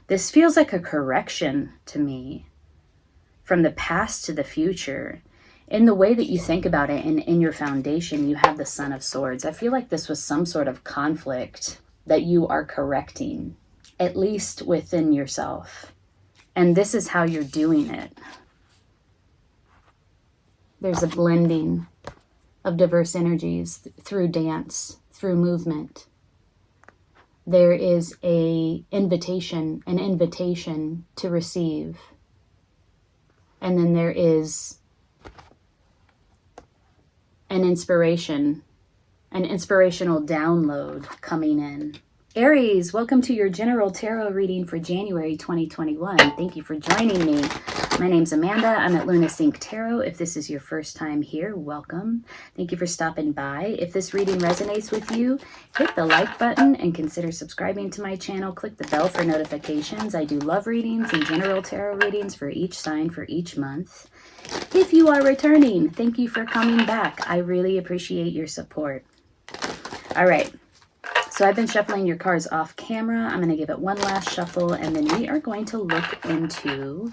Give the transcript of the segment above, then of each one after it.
This feels like a correction to me from the past to the future. In the way that you think about it, and in your foundation, you have the Son of Swords. I feel like this was some sort of conflict that you are correcting, at least within yourself. And this is how you're doing it. There's a blending of diverse energies through dance, through movement. There is an invitation to receive. And then there is an inspirational download coming in. Aries, welcome to your general tarot reading for January 2021. Thank you for joining me. My name's Amanda. I'm at Luna Sync Tarot. If this is your first time here, welcome. Thank you for stopping by. If this reading resonates with you, hit the like button and consider subscribing to my channel. Click the bell for notifications. I do love readings and general tarot readings for each sign for each month. If you are returning, thank you for coming back. I really appreciate your support. All right. So I've been shuffling your cards off camera. I'm going to give it one last shuffle, and then we are going to look into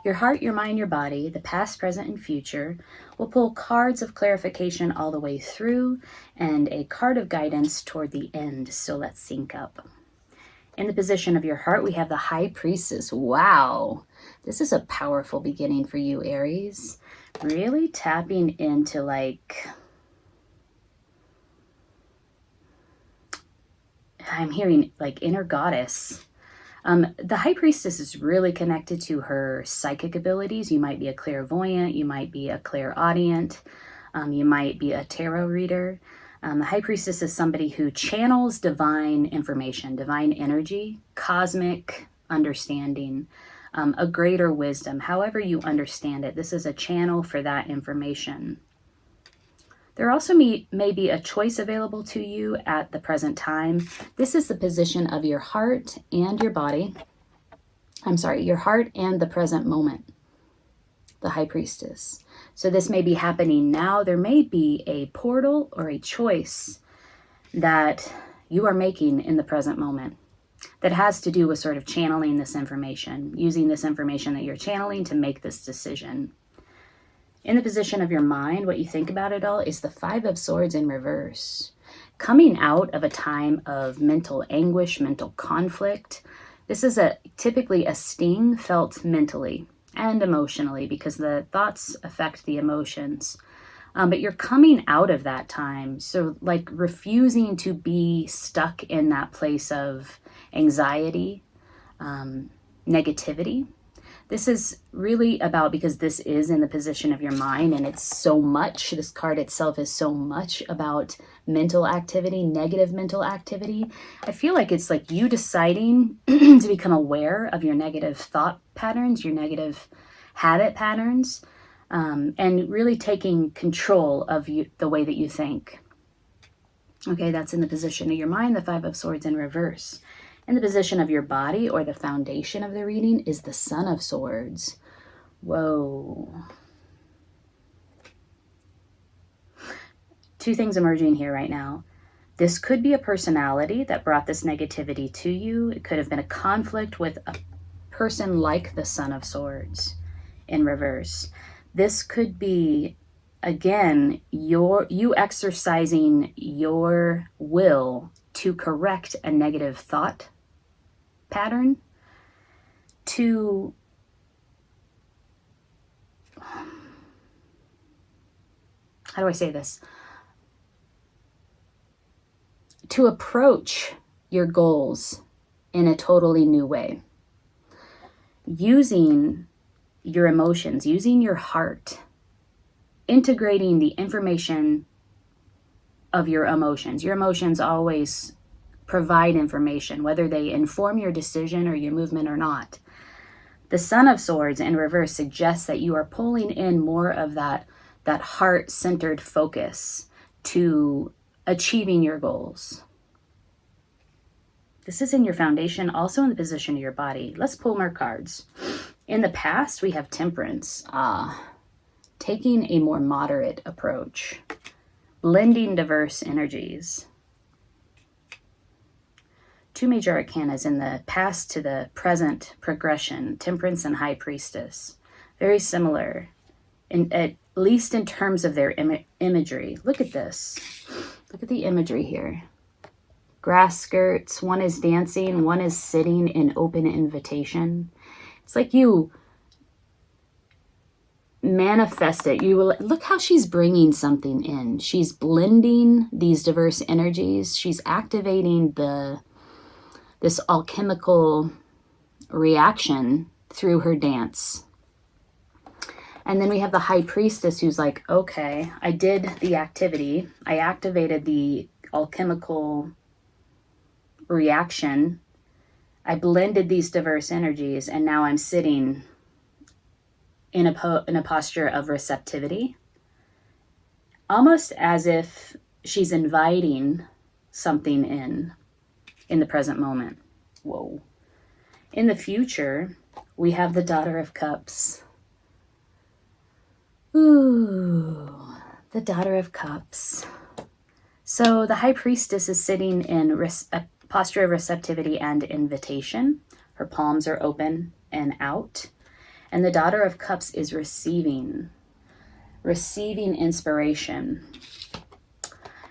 your heart, your mind, your body, the past, present, and future. We'll pull cards of clarification all the way through and a card of guidance toward the end. So let's sync up. In the position of your heart, we have the High Priestess. Wow. This is a powerful beginning for you, Aries. Really tapping into I'm hearing inner goddess. The High Priestess is really connected to her psychic abilities. You might be a clairvoyant, you might be a clairaudient, you might be a tarot reader. The High Priestess is somebody who channels divine information, divine energy, cosmic understanding, a greater wisdom, however you understand it. This is a channel for that information. There also may be a choice available to you at the present time. This is the position of your heart and your body. I'm sorry, your heart and the present moment, the High Priestess. So this may be happening now. There may be a portal or a choice that you are making in the present moment that has to do with sort of channeling this information, using this information that you're channeling to make this decision. In the position of your mind, what you think about it all is the Five of Swords in reverse. Coming out of a time of mental anguish, mental conflict. This is typically a sting felt mentally and emotionally because the thoughts affect the emotions. But you're coming out of that time. So refusing to be stuck in that place of anxiety, negativity. This is really about, because this is in the position of your mind and it's so much, this card itself is so much about mental activity, negative mental activity. I feel like it's like you deciding to become aware of your negative thought patterns, your negative habit patterns, and really taking control of the way that you think. Okay, that's in the position of your mind, the Five of Swords in reverse. In the position of your body, or the foundation of the reading, is the Son of Swords. Whoa. Two things emerging here right now. This could be a personality that brought this negativity to you. It could have been a conflict with a person like the Son of Swords in reverse. This could be, again, you exercising your will to correct a negative thought pattern, to how do I say this? To approach your goals in a totally new way. Using your emotions, using your heart, integrating the information of your emotions. Your emotions always provide information, whether they inform your decision or your movement or not. The Son of Swords in reverse suggests that you are pulling in more of that heart-centered focus to achieving your goals. This is in your foundation, also in the position of your body. Let's pull more cards. In the past, we have Temperance. Taking a more moderate approach. Blending diverse energies. two major arcanas in the past to the present progression, Temperance and High Priestess. Very similar, at least in terms of their imagery. Look at this. Look at the imagery here. Grass skirts, one is dancing, one is sitting in open invitation. It's like you manifest it. You will look how she's bringing something in. She's blending these diverse energies. She's activating this alchemical reaction through her dance. And then we have the High Priestess who's like, okay, I did the activity. I activated the alchemical reaction. I blended these diverse energies, and now I'm sitting in a posture of receptivity, almost as if she's inviting something in the present moment. Whoa. In the future, we have the Daughter of Cups. Ooh, the Daughter of Cups. So the High Priestess is sitting in a posture of receptivity and invitation. Her palms are open and out. And the Daughter of Cups is receiving inspiration.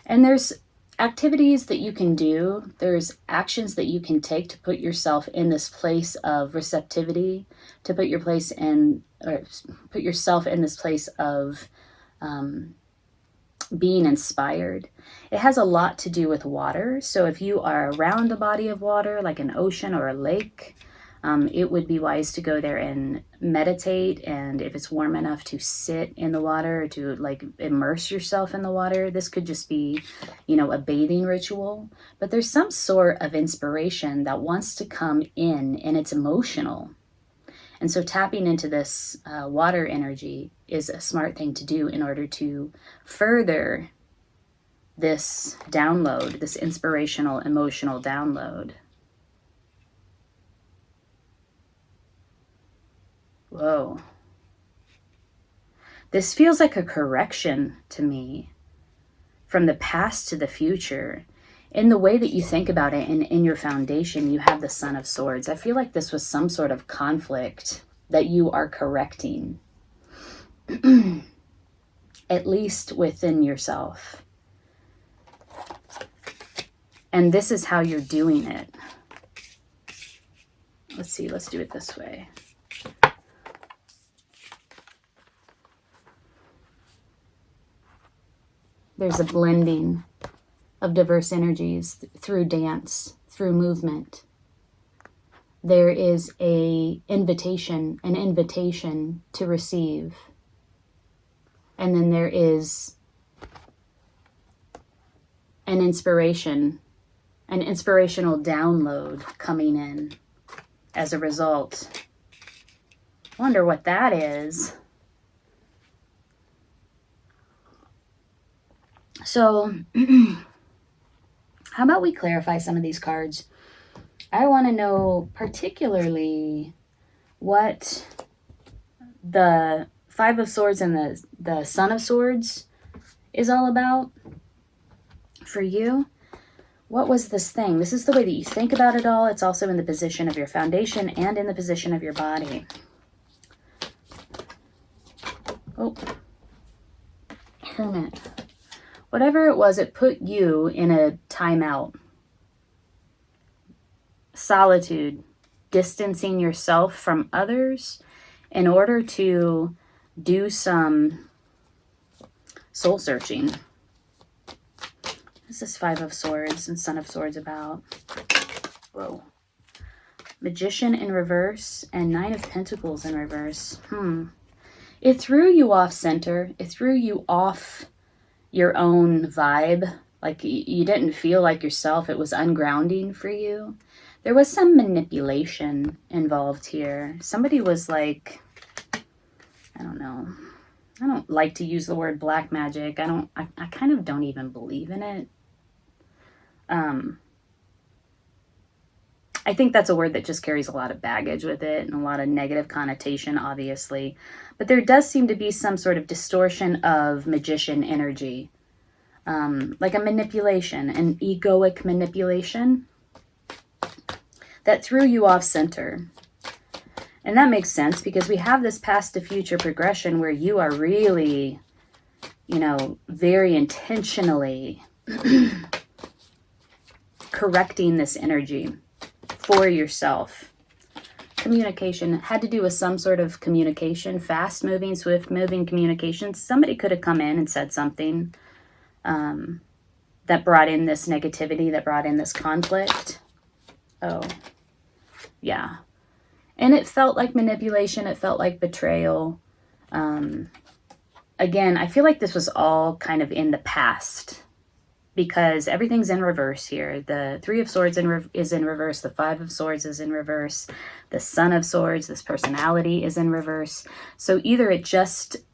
And there's activities that you can do. There's actions that you can take to put yourself in this place of receptivity, to put yourself in this place of being inspired. It has a lot to do with water. So if you are around a body of water, like an ocean or a lake, it would be wise to go there and meditate. And if it's warm enough, to sit in the water, or to like immerse yourself in the water. This could just be, a bathing ritual. But there's some sort of inspiration that wants to come in, and it's emotional. And so tapping into this water energy is a smart thing to do in order to further this download, this inspirational, emotional download. Whoa. This feels like a correction to me from the past to the future. In the way that you think about it, and in your foundation, you have the Son of Swords. I feel like this was some sort of conflict that you are correcting, at least within yourself. And this is how you're doing it. Let's see, let's do it this way. There's a blending of diverse energies through dance, through movement. There is an invitation to receive. And then there is an inspirational download coming in as a result. I wonder what that is. So, how about we clarify some of these cards? I want to know particularly what the Five of Swords and the Son of Swords is all about for you. What was this thing? This is the way that you think about it all. It's also in the position of your foundation and in the position of your body. Oh, Hermit. Whatever it was, it put you in a timeout. Solitude, distancing yourself from others in order to do some soul searching. This is Five of Swords and Son of Swords about. Whoa. Magician in reverse and Nine of Pentacles in reverse. It threw you off center. It threw you off your own vibe. Like you didn't feel like yourself. It was ungrounding for you. There was some manipulation involved here. Somebody was like, I don't know. I don't like to use the word black magic. I kind of don't even believe in it. I think that's a word that just carries a lot of baggage with it and a lot of negative connotation, obviously. But there does seem to be some sort of distortion of magician energy. Like a manipulation, an egoic manipulation. that threw you off center. And that makes sense because we have this past to future progression where you are really, you know, very intentionally correcting this energy for yourself. Communication had to do with some sort of communication, fast moving, swift moving communication. Somebody could have come in and said something that brought in this negativity, that brought in this conflict. Oh, yeah. And it felt like manipulation. It felt like betrayal. Again, I feel like this was all kind of in the past because everything's in reverse here. The Three of Swords is in reverse. The Five of Swords is in reverse. The Son of Swords, this personality, is in reverse. So either it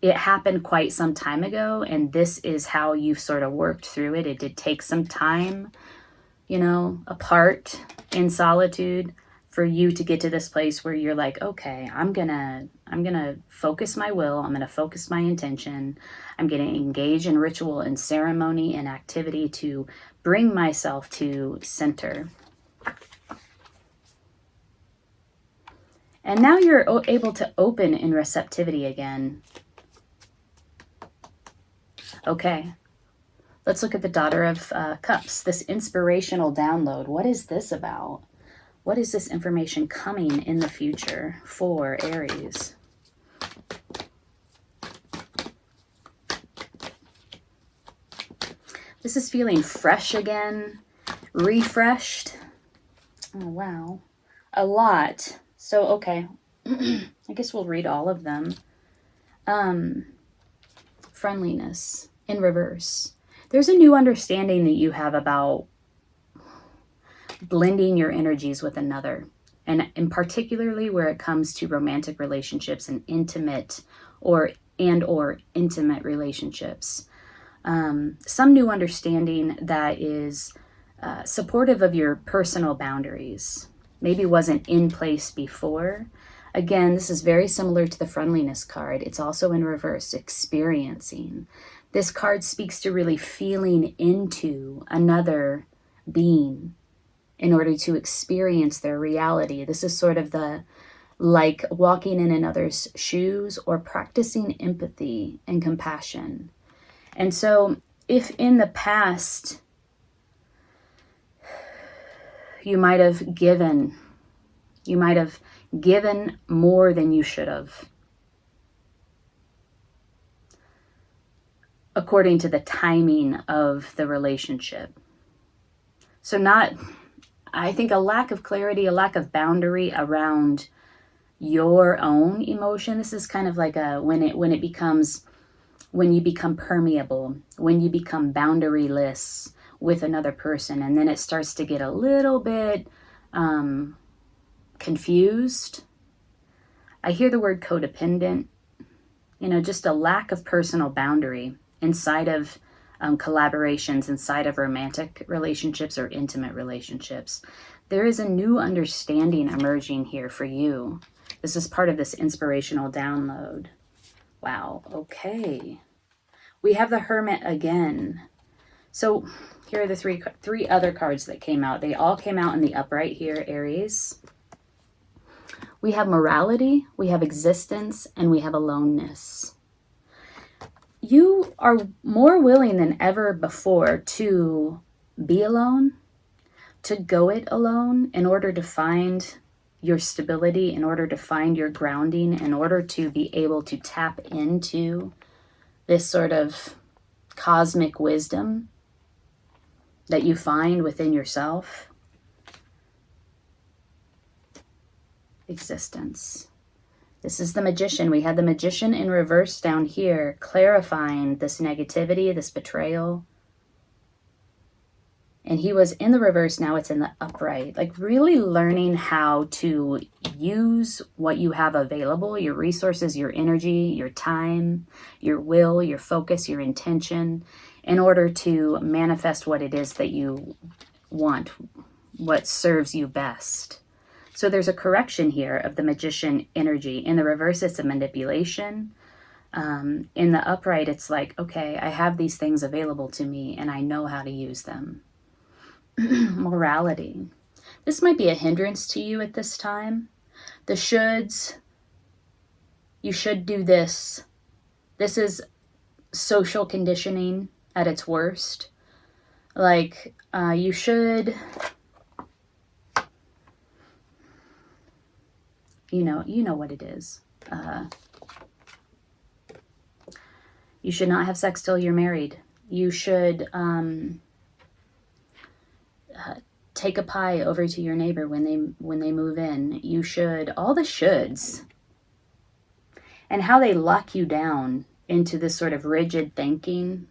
happened quite some time ago and this is how you've sort of worked through it. It did take some time, you know, apart in solitude for you to get to this place where you're like, okay, I'm gonna focus my will, I'm gonna focus my intention, I'm gonna engage in ritual and ceremony and activity to bring myself to center. And now you're able to open in receptivity again. Okay, let's look at the Daughter of Cups, this inspirational download. What is this about? What is this information coming in the future for Aries? This is feeling fresh again, refreshed. Oh, wow. A lot. So, okay. I guess we'll read all of them. Friendliness in reverse. There's a new understanding that you have about blending your energies with another, and particularly where it comes to romantic relationships and intimate or intimate relationships. Some new understanding that is supportive of your personal boundaries, maybe wasn't in place before. Again, this is very similar to the friendliness card. It's also in reverse, experiencing. This card speaks to really feeling into another being in order to experience their reality. This is sort of the like walking in another's shoes or practicing empathy and compassion. And so if in the past you might have given more than you should have, according to the timing of the relationship. So I think a lack of clarity, a lack of boundary around your own emotion. This is kind of like when you become permeable, when you become boundaryless with another person, and then it starts to get a little bit confused. I hear the word codependent, you know, just a lack of personal boundary inside of collaborations, inside of romantic relationships or intimate relationships. There is a new understanding emerging here for you. This is part of this inspirational download. Wow, okay. We have the Hermit again. So here are the three other cards that came out. They all came out in the upright here, Aries. We have morality, we have existence, and we have aloneness. You are more willing than ever before to be alone, to go it alone in order to find your stability, in order to find your grounding, in order to be able to tap into this sort of cosmic wisdom that you find within yourself. Existence. This is the Magician. We had the Magician in reverse down here, clarifying this negativity, this betrayal. And he was in the reverse, now it's in the upright. Like really learning how to use what you have available, your resources, your energy, your time, your will, your focus, your intention, in order to manifest what it is that you want, what serves you best. So there's a correction here of the Magician energy. In the reverse, it's a manipulation. In the upright, it's like, okay, I have these things available to me and I know how to use them. Morality. This might be a hindrance to you at this time. The shoulds, you should do this. This is social conditioning at its worst. Like, you should, you know what it is. You should not have sex till you're married. You should take a pie over to your neighbor when they move in. You should, all the shoulds, and how they lock you down into this sort of rigid thinking.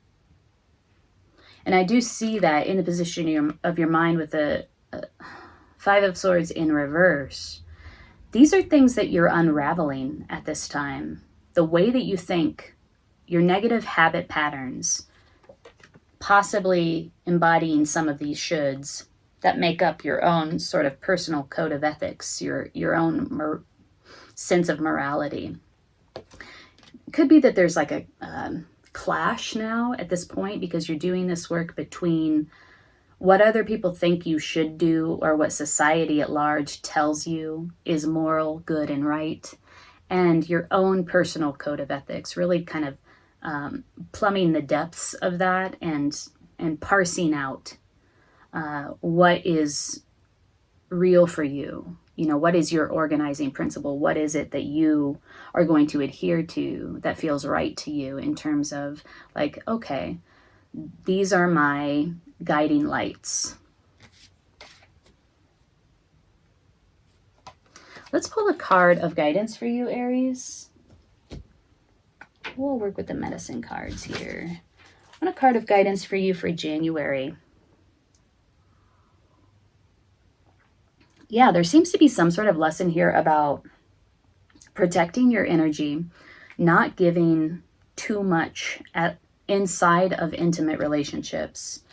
And I do see that in the position of your mind with the Five of Swords in reverse. These are things that you're unraveling at this time. The way that you think, your negative habit patterns, possibly embodying some of these shoulds that make up your own sort of personal code of ethics, your own sense of morality. It could be that there's like a clash now at this point because you're doing this work between what other people think you should do or what society at large tells you is moral, good, and right, and your own personal code of ethics, really kind of plumbing the depths of that and parsing out what is real for you. You know, what is your organizing principle? What is it that you are going to adhere to that feels right to you in terms of like, okay, these are my guiding lights. Let's pull a card of guidance for you, Aries. We'll work with the medicine cards here. I want a card of guidance for you for January. Yeah, there seems to be some sort of lesson here about protecting your energy, not giving too much inside of intimate relationships.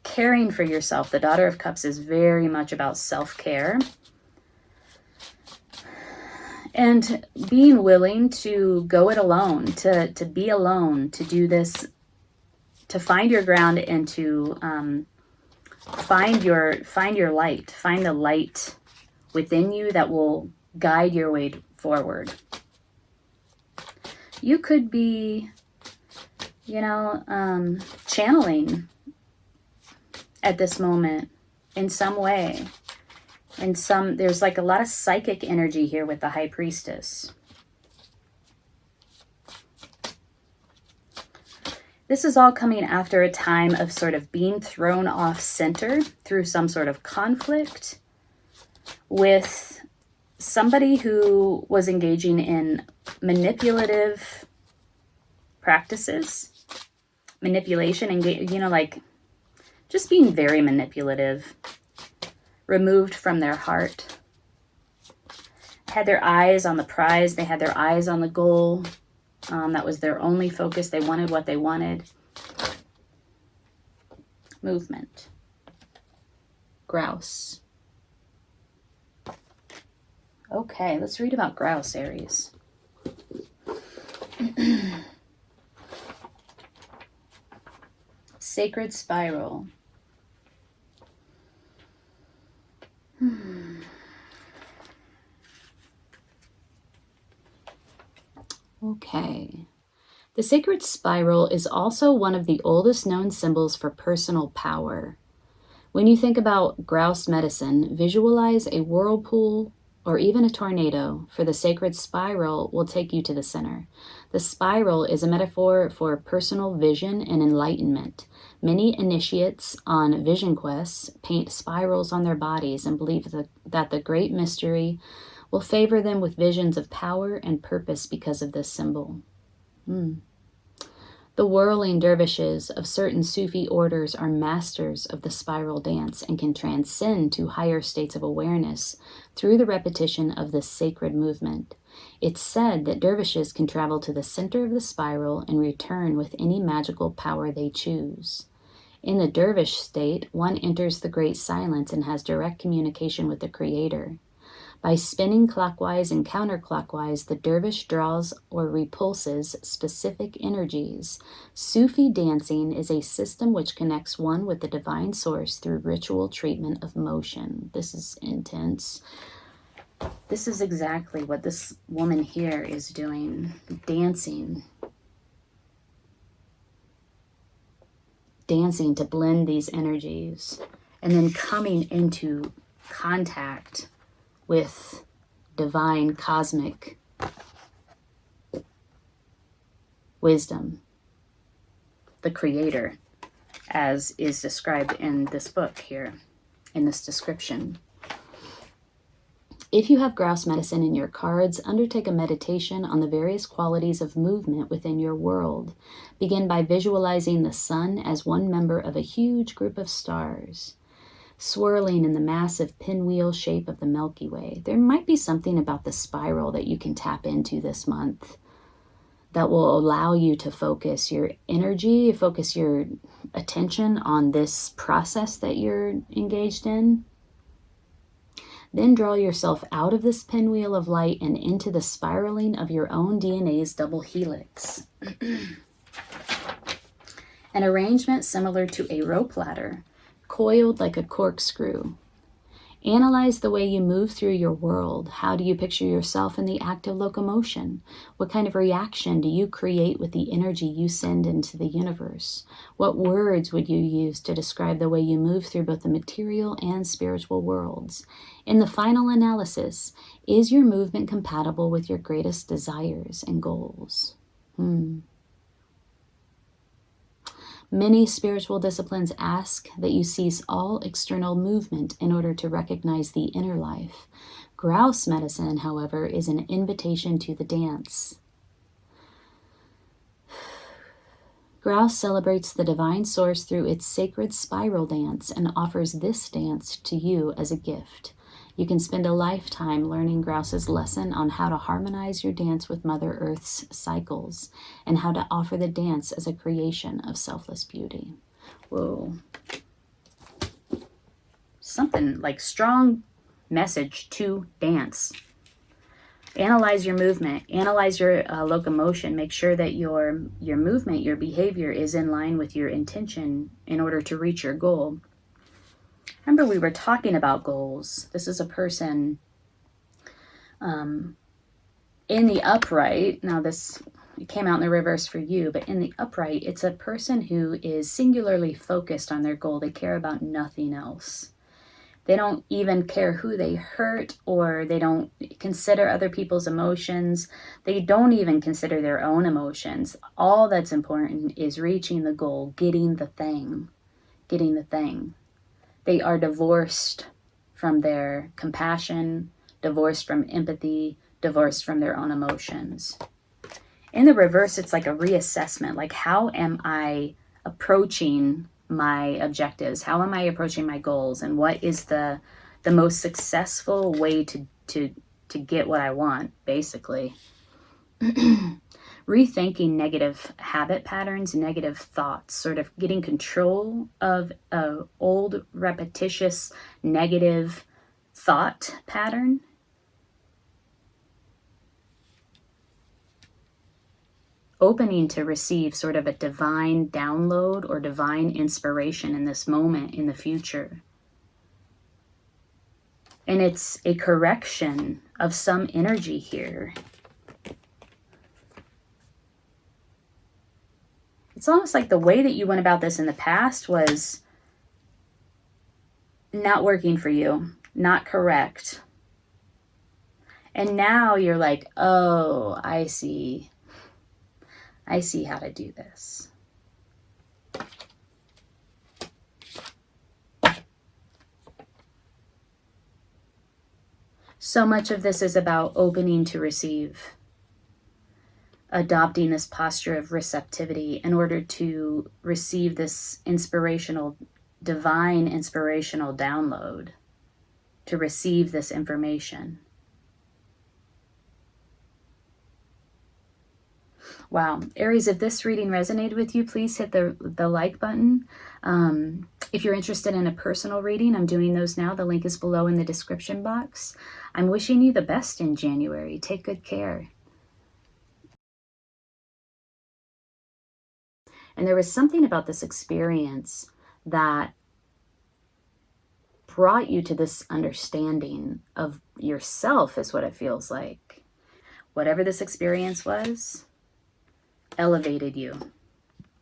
Caring for yourself. The Daughter of Cups is very much about self-care. And being willing to go it alone, to be alone, to do this, to find your ground and to find your light, find the light within you that will guide your way forward. You could be, channeling at this moment in some way. There's like a lot of psychic energy here with the High Priestess. This is all coming after a time of sort of being thrown off center through some sort of conflict with somebody who was engaging in manipulative practices, manipulation, and like just being very manipulative, removed from their heart, had their eyes on the prize, they had their eyes on the goal. That was their only focus. They wanted what they wanted. Movement. Grouse. Okay, let's read about grouse, Aries. Sacred spiral. Okay. The sacred spiral is also one of the oldest known symbols for personal power. When you think about grouse medicine, visualize a whirlpool or even a tornado, for the sacred spiral will take you to the center. The spiral is a metaphor for personal vision and enlightenment. Many initiates on vision quests paint spirals on their bodies and believe that the great mystery will favor them with visions of power and purpose because of this symbol. The whirling dervishes of certain Sufi orders are masters of the spiral dance and can transcend to higher states of awareness through the repetition of this sacred movement. It's said that dervishes can travel to the center of the spiral and return with any magical power they choose. In the dervish state, one enters the great silence and has direct communication with the Creator. By spinning clockwise and counterclockwise, the dervish draws or repulses specific energies. Sufi dancing is a system which connects one with the divine source through ritual treatment of motion. This is intense. This is exactly what this woman here is doing. Dancing. Dancing to blend these energies. And then coming into contact with divine cosmic wisdom, the creator, as is described in this book here, in this description. If you have grouse medicine in your cards, undertake a meditation on the various qualities of movement within your world. Begin by visualizing the sun as one member of a huge group of stars, swirling in the massive pinwheel shape of the Milky Way. There might be something about the spiral that you can tap into this month that will allow you to focus your energy, focus your attention on this process that you're engaged in. Then draw yourself out of this pinwheel of light and into the spiraling of your own DNA's double helix. An arrangement similar to a rope ladder, coiled like a corkscrew. Analyze the way you move through your world. How do you picture yourself in the act of locomotion? What kind of reaction do you create with the energy you send into the universe? What words would you use to describe the way you move through both the material and spiritual worlds? In the final analysis, is your movement compatible with your greatest desires and goals? Many spiritual disciplines ask that you cease all external movement in order to recognize the inner life. Grouse medicine, however, is an invitation to the dance. Grouse celebrates the divine source through its sacred spiral dance and offers this dance to you as a gift. You can spend a lifetime learning Grouse's lesson on how to harmonize your dance with Mother Earth's cycles and how to offer the dance as a creation of selfless beauty. Whoa. Something like strong message to dance. Analyze your movement. Analyze your locomotion. Make sure that your movement, your behavior is in line with your intention in order to reach your goal. Remember, we were talking about goals. This is a person in the upright. Now, this came out in the reverse for you, but in the upright, it's a person who is singularly focused on their goal. They care about nothing else. They don't even care who they hurt, or they don't consider other people's emotions. They don't even consider their own emotions. All that's important is reaching the goal, getting the thing. They are divorced from their compassion, divorced from empathy, divorced from their own emotions. In the reverse, it's like a reassessment. Like, how am I approaching my objectives? How am I approaching my goals? And what is the most successful way to get what I want, basically? Rethinking negative habit patterns, negative thoughts, sort of getting control of an old, repetitious, negative thought pattern. Opening to receive sort of a divine download or divine inspiration in this moment, in the future. And it's a correction of some energy here. It's almost like the way that you went about this in the past was not working for you, not correct. And now you're like, oh, I see how to do this. So much of this is about opening to receive, adopting this posture of receptivity in order to receive this divine inspirational download, to receive this information. Wow. Aries, if this reading resonated with you, please hit the like button. If you're interested in a personal reading, I'm doing those now. The link is below in the description box. I'm wishing you the best in January. Take good care. And there was something about this experience that brought you to this understanding of yourself, is what it feels like. Whatever this experience was, elevated you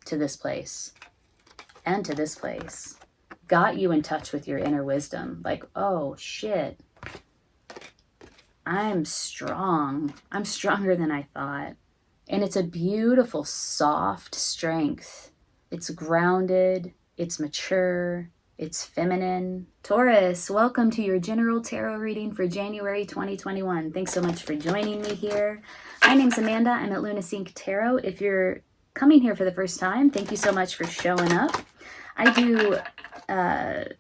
to this place and to this place. Got you in touch with your inner wisdom. Like, oh shit, I'm strong. I'm stronger than I thought. And it's a beautiful, soft strength. It's grounded, it's mature, it's feminine. Taurus, welcome to your general tarot reading for January 2021. Thanks so much for joining me here. My name's Amanda. I'm at Lunasync Tarot. If you're coming here for the first time, thank you so much for showing up. I do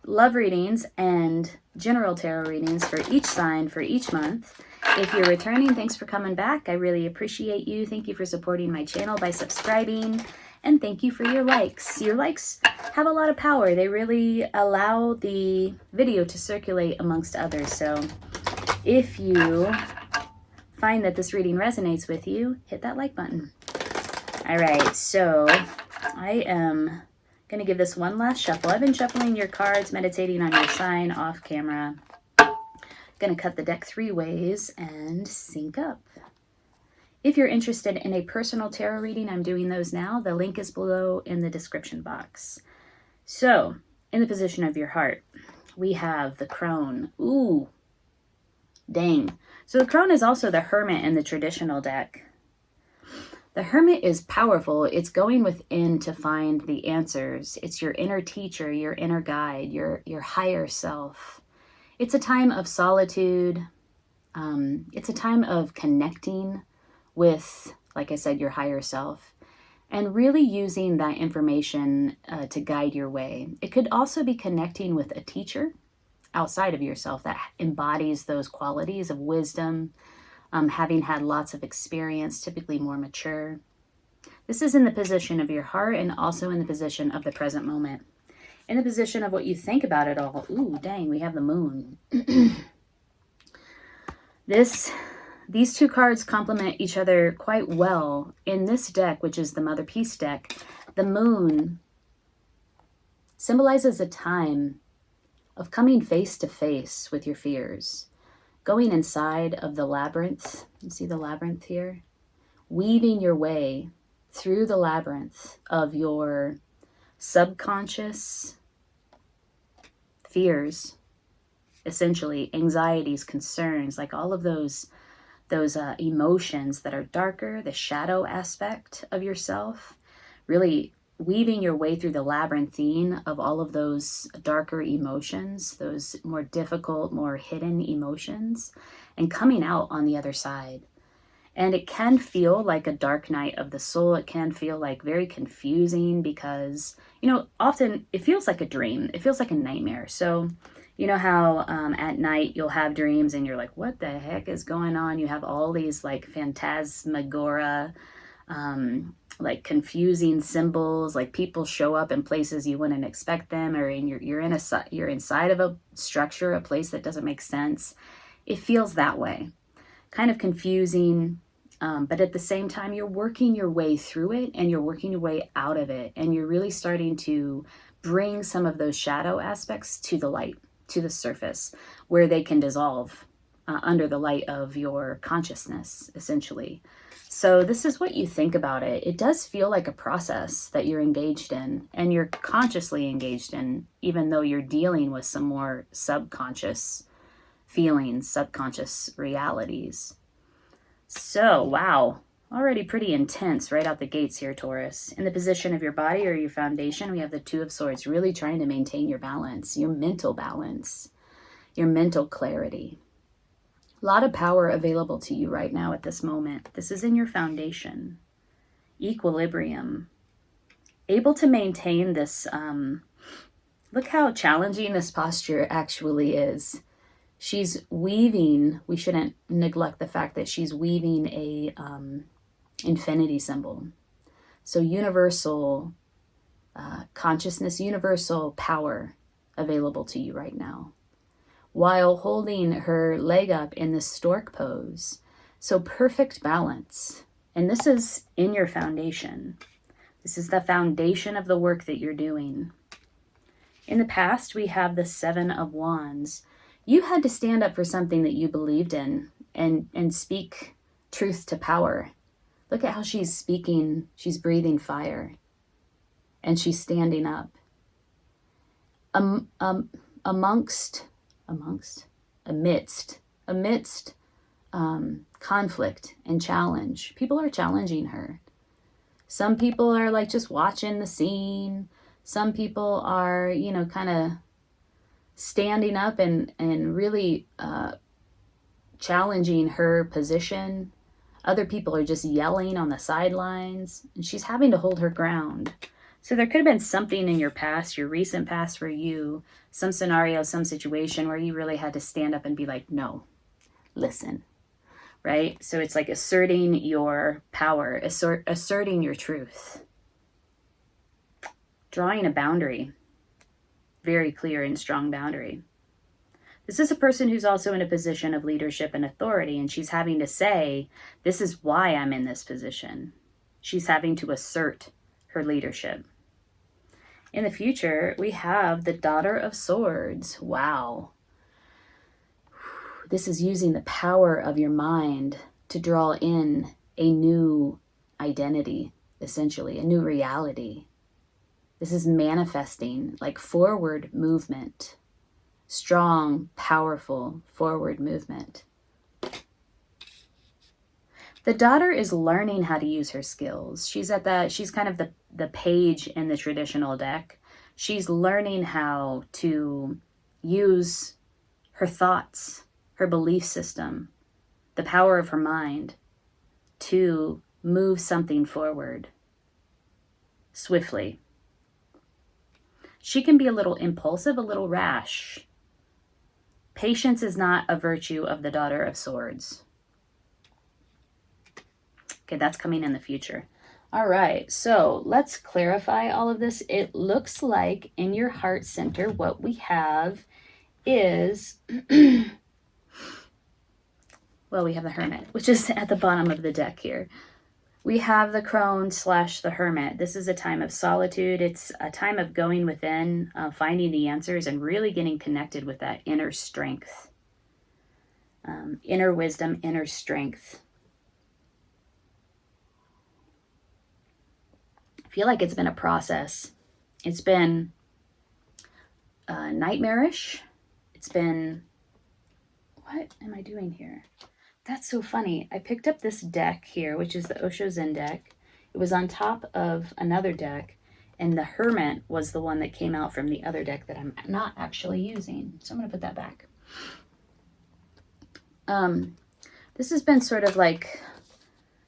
love readings and general tarot readings for each sign for each month. If you're returning, thanks for coming back. I really appreciate you. Thank you for supporting my channel by subscribing. And thank you for your likes. Your likes have a lot of power. They really allow the video to circulate amongst others. So if you find that this reading resonates with you, hit that like button. All right, so I am going to give this one last shuffle. I've been shuffling your cards, meditating on your sign off camera. Going to cut the deck 3 ways and sync up. If you're interested in a personal tarot reading, I'm doing those now. The link is below in the description box. So, in the position of your heart, we have the crone. Ooh, dang. So the crone is also the hermit in the traditional deck. The hermit is powerful. It's going within to find the answers. It's your inner teacher, your inner guide, your higher self. It's a time of solitude. It's a time of connecting with, like I said, your higher self, and really using that information to guide your way. It could also be connecting with a teacher outside of yourself that embodies those qualities of wisdom, having had lots of experience, typically more mature. This is in the position of your heart and also in the position of the present moment. In the position of what you think about it all. Ooh, dang, we have the moon. These two cards complement each other quite well. In this deck, which is the Mother Peace deck, the moon symbolizes a time of coming face to face with your fears, going inside of the labyrinth. You see the labyrinth here? Weaving your way through the labyrinth of your subconscious fears, essentially anxieties, concerns, like all of those emotions that are darker, the shadow aspect of yourself, really weaving your way through the labyrinthine of all of those darker emotions, those more difficult, more hidden emotions, and coming out on the other side. And it can feel like a dark night of the soul. It can feel like very confusing because, often it feels like a dream. It feels like a nightmare. So you know how at night you'll have dreams and you're like, what the heck is going on? You have all these like phantasmagora, like confusing symbols, like people show up in places you wouldn't expect them, or you're inside of a structure, a place that doesn't make sense. It feels that way, kind of confusing, but at the same time you're working your way through it and you're working your way out of it, and you're really starting to bring some of those shadow aspects to the light, to the surface, where they can dissolve under the light of your consciousness, essentially. So this is what you think about it. It does feel like a process that you're engaged in, and you're consciously engaged in, even though you're dealing with some more subconscious feelings, subconscious realities. So, wow, already pretty intense right out the gates here, Taurus. In the position of your body or your foundation, we have the Two of Swords, really trying to maintain your balance, your mental balance, your mental clarity. A lot of power available to you right now at this moment. This is in your foundation. Equilibrium. Able to maintain this, look how challenging this posture actually is. She's weaving, we shouldn't neglect the fact that she's weaving a infinity symbol. So universal consciousness, universal power available to you right now, while holding her leg up in the stork pose. So perfect balance. And this is in your foundation. This is the foundation of the work that you're doing. In the past, we have the Seven of Wands. You had to stand up for something that you believed in and speak truth to power. Look at how she's speaking. She's breathing fire. And she's standing up. Amidst conflict and challenge, people are challenging her. Some people are like just watching the scene. Some people are, you know, kind of standing up and really challenging her position. Other people are just yelling on the sidelines, and she's having to hold her ground. So there could have been something in your past, your recent past for you, some scenario, some situation where you really had to stand up and be like, no, listen, right? So it's like asserting your power, asserting your truth, drawing a boundary, very clear and strong boundary. This is a person who's also in a position of leadership and authority, and she's having to say, this is why I'm in this position. She's having to assert her leadership. In the future, we have the Daughter of Swords. Wow. This is using the power of your mind to draw in a new identity, essentially, a new reality. This is manifesting like forward movement, strong, powerful forward movement. The daughter is learning how to use her skills. She's kind of the page in the traditional deck. She's learning how to use her thoughts, her belief system, the power of her mind to move something forward swiftly. She can be a little impulsive, a little rash. Patience is not a virtue of the Daughter of Swords. Okay, that's coming in the future. All right, so let's clarify all of this. It looks like in your heart center, what we have is, well, we have the Hermit, which is at the bottom of the deck here. We have the Crone / the Hermit. This is a time of solitude. It's a time of going within, finding the answers, and really getting connected with that inner strength, inner wisdom, inner strength. I feel like it's been a process. It's been nightmarish. It's been, what am I doing here? That's so funny. I picked up this deck here, which is the Osho Zen deck. It was on top of another deck, and the Hermit was the one that came out from the other deck that I'm not actually using. So I'm going to put that back. This has been sort of like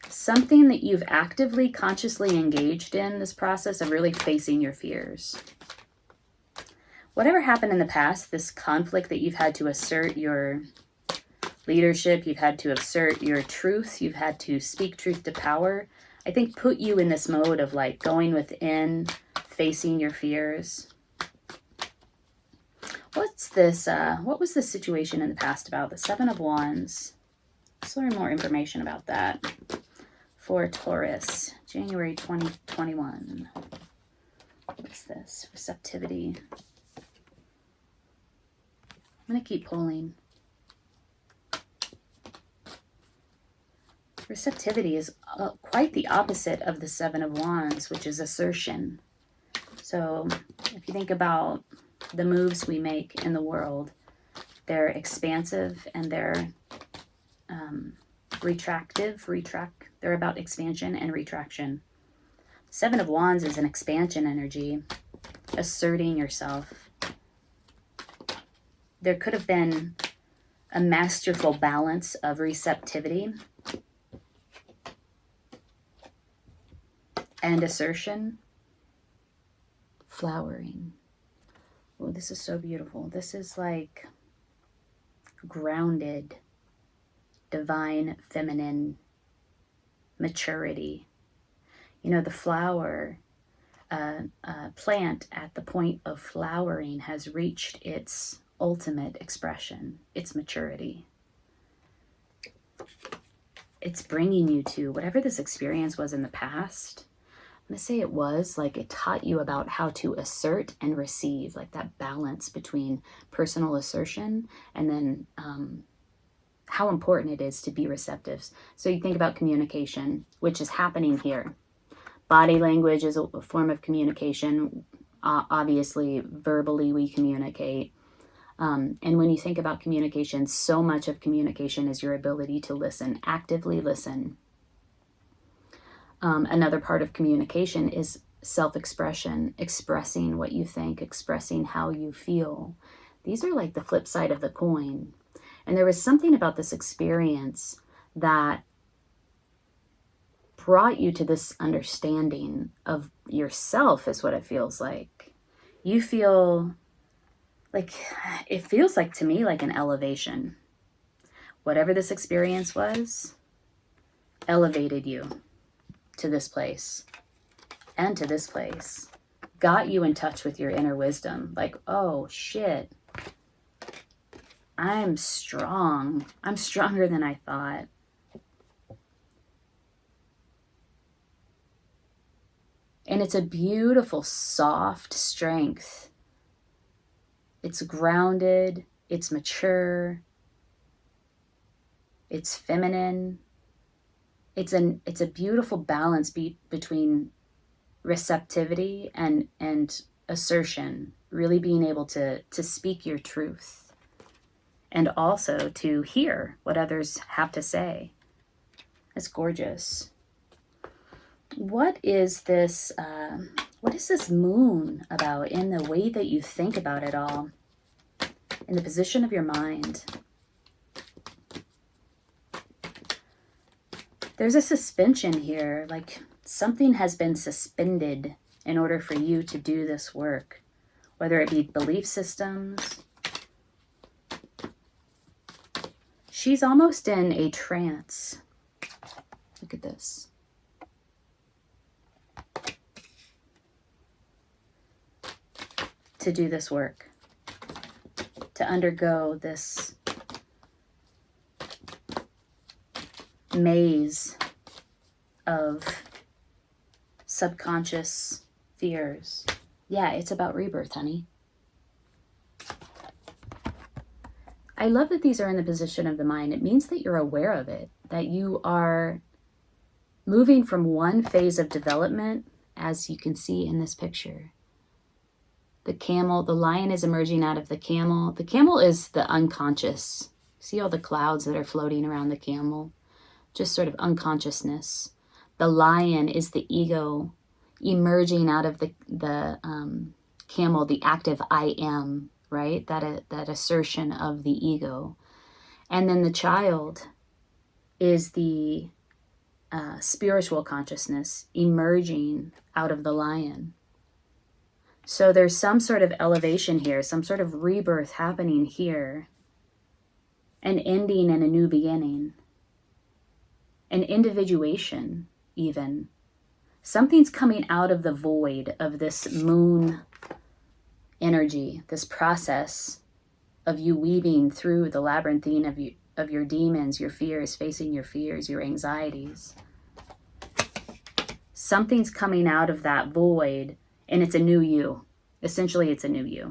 something that you've actively, consciously engaged in, this process of really facing your fears. Whatever happened in the past, this conflict that you've had to assert your leadership, you've had to assert your truth, you've had to speak truth to power, I think put you in this mode of like going within, facing your fears. What's this, what was the situation in the past about? The Seven of Wands. Let's learn more information about that. For Taurus, January 2021. What's this? Receptivity. I'm going to keep pulling. Receptivity is quite the opposite of the Seven of Wands, which is assertion. So if you think about the moves we make in the world, they're expansive and they're they're about expansion and retraction. Seven of Wands is an expansion energy, asserting yourself. There could have been a masterful balance of receptivity and assertion. Flowering. Oh, this is so beautiful. This is like grounded, divine, feminine maturity. You know, the flower, a plant at the point of flowering has reached its ultimate expression, its maturity. It's bringing you to whatever this experience was in the past. I'm going to say it was like it taught you about how to assert and receive, like that balance between personal assertion and then how important it is to be receptive. So you think about communication, which is happening here. Body language is a form of communication. Obviously, verbally we communicate. And when you think about communication, so much of communication is your ability to listen, actively listen. Another part of communication is self-expression, expressing what you think, expressing how you feel. These are like the flip side of the coin. And there was something about this experience that brought you to this understanding of yourself, is what it feels like. You feel like, it feels like to me like an elevation. Whatever this experience was, elevated you to this place and to this place. Got you in touch with your inner wisdom. Like, oh shit, I'm strong. I'm stronger than I thought. And it's a beautiful, soft strength. It's grounded, it's mature, it's feminine. It's a beautiful balance between receptivity and assertion, really being able to speak your truth and also to hear what others have to say. It's gorgeous. What is this moon about in the way that you think about it all, in the position of your mind? There's a suspension here, like something has been suspended in order for you to do this work, whether it be belief systems. She's almost in a trance. Look at this. To do this work, to undergo this maze of subconscious fears. Yeah, it's about rebirth, honey. I love that these are in the position of the mind. It means that you're aware of it, that you are moving from one phase of development, as you can see in this picture. The camel, the lion is emerging out of the camel. The camel is the unconscious. See all the clouds that are floating around the camel? Just sort of unconsciousness. The lion is the ego emerging out of the camel, the active I am, right? That assertion of the ego. And then the child is the spiritual consciousness emerging out of the lion. So there's some sort of elevation here, some sort of rebirth happening here, an ending and a new beginning, an individuation even. Something's coming out of the void of this moon energy, this process of you weaving through the labyrinthine of your demons, your fears, facing your fears, your anxieties. Something's coming out of that void. And it's a new you. Essentially, it's a new you.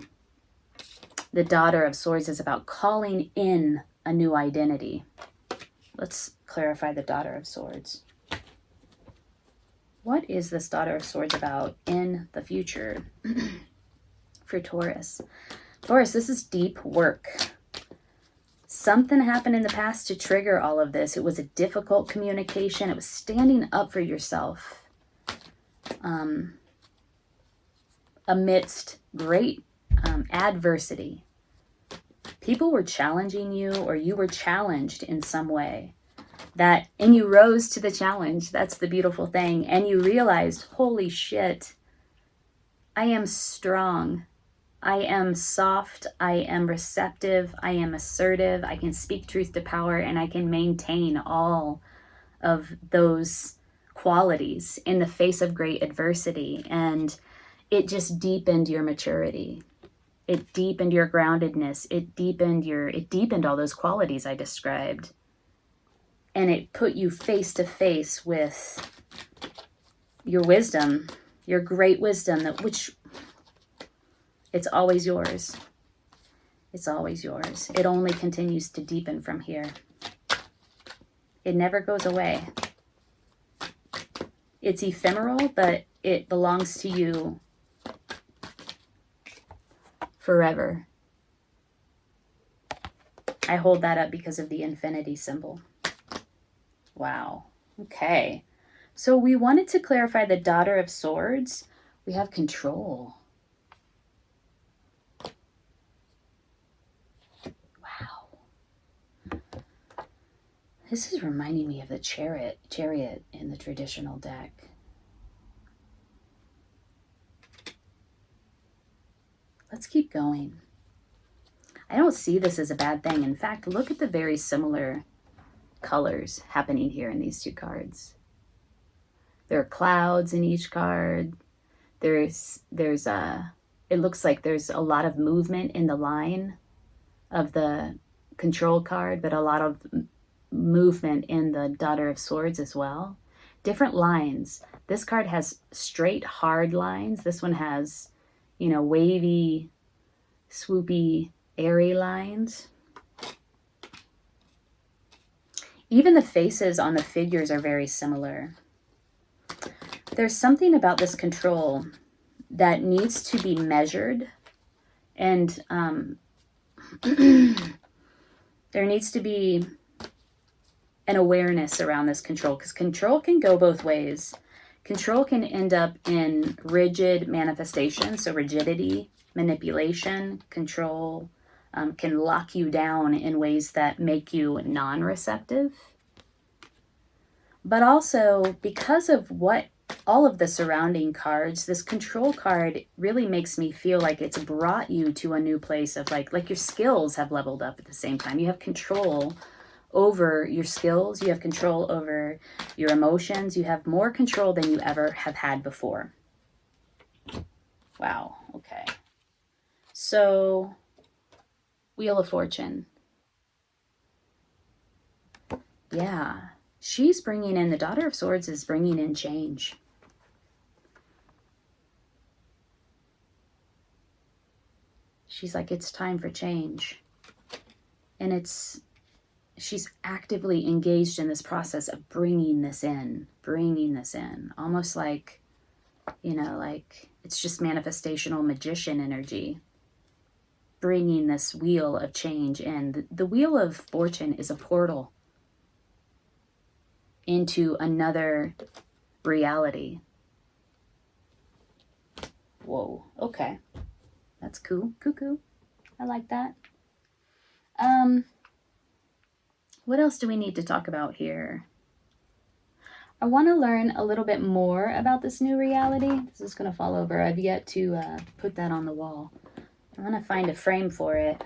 The Daughter of Swords is about calling in a new identity. Let's clarify the Daughter of Swords. What is this Daughter of Swords about in the future for Taurus? Taurus, this is deep work. Something happened in the past to trigger all of this. It was a difficult communication. It was standing up for yourself. Amidst great adversity. People were challenging you, or you were challenged in some way. And you rose to the challenge. That's the beautiful thing. And you realized, holy shit, I am strong. I am soft. I am receptive. I am assertive. I can speak truth to power, and I can maintain all of those qualities in the face of great adversity. And it just deepened your maturity. It deepened your groundedness. It deepened all those qualities I described. And it put you face to face with your wisdom, your great wisdom, which it's always yours. It's always yours. It only continues to deepen from here. It never goes away. It's ephemeral, but it belongs to you forever. I hold that up because of the infinity symbol. Wow. Okay. So we wanted to clarify the Daughter of Swords. We have control. Wow. This is reminding me of the chariot in the traditional deck. Let's keep going. I don't see this as a bad thing. In fact, look at the very similar colors happening here in these two cards. There are clouds in each card. It looks like there's a lot of movement in the line of the control card, but a lot of movement in the Daughter of Swords as well. Different lines. This card has straight, hard lines. This one has, wavy, swoopy, airy lines. Even the faces on the figures are very similar. There's something about this control that needs to be measured, and there needs to be an awareness around this control, because control can go both ways. Control can end up in rigid manifestation, so rigidity, manipulation, control can lock you down in ways that make you non-receptive. But also, because of all of the surrounding cards, this control card really makes me feel like it's brought you to a new place of like your skills have leveled up at the same time. You have control over your skills. You have control over your emotions. You have more control than you ever have had before. Wow. Okay. So, Wheel of Fortune. Yeah. She's bringing in, the Daughter of Swords is bringing in change. She's like, it's time for change. And she's actively engaged in this process of bringing this in. Almost like, it's just manifestational magician energy. Bringing this wheel of change in. The Wheel of Fortune is a portal into another reality. Whoa, okay. That's cool. Cuckoo. I like that. What else do we need to talk about here? I want to learn a little bit more about this new reality. This is going to fall over. I've yet to put that on the wall. I want to find a frame for it.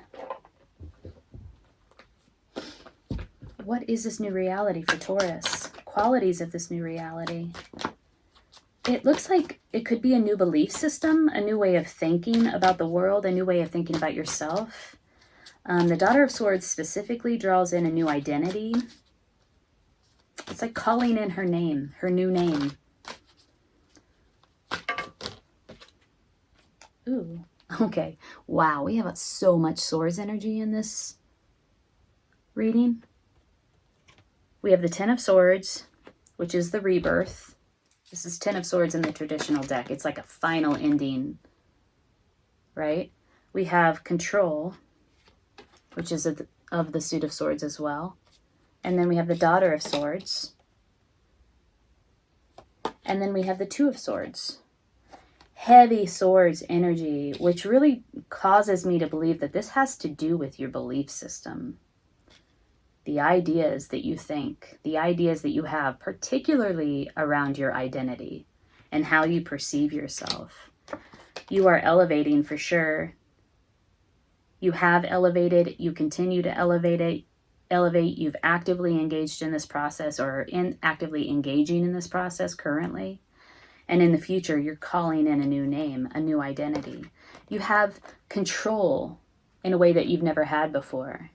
What is this new reality for Taurus? Qualities of this new reality. It looks like it could be a new belief system, a new way of thinking about the world, a new way of thinking about yourself. The Daughter of Swords specifically draws in a new identity. It's like calling in her name, her new name. Ooh, okay. Wow, we have so much Swords energy in this reading. We have the Ten of Swords, which is the rebirth. This is Ten of Swords in the traditional deck. It's like a final ending, right? We have Control, which is of the Suit of Swords as well. And then we have the Daughter of Swords. And then we have the Two of Swords. Heavy Swords energy, which really causes me to believe that this has to do with your belief system. The ideas that you think, the ideas that you have, particularly around your identity and how you perceive yourself. You are elevating for sure. You have elevated, you continue to elevate, you've actively engaged in this process or actively engaging in this process currently. And in the future, you're calling in a new name, a new identity. You have control in a way that you've never had before.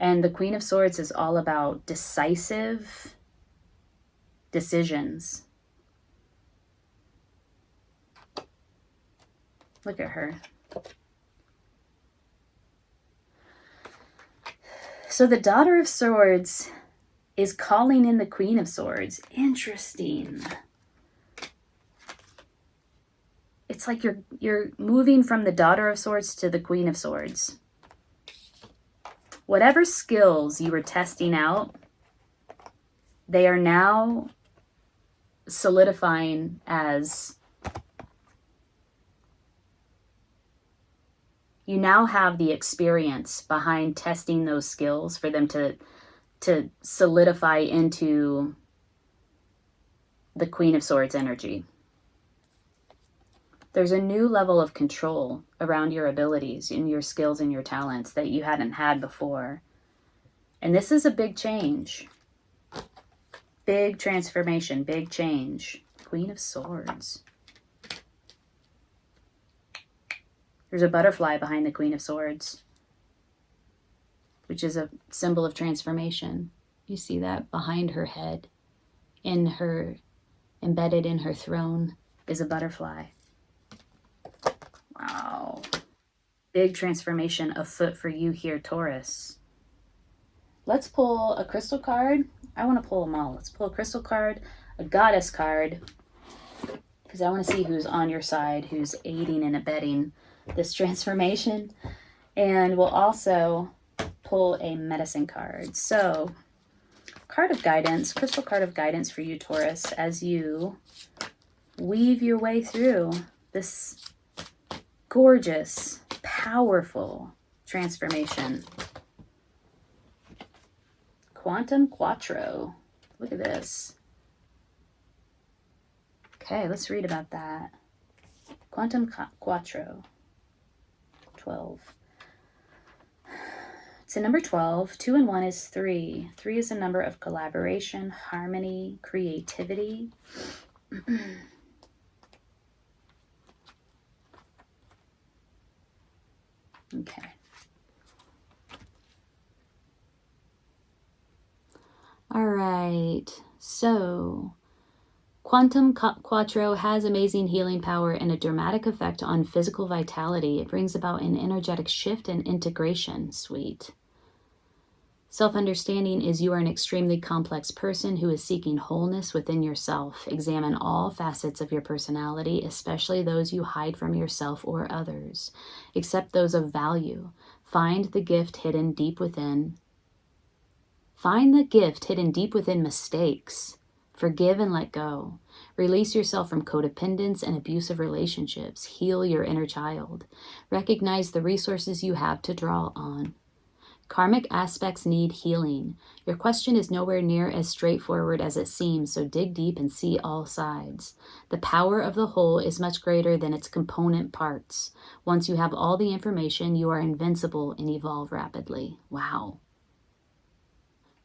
And the Queen of Swords is all about decisive decisions. Look at her. So the Daughter of Swords is calling in the Queen of Swords. Interesting. It's like you're moving from the Daughter of Swords to the Queen of Swords. Whatever skills you were testing out, they are now solidifying as you now have the experience behind testing those skills for them to solidify into the Queen of Swords energy. There's a new level of control around your abilities and your skills and your talents that you hadn't had before. And this is a big change. Big transformation, big change. Queen of Swords. There's a butterfly behind the Queen of Swords, which is a symbol of transformation. You see that behind her head, embedded in her throne, is a butterfly. Wow. Big transformation afoot for you here, Taurus. Let's pull a crystal card. I want to pull them all. Let's pull a crystal card, a goddess card, because I want to see who's on your side, who's aiding and abetting this transformation. And we'll also pull a medicine card. So, card of guidance, crystal card of guidance for you, Taurus, as you weave your way through this gorgeous, powerful transformation. Quantum Quattro. Look at this. Okay, let's read about that. Quantum Quattro. 12. It's a number 12. 2 and 1 is 3. 3 is a number of collaboration, harmony, creativity. Okay. All right. So, Quantum Quattro has amazing healing power and a dramatic effect on physical vitality. It brings about an energetic shift and integration. Sweet. Self-understanding is you are an extremely complex person who is seeking wholeness within yourself. Examine all facets of your personality, especially those you hide from yourself or others. Accept those of value. Find the gift hidden deep within. Find the gift hidden deep within mistakes. Forgive and let go. Release yourself from codependence and abusive relationships. Heal your inner child. Recognize the resources you have to draw on. Karmic aspects need healing. Your question is nowhere near as straightforward as it seems, so dig deep and see all sides. The power of the whole is much greater than its component parts. Once you have all the information, you are invincible and evolve rapidly. Wow.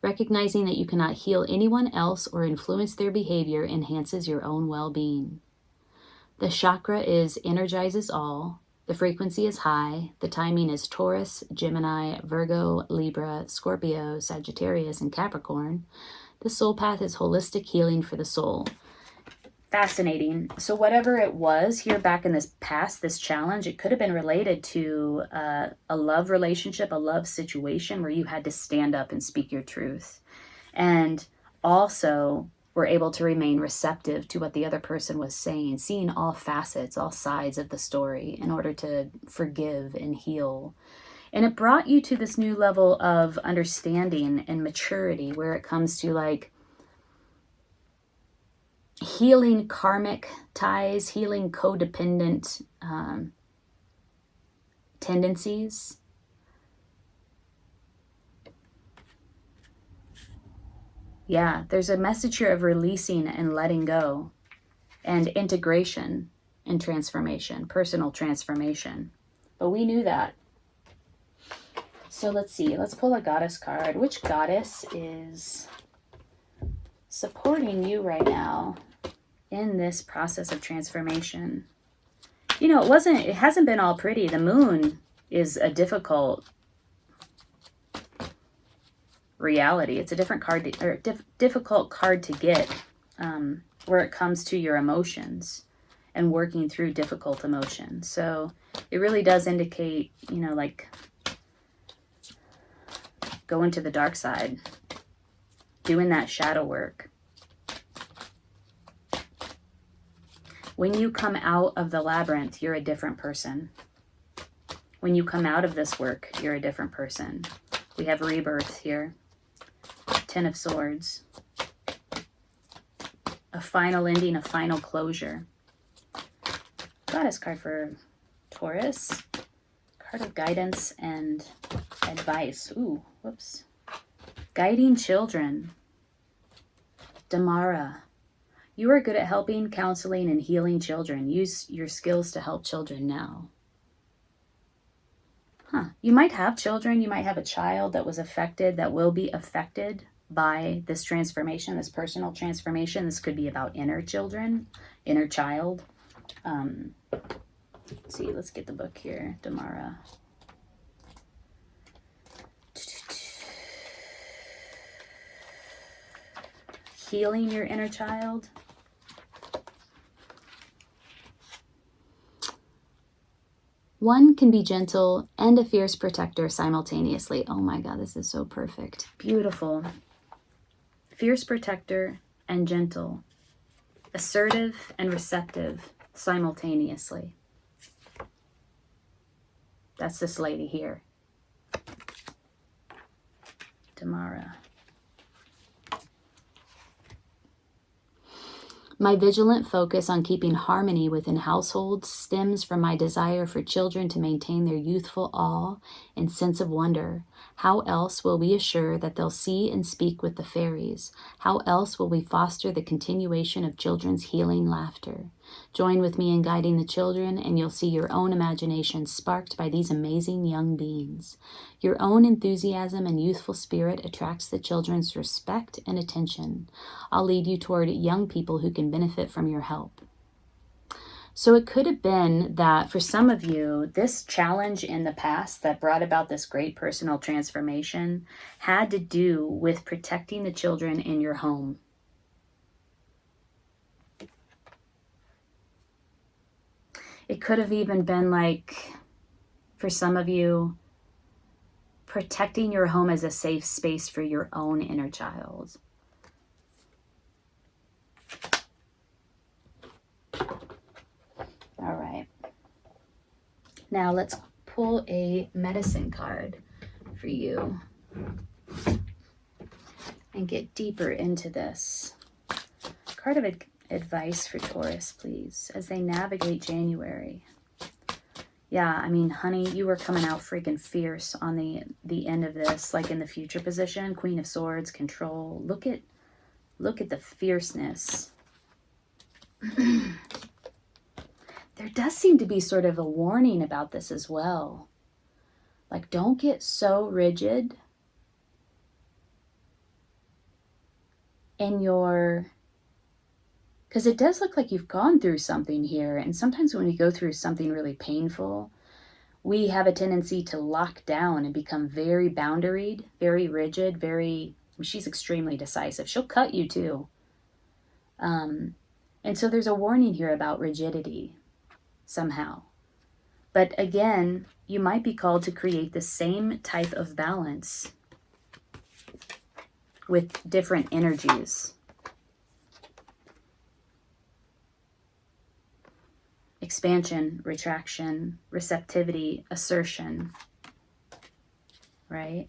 Recognizing that you cannot heal anyone else or influence their behavior enhances your own well-being. The chakra is energizes all. The frequency is high. The timing is Taurus, Gemini, Virgo, Libra, Scorpio, Sagittarius, and Capricorn. The soul path is holistic healing for the soul. Fascinating. So whatever it was here back in this past, this challenge, it could have been related to a love relationship, a love situation where you had to stand up and speak your truth. And also were able to remain receptive to what the other person was saying, seeing all facets, all sides of the story in order to forgive and heal. And it brought you to this new level of understanding and maturity where it comes to like healing karmic ties, healing codependent tendencies. Yeah, there's a message here of releasing and letting go and integration and transformation, personal transformation. But we knew that. So let's see. Let's pull a goddess card. Which goddess is supporting you right now in this process of transformation. You know, it hasn't been all pretty. The moon is a difficult reality. It's a different card, difficult card to get, where it comes to your emotions and working through difficult emotions. So it really does indicate, you know, like going to the dark side, doing that shadow work. When you come out of the labyrinth, you're a different person. When you come out of this work, you're a different person. We have rebirth here. Ten of Swords. A final ending, a final closure. Goddess card for Taurus. Card of guidance and advice. Ooh, whoops. Guiding children. Damara. You are good at helping, counseling, and healing children. Use your skills to help children now. You might have children. You might have a child that was affected, that will be affected by this transformation, this personal transformation. This could be about inner children, inner child. Let's see, let's get the book here. Damara. Healing your inner child. One can be gentle and a fierce protector simultaneously. Oh my God, this is so perfect. Beautiful. Fierce protector and gentle. Assertive and receptive simultaneously. That's this lady here. Damara. My vigilant focus on keeping harmony within households stems from my desire for children to maintain their youthful awe and sense of wonder. How else will we assure that they'll see and speak with the fairies? How else will we foster the continuation of children's healing laughter? Join with me in guiding the children, and you'll see your own imagination sparked by these amazing young beings. Your own enthusiasm and youthful spirit attracts the children's respect and attention. I'll lead you toward young people who can benefit from your help. So it could have been that for some of you, this challenge in the past that brought about this great personal transformation had to do with protecting the children in your home. It could have even been like, for some of you, protecting your home as a safe space for your own inner child. All right. Now let's pull a medicine card for you and get deeper into this. Card of advice for Taurus, please, as they navigate January. Yeah, I mean, honey, you were coming out freaking fierce on the end of this, like in the future position. Queen of Swords, control. Look at the fierceness. There does seem to be sort of a warning about this as well. Like, don't get so rigid in your... Because it does look like you've gone through something here. And sometimes when we go through something really painful, we have a tendency to lock down and become very boundaried, very rigid, very... She's extremely decisive. She'll cut you too. And so there's a warning here about rigidity somehow. But again, you might be called to create the same type of balance with different energies. Expansion, retraction, receptivity, assertion, right?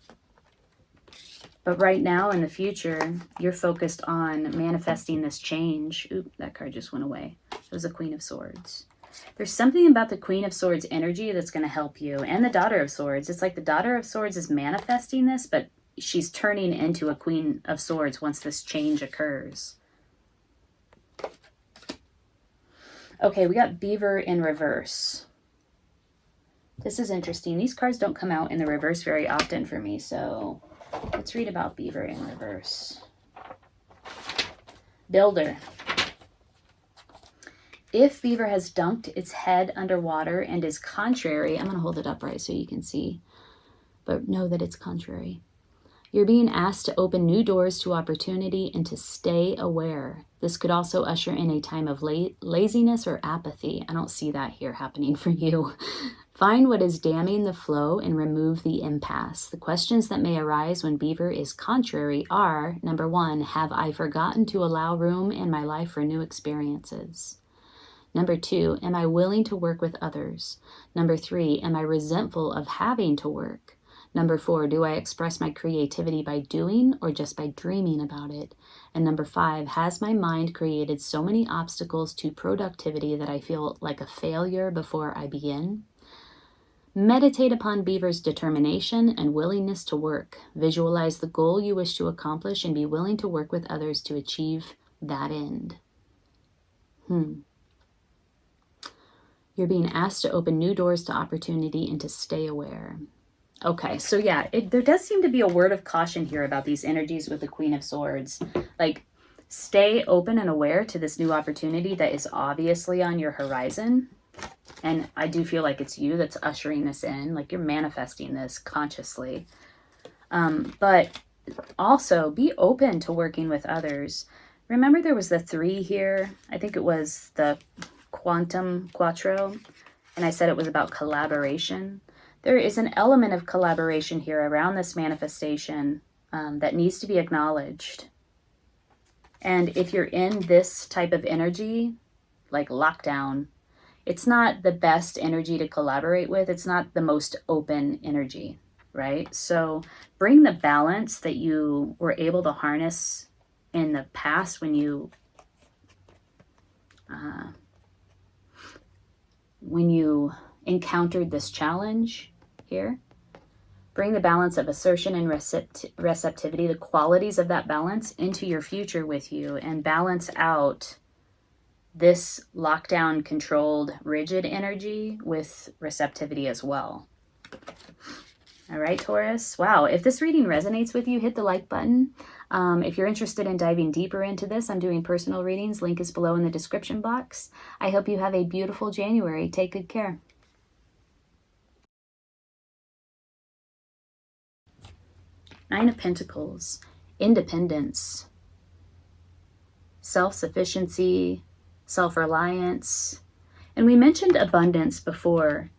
But right now in the future, you're focused on manifesting this change. Oop, that card just went away. It was the Queen of Swords. There's something about the Queen of Swords energy that's going to help you. And the Daughter of Swords. It's like the Daughter of Swords is manifesting this, but she's turning into a Queen of Swords once this change occurs. Okay, we got Beaver in reverse. This is interesting. These cards don't come out in the reverse very often for me, so let's read about Beaver in reverse. Builder. If Beaver has dunked its head underwater and is contrary, I'm going to hold it upright so you can see, but know that it's contrary. You're being asked to open new doors to opportunity and to stay aware. This could also usher in a time of laziness or apathy. I don't see that here happening for you. Find what is damming the flow and remove the impasse. The questions that may arise when Beaver is contrary are, number 1, have I forgotten to allow room in my life for new experiences? Number 2, am I willing to work with others? Number 3, am I resentful of having to work? Number 4, do I express my creativity by doing or just by dreaming about it? And number 5, has my mind created so many obstacles to productivity that I feel like a failure before I begin? Meditate upon Beaver's determination and willingness to work. Visualize the goal you wish to accomplish and be willing to work with others to achieve that end. You're being asked to open new doors to opportunity and to stay aware. Okay, so yeah, there does seem to be a word of caution here about these energies with the Queen of Swords. Like, stay open and aware to this new opportunity that is obviously on your horizon. And I do feel like it's you that's ushering this in. Like, you're manifesting this consciously. But also, be open to working with others. Remember there was the 3 here? I think it was the Quantum Quattro. And I said it was about collaboration. There is an element of collaboration here around this manifestation that needs to be acknowledged. And if you're in this type of energy, like lockdown, it's not the best energy to collaborate with. It's not the most open energy, right? So bring the balance that you were able to harness in the past when you encountered this challenge here. Bring the balance of assertion and receptivity, the qualities of that balance, into your future with you, and balance out this lockdown, controlled, rigid energy with receptivity as well. All right, Taurus. Wow, if this reading resonates with you, hit the like button. If you're interested in diving deeper into this, I'm doing personal readings. Link is below in the description box. I hope you have a beautiful January. Take good care. Nine of Pentacles, independence, self-sufficiency, self-reliance. And we mentioned abundance before.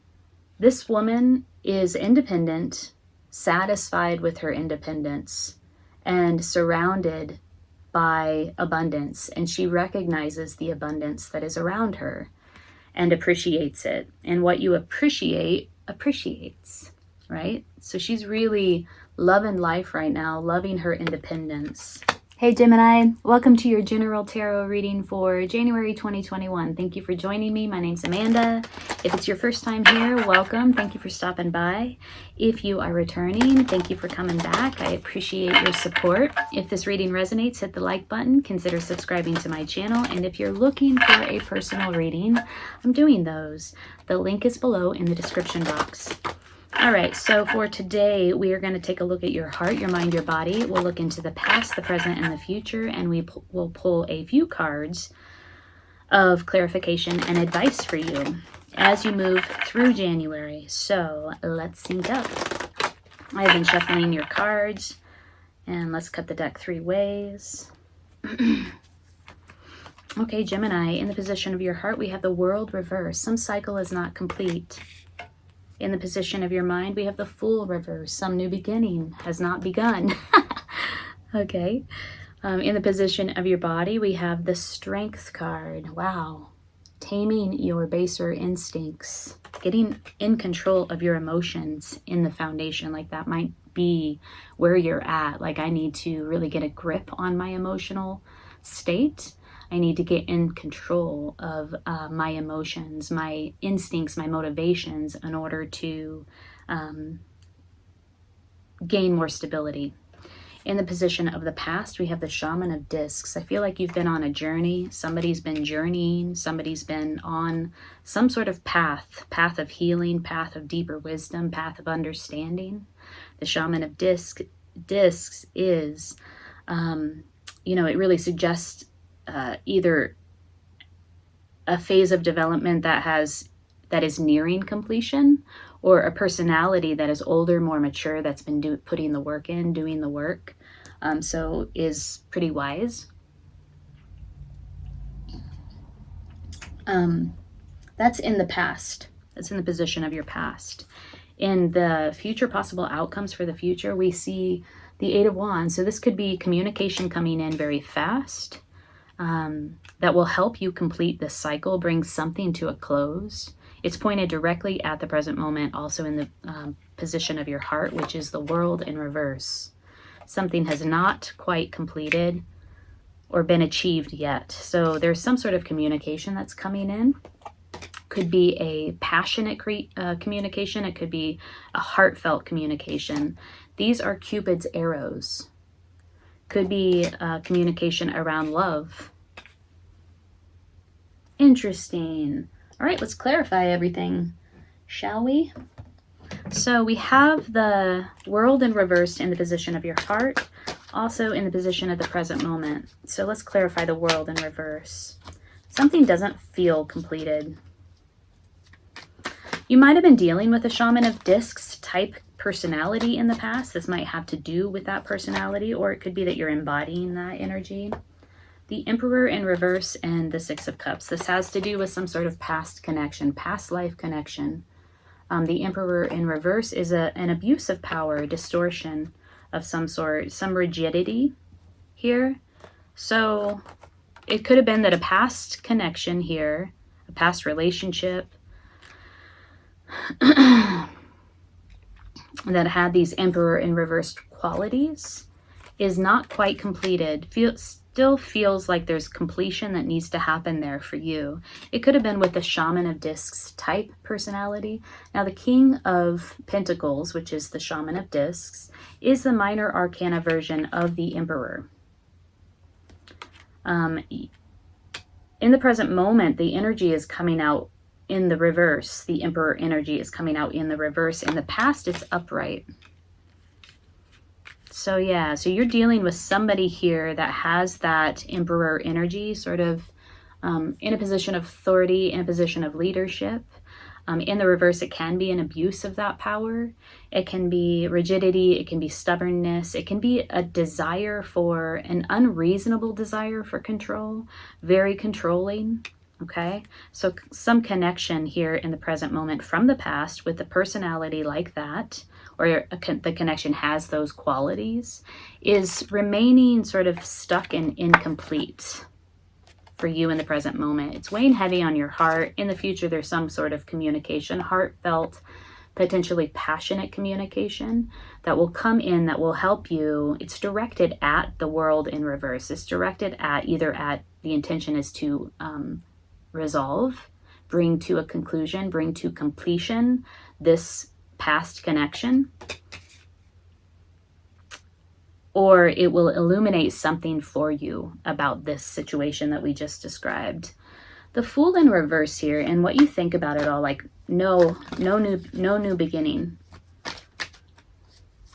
This woman is independent, satisfied with her independence, and surrounded by abundance. And she recognizes the abundance that is around her and appreciates it. And what you appreciate, appreciates, right? So she's really loving life right now, loving her independence. Hey Gemini, welcome to your general tarot reading for January 2021. Thank you for joining me. My name's Amanda. If it's your first time here, welcome. Thank you for stopping by. If you are returning, thank you for coming back. I appreciate your support. If this reading resonates, hit the like button. Consider subscribing to my channel. And if you're looking for a personal reading, I'm doing those. The link is below in the description box. All right, so for today, we are going to take a look at your heart, your mind, your body. We'll look into the past, the present, and the future, and we will pull a few cards of clarification and advice for you as you move through January. So let's sync up. I have been shuffling your cards, and let's cut the deck 3 ways. Okay, Gemini, in the position of your heart, we have the World reverse. Some cycle is not complete. In the position of your mind, we have the Fool reverse. Some new beginning has not begun. Okay. In the position of your body, we have the Strength card. Wow. Taming your baser instincts. Getting in control of your emotions in the foundation. Like that might be where you're at. Like I need to really get a grip on my emotional state. I need to get in control of my emotions, my instincts, my motivations in order to gain more stability. In the position of the past, we have the Shaman of Discs. I feel like you've been on a journey. Somebody's been journeying. Somebody's been on some sort of path of healing, path of deeper wisdom, path of understanding. The Shaman of Discs is, it really suggests either a phase of development that is nearing completion, or a personality that is older, more mature, that's been putting the work in, doing the work, so is pretty wise. That's in the past. That's in the position of your past. In the future, possible outcomes for the future, we see the Eight of Wands. So this could be communication coming in very fast, that will help you complete this cycle, bring something to a close. It's pointed directly at the present moment, also in the position of your heart, which is the World in reverse. Something has not quite completed or been achieved yet. So there's some sort of communication that's coming in. Could be a passionate communication. It could be a heartfelt communication. These are Cupid's arrows. Could be communication around love. Interesting. All right, let's clarify everything, shall we? So we have the World in reverse in the position of your heart, also in the position of the present moment. So let's clarify the World in reverse. Something doesn't feel completed. You might have been dealing with a Shaman of Discs type personality in the past. This might have to do with that personality, or it could be that you're embodying that energy. The Emperor in reverse and the Six of Cups. This has to do with some sort of past connection, past life connection. The Emperor in reverse is an abuse of power, a distortion of some sort, some rigidity here. So it could have been that a past connection here, a past relationship that had these Emperor in reverse qualities is not quite completed. Still feels like there's completion that needs to happen there for you. It could have been with the Shaman of Discs type personality. Now the King of Pentacles, which is the Shaman of Discs, is the minor arcana version of the Emperor. In the present moment, the energy is coming out in the reverse. The Emperor energy is coming out in the reverse. In the past, it's upright. So yeah, so you're dealing with somebody here that has that Emperor energy, sort of in a position of authority, in a position of leadership. In the reverse, it can be an abuse of that power. It can be rigidity. It can be stubbornness. It can be a desire for, an unreasonable desire for control, very controlling. Okay, so some connection here in the present moment from the past with a personality like that, or the connection has those qualities, is remaining sort of stuck and incomplete for you in the present moment. It's weighing heavy on your heart. In the future, there's some sort of communication, heartfelt, potentially passionate communication that will come in, that will help you. It's directed at the World in reverse. It's directed at the intention is to resolve, bring to a conclusion, bring to completion this past connection, or it will illuminate something for you about this situation that we just described. The Fool in reverse here, and what you think about it all, like no new beginning,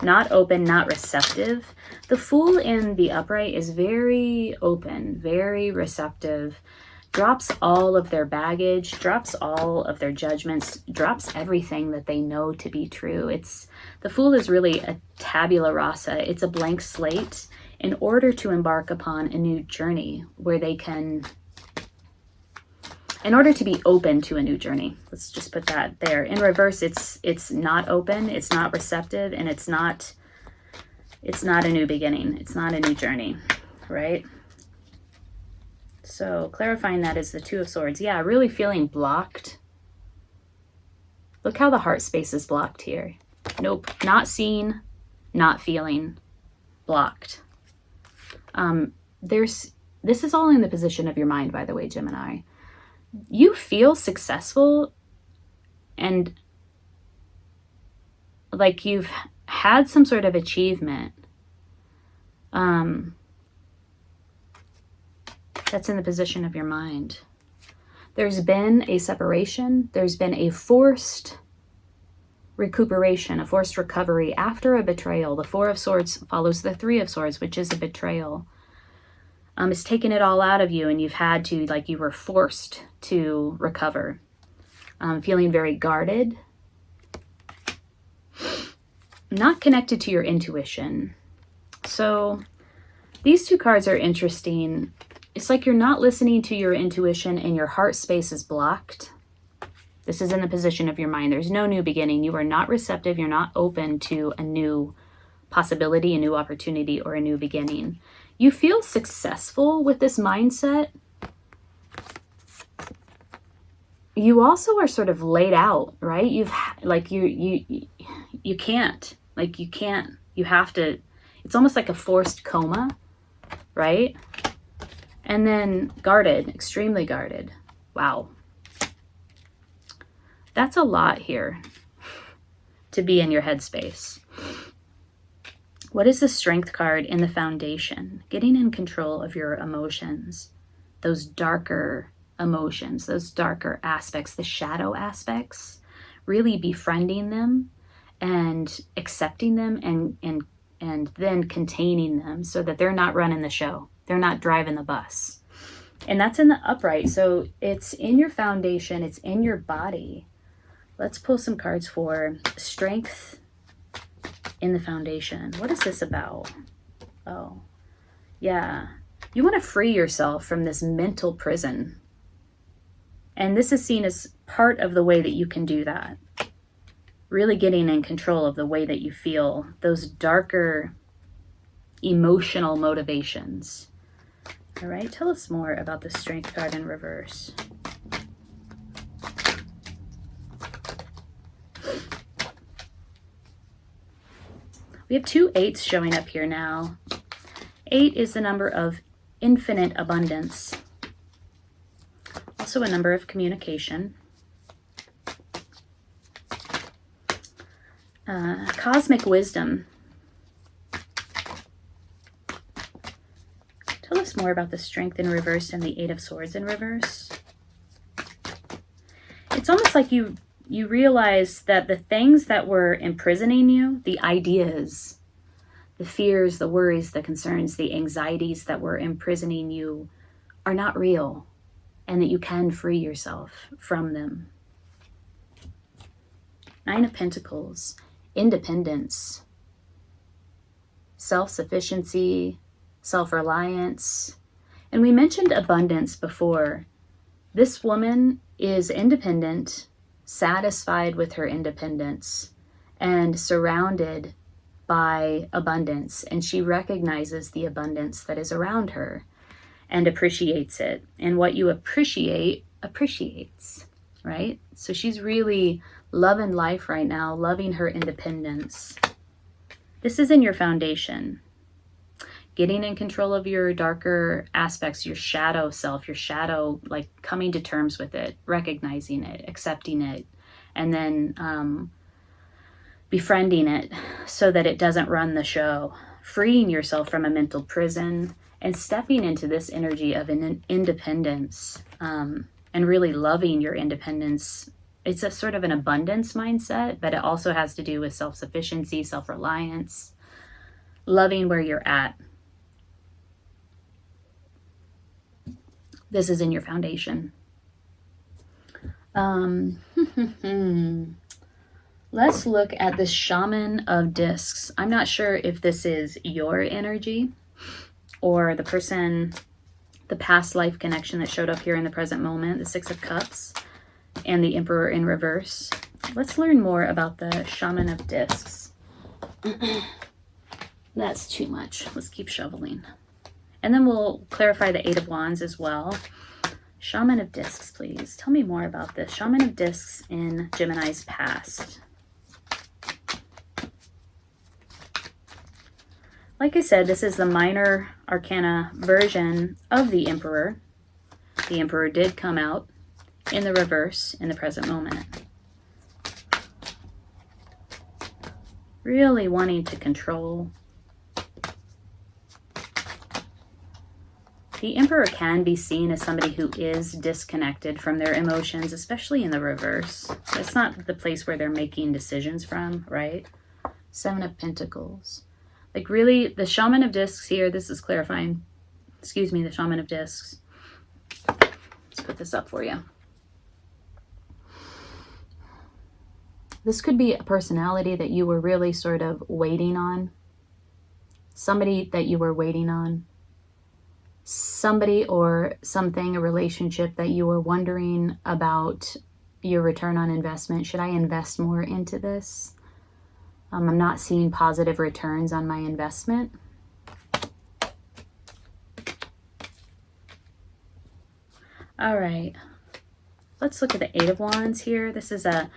not open, not receptive. The Fool in the upright is very open, very receptive, drops all of their baggage, drops all of their judgments, drops everything that they know to be true. The Fool is really a tabula rasa. It's a blank slate in order to embark upon a new journey where they can, in order to be open to a new journey. Let's just put that there. In reverse, it's not open, it's not receptive, and it's not a new beginning. It's not a new journey, right? So clarifying that is the Two of Swords. Yeah, really feeling blocked. Look how the heart space is blocked here. Nope, not seen, not feeling, blocked. This is all in the position of your mind, by the way, Gemini. You feel successful and like you've had some sort of achievement. That's in the position of your mind. There's been a separation. There's been a forced recuperation, a forced recovery after a betrayal. The Four of Swords follows the Three of Swords, which is a betrayal. It's taken it all out of you, and you've had to, like, you were forced to recover. Feeling very guarded. Not connected to your intuition. So these two cards are interesting. It's like you're not listening to your intuition and your heart space is blocked. This is in the position of your mind. There's no new beginning. You are not receptive. You're not open to a new possibility, a new opportunity, or a new beginning. You feel successful with this mindset. You also are sort of laid out, right? You can't, you have to, it's almost like a forced coma, right? And then guarded, extremely guarded. Wow. That's a lot here to be in your headspace. What is the Strength card in the Foundation? Getting in control of your emotions, those darker emotions, those darker aspects, the shadow aspects, really befriending them and accepting them and then containing them so that they're not running the show. They're not driving the bus. And that's in the upright. So it's in your foundation. It's in your body. Let's pull some cards for Strength in the Foundation. What is this about? Oh, yeah. You want to free yourself from this mental prison. And this is seen as part of the way that you can do that. Really getting in control of the way that you feel, those darker emotional motivations. All right, tell us more about the Strength card in reverse. We have 2 8s showing up here now. 8 is the number of infinite abundance. Also a number of communication. Cosmic wisdom. Tell us more about the Strength in reverse and the 8 of Swords in reverse. It's almost like you realize that the things that were imprisoning you, the ideas, the fears, the worries, the concerns, the anxieties that were imprisoning you are not real, and that you can free yourself from them. 9 of Pentacles, independence, self-sufficiency, self-reliance. And we mentioned abundance before. This woman is independent, satisfied with her independence, and surrounded by abundance. And she recognizes the abundance that is around her and appreciates it. And what you appreciate, appreciates, right? So she's really loving life right now, loving her independence. This is in your foundation. Getting in control of your darker aspects, your shadow self, your shadow, like coming to terms with it, recognizing it, accepting it, and then befriending it so that it doesn't run the show. Freeing yourself from a mental prison and stepping into this energy of an independence and really loving your independence. It's a sort of an abundance mindset, but it also has to do with self-sufficiency, self-reliance, loving where you're at. This is in your foundation. Let's look at the Shaman of Discs. I'm not sure if this is your energy or the person, the past life connection that showed up here in the present moment, the 6 of Cups and the Emperor in reverse. Let's learn more about the Shaman of Discs. That's too much. Let's keep shoveling. And then we'll clarify the 8 of Wands as well. Shaman of Discs, please. Tell me more about this. Shaman of Discs in Gemini's past. Like I said, this is the minor arcana version of the Emperor. The Emperor did come out in the reverse in the present moment. Really wanting to control. The Emperor can be seen as somebody who is disconnected from their emotions, especially in the reverse. It's not the place where they're making decisions from, right? 7 of Pentacles. Like really, the Shaman of Discs here, this is clarifying, Excuse me, the Shaman of Discs. Let's put this up for you. This could be a personality that you were really sort of waiting on. Somebody that you were waiting on. Somebody or something, a relationship that you were wondering about your return on investment. Should I invest more into this? I'm not seeing positive returns on my investment. All right, let's look at the Eight of Wands here. This is a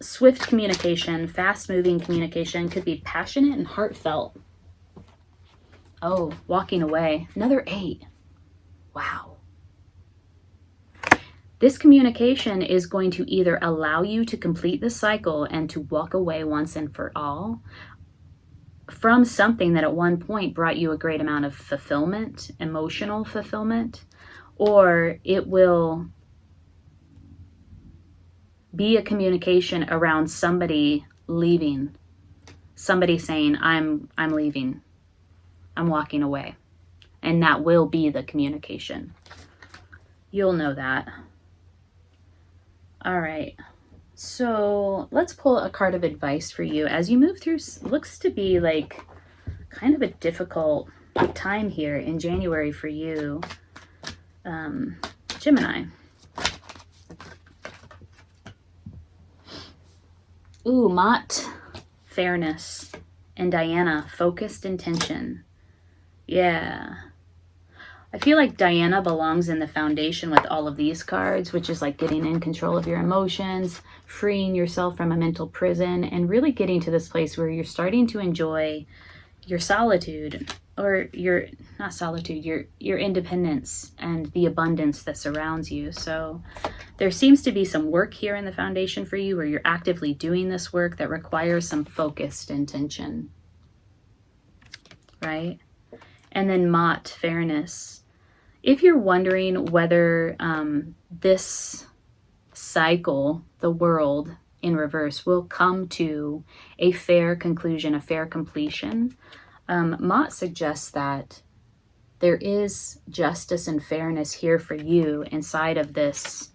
swift communication, fast-moving communication. Could be passionate and heartfelt. Oh, walking away. Another 8. Wow. This communication is going to either allow you to complete the cycle and to walk away once and for all from something that at one point brought you a great amount of fulfillment, emotional fulfillment, or it will be a communication around somebody leaving, somebody saying, I'm leaving, I'm walking away. And that will be the communication. You'll know that. All right. So let's pull a card of advice for you as you move through. Looks to be like kind of a difficult time here in January for you, Gemini. Ooh, Mott, fairness, and Diana, focused intention. Yeah. I feel like Diana belongs in the foundation with all of these cards, which is like getting in control of your emotions, freeing yourself from a mental prison, and really getting to this place where you're starting to enjoy your solitude, or your, not solitude, your independence and the abundance that surrounds you. So there seems to be some work here in the foundation for you where you're actively doing this work that requires some focused intention, right? And then Mott, fairness. If you're wondering whether this cycle, the world in reverse, will come to a fair conclusion, a fair completion, Mott suggests that there is justice and fairness here for you inside of this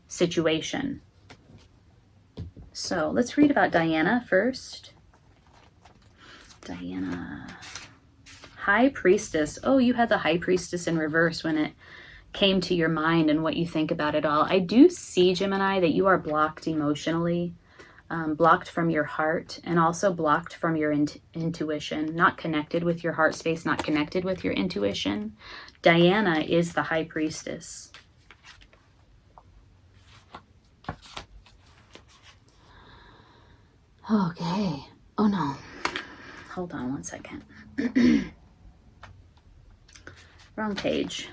situation. So let's read about Diana first. Diana. High Priestess. Oh, you had the High Priestess in reverse when it came to your mind and what you think about it all. I do see, Gemini, that you are blocked emotionally, blocked from your heart, and also blocked from your intuition, not connected with your heart space, not connected with your intuition. Diana is the High Priestess. Okay. Oh, no. Hold on one second. Wrong page.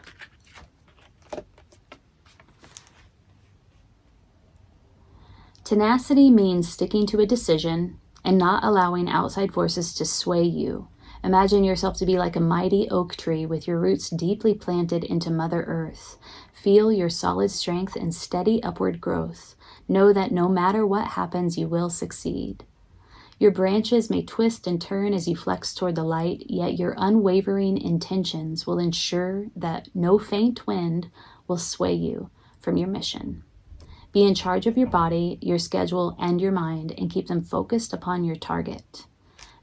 Tenacity means sticking to a decision and not allowing outside forces to sway you. Imagine yourself to be like a mighty oak tree with your roots deeply planted into Mother Earth. Feel your solid strength and steady upward growth. Know that no matter what happens, you will succeed. Your branches may twist and turn as you flex toward the light, yet your unwavering intentions will ensure that no faint wind will sway you from your mission. Be in charge of your body, your schedule, and your mind, and keep them focused upon your target.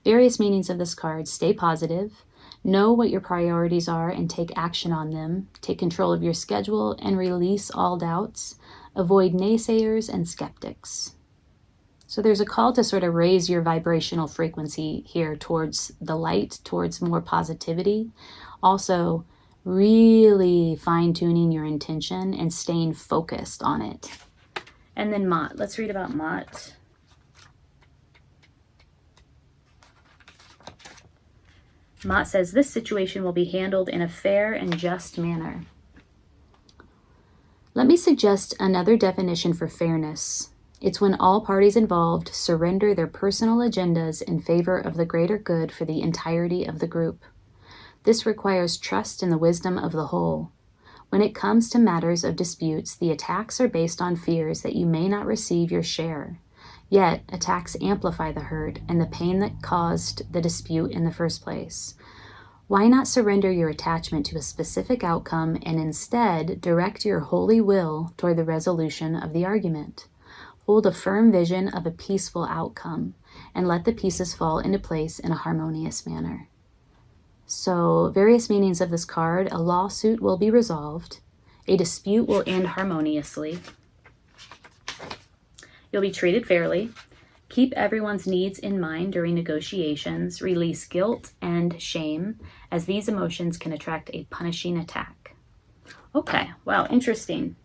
Various meanings of this card: stay positive, know what your priorities are and take action on them, take control of your schedule and release all doubts, avoid naysayers and skeptics. So there's a call to sort of raise your vibrational frequency here towards the light, towards more positivity. Also, really fine-tuning your intention and staying focused on it. And then Mott. Let's read about Mott. Mott says, this situation will be handled in a fair and just manner. Let me suggest another definition for fairness. It's when all parties involved surrender their personal agendas in favor of the greater good for the entirety of the group. This requires trust in the wisdom of the whole. When it comes to matters of disputes, the attacks are based on fears that you may not receive your share. Yet, attacks amplify the hurt and the pain that caused the dispute in the first place. Why not surrender your attachment to a specific outcome and instead direct your holy will toward the resolution of the argument? Hold a firm vision of a peaceful outcome and let the pieces fall into place in a harmonious manner. So, various meanings of this card: a lawsuit will be resolved, a dispute will end harmoniously, you'll be treated fairly, keep everyone's needs in mind during negotiations, release guilt and shame, as these emotions can attract a punishing attack. Okay, wow, interesting.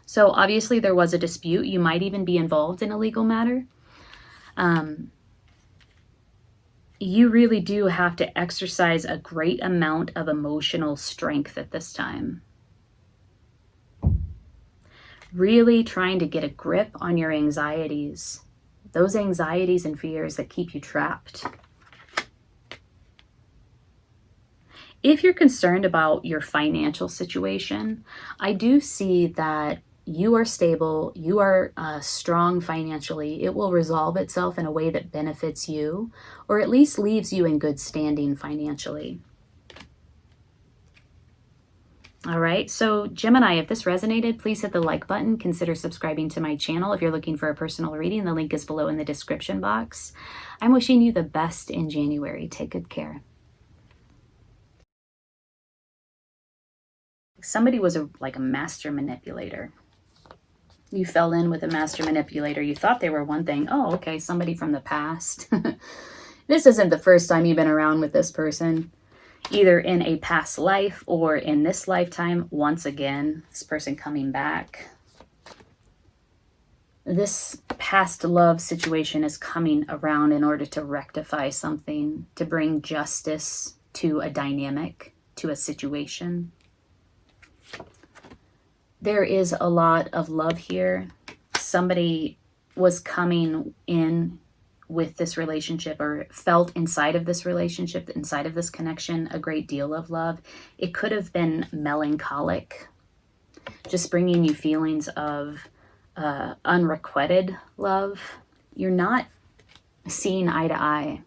So obviously there was a dispute. You might even be involved in a legal matter. You really do have to exercise a great amount of emotional strength at this time. Really trying to get a grip on your anxieties. Those anxieties and fears that keep you trapped. If you're concerned about your financial situation, I do see that you are stable, you are strong financially. It will resolve itself in a way that benefits you, or at least leaves you in good standing financially. All right, so Gemini, if this resonated, please hit the like button. Consider subscribing to my channel if you're looking for a personal reading. The link is below in the description box. I'm wishing you the best in January. Take good care. Somebody was like a master manipulator. You fell in with a master manipulator. You thought they were one thing. Oh, okay, somebody from the past. This isn't the first time you've been around with this person. Either in a past life or in this lifetime. Once again, this person coming back. This past love situation is coming around in order to rectify something, to bring justice to a dynamic, to a situation. There is a lot of love here. Somebody was coming in with this relationship, or felt inside of this relationship, inside of this connection, a great deal of love. It could have been melancholic, just bringing you feelings of unrequited love. You're not seeing eye to eye.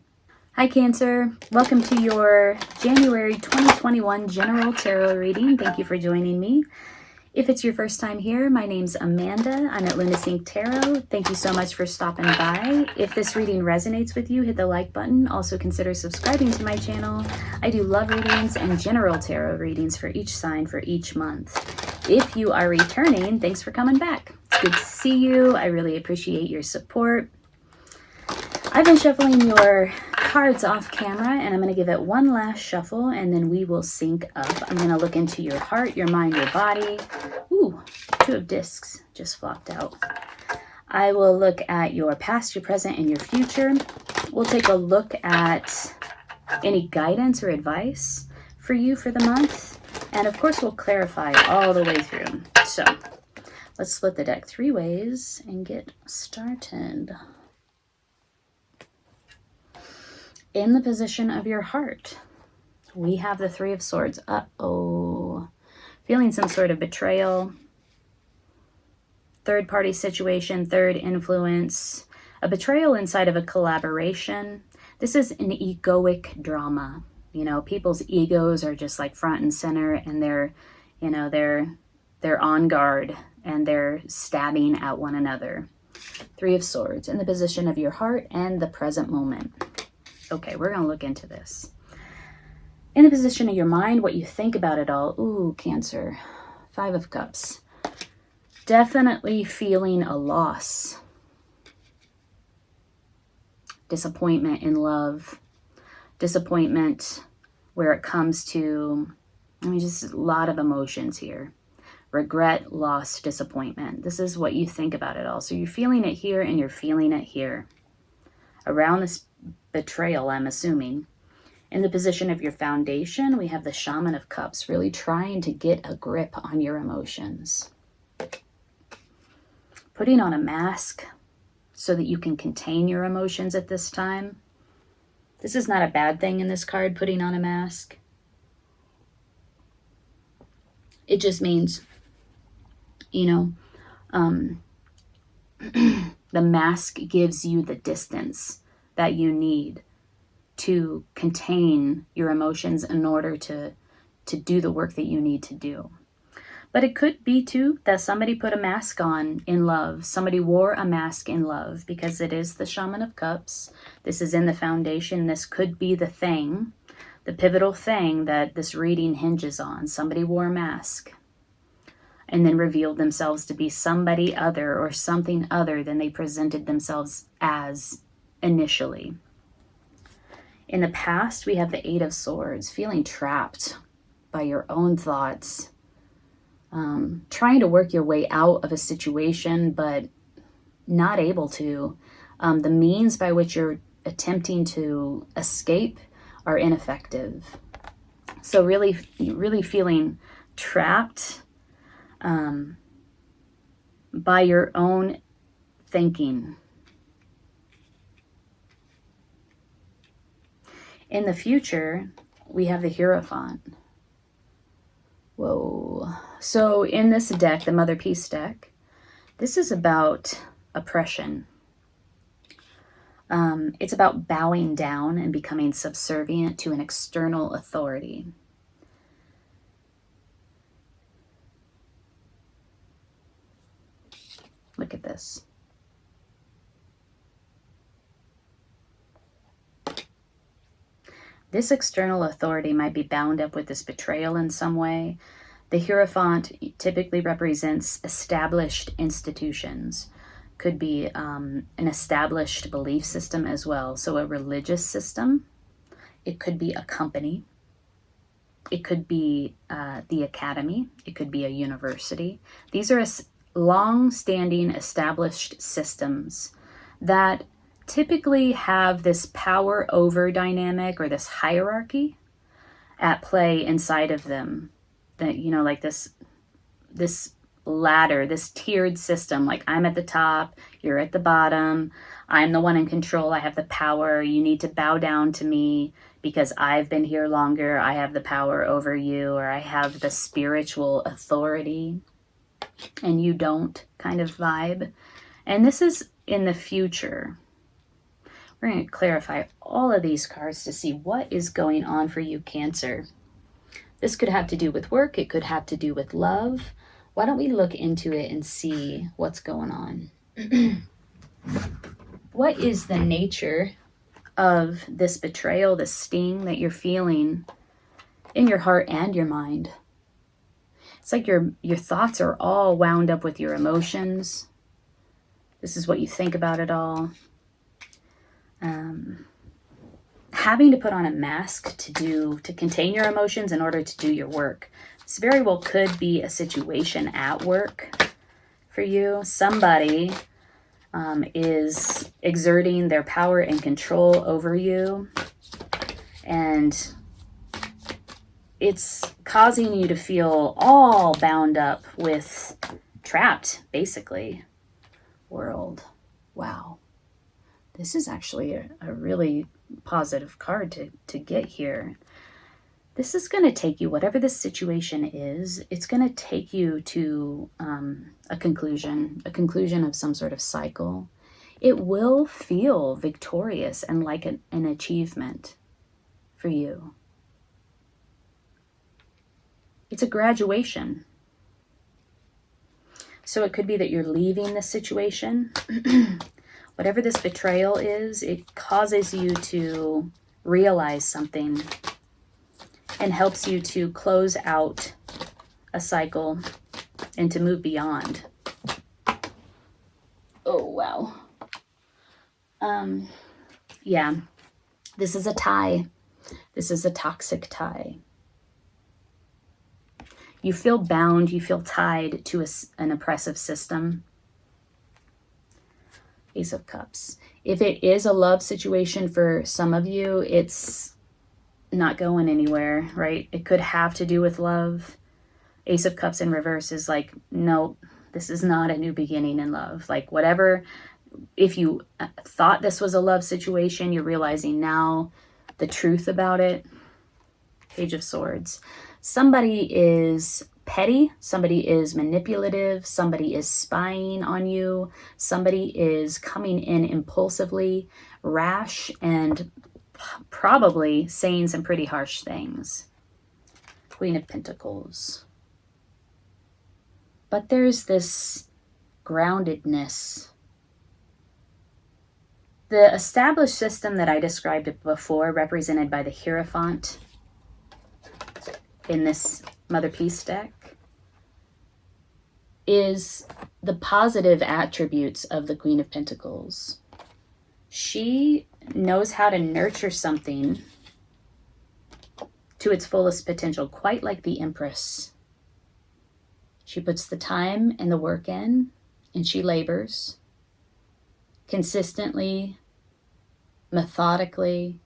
Hi Cancer, welcome to your January 2021 General Tarot reading. Thank you for joining me. If it's your first time here, my name's Amanda. I'm at Lunisync Tarot. Thank you so much for stopping by. If this reading resonates with you, hit the like button. Also consider subscribing to my channel. I do love readings and general tarot readings for each sign for each month. If you are returning, thanks for coming back. It's good to see you. I really appreciate your support. I've been shuffling your cards off camera, and I'm going to give it one last shuffle, and then we will sync up. I'm going to look into your heart, your mind, your body. Ooh, 2 of discs just flopped out. I will look at your past, your present, and your future. We'll take a look at any guidance or advice for you for the month. And of course, we'll clarify all the way through. So let's split the deck 3 ways and get started. In the position of your heart, we have the 3 of Swords. Uh-oh. Feeling some sort of betrayal. Third-party situation, third influence. A betrayal inside of a collaboration. This is an egoic drama. You know, people's egos are just like front and center, and they're on guard, and they're stabbing at one another. 3 of Swords in the position of your heart and the present moment. Okay, we're going to look into this. In the position of your mind, what you think about it all. Ooh, Cancer. 5 of Cups. Definitely feeling a loss. Disappointment in love. Disappointment where it comes to, just a lot of emotions here. Regret, loss, disappointment. This is what you think about it all. So you're feeling it here and you're feeling it here. Around this betrayal, I'm assuming. In the position of your foundation, we have the Shaman of Cups, really trying to get a grip on your emotions. Putting on a mask so that you can contain your emotions at this time. This is not a bad thing in this card, putting on a mask. It just means, the mask gives you the distance that you need to contain your emotions in order to do the work that you need to do. But it could be too that somebody put a mask on in love. Somebody wore a mask in love, because it is the Shaman of Cups. This is in the foundation. This could be the thing, the pivotal thing that this reading hinges on. Somebody wore a mask and then revealed themselves to be somebody other or something other than they presented themselves as initially. In the past, we have the Eight of Swords, feeling trapped by your own thoughts, trying to work your way out of a situation, but not able to. The means by which you're attempting to escape are ineffective. So really, really feeling trapped by your own thinking. In the future, we have the Hierophant. Whoa. So in this deck, the Mother Peace deck, this is about oppression. It's about bowing down and becoming subservient to an external authority. Look at this. This external authority might be bound up with this betrayal in some way. The Hierophant typically represents established institutions. Could be an established belief system as well. So a religious system. It could be a company. It could be the academy. It could be a university. These are long-standing established systems that typically have this power over dynamic or this hierarchy at play inside of them. That, you know, like this ladder, this tiered system, like I'm at the top, you're at the bottom, I'm the one in control, I have the power, you need to bow down to me because I've been here longer, I have the power over you, or I have the spiritual authority and you don't, kind of vibe. And this is in the future. We're going to clarify all of these cards to see what is going on for you, Cancer. This could have to do with work. It could have to do with love. Why don't we look into it and see what's going on? What is the nature of this betrayal, this sting that you're feeling in your heart and your mind? It's like your thoughts are all wound up with your emotions. This is what you think about it all. Having to put on a mask to contain your emotions in order to do your work. This very well could be a situation at work for you. Somebody is exerting their power and control over you, and it's causing you to feel all bound up with, trapped, basically. World. Wow. This is actually a really positive card to get here. This is going to take you, whatever this situation is, it's going to take you to a conclusion of some sort of cycle. It will feel victorious and like an achievement for you. It's a graduation. So it could be that you're leaving this situation. Whatever this betrayal is, it causes you to realize something and helps you to close out a cycle and to move beyond. Oh, wow. Yeah, this is a tie. This is a toxic tie. You feel bound, you feel tied to an oppressive system. Ace of Cups. If it is a love situation for some of you, it's not going anywhere, right? It could have to do with love. Ace of Cups in reverse is like, nope, this is not a new beginning in love. Like whatever, if you thought this was a love situation, you're realizing now the truth about it. Page of Swords. Somebody is petty, somebody is manipulative, somebody is spying on you, somebody is coming in impulsively, rash, and probably saying some pretty harsh things. Queen of Pentacles. But there's this groundedness. The established system that I described before, represented by the Hierophant in this Mother Peace deck, is the positive attributes of the Queen of Pentacles. She knows how to nurture something to its fullest potential, quite like the Empress. She puts the time and the work in, and she labors consistently, methodically,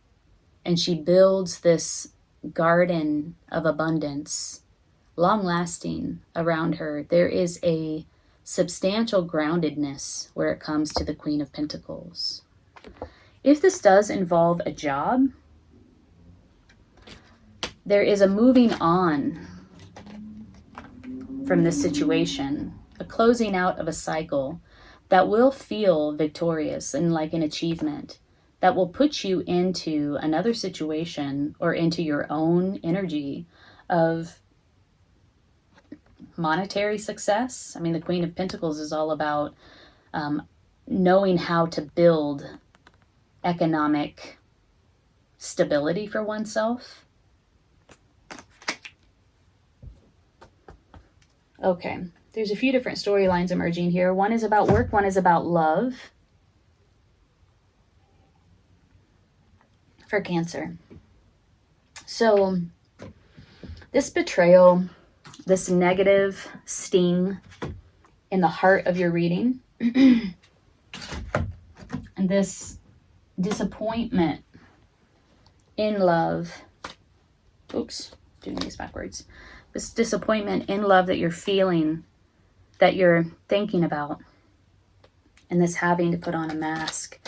and she builds this garden of abundance, long-lasting, around her. There is a substantial groundedness where it comes to the Queen of Pentacles. If this does involve a job, there is a moving on from this situation, a closing out of a cycle that will feel victorious and like an achievement, that will put you into another situation or into your own energy of monetary success. I mean, the Queen of Pentacles is all about knowing how to build economic stability for oneself. Okay, there's a few different storylines emerging here. One is about work, one is about love. For Cancer. So this betrayal, this negative sting in the heart of your reading, and this disappointment in love, oops, doing these backwards, this disappointment in love that you're feeling, that you're thinking about, and this having to put on a mask,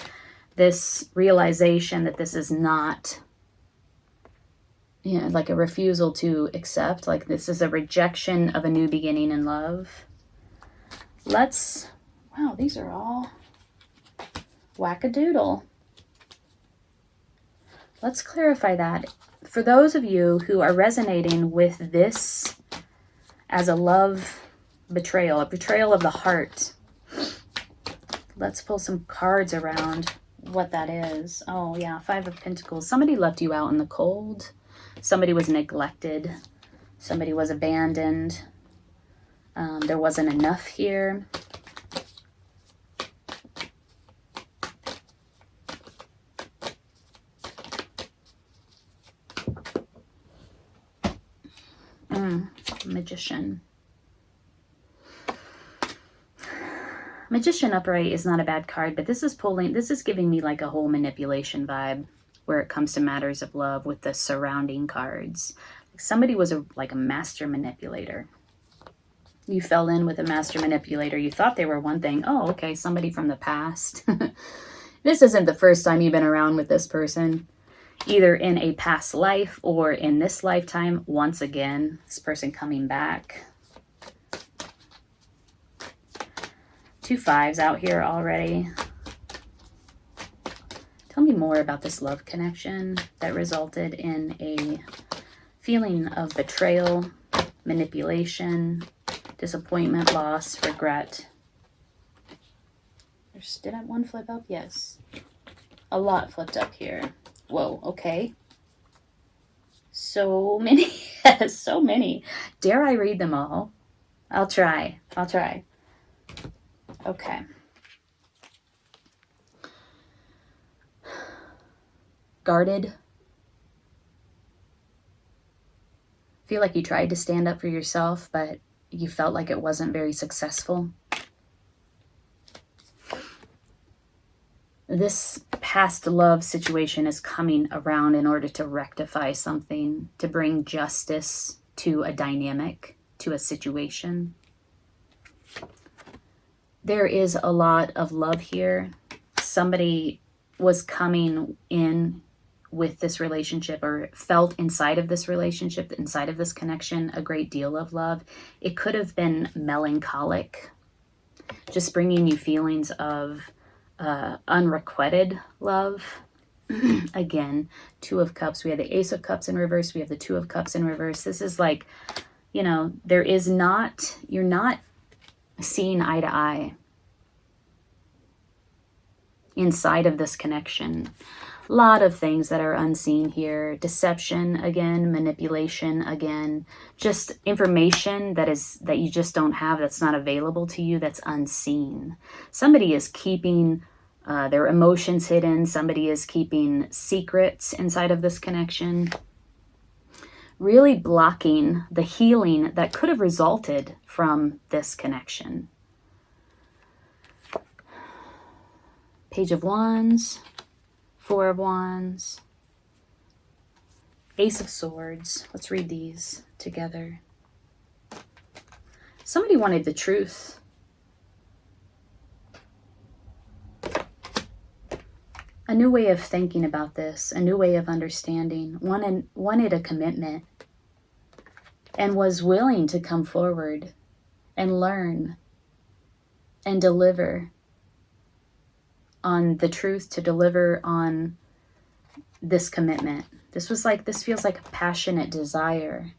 this realization that this is not, like a refusal to accept, like this is a rejection of a new beginning in love. Wow, these are all wackadoodle. Let's clarify that. For those of you who are resonating with this as a love betrayal, a betrayal of the heart, let's pull some cards around what that is. Oh yeah, Five of Pentacles. Somebody left you out in the cold. Somebody was neglected. Somebody was abandoned. There wasn't enough here. Magician. Magician upright is not a bad card, but this is giving me like a whole manipulation vibe where it comes to matters of love with the surrounding cards. Somebody was like a master manipulator. You fell in with a master manipulator. You thought they were one thing. Oh, okay, somebody from the past. This isn't the first time you've been around with this person, either in a past life or in this lifetime. Once again, this person coming back. 2 5s out here already. Tell me more about this love connection that resulted in a feeling of betrayal, manipulation, disappointment, loss, regret. Did I one flip up? Yes. A lot flipped up here. Whoa, okay. So many. So many. Dare I read them all? I'll try. Okay. Guarded. Feel like you tried to stand up for yourself, but you felt like it wasn't very successful. This past love situation is coming around in order to rectify something, to bring justice to a dynamic, to a situation. There is a lot of love here. Somebody was coming in with this relationship, or felt inside of this relationship, inside of this connection, a great deal of love. It could have been melancholic, just bringing you feelings of unrequited love. Again, Two of Cups. We have the Ace of Cups in reverse. We have the Two of Cups in reverse. This is like, you know, you're not seeing eye to eye inside of this connection. A lot of things that are unseen here. Deception again, manipulation again, just information that you just don't have, that's not available to you, that's unseen. Somebody is keeping their emotions hidden. Somebody is keeping secrets inside of this connection. Really blocking the healing that could have resulted from this connection. Page of Wands, Four of Wands, Ace of Swords. Let's read these together. Somebody wanted the truth. A new way of thinking about this, a new way of understanding, wanted a commitment, and was willing to come forward and learn and deliver on the truth, to deliver on this commitment. This feels like a passionate desire.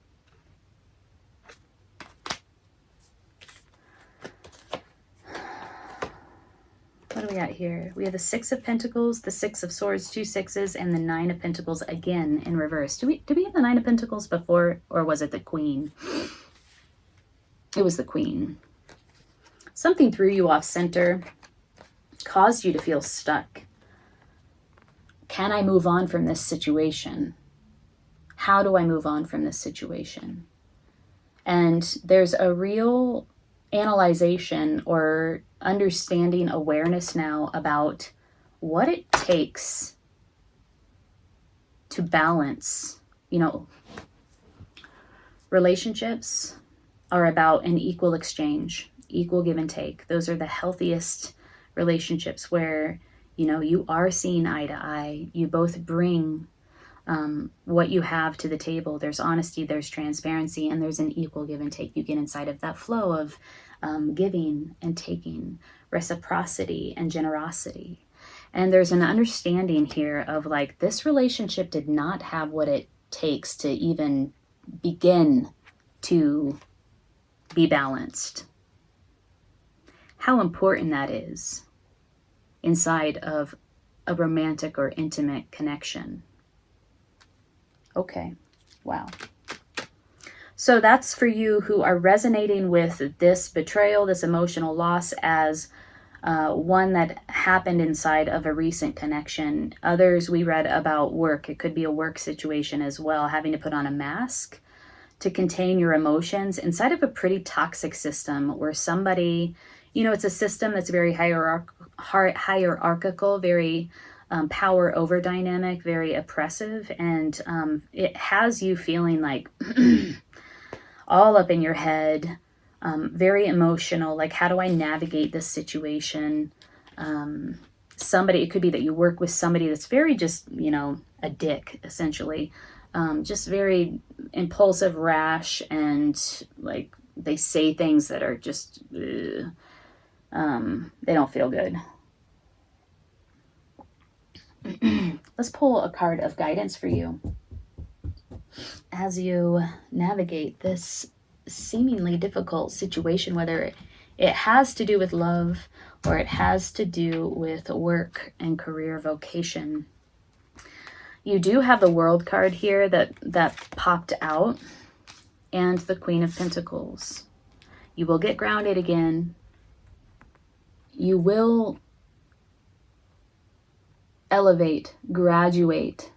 What do we got here? We have the Six of Pentacles, the Six of Swords, two sixes, and the Nine of Pentacles again in reverse. Did we have the Nine of Pentacles before, or was it the Queen? It was the Queen. Something threw you off center, caused you to feel stuck. Can I move on from this situation? How do I move on from this situation? And there's a real analyzation or understanding, awareness now about what it takes to balance. You know, relationships are about an equal exchange, equal give and take. Those are the healthiest relationships where, you know, you are seeing eye to eye. You both bring what you have to the table. There's honesty, there's transparency, and there's an equal give and take. You get inside of that flow of giving and taking, reciprocity and generosity. And there's an understanding here of like, this relationship did not have what it takes to even begin to be balanced. How important that is inside of a romantic or intimate connection. Okay, wow. So that's for you who are resonating with this betrayal, this emotional loss as one that happened inside of a recent connection. Others, we read about work. It could be a work situation as well, having to put on a mask to contain your emotions inside of a pretty toxic system where somebody, you know, it's a system that's very hierarchical, very power over dynamic, very oppressive, and it has you feeling like all up in your head, very emotional, like how do I navigate this situation? It could be that you work with somebody that's very just, you know, a dick, essentially. Just very impulsive, rash, and like they say things that are just, they don't feel good. Let's pull a card of guidance for you as you navigate this seemingly difficult situation, whether it has to do with love or it has to do with work and career vocation. You do have the World card here that popped out, and the Queen of Pentacles. You will get grounded again. You will elevate, graduate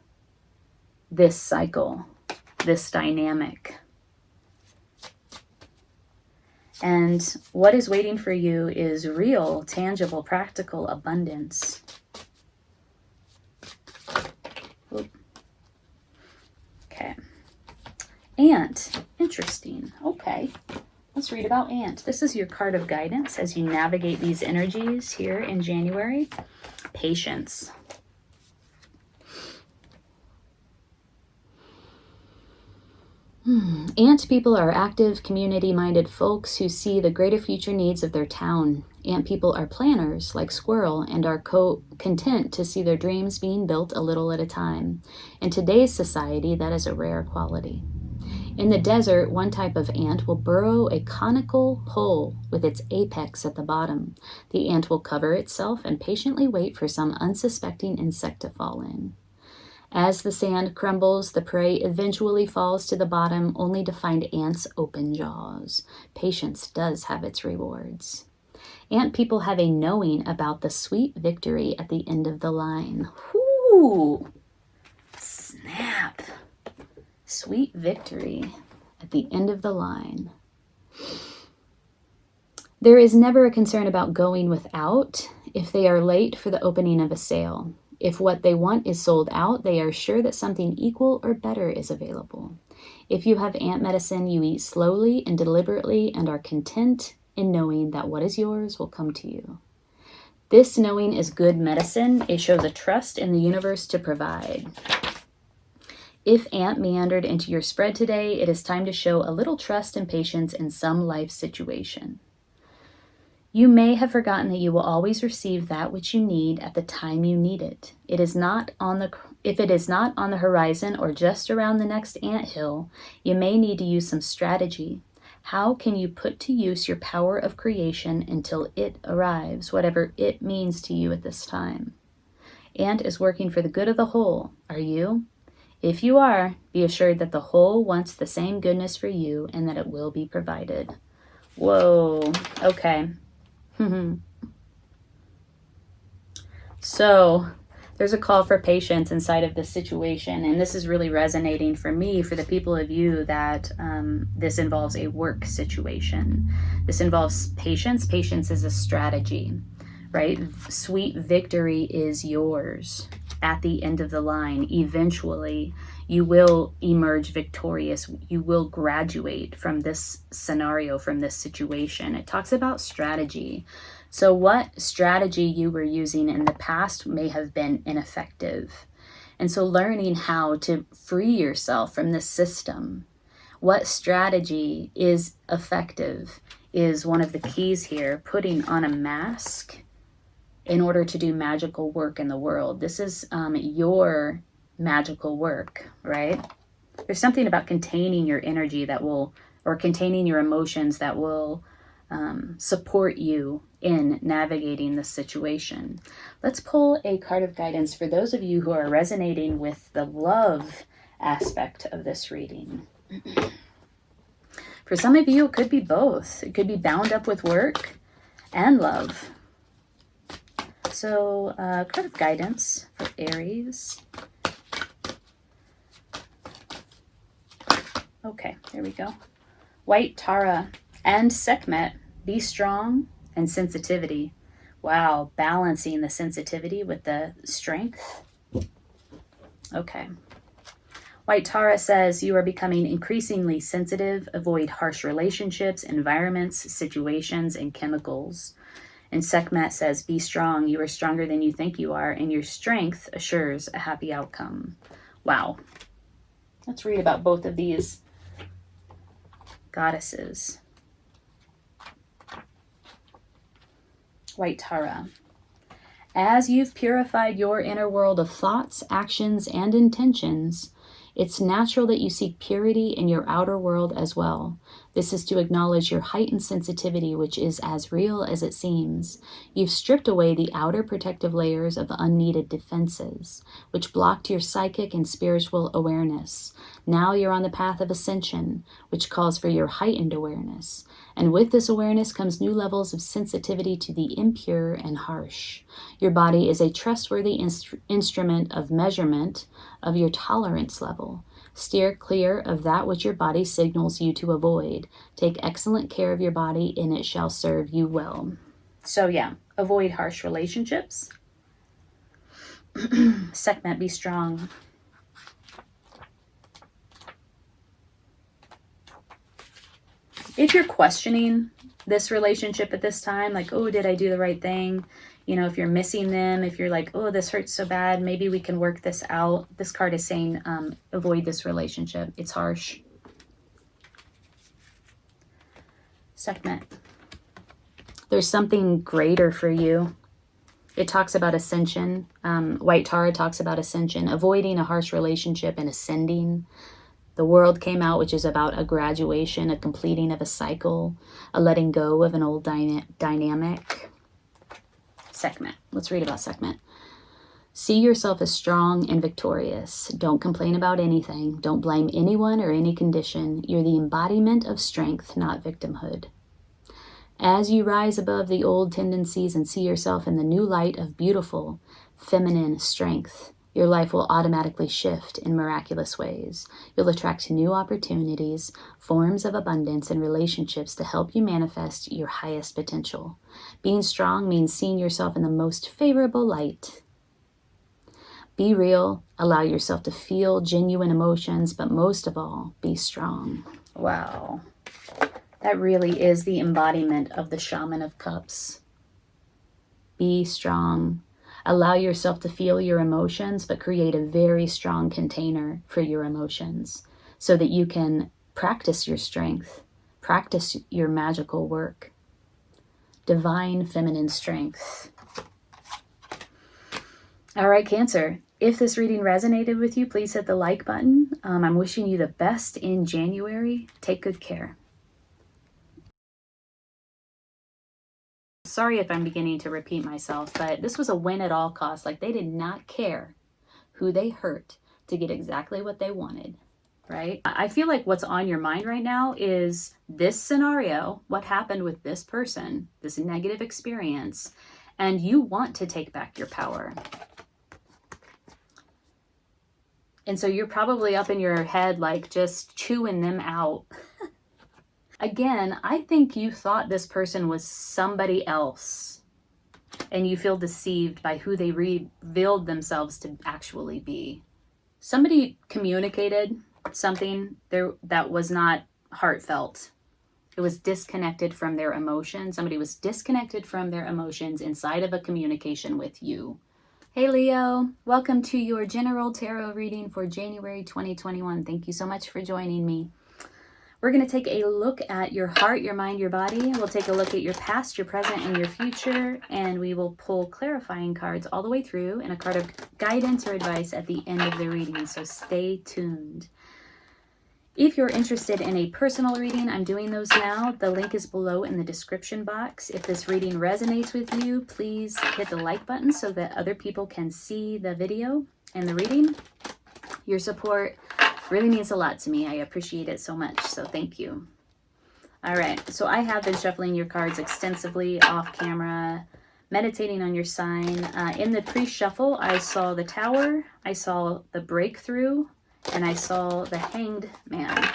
this cycle, this dynamic. And what is waiting for you is real, tangible, practical abundance. Oop. Okay. Ant. Interesting. Okay. Let's read about Ant. This is your card of guidance as you navigate these energies here in January. Patience. Ant people are active, community-minded folks who see the greater future needs of their town. Ant people are planners, like squirrel, and are content to see their dreams being built a little at a time. In today's society, that is a rare quality. In the desert, one type of ant will burrow a conical hole with its apex at the bottom. The ant will cover itself and patiently wait for some unsuspecting insect to fall in. As the sand crumbles, the prey eventually falls to the bottom, only to find ants' open jaws. Patience does have its rewards. Ant people have a knowing about the sweet victory at the end of the line. Whoo! Snap! Sweet victory at the end of the line. There is never a concern about going without if they are late for the opening of a sale. If what they want is sold out, they are sure that something equal or better is available. If you have ant medicine, you eat slowly and deliberately and are content in knowing that what is yours will come to you. This knowing is good medicine. It shows a trust in the universe to provide. If ant meandered into your spread today, it is time to show a little trust and patience in some life situation. You may have forgotten that you will always receive that which you need at the time you need it. If it is not on the horizon or just around the next anthill, you may need to use some strategy. How can you put to use your power of creation until it arrives, whatever it means to you at this time? Ant is working for the good of the whole. Are you? If you are, be assured that the whole wants the same goodness for you and that it will be provided. Whoa, okay. So there's a call for patience inside of this situation, and this is really resonating for me, for the people of you that this involves a work situation. This involves patience. Patience is a strategy, right? Sweet victory is yours at the end of the line. Eventually, you will emerge victorious. You will graduate from this scenario, from this situation. It talks about strategy. So what strategy you were using in the past may have been ineffective. And so learning how to free yourself from this system, what strategy is effective, is one of the keys here. Putting on a mask in order to do magical work in the world. This is your magical work, right? There's something about containing your energy that will, or containing your emotions that will support you in navigating this situation. Let's pull a card of guidance for those of you who are resonating with the love aspect of this reading. For some of you, it could be both. It could be bound up with work and love. So, card of guidance for Aries. Okay, there we go. Waite, Tara, and Sekhmet. Be strong and sensitivity. Wow, balancing the sensitivity with the strength. Okay. Waite, Tara says you are becoming increasingly sensitive. Avoid harsh relationships, environments, situations, and chemicals. And Sekhmet says, be strong. You are stronger than you think you are, and your strength assures a happy outcome. Wow. Let's read about both of these goddesses. Waite, Tara. As you've purified your inner world of thoughts, actions, and intentions, it's natural that you seek purity in your outer world as well. This is to acknowledge your heightened sensitivity, which is as real as it seems. You've stripped away the outer protective layers of unneeded defenses, which blocked your psychic and spiritual awareness. Now you're on the path of ascension, which calls for your heightened awareness. And with this awareness comes new levels of sensitivity to the impure and harsh. Your body is a trustworthy instrument of measurement of your tolerance level. Steer clear of that which your body signals you to avoid. Take excellent care of your body, and it shall serve you well. So yeah, avoid harsh relationships. Sekhmet, be strong. If you're questioning this relationship at this time, like, oh, did I do the right thing? You know, if you're missing them, if you're like, oh, this hurts so bad, maybe we can work this out. This card is saying, avoid this relationship. It's harsh. Sekhmet. There's something greater for you. It talks about ascension. Waite talks about ascension, avoiding a harsh relationship and ascending. The World came out, which is about a graduation, a completing of a cycle, a letting go of an old dynamic. Sekhmet. Let's read about Sekhmet. See yourself as strong and victorious. Don't complain about anything. Don't blame anyone or any condition. You're the embodiment of strength, not victimhood. As you rise above the old tendencies and see yourself in the new light of beautiful, feminine strength, your life will automatically shift in miraculous ways. You'll attract new opportunities, forms of abundance, and relationships to help you manifest your highest potential. Being strong means seeing yourself in the most favorable light. Be real, allow yourself to feel genuine emotions, but most of all, be strong. Wow. That really is the embodiment of the Shaman of Cups. Be strong. Allow yourself to feel your emotions, but create a very strong container for your emotions so that you can practice your strength, practice your magical work. Divine feminine strength. All right, Cancer. If this reading resonated with you, please hit the like button. I'm wishing you the best in January. Take good care. Sorry if I'm beginning to repeat myself, but this was a win at all costs. Like, they did not care who they hurt to get exactly what they wanted, right? I feel like what's on your mind right now is this scenario, what happened with this person, this negative experience, and you want to take back your power. And so you're probably up in your head, like just chewing them out. Again, I think you thought this person was somebody else and you feel deceived by who they revealed themselves to actually be. Somebody communicated something there that was not heartfelt. It was disconnected from their emotions. Somebody was disconnected from their emotions inside of a communication with you. Hey Leo, welcome to your general tarot reading for January 2021. Thank you so much for joining me. We're going to take a look at your heart, your mind, your body. We'll take a look at your past, your present, and your future, and we will pull clarifying cards all the way through and a card of guidance or advice at the end of the reading, so stay tuned. If you're interested in a personal reading, I'm doing those now. The link is below in the description box. If this reading resonates with you, please hit the like button so that other people can see the video and the reading. Your support really means a lot to me. I appreciate it so much, so thank you. All right, so I have been shuffling your cards extensively off camera, meditating on your sign. In the pre-shuffle, I saw the Tower, I saw the Breakthrough, and I saw the Hanged Man.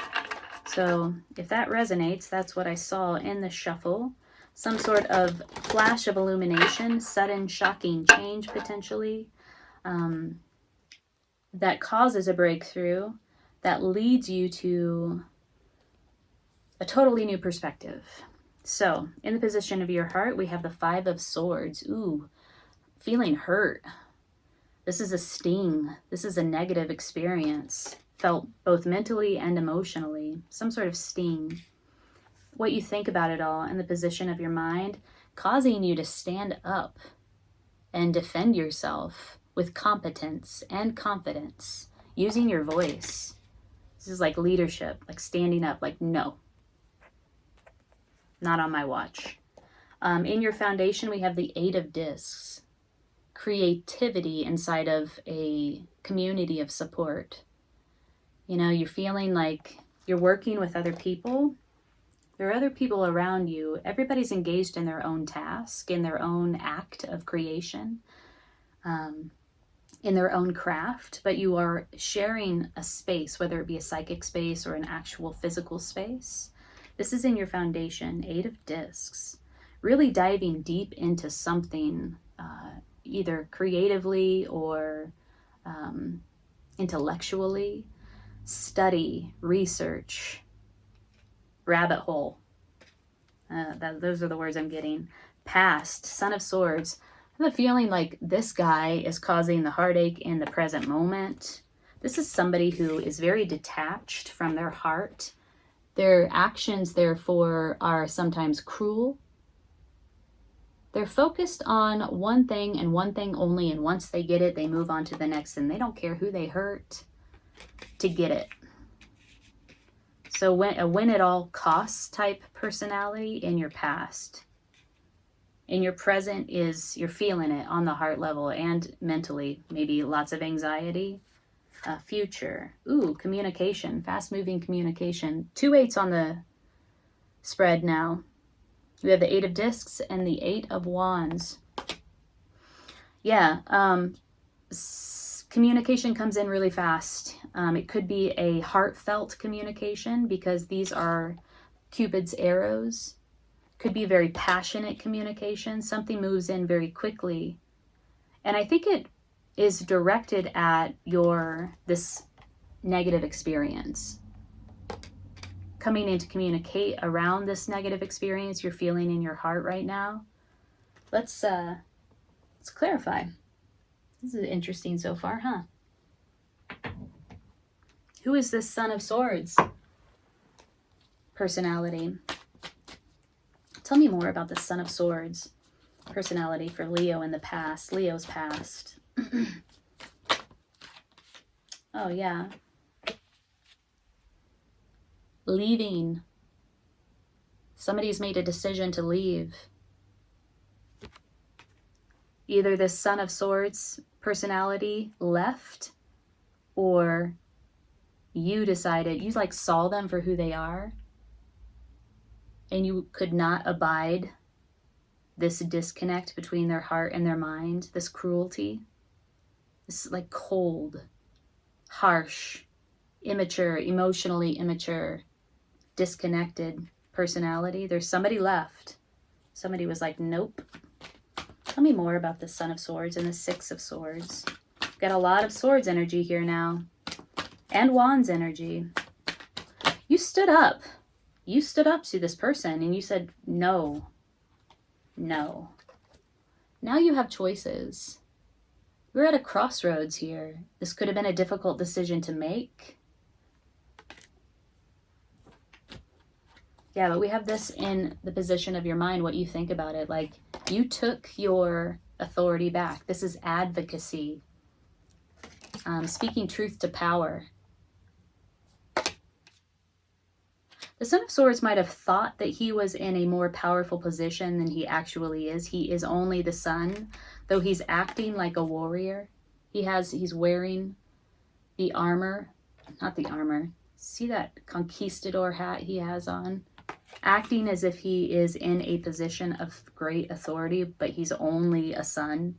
So if that resonates, that's what I saw in the shuffle. Some sort of flash of illumination, sudden shocking change potentially, that causes a breakthrough, that leads you to a totally new perspective. So in the position of your heart, we have the Five of Swords. Ooh, feeling hurt. This is a sting. This is a negative experience, felt both mentally and emotionally, some sort of sting. What you think about it all in the position of your mind, causing you to stand up and defend yourself with competence and confidence, using your voice. This is like leadership, like standing up, like, no, not on my watch. In your foundation, we have the Eight of Discs. Creativity inside of a community of support. You know, you're feeling like you're working with other people. There are other people around you. Everybody's engaged in their own task, in their own act of creation, in their own craft, but you are sharing a space, whether it be a psychic space or an actual physical space. This is in your foundation, Eight of Discs. Really diving deep into something, either creatively or intellectually. Study, research, rabbit hole. Those are the words I'm getting. Past, Son of Swords. I have a feeling like this guy is causing the heartache in the present moment. This is somebody who is very detached from their heart. Their actions, therefore, are sometimes cruel. They're focused on one thing and one thing only, and once they get it, they move on to the next, and they don't care who they hurt to get it. So when a win-at-all-costs type personality in your past. In your present is you're feeling it on the heart level and mentally, maybe lots of anxiety. Future, ooh, communication, fast-moving communication. 2 8s on the spread now. We have the 8 of Discs and the 8 of Wands. Yeah, communication comes in really fast. It could be a heartfelt communication because these are Cupid's arrows. Could be very passionate communication. Something moves in very quickly. And I think it is directed at this negative experience. Coming in to communicate around this negative experience you're feeling in your heart right now. Let's clarify. This is interesting so far, huh? Who is this Son of Swords personality? Tell me more about the Son of Swords personality for Leo in the past, Leo's past. Oh, yeah. Leaving. Somebody's made a decision to leave. Either this Son of Swords personality left, or you decided, you like saw them for who they are, and you could not abide this disconnect between their heart and their mind, this cruelty, this like cold, harsh, immature, emotionally immature, disconnected personality. There's somebody left. Somebody was like, nope. Tell me more about the Son of Swords and the 6 of Swords. Got a lot of Swords energy here now. And Wands energy. You stood up. You stood up to this person and you said, no. No. Now you have choices. We're at a crossroads here. This could have been a difficult decision to make. Yeah, but we have this in the position of your mind, what you think about it. Like, you took your authority back. This is advocacy. Speaking truth to power. The Son of Swords might have thought that he was in a more powerful position than he actually is. He is only the sun, though he's acting like a warrior. He's wearing the armor, not the armor. See that conquistador hat he has on? Acting as if he is in a position of great authority, but he's only a sun.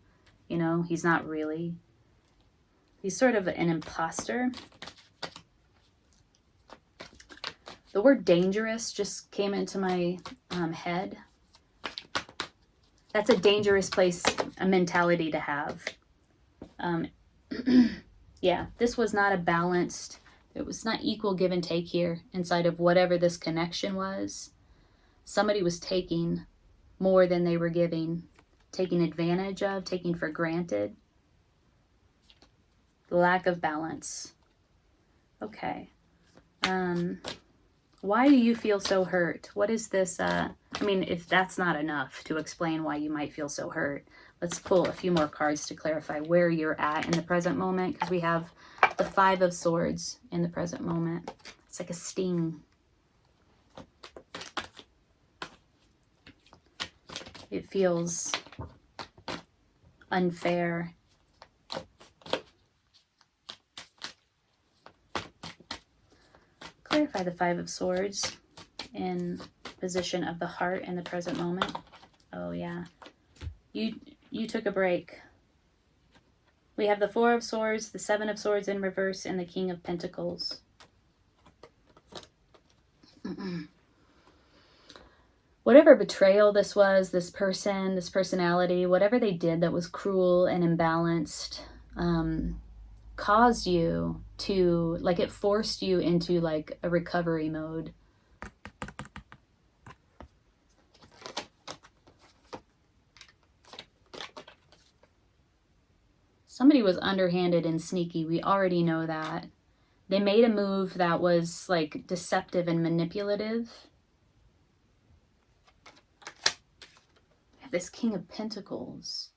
You know, he's not really. He's sort of an imposter. The word dangerous just came into my head. That's a dangerous place, a mentality to have. Yeah, this was not a balanced, it was not equal give and take here inside of whatever this connection was. Somebody was taking more than they were giving, taking advantage of, taking for granted. The lack of balance. Okay. Why do you feel so hurt? What is this? I mean, if that's not enough to explain why you might feel so hurt, let's pull a few more cards to clarify where you're at in the present moment, because we have the 5 of Swords in the present moment. It's like a sting. It feels unfair. Clarify the 5 of Swords in position of the heart in the present moment. Oh yeah, you took a break. We have the 4 of Swords, the 7 of Swords in reverse, and the King of Pentacles. Whatever betrayal this was, this person, this personality, whatever they did that was cruel and imbalanced, caused you to, like, it forced you into like a recovery mode. Somebody was underhanded and sneaky. We already know that. They made a move that was like deceptive and manipulative. This King of Pentacles.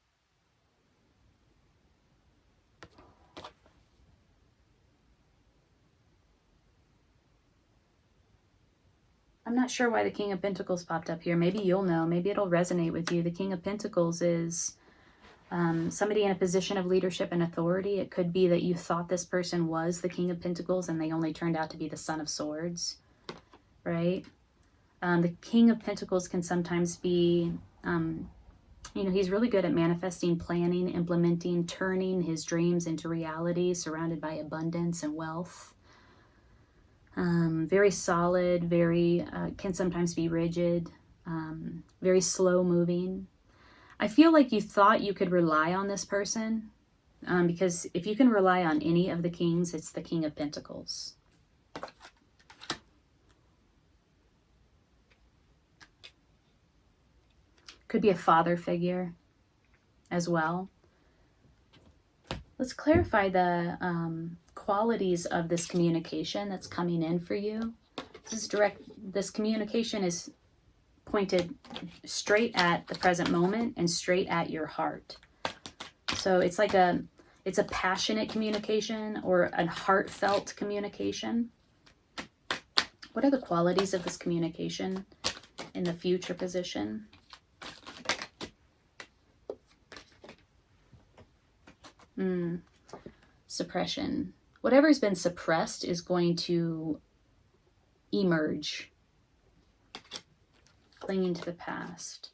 I'm not sure why the King of Pentacles popped up here. Maybe you'll know. Maybe it'll resonate with you. The King of Pentacles is somebody in a position of leadership and authority. It could be that you thought this person was the King of Pentacles and they only turned out to be the Son of Swords, right? The King of Pentacles can sometimes be, you know, he's really good at manifesting, planning, implementing, turning his dreams into reality, surrounded by abundance and wealth. Very solid, very, can sometimes be rigid, very slow moving. I feel like you thought you could rely on this person, because if you can rely on any of the kings, it's the King of Pentacles. Could be a father figure as well. Let's clarify the qualities of this communication that's coming in for you. This communication is pointed straight at the present moment and straight at your heart. So it's like it's a passionate communication or a heartfelt communication. What are the qualities of this communication in the future position? Suppression. Whatever's been suppressed is going to emerge. Clinging to the past.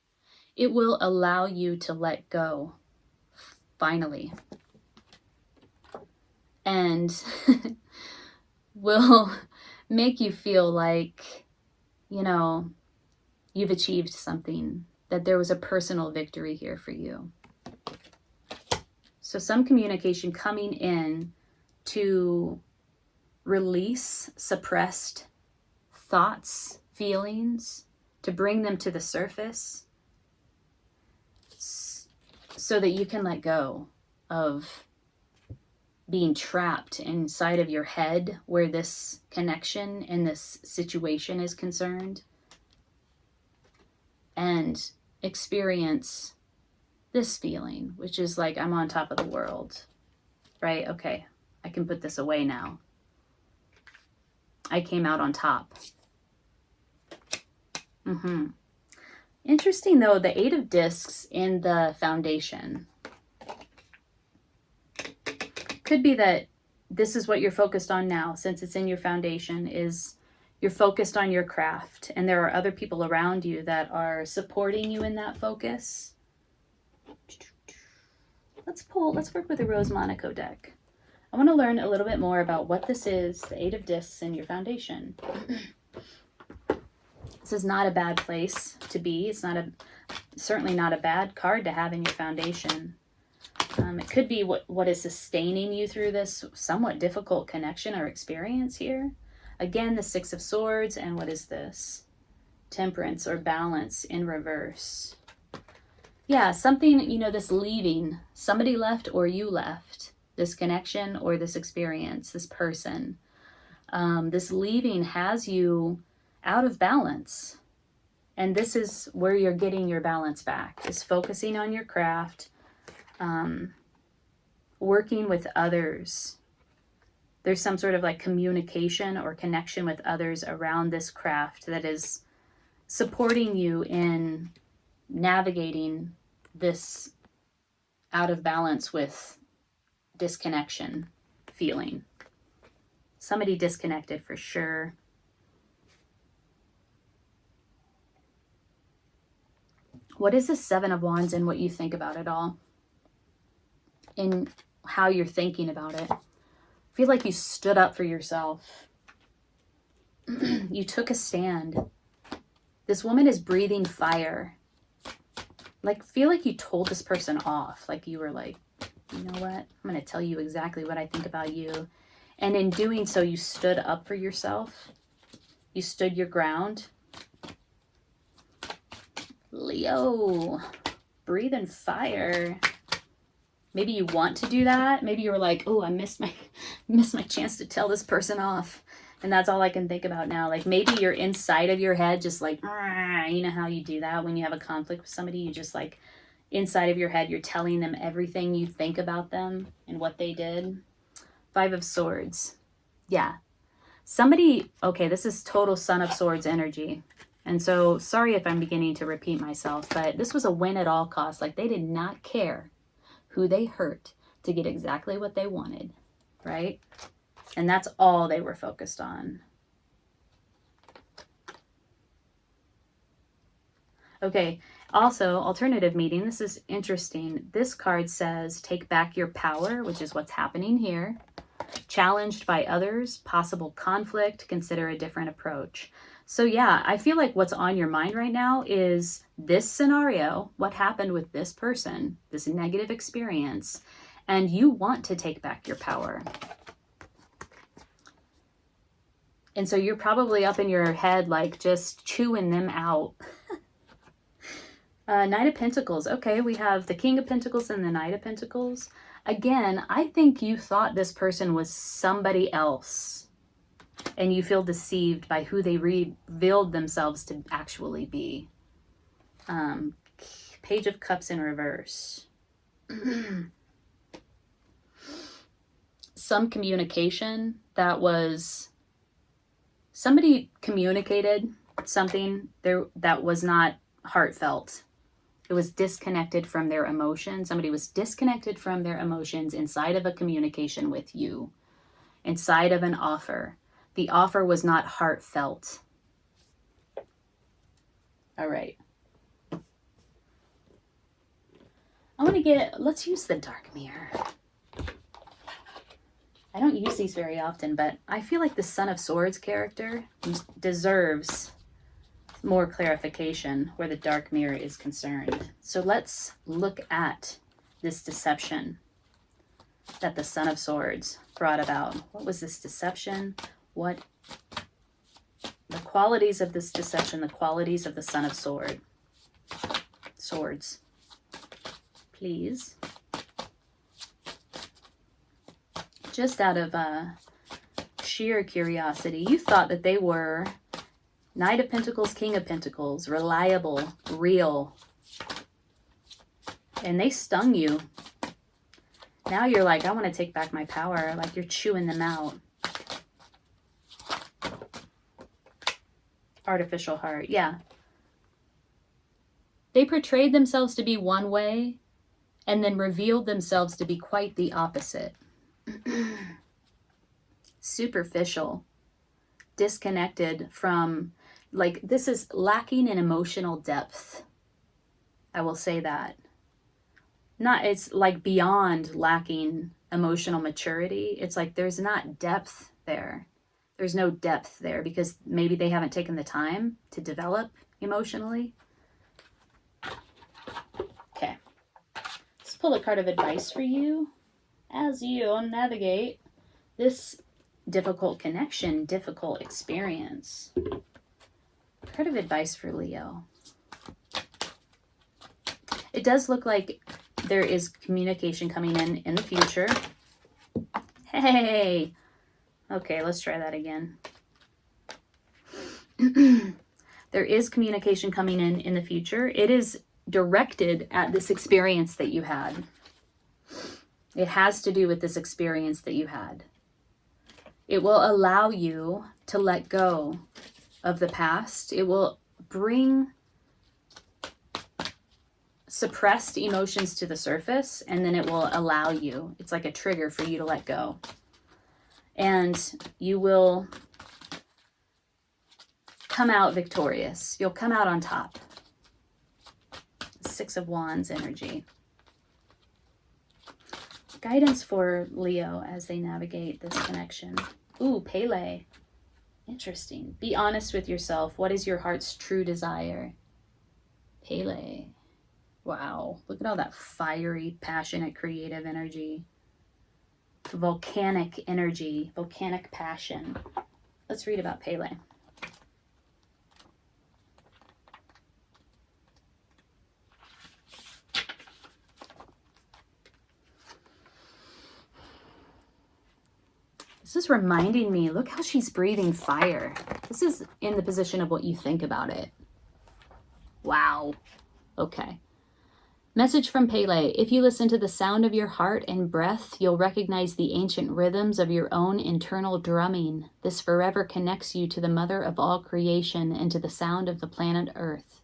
It will allow you to let go, finally. And will make you feel like, you know, you've achieved something, that there was a personal victory here for you. So some communication coming in to release suppressed thoughts, feelings, to bring them to the surface so that you can let go of being trapped inside of your head where this connection and this situation is concerned, and experience this feeling, which is like, I'm on top of the world, right? Okay, I can put this away now. I came out on top. Interesting though, the 8 of Discs in the foundation. Could be that this is what you're focused on now, since it's in your foundation, is you're focused on your craft, and there are other people around you that are supporting you in that focus. Let's work with the Rose Monaco deck. I want to learn a little bit more about what this is, the 8 of Discs in your foundation. This is not a bad place to be. It's certainly not a bad card to have in your foundation. It could be what is sustaining you through this somewhat difficult connection or experience here. Again, the 6 of Swords, and what is this? Temperance or balance in reverse. Yeah, something, you know, this leaving, somebody left or you left, this connection or this experience, this person. This leaving has you out of balance. And this is where you're getting your balance back, is focusing on your craft, working with others. There's some sort of like communication or connection with others around this craft that is supporting you in navigating this out of balance with disconnection feeling. Somebody disconnected for sure. What is the 7 of Wands and what you think about it all? In how you're thinking about it. I feel like you stood up for yourself. You took a stand. This woman is breathing fire. Like, feel like you told this person off. Like you were like, you know what? I'm going to tell you exactly what I think about you. And in doing so, you stood up for yourself. You stood your ground. Leo, breathing fire. Maybe you want to do that. Maybe you were like, oh, I missed my chance to tell this person off. And that's all I can think about now. Like maybe you're inside of your head just like, you know how you do that when you have a conflict with somebody? You just like inside of your head, you're telling them everything you think about them and what they did. 5 of Swords. Yeah. Somebody, okay, this is total Son of Swords energy. And so sorry if I'm beginning to repeat myself, but this was a win at all costs. Like they did not care who they hurt to get exactly what they wanted, right? And that's all they were focused on. Okay, also, alternative meeting. This is interesting. This card says, take back your power, which is what's happening here. Challenged by others, possible conflict, consider a different approach. So yeah, I feel like what's on your mind right now is this scenario, what happened with this person, this negative experience, and you want to take back your power. And so you're probably up in your head, like just chewing them out. Knight of Pentacles. Okay, we have the King of Pentacles and the Knight of Pentacles. Again, I think you thought this person was somebody else. And you feel deceived by who they revealed themselves to actually be. Page of Cups in reverse. Some communication that was... Somebody communicated something there that was not heartfelt. It was disconnected from their emotions. Somebody was disconnected from their emotions inside of a communication with you, inside of an offer. The offer was not heartfelt. All right. Let's use the dark mirror. I don't use these very often, but I feel like the Son of Swords character deserves more clarification where the dark mirror is concerned. So let's look at this deception that the Son of Swords brought about. What was this deception? What the qualities of this deception, the qualities of the Son of Swords. Please. Just out of sheer curiosity, you thought that they were Knight of Pentacles, King of Pentacles, reliable, real. And they stung you. Now you're like, I want to take back my power. Like you're chewing them out. Artificial heart. Yeah. They portrayed themselves to be one way and then revealed themselves to be quite the opposite. Superficial. Disconnected from... Like, this is lacking in emotional depth. I will say that. It's like beyond lacking emotional maturity. It's like there's not depth there. There's no depth there because maybe they haven't taken the time to develop emotionally. Okay. Let's pull a card of advice for you as you navigate this difficult connection, difficult experience. Card of advice for Leo. It does look like there is communication coming in the future. Hey! Okay, let's try that again. There is communication coming in the future. It is directed at this experience that you had. It has to do with this experience that you had. It will allow you to let go of the past. It will bring suppressed emotions to the surface, and then it will allow you. It's like a trigger for you to let go. And you will come out victorious. You'll come out on top. 6 of Wands energy. Guidance for Leo as they navigate this connection. Ooh, Pele. Interesting. Be honest with yourself. What is your heart's true desire? Pele. Wow. Look at all that fiery, passionate, creative energy. Volcanic energy. Volcanic passion. Let's read about Pele. This is reminding me, look how she's breathing fire. This is in the position of what you think about it. Wow. Okay. Message from Pele. If you listen to the sound of your heart and breath, you'll recognize the ancient rhythms of your own internal drumming. This forever connects you to the mother of all creation and to the sound of the planet Earth.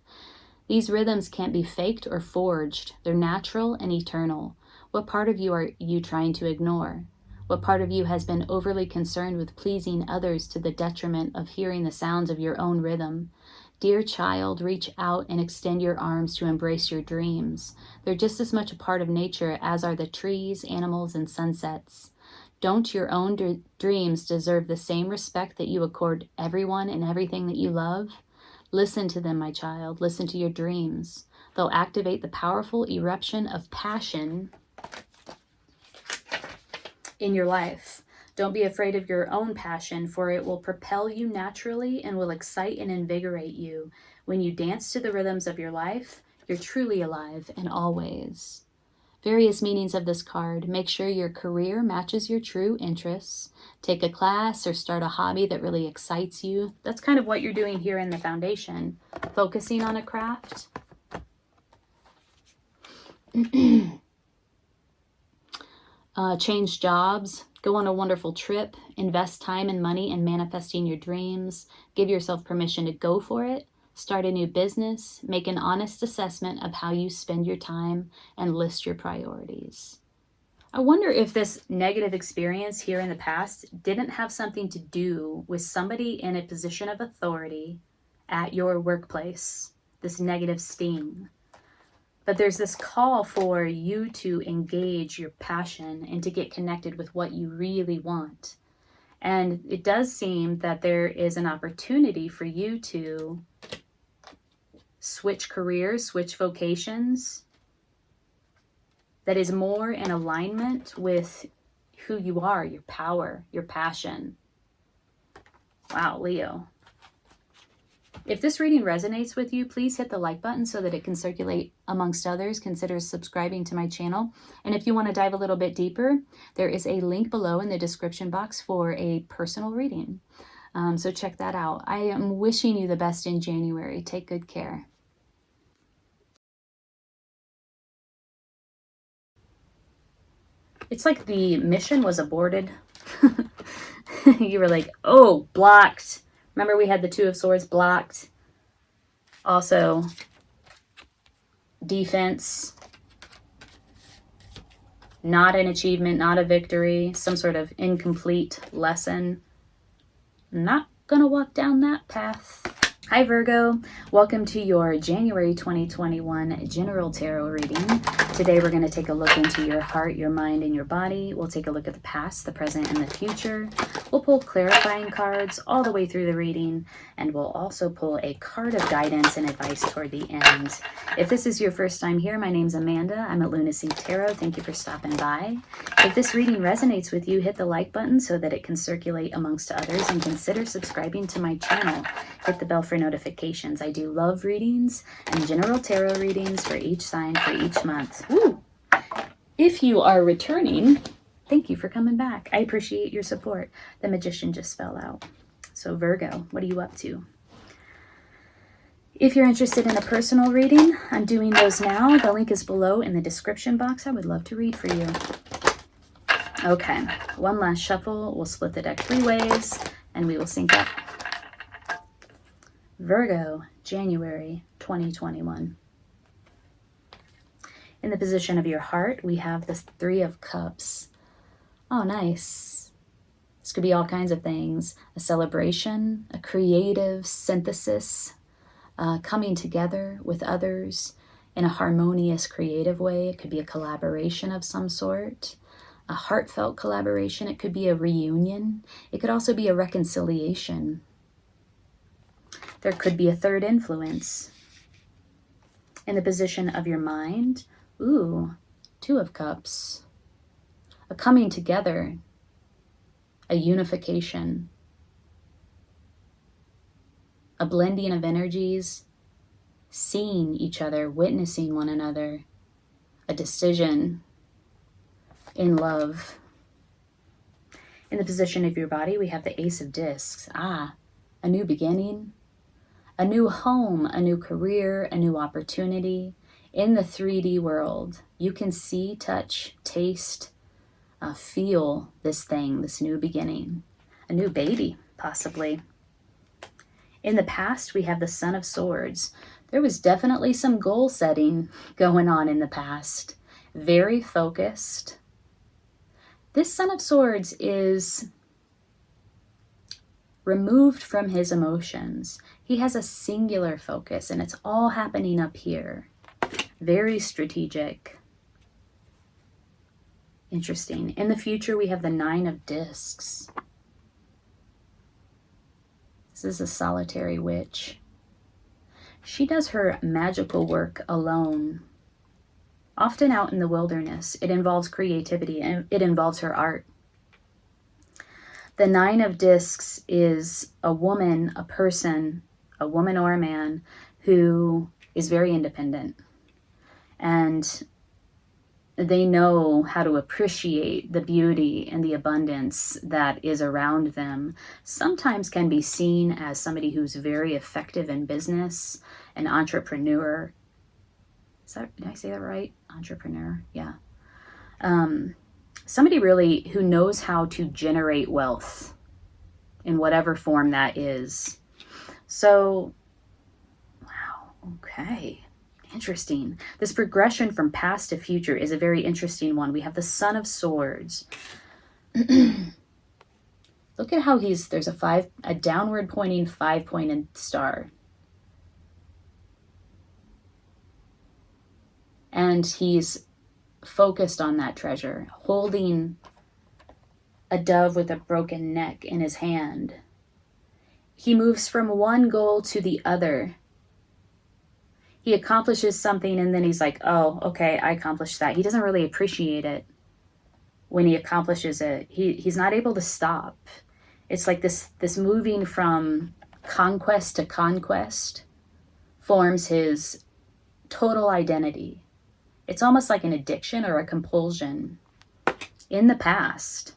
These rhythms can't be faked or forged. They're natural and eternal. What part of you are you trying to ignore? What part of you has been overly concerned with pleasing others to the detriment of hearing the sounds of your own rhythm? Dear child, reach out and extend your arms to embrace your dreams. They're just as much a part of nature as are the trees, animals, and sunsets. Don't your own dreams deserve the same respect that you accord everyone and everything that you love? Listen to them, my child. Listen to your dreams. They'll activate the powerful eruption of passion in your life. Don't be afraid of your own passion, for it will propel you naturally and will excite and invigorate you. When you dance to the rhythms of your life, you're truly alive and always. Various meanings of this card. Make sure your career matches your true interests. Take a class or start a hobby that really excites you. That's kind of what you're doing here in the foundation. Focusing on a craft. Change jobs, go on a wonderful trip, invest time and money in manifesting your dreams, give yourself permission to go for it, start a new business, make an honest assessment of how you spend your time, and list your priorities. I wonder if this negative experience here in the past didn't have something to do with somebody in a position of authority at your workplace, this negative sting. But there's this call for you to engage your passion and to get connected with what you really want. And it does seem that there is an opportunity for you to switch careers, switch vocations, that is more in alignment with who you are, your power, your passion. Wow, Leo. If this reading resonates with you, please hit the like button so that it can circulate amongst others. Consider subscribing to my channel. And if you want to dive a little bit deeper, there is a link below in the description box for a personal reading. So check that out. I am wishing you the best in January. Take good care. It's like the mission was aborted. You were like, oh, blocked. Remember we had the Two of Swords blocked. Also, defense. Not an achievement, not a victory. Some sort of incomplete lesson. Not gonna walk down that path. Hi Virgo, welcome to your January 2021 General Tarot reading. Today we're going to take a look into your heart, your mind, and your body. We'll take a look at the past, the present, and the future. We'll pull clarifying cards all the way through the reading, and we'll also pull a card of guidance and advice toward the end. If this is your first time here, my name's Amanda. I'm at Lunacy Tarot. Thank you for stopping by. If this reading resonates with you, hit the like button so that it can circulate amongst others, and consider subscribing to my channel. Hit the bell for notifications. I do love readings and general tarot readings for each sign for each month. Woo! If you are returning, thank you for coming back. I appreciate your support. The Magician just fell out. So Virgo, what are you up to? If you're interested in a personal reading, I'm doing those now. The link is below in the description box. I would love to read for you. Okay, one last shuffle. We'll split the deck 3 ways and we will sync up. Virgo, January 2021. In the position of your heart, we have the 3 of Cups. Oh, nice. This could be all kinds of things. A celebration, a creative synthesis, coming together with others in a harmonious, creative way. It could be a collaboration of some sort, a heartfelt collaboration. It could be a reunion. It could also be a reconciliation. There could be a third influence. In the position of your mind, ooh, 2 of Cups. A coming together, a unification, a blending of energies, seeing each other, witnessing one another, a decision in love. In In the position of your body, we have the Ace of Discs. A new beginning, a new home, a new career, a new opportunity. In the 3D world, you can see, touch, taste, feel this thing, this new beginning, a new baby, possibly. In the past, we have the Son of Swords. There was definitely some goal setting going on in the past. Very focused. This Son of Swords is removed from his emotions. He has a singular focus, and it's all happening up here. Very strategic. Interesting. In the future, we have the Nine of Discs. This is a solitary witch. She does her magical work alone, often out in the wilderness. It involves creativity, and it involves her art. The Nine of Discs is a woman, a person, a woman or a man who is very independent. And they know how to appreciate the beauty and the abundance that is around them. Sometimes can be seen as somebody who's very effective in business, an entrepreneur. Did I say that right? Entrepreneur, yeah. Somebody really who knows how to generate wealth in whatever form that is. So, wow, okay. Interesting. This progression from past to future is a very interesting one. We have the Son of Swords. Look at how there's a downward pointing 5-pointed star. And he's focused on that treasure, holding a dove with a broken neck in his hand. He moves from one goal to the other. He accomplishes something and then he's like, oh, okay, I accomplished that. He doesn't really appreciate it when he accomplishes it. He's not able to stop. It's like this moving from conquest to conquest forms his total identity. It's almost like an addiction or a compulsion. In the past,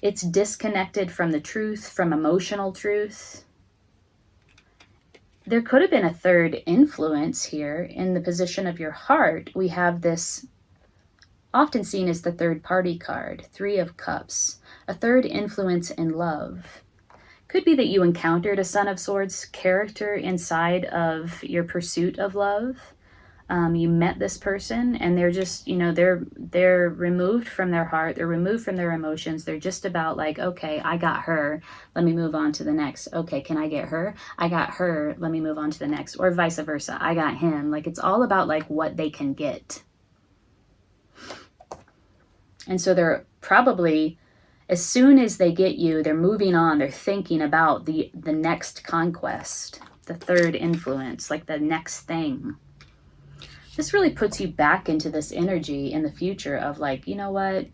it's disconnected from the truth, from emotional truth. There could have been a third influence here. In the position of your heart, we have this, often seen as the third party card, 3 of Cups, a third influence in love. Could be that you encountered a Son of Swords character inside of your pursuit of love. You met this person and they're just, they're removed from their heart. They're removed from their emotions. They're just about like, okay, I got her. Let me move on to the next. Okay, can I get her? I got her. Let me move on to the next. Or vice versa. I got him. Like, it's all about like what they can get. And so they're probably, as soon as they get you, they're moving on. They're thinking about the next conquest, the third influence, like the next thing. This really puts you back into this energy in the future of like, you know what?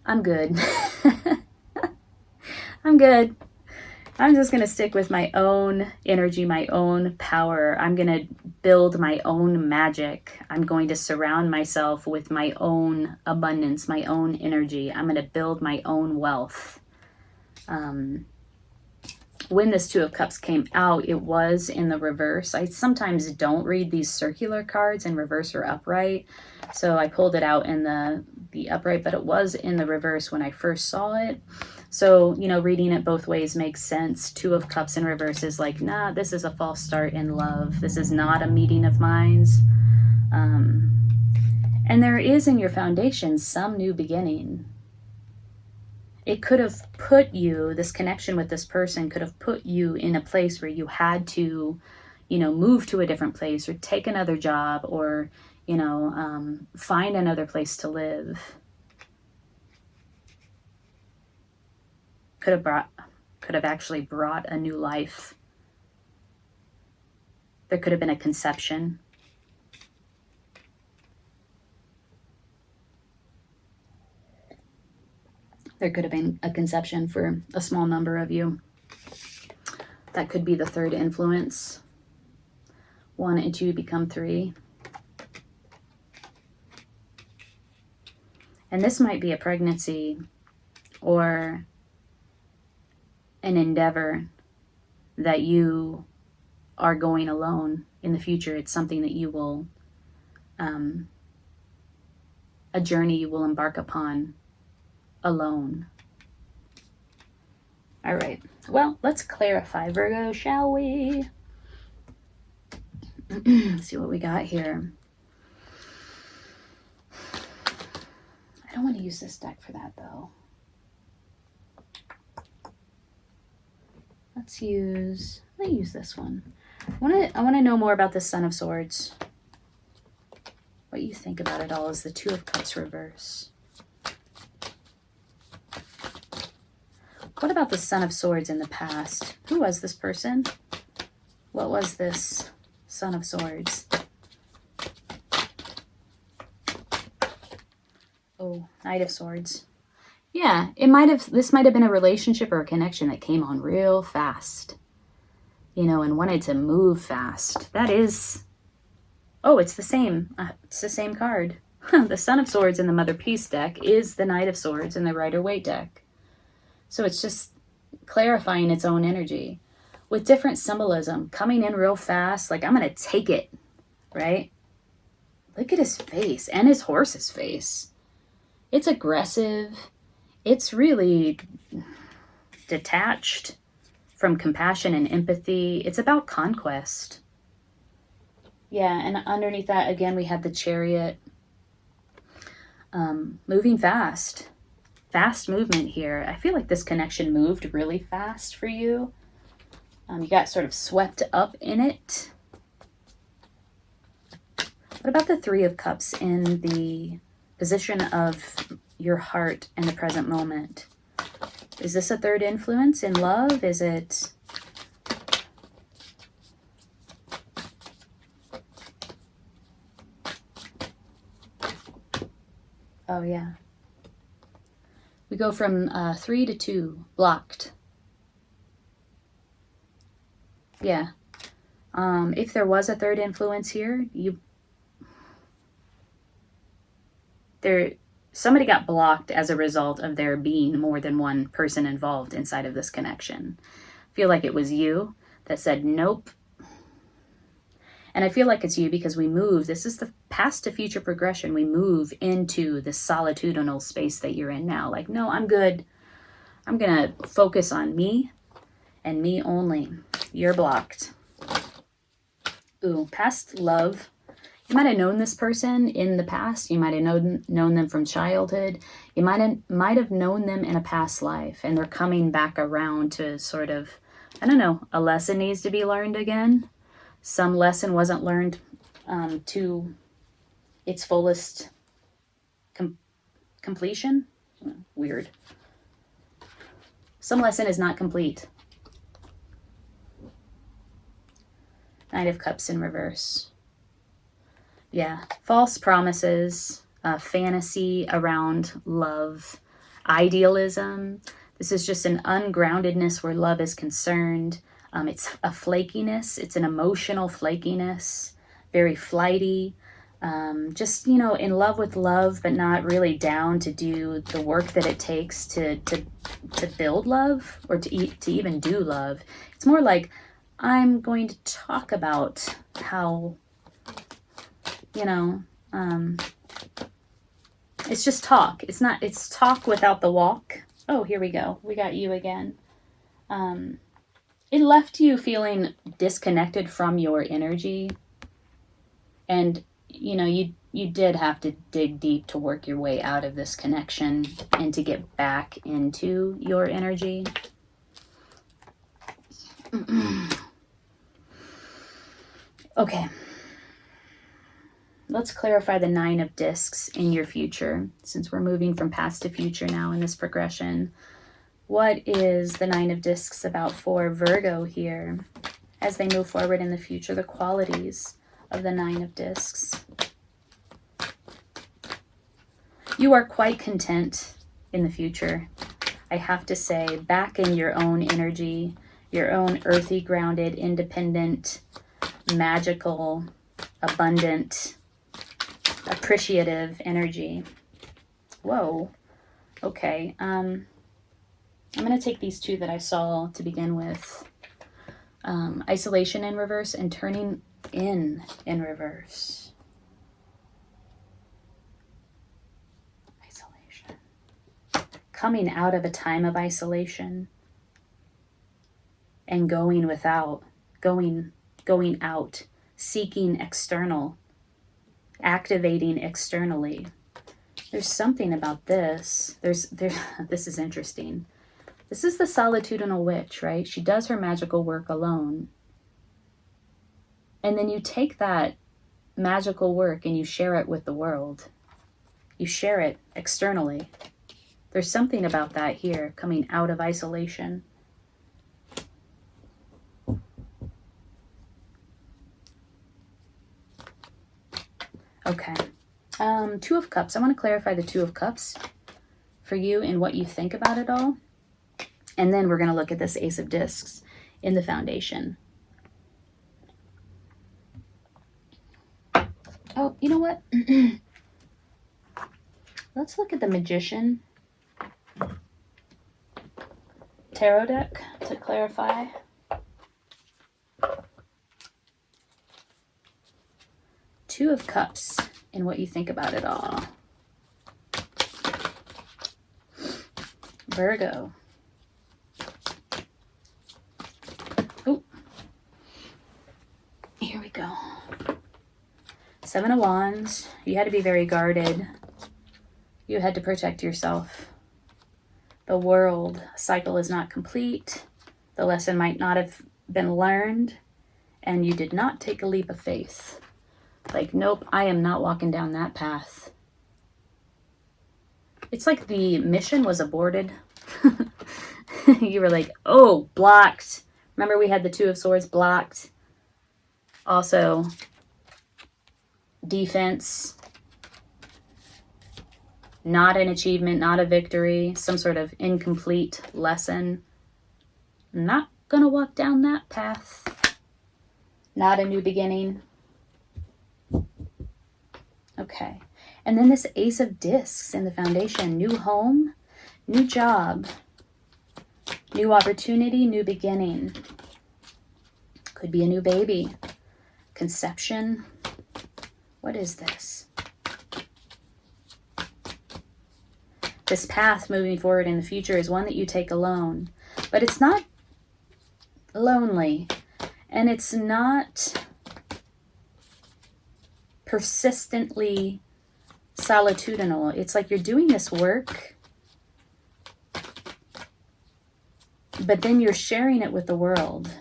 I'm good. I'm good. I'm just going to stick with my own energy, my own power. I'm going to build my own magic. I'm going to surround myself with my own abundance, my own energy. I'm going to build my own wealth. When this 2 of Cups came out, it was in the reverse. I sometimes don't read these circular cards in reverse or upright. So I pulled it out in the upright, but it was in the reverse when I first saw it. So, reading it both ways makes sense. 2 of Cups in reverse is like, nah, this is a false start in love. This is not a meeting of minds. And there is in your foundation some new beginning. It could have put you, this connection with this person could have put you in a place where you had to, move to a different place or take another job or, find another place to live. Could have actually brought a new life. There could have been a conception. There could have been a conception for a small number of you. That could be the third influence. 1 and 2 become 3. And this might be a pregnancy or an endeavor that you are going alone in the future. It's something that you will, a journey you will embark upon alone. All right. Well, let's clarify, Virgo, shall we? Let's see what we got here. I don't want to use this deck for that, though. Let me use this one. I want to know more about the Son of Swords. What you think about it all is the Two of Cups reverse. What about the Son of Swords in the past? Who was this person? What was this Son of Swords? Oh, Knight of Swords. Yeah, this might have been a relationship or a connection that came on real fast, you know, and wanted to move fast. That is, oh, it's the same. It's the same card. The Son of Swords in the Mother Peace deck is the Knight of Swords in the Ryder Waite deck. So it's just clarifying its own energy with different symbolism, coming in real fast. Like, I'm going to take it, right? Look at his face and his horse's face. It's aggressive. It's really detached from compassion and empathy. It's about conquest. Yeah, and underneath that, again, we had the Chariot. Moving fast. Fast movement here. I feel like this connection moved really fast for you. You got sort of swept up in it. What about the Three of Cups in the position of your heart in the present moment? Is this a third influence in love? Is it... Oh, yeah. We go from 3 to 2, blocked. Yeah. If there was a third influence here, somebody got blocked as a result of there being more than one person involved inside of this connection. I feel like it was you that said nope. And I feel like it's you because we move. This is the past to future progression. We move into the solitudinal space that you're in now. Like, no, I'm good. I'm going to focus on me and me only. You're blocked. Ooh, past love. You might have known this person in the past. You might have known them from childhood. You might have known them in a past life. And they're coming back around to sort of, I don't know, a lesson needs to be learned again. Some lesson wasn't learned to its fullest completion. Weird. Some lesson is not complete. Knight of Cups in reverse. Yeah, false promises, fantasy around love, idealism. This is just an ungroundedness where love is concerned. It's a flakiness. It's an emotional flakiness, very flighty. Just, you know, in love with love, but not really down to do the work that it takes to build love or to even do love. It's more like, I'm going to talk about how, you know, it's just talk. It's talk without the walk. Oh, here we go. We got you again. It left you feeling disconnected from your energy. And, you know, you did have to dig deep to work your way out of this connection and to get back into your energy. Okay. Let's clarify the 9 of Discs in your future, since we're moving from past to future now in this progression. What is the 9 of Discs about for Virgo here as they move forward in the future? The qualities of the 9 of Discs. You are quite content in the future. I have to say, back in your own energy, your own earthy, grounded, independent, magical, abundant, appreciative energy. Whoa. Okay. I'm going to take these two that I saw to begin with. Isolation in reverse and turning in reverse. Isolation. Coming out of a time of isolation and going without, going out, seeking external, activating externally. There's something about this. This is interesting. This is the solitudinal witch, right? She does her magical work alone. And then you take that magical work and you share it with the world. You share it externally. There's something about that here, coming out of isolation. Okay. Two of Cups. I want to clarify the Two of Cups for you and what you think about it all. And then we're going to look at this Ace of Discs in the foundation. Oh, you know what? Let's look at the Magician tarot deck to clarify. Two of Cups and what you think about it all. Virgo. Oh, here we go. Seven of Wands. You had to be very guarded. You had to protect yourself. The world cycle is not complete. The lesson might not have been learned. And you did not take a leap of faith. Like, nope, I am not walking down that path. It's like the mission was aborted. You were like, oh, blocked. Remember we had the Two of Swords, blocked. Also, defense. Not an achievement, not a victory. Some sort of incomplete lesson. Not gonna walk down that path. Not a new beginning. Okay. And then this Ace of Discs in the foundation. New home, new job, new opportunity, new beginning. Could be a new baby. Conception. What is this? This path moving forward in the future is one that you take alone. But it's not lonely. And it's not persistently solitudinal. It's like you're doing this work, but then you're sharing it with the world.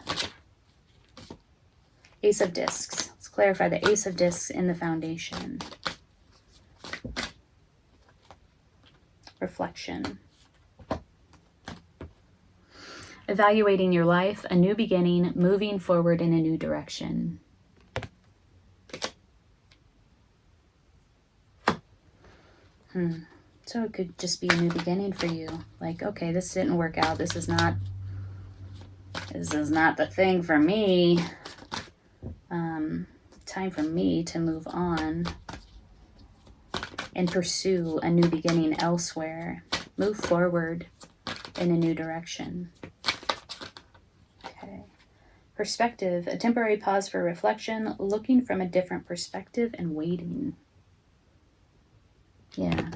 Ace of Discs. Let's clarify the Ace of Discs in the foundation. Reflection. Evaluating your life, a new beginning, moving forward in a new direction. So it could just be a new beginning for you. Like, okay, this didn't work out. This is not the thing for me. Time for me to move on and pursue a new beginning elsewhere. Move forward in a new direction. Okay. Perspective, a temporary pause for reflection, looking from a different perspective and waiting. Yeah.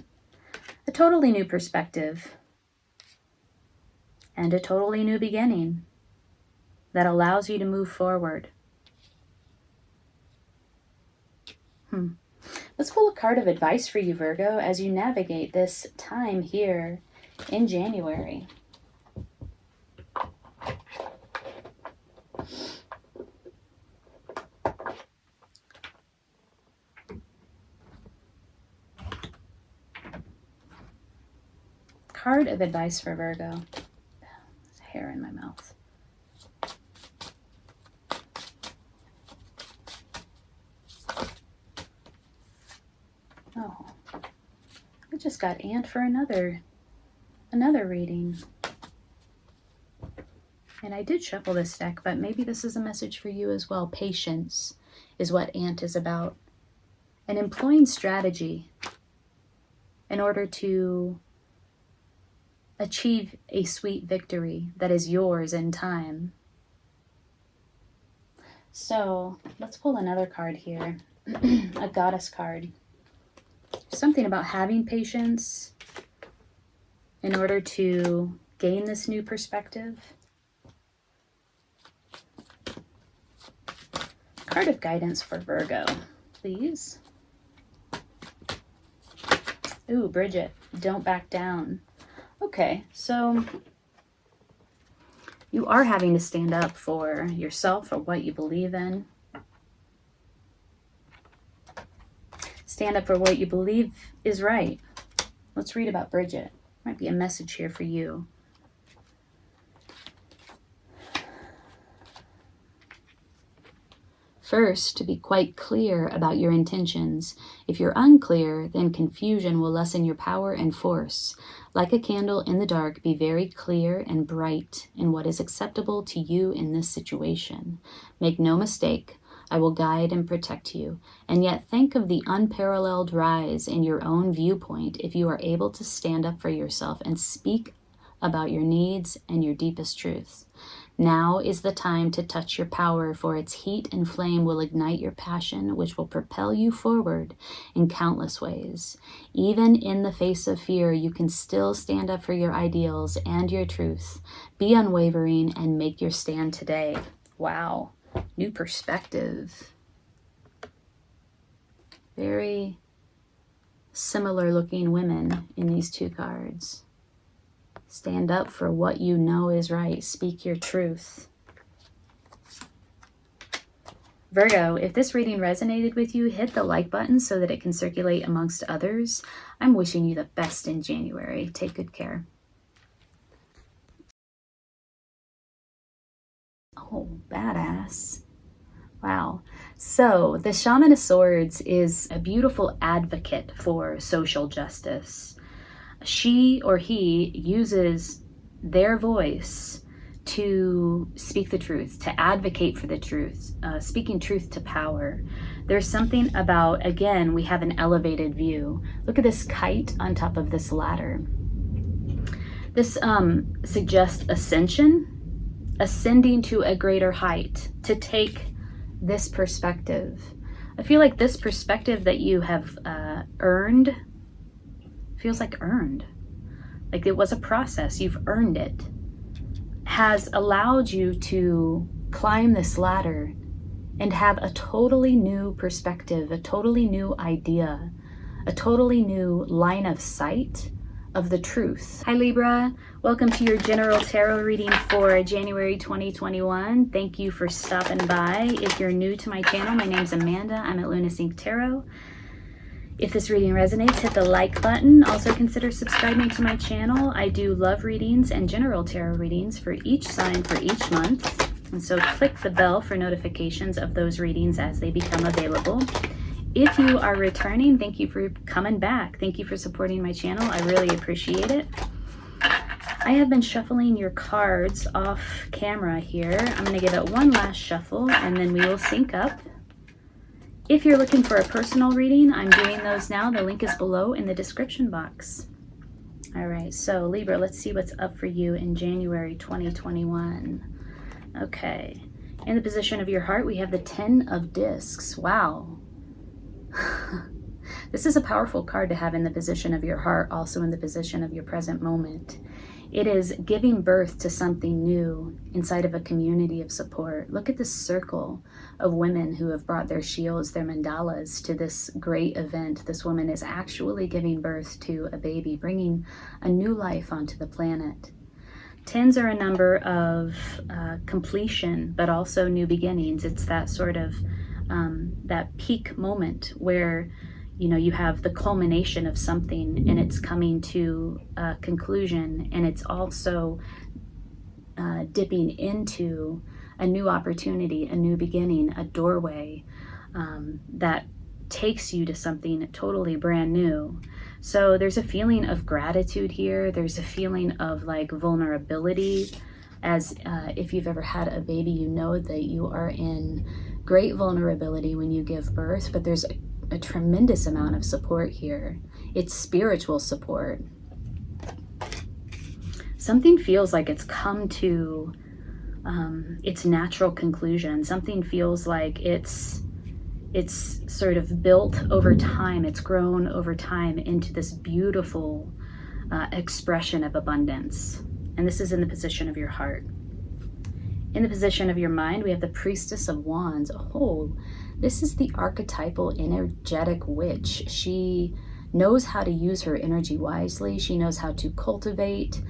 A totally new perspective and a totally new beginning that allows you to move forward. Let's pull a card of advice for you, Virgo, as you navigate this time here in January. Card of advice for Virgo. There's hair in my mouth. Oh, I just got Ant for another reading. And I did shuffle this deck, but maybe this is a message for you as well. Patience is what Ant is about. And employing strategy. in order to achieve a sweet victory that is yours in time. So let's pull another card here, a goddess card. Something about having patience in order to gain this new perspective. Card of guidance for Virgo, please. Ooh, Bridget, don't back down. Okay, so you are having to stand up for yourself or what you believe in. Stand up for what you believe is right. Let's read about Bridget. Might be a message here for you. First, to be quite clear about your intentions. If you're unclear, then confusion will lessen your power and force. Like a candle in the dark, be very clear and bright in what is acceptable to you in this situation. Make no mistake, I will guide and protect you. And yet think of the unparalleled rise in your own viewpoint if you are able to stand up for yourself and speak about your needs and your deepest truths. Now is the time to touch your power, for its heat and flame will ignite your passion, which will propel you forward in countless ways. Even in the face of fear, you can still stand up for your ideals and your truth. Be unwavering and make your stand today. Wow, new perspective. Very similar looking women in these two cards. Stand up for what you know is right. Speak your truth. Virgo, if this reading resonated with you, hit the like button so that it can circulate amongst others. I'm wishing you the best in January. Take good care. Oh, badass. Wow. So the Shaman of Swords is a beautiful advocate for social justice. She or he uses their voice to speak the truth, to advocate for the truth, speaking truth to power. There's something about, again, we have an elevated view. Look at this kite on top of this ladder. This suggests ascension, ascending to a greater height, to take this perspective. I feel like this perspective that you have earned feels like earned. Like it was a process, you've earned it. Has allowed you to climb this ladder and have a totally new perspective, a totally new idea, a totally new line of sight of the truth. Hi Libra, welcome to your general tarot reading for January 2021. Thank you for stopping by. If you're new to my channel, my name's Amanda. I'm at Luna Sync Tarot. If this reading resonates, hit the like button. Also consider subscribing to my channel. I do love readings and general tarot readings for each sign for each month. And so click the bell for notifications of those readings as they become available. If you are returning, thank you for coming back. Thank you for supporting my channel. I really appreciate it. I have been shuffling your cards off camera here. I'm going to give it one last shuffle and then we will sync up. If you're looking for a personal reading, I'm doing those now. The link is below in the description box. All right, so Libra, let's see what's up for you in January 2021. Okay, in the position of your heart, we have the 10 of Discs. Wow. This is a powerful card to have in the position of your heart, also in the position of your present moment. It is giving birth to something new inside of a community of support. Look at this circle of women who have brought their shields, their mandalas to this great event. This woman is actually giving birth to a baby, bringing a new life onto the planet. Tens are a number of completion, but also new beginnings. It's that sort of, that peak moment where you have the culmination of something and it's coming to a conclusion, and it's also dipping into a new opportunity, a new beginning, a doorway that takes you to something totally brand new. So there's a feeling of gratitude here. There's a feeling of like vulnerability, as if you've ever had a baby, you know that you are in great vulnerability when you give birth, but there's a tremendous amount of support here. It's spiritual support. Something feels like it's come to its natural conclusion. Something feels like it's sort of built over time. It's grown over time into this beautiful expression of abundance. And this is in the position of your heart. In the position of your mind, we have the Priestess of Wands. Oh, this is the archetypal energetic witch. She knows how to use her energy wisely. She knows how to cultivate,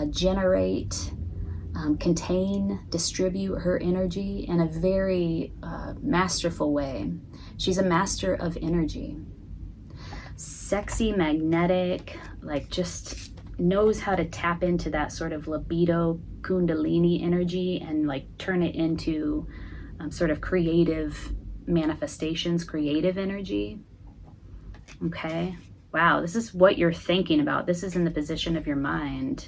generate, contain, distribute her energy in a very masterful way. She's a master of energy. Sexy, magnetic, like just knows how to tap into that sort of libido, kundalini energy and like turn it into sort of creative manifestations, creative energy. Okay. Wow, this is what you're thinking about. This is in the position of your mind.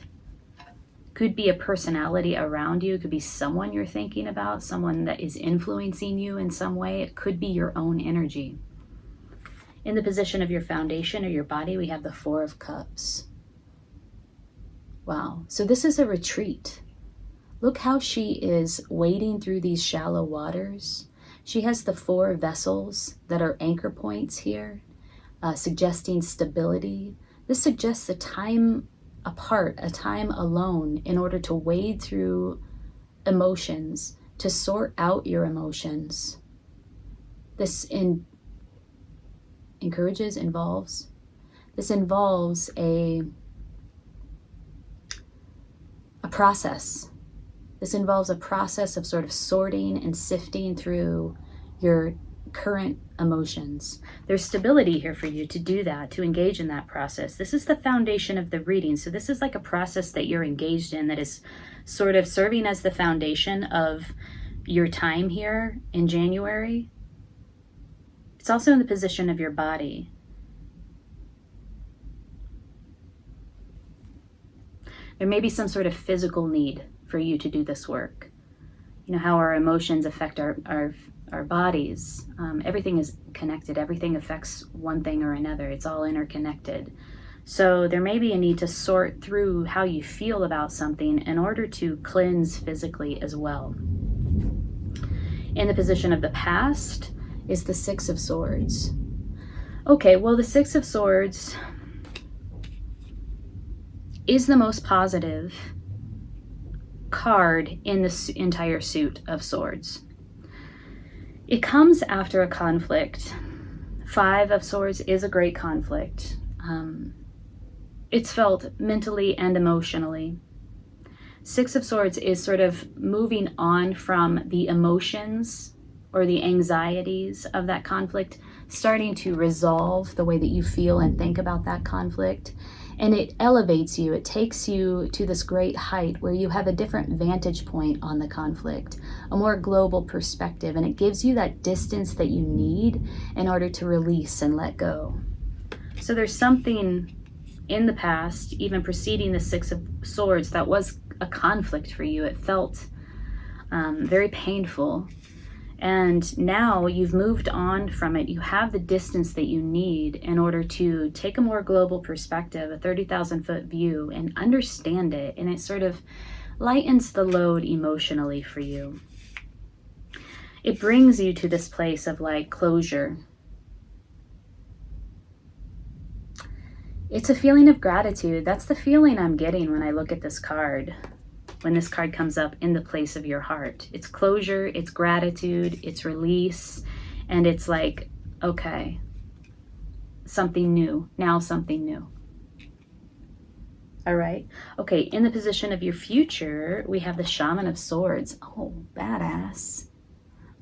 Could be a personality around you. It could be someone you're thinking about, someone that is influencing you in some way. It could be your own energy. In the position of your foundation or your body, we have the Four of Cups. Wow. So this is a retreat. Look how she is wading through these shallow waters. She has the 4 vessels that are anchor points here, suggesting stability. This suggests a time apart, a time alone in order to wade through emotions, to sort out your emotions. This involves a process. This involves a process of sort of sorting and sifting through your current emotions. There's stability here for you to do that, to engage in that process. This is the foundation of the reading. So this is like a process that you're engaged in that is sort of serving as the foundation of your time here in January. It's also in the position of your body. There may be some sort of physical need for you to do this work. You know how our emotions affect our bodies. Everything is connected. Everything affects one thing or another. It's all interconnected. So there may be a need to sort through how you feel about something in order to cleanse physically as well. In the position of the past is the Six of Swords. Okay, well, the Six of Swords is the most positive card in this entire suit of swords. It comes after a conflict. 5 of Swords is a great conflict. It's felt mentally and emotionally. 6 of Swords is sort of moving on from the emotions or the anxieties of that conflict, starting to resolve the way that you feel and think about that conflict. And it elevates you. It takes you to this great height where you have a different vantage point on the conflict, a more global perspective, and it gives you that distance that you need in order to release and let go. So there's something in the past, even preceding the 6 of Swords, that was a conflict for you. It felt very painful. And now you've moved on from it. You have the distance that you need in order to take a more global perspective, a 30,000 foot view, and understand it. And it sort of lightens the load emotionally for you. It brings you to this place of like closure. It's a feeling of gratitude. That's the feeling I'm getting when I look at this card. When this card comes up in the place of your heart. It's closure, it's gratitude, it's release, and it's like, okay, something new, now something new. All right. Okay, in the position of your future, we have the Shaman of Swords. Oh, badass.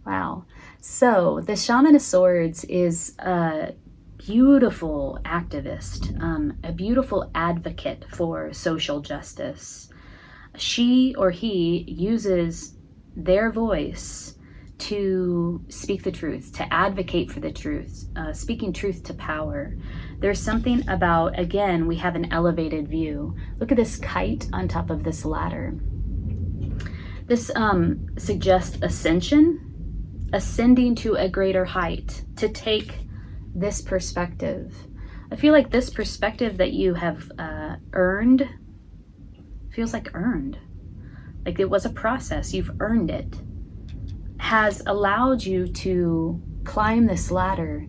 Wow. So the Shaman of Swords is a beautiful activist, a beautiful advocate for social justice. She or he uses their voice to speak the truth, to advocate for the truth, speaking truth to power. There's something about, again, we have an elevated view. Look at this kite on top of this ladder. This suggests ascension, ascending to a greater height, to take this perspective. I feel like this perspective that you have earned feels like earned. Like it was a process, you've earned it. Has allowed you to climb this ladder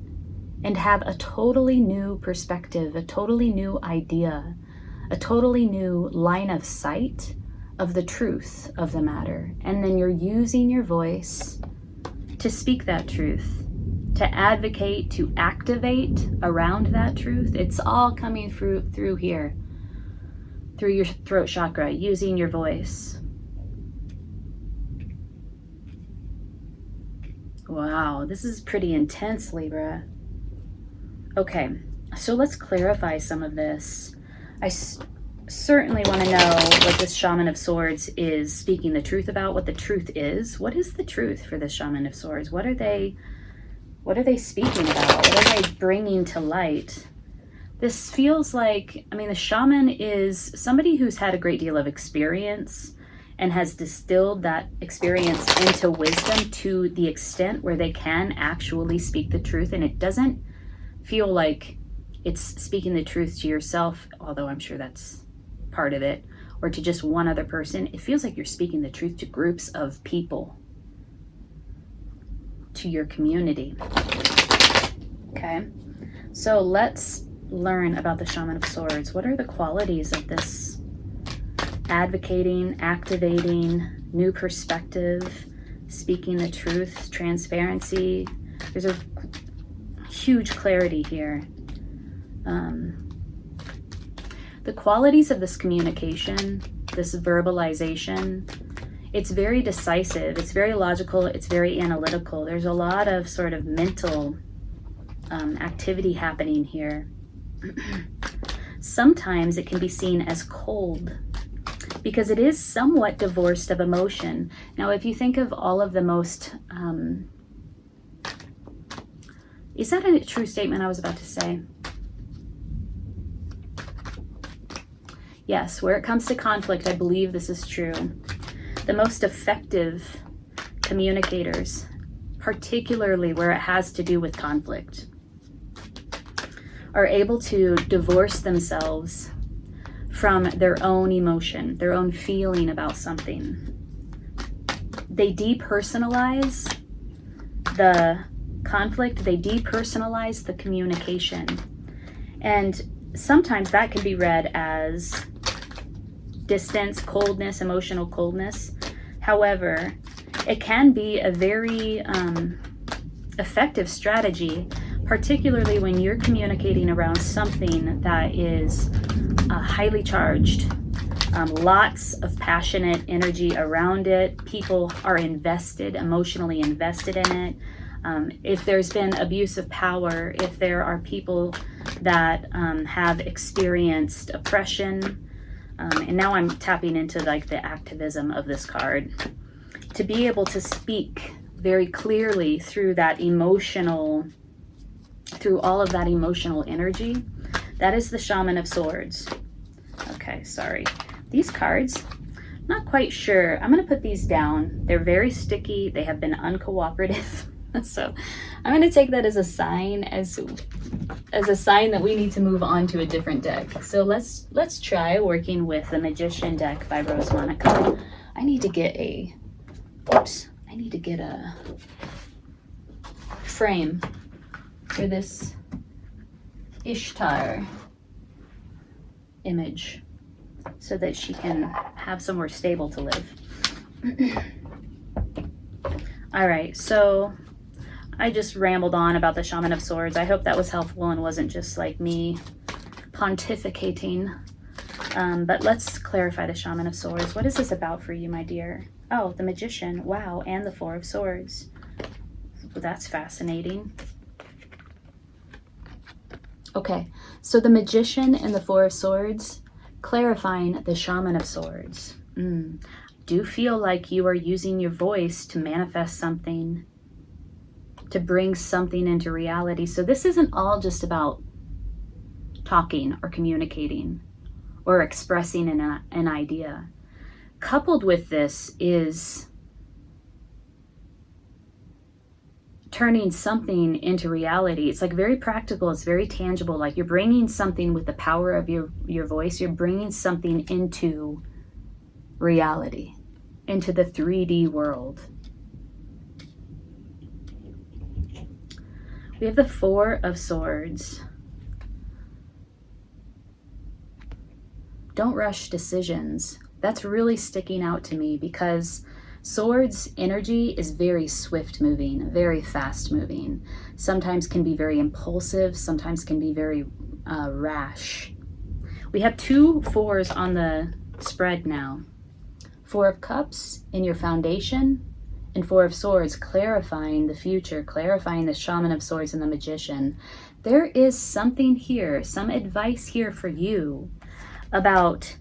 and have a totally new perspective, a totally new idea, a totally new line of sight of the truth of the matter. And then you're using your voice to speak that truth, to advocate, to activate around that truth. It's all coming through here, through your throat chakra, using your voice. Wow, this is pretty intense, Libra. Okay, so let's clarify some of this. I certainly want to know what this Shaman of Swords is speaking the truth about, what the truth is. What is the truth for this Shaman of Swords? What are they speaking about? What are they bringing to light? This feels like, I mean, the shaman is somebody who's had a great deal of experience and has distilled that experience into wisdom to the extent where they can actually speak the truth. And it doesn't feel like it's speaking the truth to yourself, although I'm sure that's part of it, or to just one other person. It feels like you're speaking the truth to groups of people, to your community. Okay, so let's learn about the Shaman of Swords. What are the qualities of this advocating, activating, new perspective, speaking the truth, transparency? There's a huge clarity here. The qualities of this communication, this verbalization, it's very decisive, it's very logical, it's very analytical. There's a lot of sort of mental activity happening here. Sometimes it can be seen as cold because it is somewhat divorced of emotion. Now, if you think of all of the most, is that a true statement I was about to say? Yes, where it comes to conflict, I believe this is true. The most effective communicators, particularly where it has to do with conflict, are able to divorce themselves from their own emotion, their own feeling about something. They depersonalize the conflict, they depersonalize the communication. And sometimes that can be read as distance, coldness, emotional coldness. However, it can be a very effective strategy, particularly when you're communicating around something that is highly charged, lots of passionate energy around it. People are invested, emotionally invested in it. If there's been abuse of power, if there are people that have experienced oppression, and now I'm tapping into like the activism of this card, to be able to speak very clearly through that emotional, through all of that emotional energy. That is the Shaman of Swords. Okay, sorry. These cards, not quite sure. I'm going to put these down. They're very sticky. They have been uncooperative. So I'm going to take that as a sign, as a sign that we need to move on to a different deck. So let's try working with the Magician deck by Rose Monaco. I need to get a frame for this Ishtar image so that she can have somewhere stable to live. All right, so I just rambled on about the Shaman of Swords. I hope that was helpful and wasn't just like me pontificating. But let's clarify the Shaman of Swords. What is this about for you, my dear? Oh, the Magician. Wow, and the Four of Swords. Well, that's fascinating. Okay, so the Magician and the Four of Swords, clarifying the Shaman of Swords. Do feel like you are using your voice to manifest something, to bring something into reality. So this isn't all just about talking or communicating or expressing an idea. Coupled with this is turning something into reality. It's like very practical. It's very tangible. Like you're bringing something with the power of your voice. You're bringing something into reality, into the 3D world. We have the Four of Swords. Don't rush decisions. That's really sticking out to me because Swords energy is very swift moving, very fast moving. Sometimes can be very impulsive, sometimes can be very rash. We have 2 fours on the spread now. 4 of Cups in your foundation, and 4 of Swords clarifying the future, clarifying the Shaman of Swords and the Magician. There is something here, some advice here for you about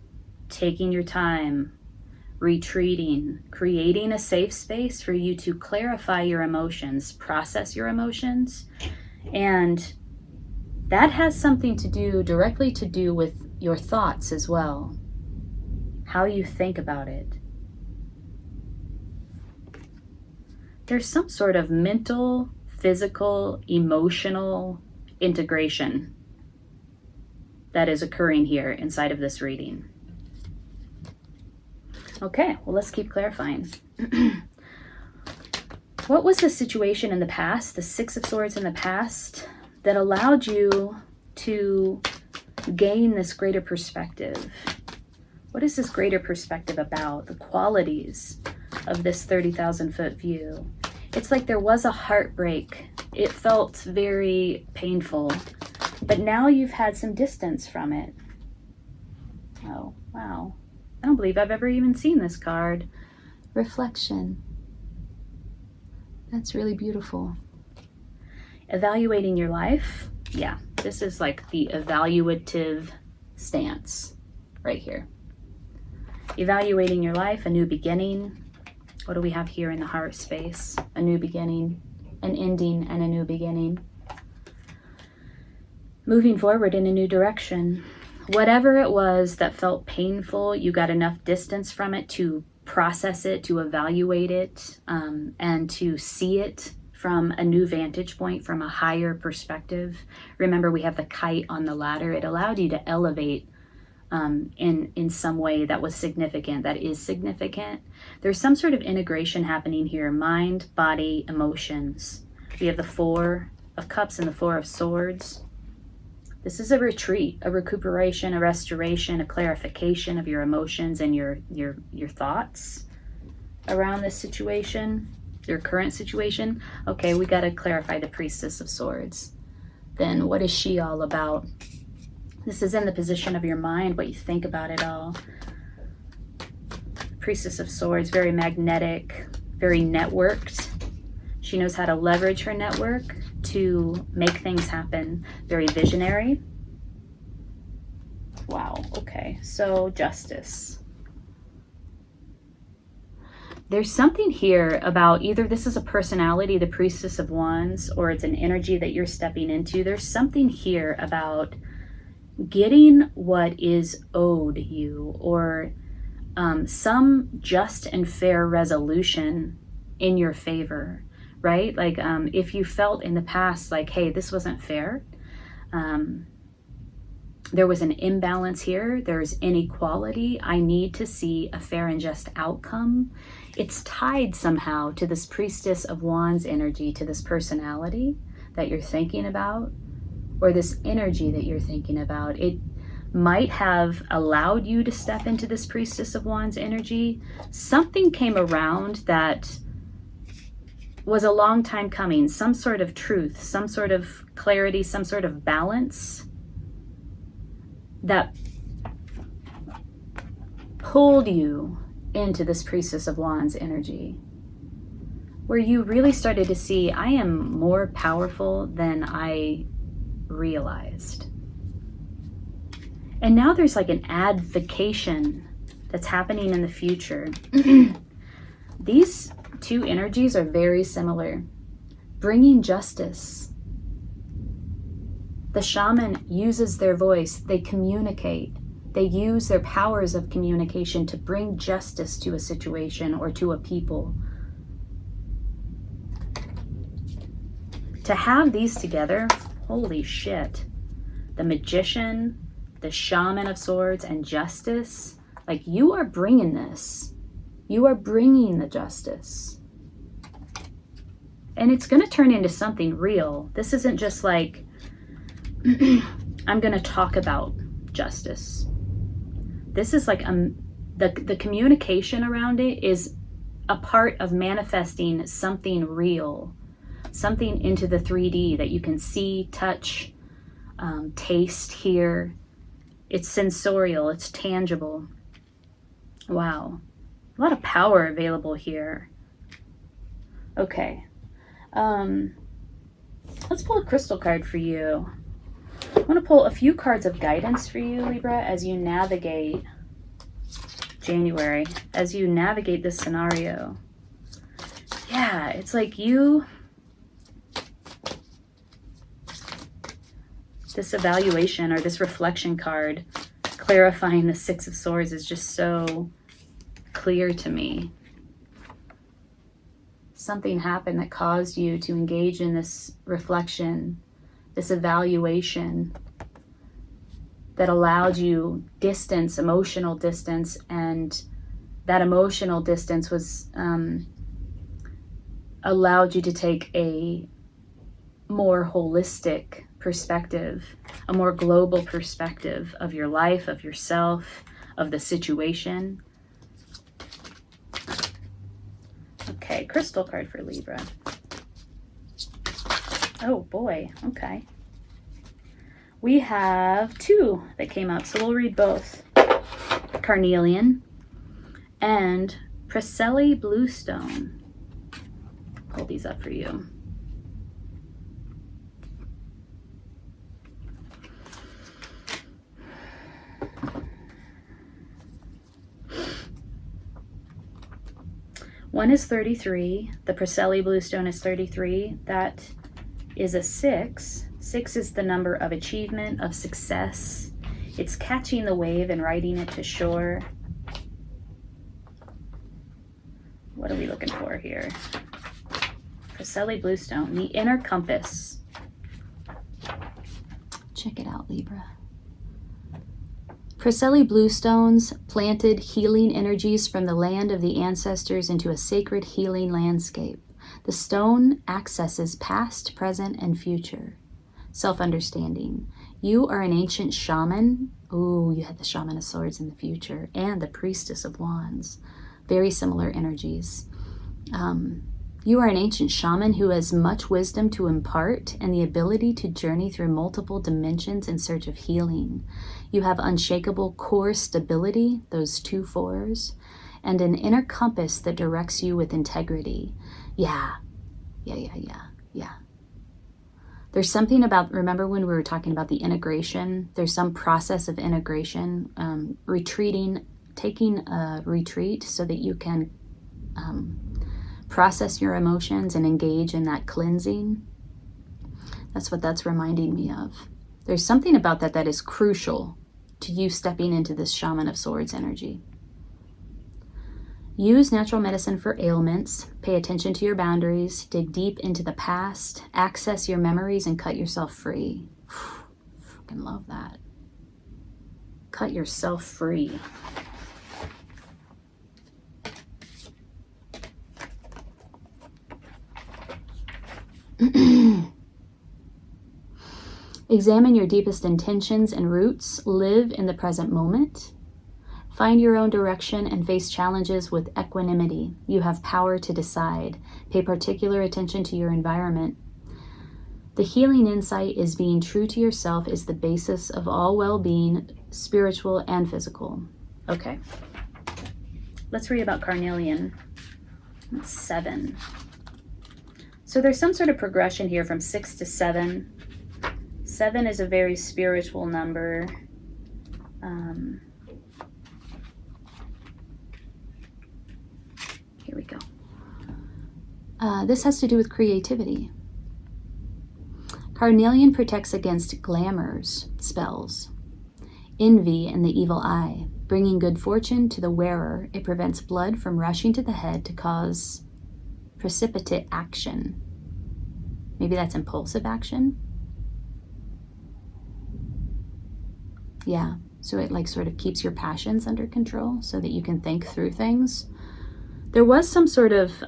taking your time, retreating, creating a safe space for you to clarify your emotions, process your emotions. And that has something to do, directly to do with your thoughts as well, how you think about it. There's some sort of mental, physical, emotional integration that is occurring here inside of this reading. Okay, well, let's keep clarifying. What was the situation in the past, the 6 of Swords in the past, that allowed you to gain this greater perspective? What is this greater perspective about? The qualities of this 30,000-foot view. It's like there was a heartbreak. It felt very painful, but now you've had some distance from it. Oh, wow. I don't believe I've ever even seen this card. Reflection. That's really beautiful. Evaluating your life. Yeah, this is like the evaluative stance right here. Evaluating your life, a new beginning. What do we have here in the heart space? A new beginning, an ending, and a new beginning. Moving forward in a new direction. Whatever it was that felt painful, you got enough distance from it to process it, to evaluate it, and to see it from a new vantage point, from a higher perspective. Remember, we have the kite on the ladder. It allowed you to elevate in some way that was significant, that is significant. There's some sort of integration happening here, mind, body, emotions. We have the 4 of Cups and the 4 of Swords. This is a retreat, a recuperation, a restoration, a clarification of your emotions and your thoughts around this situation, your current situation. Okay, we got to clarify the Priestess of Swords. Then what is she all about? This is in the position of your mind, what you think about it all. Priestess of Swords, very magnetic, very networked. She knows how to leverage her network to make things happen. Very visionary. Wow, okay, so Justice. There's something here about either this is a personality, the Priestess of Wands, or it's an energy that you're stepping into. There's something here about getting what is owed you, or some just and fair resolution in your favor. Right? Like if you felt in the past like, hey, this wasn't fair. There was an imbalance here. There's inequality. I need to see a fair and just outcome. It's tied somehow to this Priestess of Wands energy, to this personality that you're thinking about, or this energy that you're thinking about. It might have allowed you to step into this Priestess of Wands energy. Something came around that was a long time coming, some sort of truth, some sort of clarity, some sort of balance that pulled you into this Priestess of Wands energy, where you really started to see, I am more powerful than I realized. And now there's like an advocation that's happening in the future. These 2 energies are very similar. Bringing justice. The shaman uses their voice. They communicate. They use their powers of communication to bring justice to a situation or to a people. To have these together, holy shit. The Magician, the Shaman of Swords, and Justice. Like, you are bringing this. You are bringing the justice. And it's going to turn into something real. This isn't just like, I'm going to talk about justice. This is like, the communication around it is a part of manifesting something real. Something into the 3D that you can see, touch, taste, hear. It's sensorial. It's tangible. Wow. A lot of power available here. Okay. Let's pull a crystal card for you. I want to pull a few cards of guidance for you, Libra, as you navigate January, as you navigate this scenario. Yeah, it's like this evaluation or this reflection card clarifying the Six of Swords is just so clear to me. Something happened that caused you to engage in this reflection, this evaluation that allowed you distance, emotional distance, and that emotional distance was allowed you to take a more holistic perspective, a more global perspective of your life, of yourself, of the situation. Okay, crystal card for Libra. Oh boy, okay. We have two that came up, so we'll read both. Carnelian and Preseli Bluestone. Hold these up for you. One is 33. The Preseli Bluestone is 33. That is a 6. 6 is the number of achievement, of success. It's catching the wave and riding it to shore. What are we looking for here? Preseli Bluestone, the inner compass. Check it out, Libra. Preseli Bluestones planted healing energies from the land of the ancestors into a sacred healing landscape. The stone accesses past, present, and future. Self-understanding. You are an ancient shaman. Ooh, you had the Shaman of Swords in the future. And the Priestess of Wands. Very similar energies. You are an ancient shaman who has much wisdom to impart and the ability to journey through multiple dimensions in search of healing. You have unshakable core stability, those 2 4s, and an inner compass that directs you with integrity. Yeah. There's something about, remember when we were talking about the integration? There's some process of integration, retreating, taking a retreat so that you can process your emotions and engage in that cleansing. That's what that's reminding me of. There's something about that that is crucial to you stepping into this Shaman of Swords energy. Use natural medicine for ailments. Pay attention to your boundaries. Dig deep into the past. Access your memories and cut yourself free. Fucking love that. Cut yourself free. Examine your deepest intentions and roots. Live in the present moment. Find your own direction and face challenges with equanimity. You have power to decide. Pay particular attention to your environment. The healing insight is being true to yourself is the basis of all well-being, spiritual and physical. Okay. Let's read about Carnelian. That's 7. So there's some sort of progression here from 6 to 7. 7 is a very spiritual number. Here we go. This has to do with creativity. Carnelian protects against glamours, spells, envy, and the evil eye. Bringing good fortune to the wearer, it prevents blood from rushing to the head to cause precipitate action. Maybe that's impulsive action. Yeah, so it like sort of keeps your passions under control so that you can think through things. There was some sort of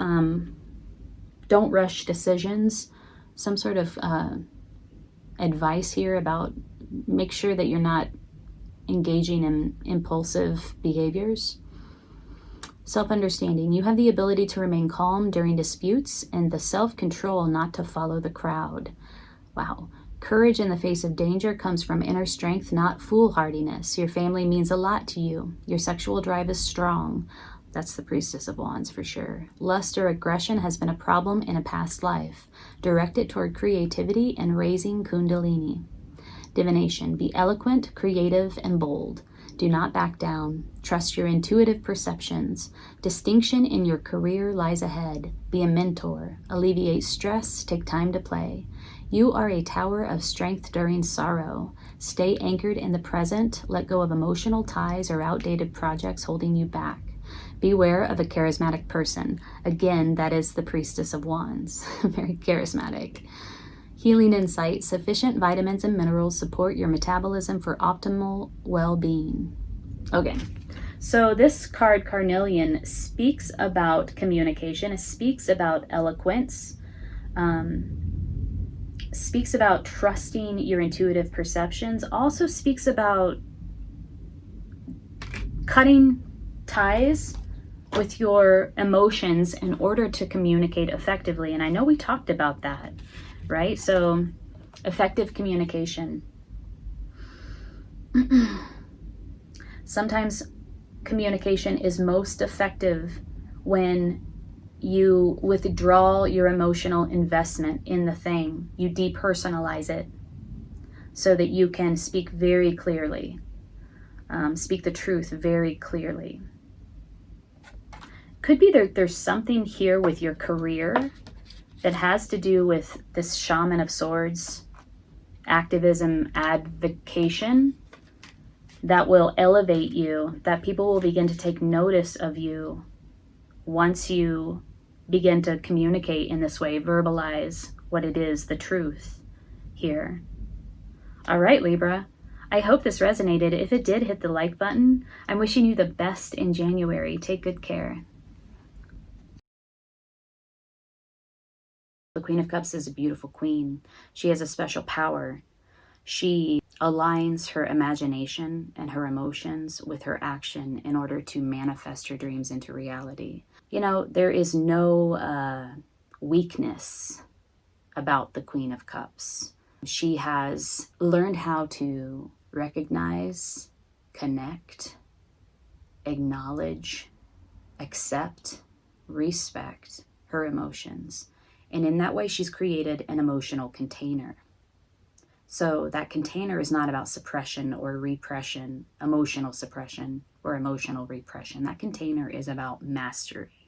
don't rush decisions, some sort of advice here about make sure that you're not engaging in impulsive behaviors. Self-understanding. You have the ability to remain calm during disputes and the self-control not to follow the crowd. Wow. Courage in the face of danger comes from inner strength, not foolhardiness. Your family means a lot to you. Your sexual drive is strong. That's the Priestess of Wands for sure. Lust or aggression has been a problem in a past life. Direct it toward creativity and raising Kundalini. Divination. Be eloquent, creative, and bold. Do not back down. Trust your intuitive perceptions. Distinction in your career lies ahead. Be a mentor. Alleviate stress. Take time to play. You are a tower of strength during sorrow. Stay anchored in the present. Let go of emotional ties or outdated projects holding you back. Beware of a charismatic person. Again, that is the Priestess of Wands. Very charismatic. Healing insight. Sufficient vitamins and minerals support your metabolism for optimal well-being. Okay, so this card, Carnelian, speaks about communication. It speaks about eloquence. Speaks about trusting your intuitive perceptions. Also speaks about cutting ties with your emotions in order to communicate effectively. And I know we talked about that, right? So effective communication. Sometimes communication is most effective when you withdraw your emotional investment in the thing. You depersonalize it so that you can speak very clearly, speak the truth very clearly. Could be there's something here with your career that has to do with this Shaman of Swords, activism, advocation, that will elevate you, that people will begin to take notice of you once you begin to communicate in this way, verbalize what it is, the truth here. All right, Libra. I hope this resonated. If it did, hit the like button. I'm wishing you the best in January. Take good care. The Queen of Cups is a beautiful queen. She has a special power. She aligns her imagination and her emotions with her action in order to manifest her dreams into reality. You know, there is no weakness about the Queen of Cups. She has learned how to recognize, connect, acknowledge, accept, respect her emotions. And in that way, she's created an emotional container. So that container is not about suppression or repression, emotional suppression or emotional repression. That container is about mastery.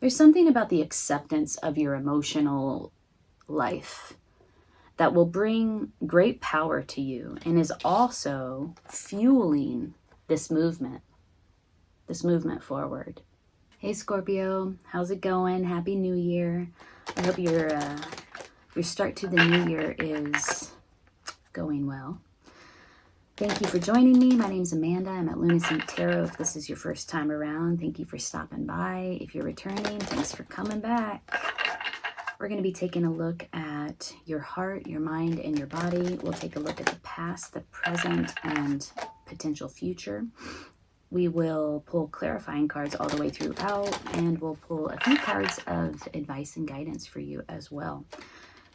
There's something about the acceptance of your emotional life that will bring great power to you and is also fueling this movement forward. Hey Scorpio, how's it going? Happy New Year. I hope your start to the new year is going well. Thank you for joining me. My name's Amanda. I'm at Lunacy Tarot. If this is your first time around, thank you for stopping by. If you're returning, thanks for coming back. We're going to be taking a look at your heart, your mind, and your body. We'll take a look at the past, the present, and potential future. We will pull clarifying cards all the way throughout, and we'll pull a few cards of advice and guidance for you as well.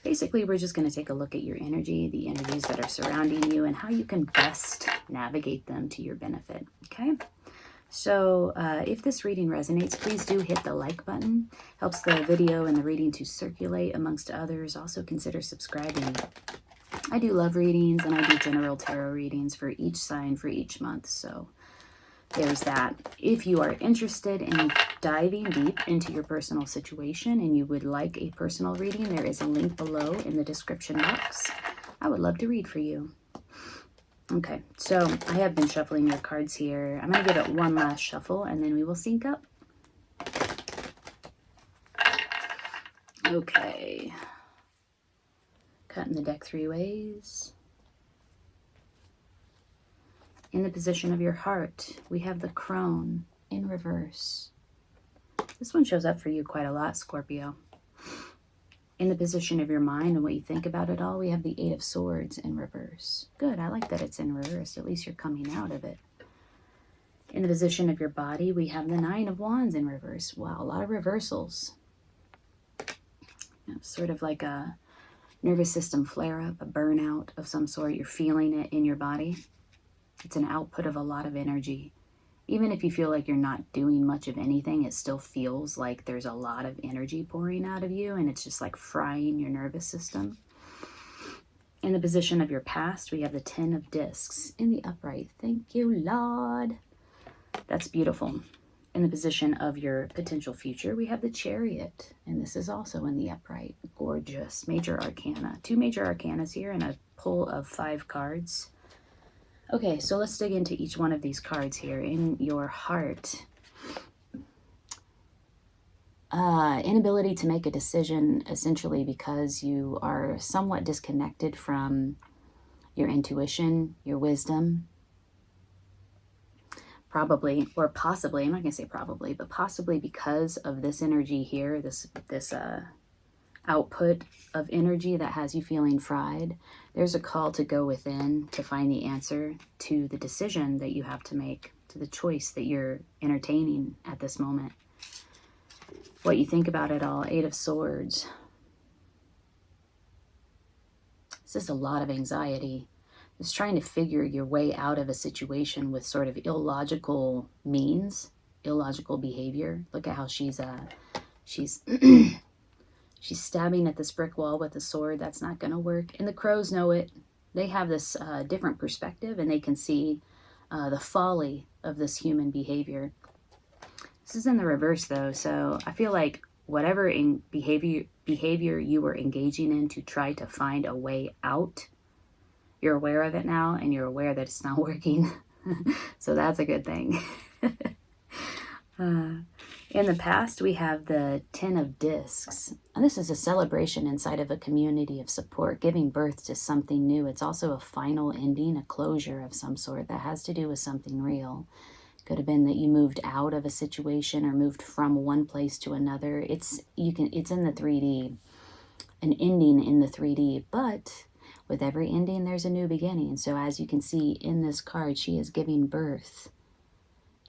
Basically, we're just going to take a look at your energy, the energies that are surrounding you, and how you can best navigate them to your benefit, okay? So if this reading resonates, please do hit the like button. Helps the video and the reading to circulate amongst others. Also consider subscribing. I do love readings, and I do general tarot readings for each sign for each month, so there's that. If you are interested in diving deep into your personal situation and you would like a personal reading, there is a link below in the description box. I would love to read for you. Okay, so I have been shuffling your cards here. I'm going to give it one last shuffle and then we will sync up. Okay. Cutting the deck 3 ways. In the position of your heart, we have the crone in reverse. This one shows up for you quite a lot, Scorpio. In the position of your mind and what you think about it all, we have the 8 of Swords in reverse. Good, I like that it's in reverse. At least you're coming out of it. In the position of your body, we have the 9 of Wands in reverse. Wow, a lot of reversals. Sort of like a nervous system flare-up, a burnout of some sort. You're feeling it in your body. It's an output of a lot of energy. Even if you feel like you're not doing much of anything, it still feels like there's a lot of energy pouring out of you, and it's just like frying your nervous system. In the position of your past, we have the 10 of Discs in the upright. Thank you, Lord. That's beautiful. In the position of your potential future, we have the Chariot, and this is also in the upright. Gorgeous. Major arcana. 2 major arcanas here and a pull of 5 cards. Okay, so let's dig into each one of these cards here. In your heart, inability to make a decision, essentially because you are somewhat disconnected from your intuition, your wisdom. Probably, or possibly, I'm not going to say probably, but possibly because of this energy here, this output of energy that has you feeling fried. There's a call to go within to find the answer to the decision that you have to make, to the choice that you're entertaining at this moment. What you think about it all. 8 of Swords. This is a lot of anxiety. It's trying to figure your way out of a situation with sort of illogical means, illogical behavior. Look at how she's she's stabbing at this brick wall with a sword. That's not going to work. And the crows know it. They have this different perspective, and they can see the folly of this human behavior. This is in the reverse, though, so I feel like whatever behavior you were engaging in to try to find a way out, you're aware of it now, and you're aware that it's not working. So that's a good thing. In the past, we have the 10 of Discs. And this is a celebration inside of a community of support, giving birth to something new. It's also a final ending, a closure of some sort that has to do with something real. Could have been that you moved out of a situation or moved from one place to another. It's in the 3D, an ending in the 3D, but with every ending, there's a new beginning. So as you can see in this card, she is giving birth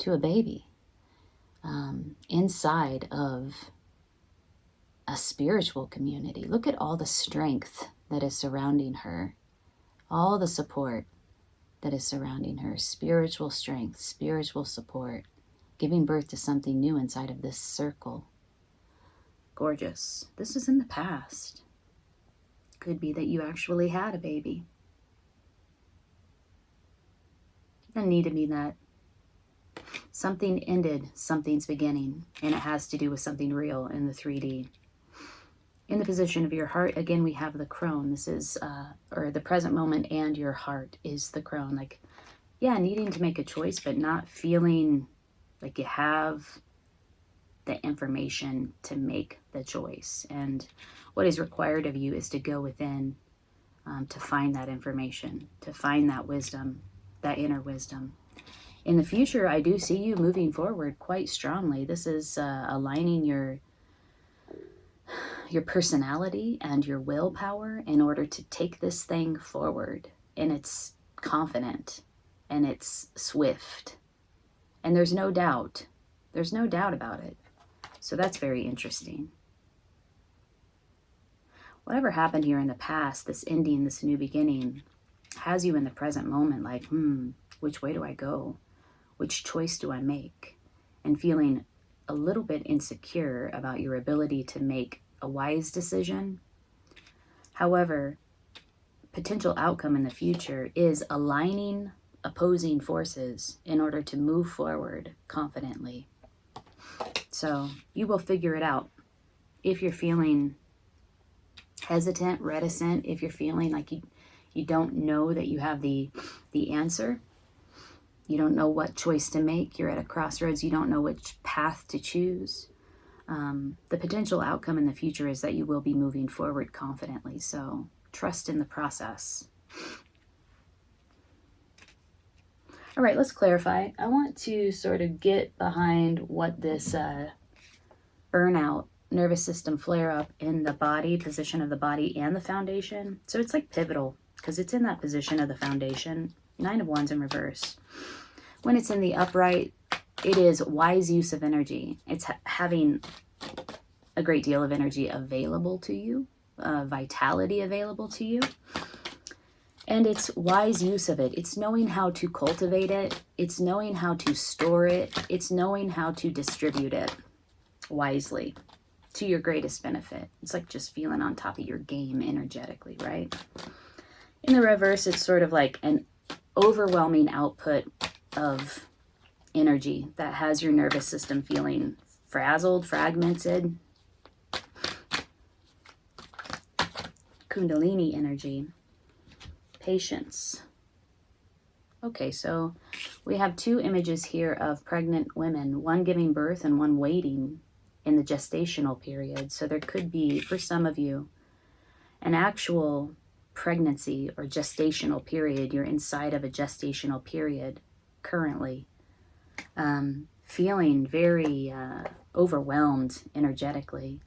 to a baby inside of a spiritual community. Look at all the strength that is surrounding her, all the support that is surrounding her, spiritual strength, spiritual support, giving birth to something new inside of this circle. Gorgeous. This is in the past. Could be that you actually had a baby. Doesn't need to be that. Something ended, something's beginning, and it has to do with something real in the 3D. In the position of your heart, again, we have the crone. This is, or the present moment and your heart is the crone. Like, yeah, needing to make a choice, but not feeling like you have the information to make the choice. And what is required of you is to go within to find that information, to find that wisdom, that inner wisdom. In the future, I do see you moving forward quite strongly. This is aligning your personality and your willpower in order to take this thing forward. And it's confident and it's swift. And there's no doubt. There's no doubt about it. So that's very interesting. Whatever happened here in the past, this ending, this new beginning, has you in the present moment like, which way do I go? Which choice do I make? And feeling a little bit insecure about your ability to make a wise decision. However, potential outcome in the future is aligning opposing forces in order to move forward confidently. So you will figure it out. If you're feeling hesitant, reticent, if you're feeling like you don't know that you have the answer, you don't know what choice to make, you're at a crossroads, you don't know which path to choose, the potential outcome in the future is that you will be moving forward confidently. So Trust in the process. All right, let's clarify. I want to sort of get behind what this burnout, nervous system flare-up in the body, position of the body and the foundation. So it's like pivotal because it's in that position of the foundation. 9 of Wands in reverse. When it's in the upright, it is wise use of energy. It's having a great deal of energy available to you, vitality available to you. And it's wise use of it. It's knowing how to cultivate it. It's knowing how to store it. It's knowing how to distribute it wisely to your greatest benefit. It's like just feeling on top of your game energetically, right? In the reverse, it's sort of like an overwhelming output of energy that has your nervous system feeling frazzled, fragmented. Kundalini energy. Patience. Okay, so we have 2 images here of pregnant women, one giving birth and one waiting in the gestational period. So there could be, for some of you, an actual pregnancy or gestational period. You're inside of a gestational period currently, feeling very overwhelmed energetically.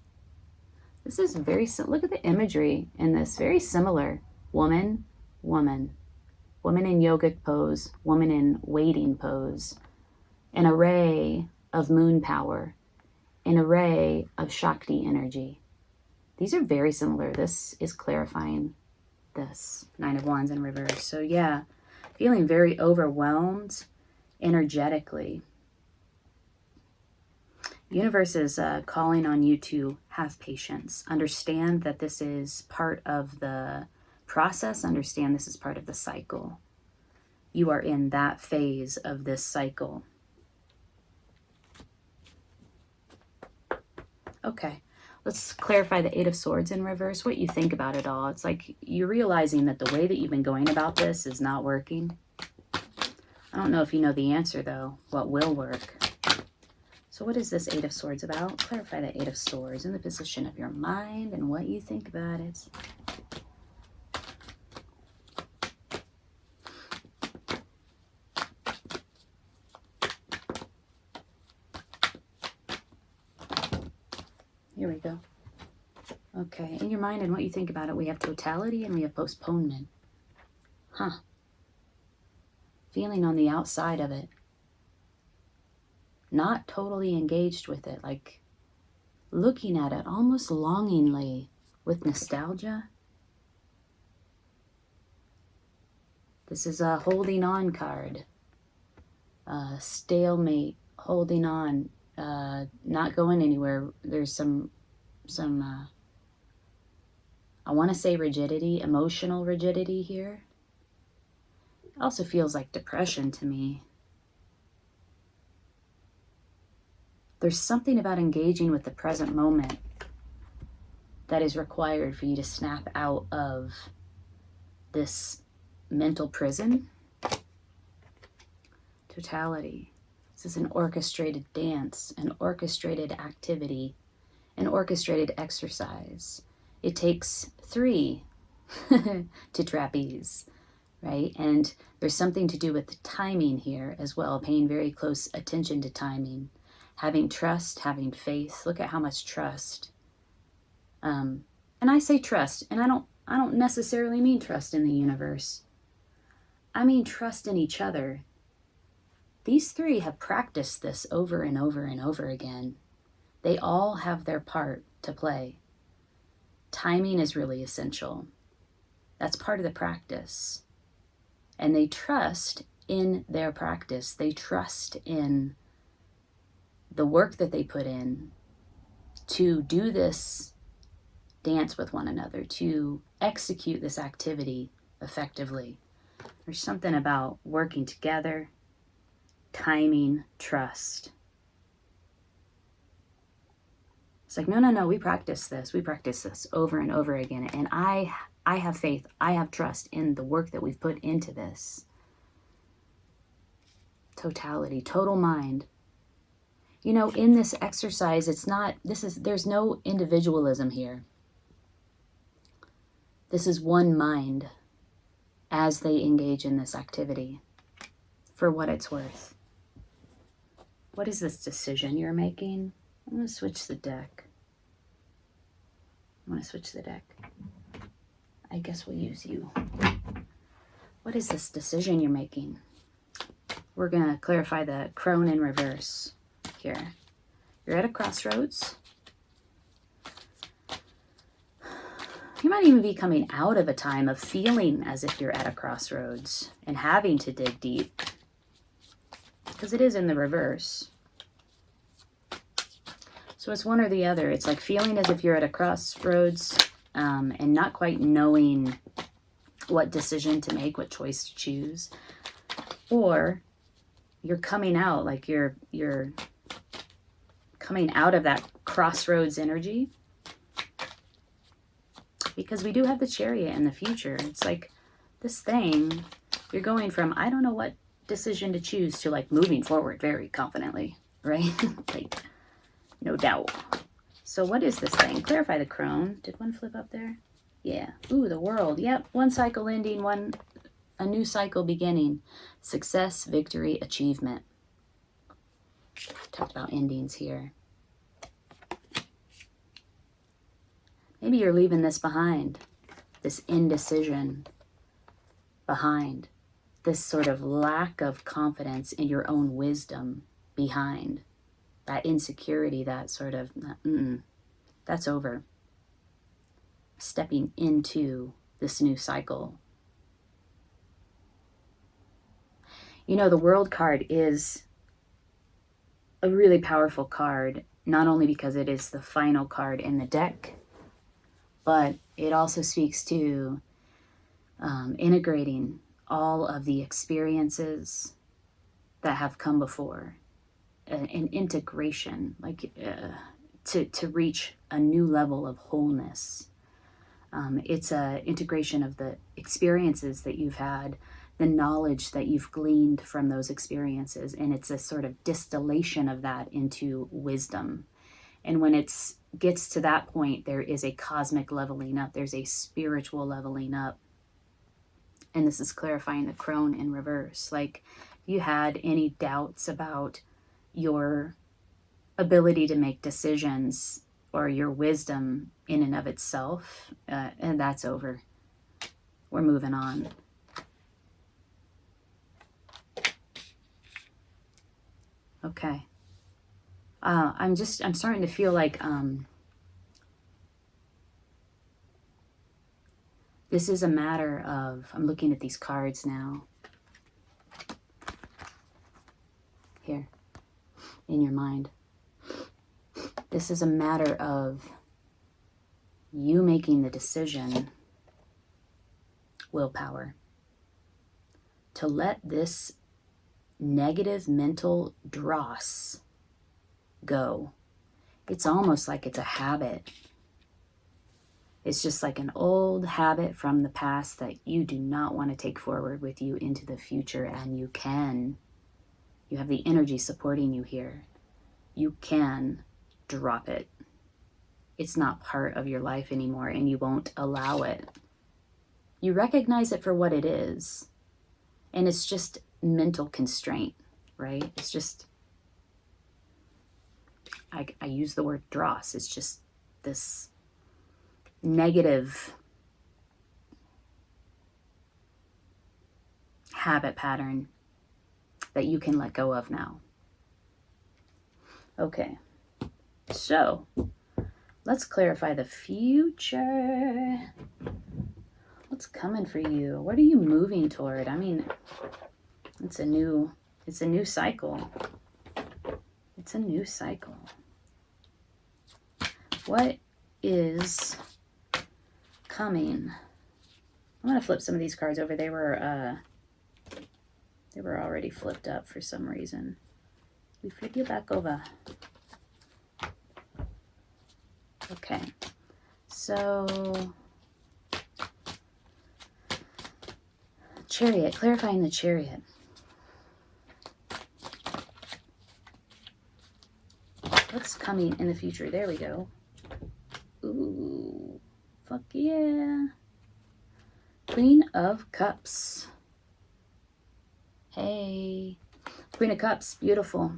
This is very, look at the imagery in this, very similar. Woman, woman, woman in yogic pose, woman in waiting pose, an array of moon power, an array of Shakti energy. These are very similar. This is clarifying this 9 of Wands in reverse. So yeah, feeling very overwhelmed energetically. Universe is calling on you to have patience. Understand that this is part of the process. Understand this is part of the cycle. You are in that phase of this cycle. Okay, let's clarify the 8 of Swords in reverse. What you think about it all. It's like you're realizing that the way that you've been going about this is not working. I don't know if you know the answer though. What will work? So what is this 8 of Swords about? Clarify the 8 of Swords in the position of your mind and what you think about it. Here we go. Okay, in your mind and what you think about it, we have totality and we have postponement. Huh. Feeling on the outside of it. Not totally engaged with it, like looking at it almost longingly with nostalgia. This is a holding on card. Stalemate, holding on, not going anywhere. There's some I want to say rigidity, emotional rigidity here. It also feels like depression to me. There's something about engaging with the present moment that is required for you to snap out of this mental prison. Totality. This is an orchestrated dance, an orchestrated activity, an orchestrated exercise. It takes 3 to trapeze, right? And there's something to do with the timing here as well, paying very close attention to timing. Having trust, having faith. Look at how much trust. And I say trust, and I don't necessarily mean trust in the universe. I mean trust in each other. These 3 have practiced this over and over and over again. They all have their part to play. Timing is really essential. That's part of the practice. And they trust in their practice. They trust in the work that they put in to do this dance with one another, to execute this activity effectively. There's something about working together, timing, trust. It's like, no, we practice this. We practice this over and over again. And I have faith. I have trust in the work that we've put into this. Totality, total mind. You know, in this exercise, there's no individualism here. This is one mind as they engage in this activity, for what it's worth. What is this decision you're making? I'm going to switch the deck. I guess we'll use you. What is this decision you're making? We're going to clarify the crone in reverse here. You're at a crossroads. You might even be coming out of a time of feeling as if you're at a crossroads and having to dig deep, because it is in the reverse. So it's one or the other. It's like feeling as if you're at a crossroads and not quite knowing what decision to make, what choice to choose. Or you're coming out, like you're coming out of that crossroads energy. Because we do have the Chariot in the future. It's like this thing, you're going from, I don't know what decision to choose, to like moving forward very confidently, right? Like, no doubt. So what is this thing? Clarify the crone. Did one flip up there? Yeah. Ooh, the world. Yep. One cycle ending, a new cycle beginning. Success, victory, achievement. Talked about endings here. Maybe you're leaving this behind, this indecision behind, this sort of lack of confidence in your own wisdom behind, that insecurity, that sort of, that's over. Stepping into this new cycle. You know, the World card is a really powerful card, not only because it is the final card in the deck, but it also speaks to integrating all of the experiences that have come before, an integration, like to reach a new level of wholeness. It's an integration of the experiences that you've had, the knowledge that you've gleaned from those experiences, and it's a sort of distillation of that into wisdom. And when it gets to that point, there is a cosmic leveling up. There's a spiritual leveling up. And this is clarifying the crone in reverse. Like, if you had any doubts about your ability to make decisions or your wisdom in and of itself, and that's over. We're moving on. Okay. I'm starting to feel like this is a matter of, I'm looking at these cards now. Here, in your mind. This is a matter of you making the decision, willpower, to let this negative mental dross go. It's almost like it's a habit. It's just like an old habit from the past that you do not want to take forward with you into the future, and you can. You have the energy supporting you here. You can drop it. It's not part of your life anymore, and you won't allow it. You recognize it for what it is, and it's just mental constraint, right? It's just, I use the word dross. It's just this negative habit pattern that you can let go of now. Okay, so let's clarify the future. What's coming for you? What are you moving toward? I mean, it's a new cycle. It's a new cycle. What is coming? I'm gonna flip some of these cards over. They were already flipped up for some reason. We flip you back over. Okay, so Chariot, clarifying the Chariot. What's coming in the future? There we go. Ooh, fuck yeah. Queen of Cups. Hey, Queen of Cups, beautiful.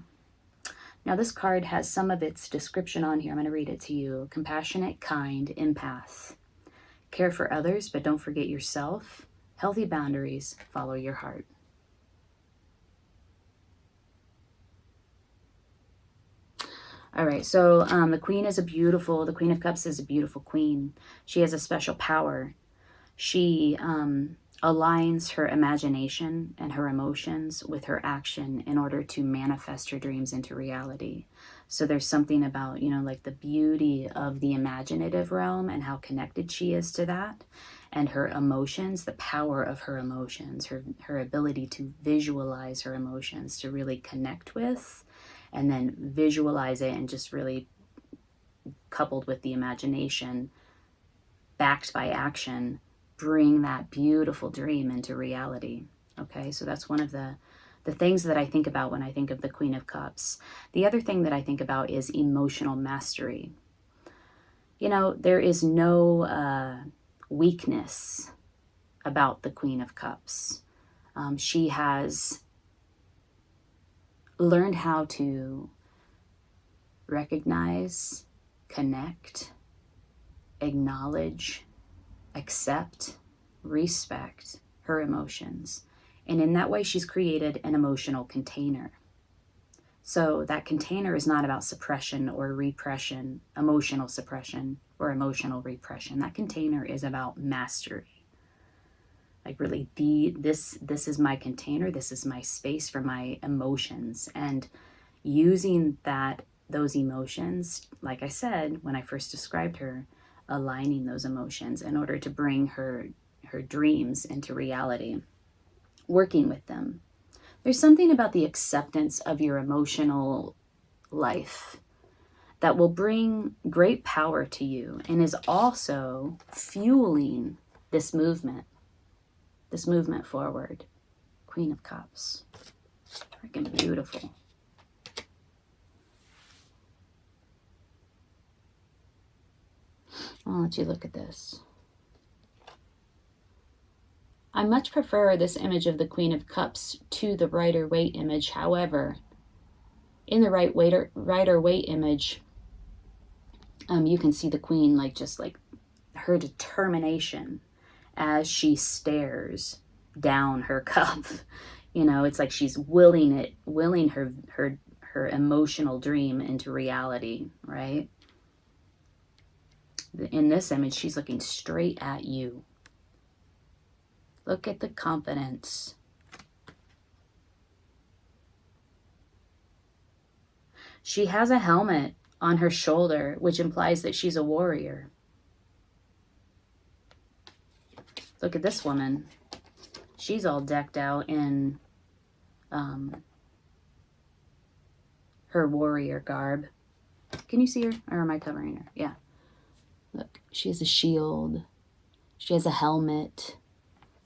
Now this card has some of its description on here. I'm going to read it to you. Compassionate, kind, empath. Care for others, but don't forget yourself. Healthy boundaries, follow your heart. All right, so the Queen of Cups is a beautiful queen. She has a special power. She aligns her imagination and her emotions with her action in order to manifest her dreams into reality. So there's something about, you know, like the beauty of the imaginative realm and how connected she is to that, and her emotions, the power of her emotions, her ability to visualize her emotions, to really connect with, and then visualize it, and just really coupled with the imagination, backed by action, bring that beautiful dream into reality. Okay, so that's one of the things that I think about when I think of the Queen of Cups. The other thing that I think about is emotional mastery. You know, there is no weakness about the Queen of Cups. She has learned how to recognize, connect, acknowledge, accept, respect her emotions. And in that way, she's created an emotional container. So that container is not about suppression or repression, emotional suppression or emotional repression. That container is about mastery. Like really this is my container, this is my space for my emotions. And using those emotions, like I said, when I first described her, aligning those emotions in order to bring her dreams into reality, working with them. There's something about the acceptance of your emotional life that will bring great power to you and is also fueling this movement forward. Queen of Cups. Freaking beautiful. I'll let you look at this. I much prefer this image of the Queen of Cups to the Ryder Waite image. However, in the Ryder Waite image, you can see the Queen just like her determination as she stares down her cup. You know, it's like she's willing her emotional dream into reality, right? In this image, she's looking straight at you. Look at the confidence. She has a helmet on her shoulder, which implies that she's a warrior. Look at this woman. She's all decked out in her warrior garb. Can you see her? Or am I covering her? Yeah. Look, she has a shield. She has a helmet.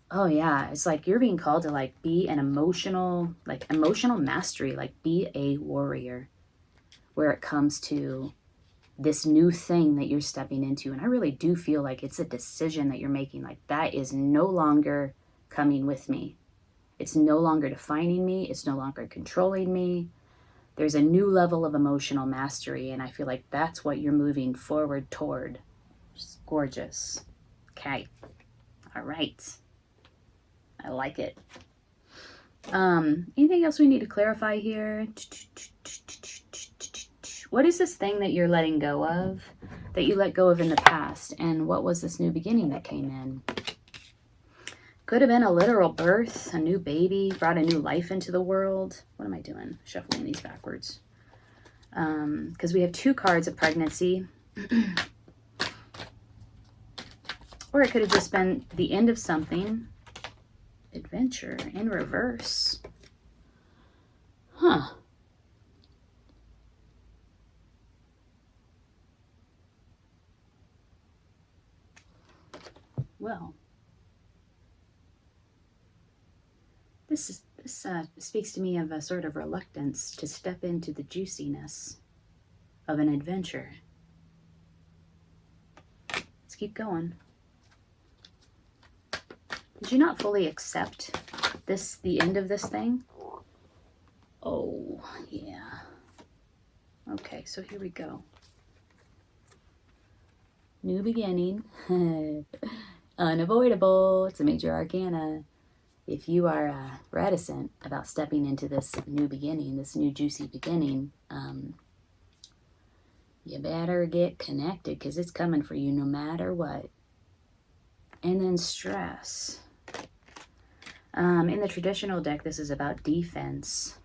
Oh yeah, it's like you're being called to be an emotional mastery, be a warrior where it comes to this new thing that you're stepping into. And I really do feel like it's a decision that you're making. That is no longer coming with me. It's no longer defining me. It's no longer controlling me. There's a new level of emotional mastery, and I feel like that's what you're moving forward toward. Just gorgeous. Okay. All right. I like it. Anything else we need to clarify here? What is this thing that you're letting go of, that you let go of in the past? And what was this new beginning that came in? Could have been a literal birth, a new baby, brought a new life into the world. What am I doing? Shuffling these backwards. Because we have two cards of pregnancy. Or it could have just been the end of something. Adventure in reverse. Huh. Well, this speaks to me of a sort of reluctance to step into the juiciness of an adventure. Let's keep going. Did you not fully accept this, the end of this thing? Oh, yeah. Okay, so here we go. New beginning. Unavoidable. It's a major arcana. If you are reticent about stepping into this new beginning, this new juicy beginning, you better get connected because it's coming for you no matter what. And then stress. In the traditional deck, this is about defense.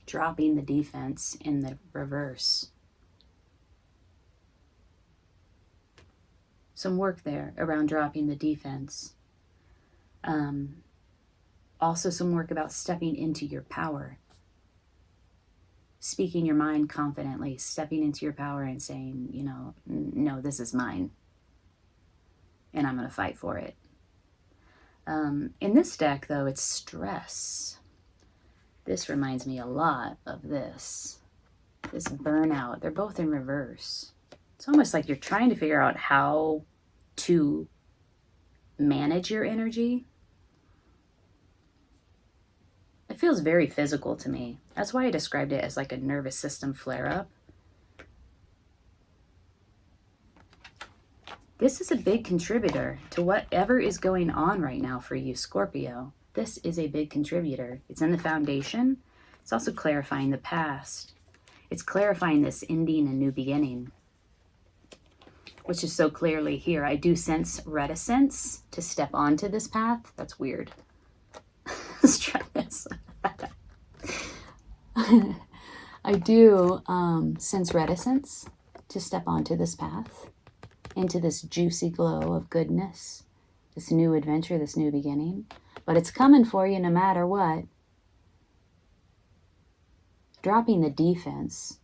Dropping the defense in the reverse. Some work there around dropping the defense. Also some work about stepping into your power. Speaking your mind confidently, stepping into your power and saying, you know, no, this is mine. And I'm going to fight for it. In this deck, though, it's stress. This reminds me a lot of this burnout. They're both in reverse. It's almost like you're trying to figure out how to manage your energy. It feels very physical to me. That's why I described it as like a nervous system flare-up. This is a big contributor to whatever is going on right now for you, Scorpio. This is a big contributor. It's in the foundation. It's also clarifying the past. It's clarifying this ending and new beginning, which is so clearly here. I do sense reticence to step onto this path. That's weird. Let's try this. I do sense reticence to step onto this path, into this juicy glow of goodness, this new adventure, this new beginning. But it's coming for you no matter what. Dropping the defense.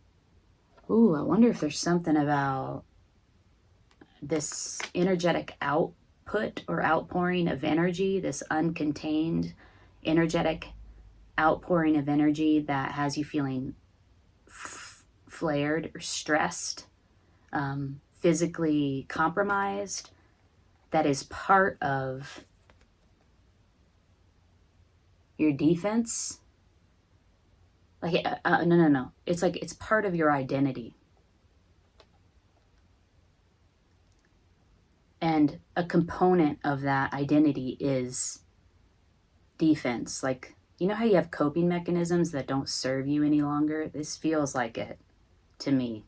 Ooh, I wonder if there's something about this energetic output or outpouring of energy, this uncontained energetic outpouring of energy that has you feeling flared or stressed, physically compromised, that is part of your defense. Like, no. It's like it's part of your identity. And a component of that identity is defense. Like, you know how you have coping mechanisms that don't serve you any longer? This feels like it to me.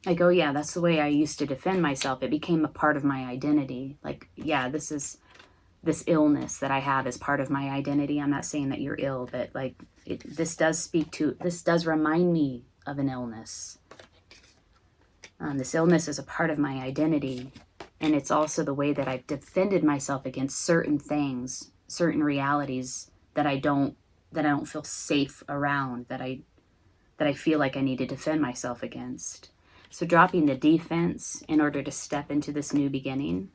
Like, oh yeah, that's the way I used to defend myself. It became a part of my identity. Like, yeah, this illness that I have is part of my identity. I'm not saying that you're ill, but like this does remind me of an illness. This illness is a part of my identity, and it's also the way that I've defended myself against certain things, certain realities that I don't feel safe around, that I feel like I need to defend myself against. So dropping the defense in order to step into this new beginning.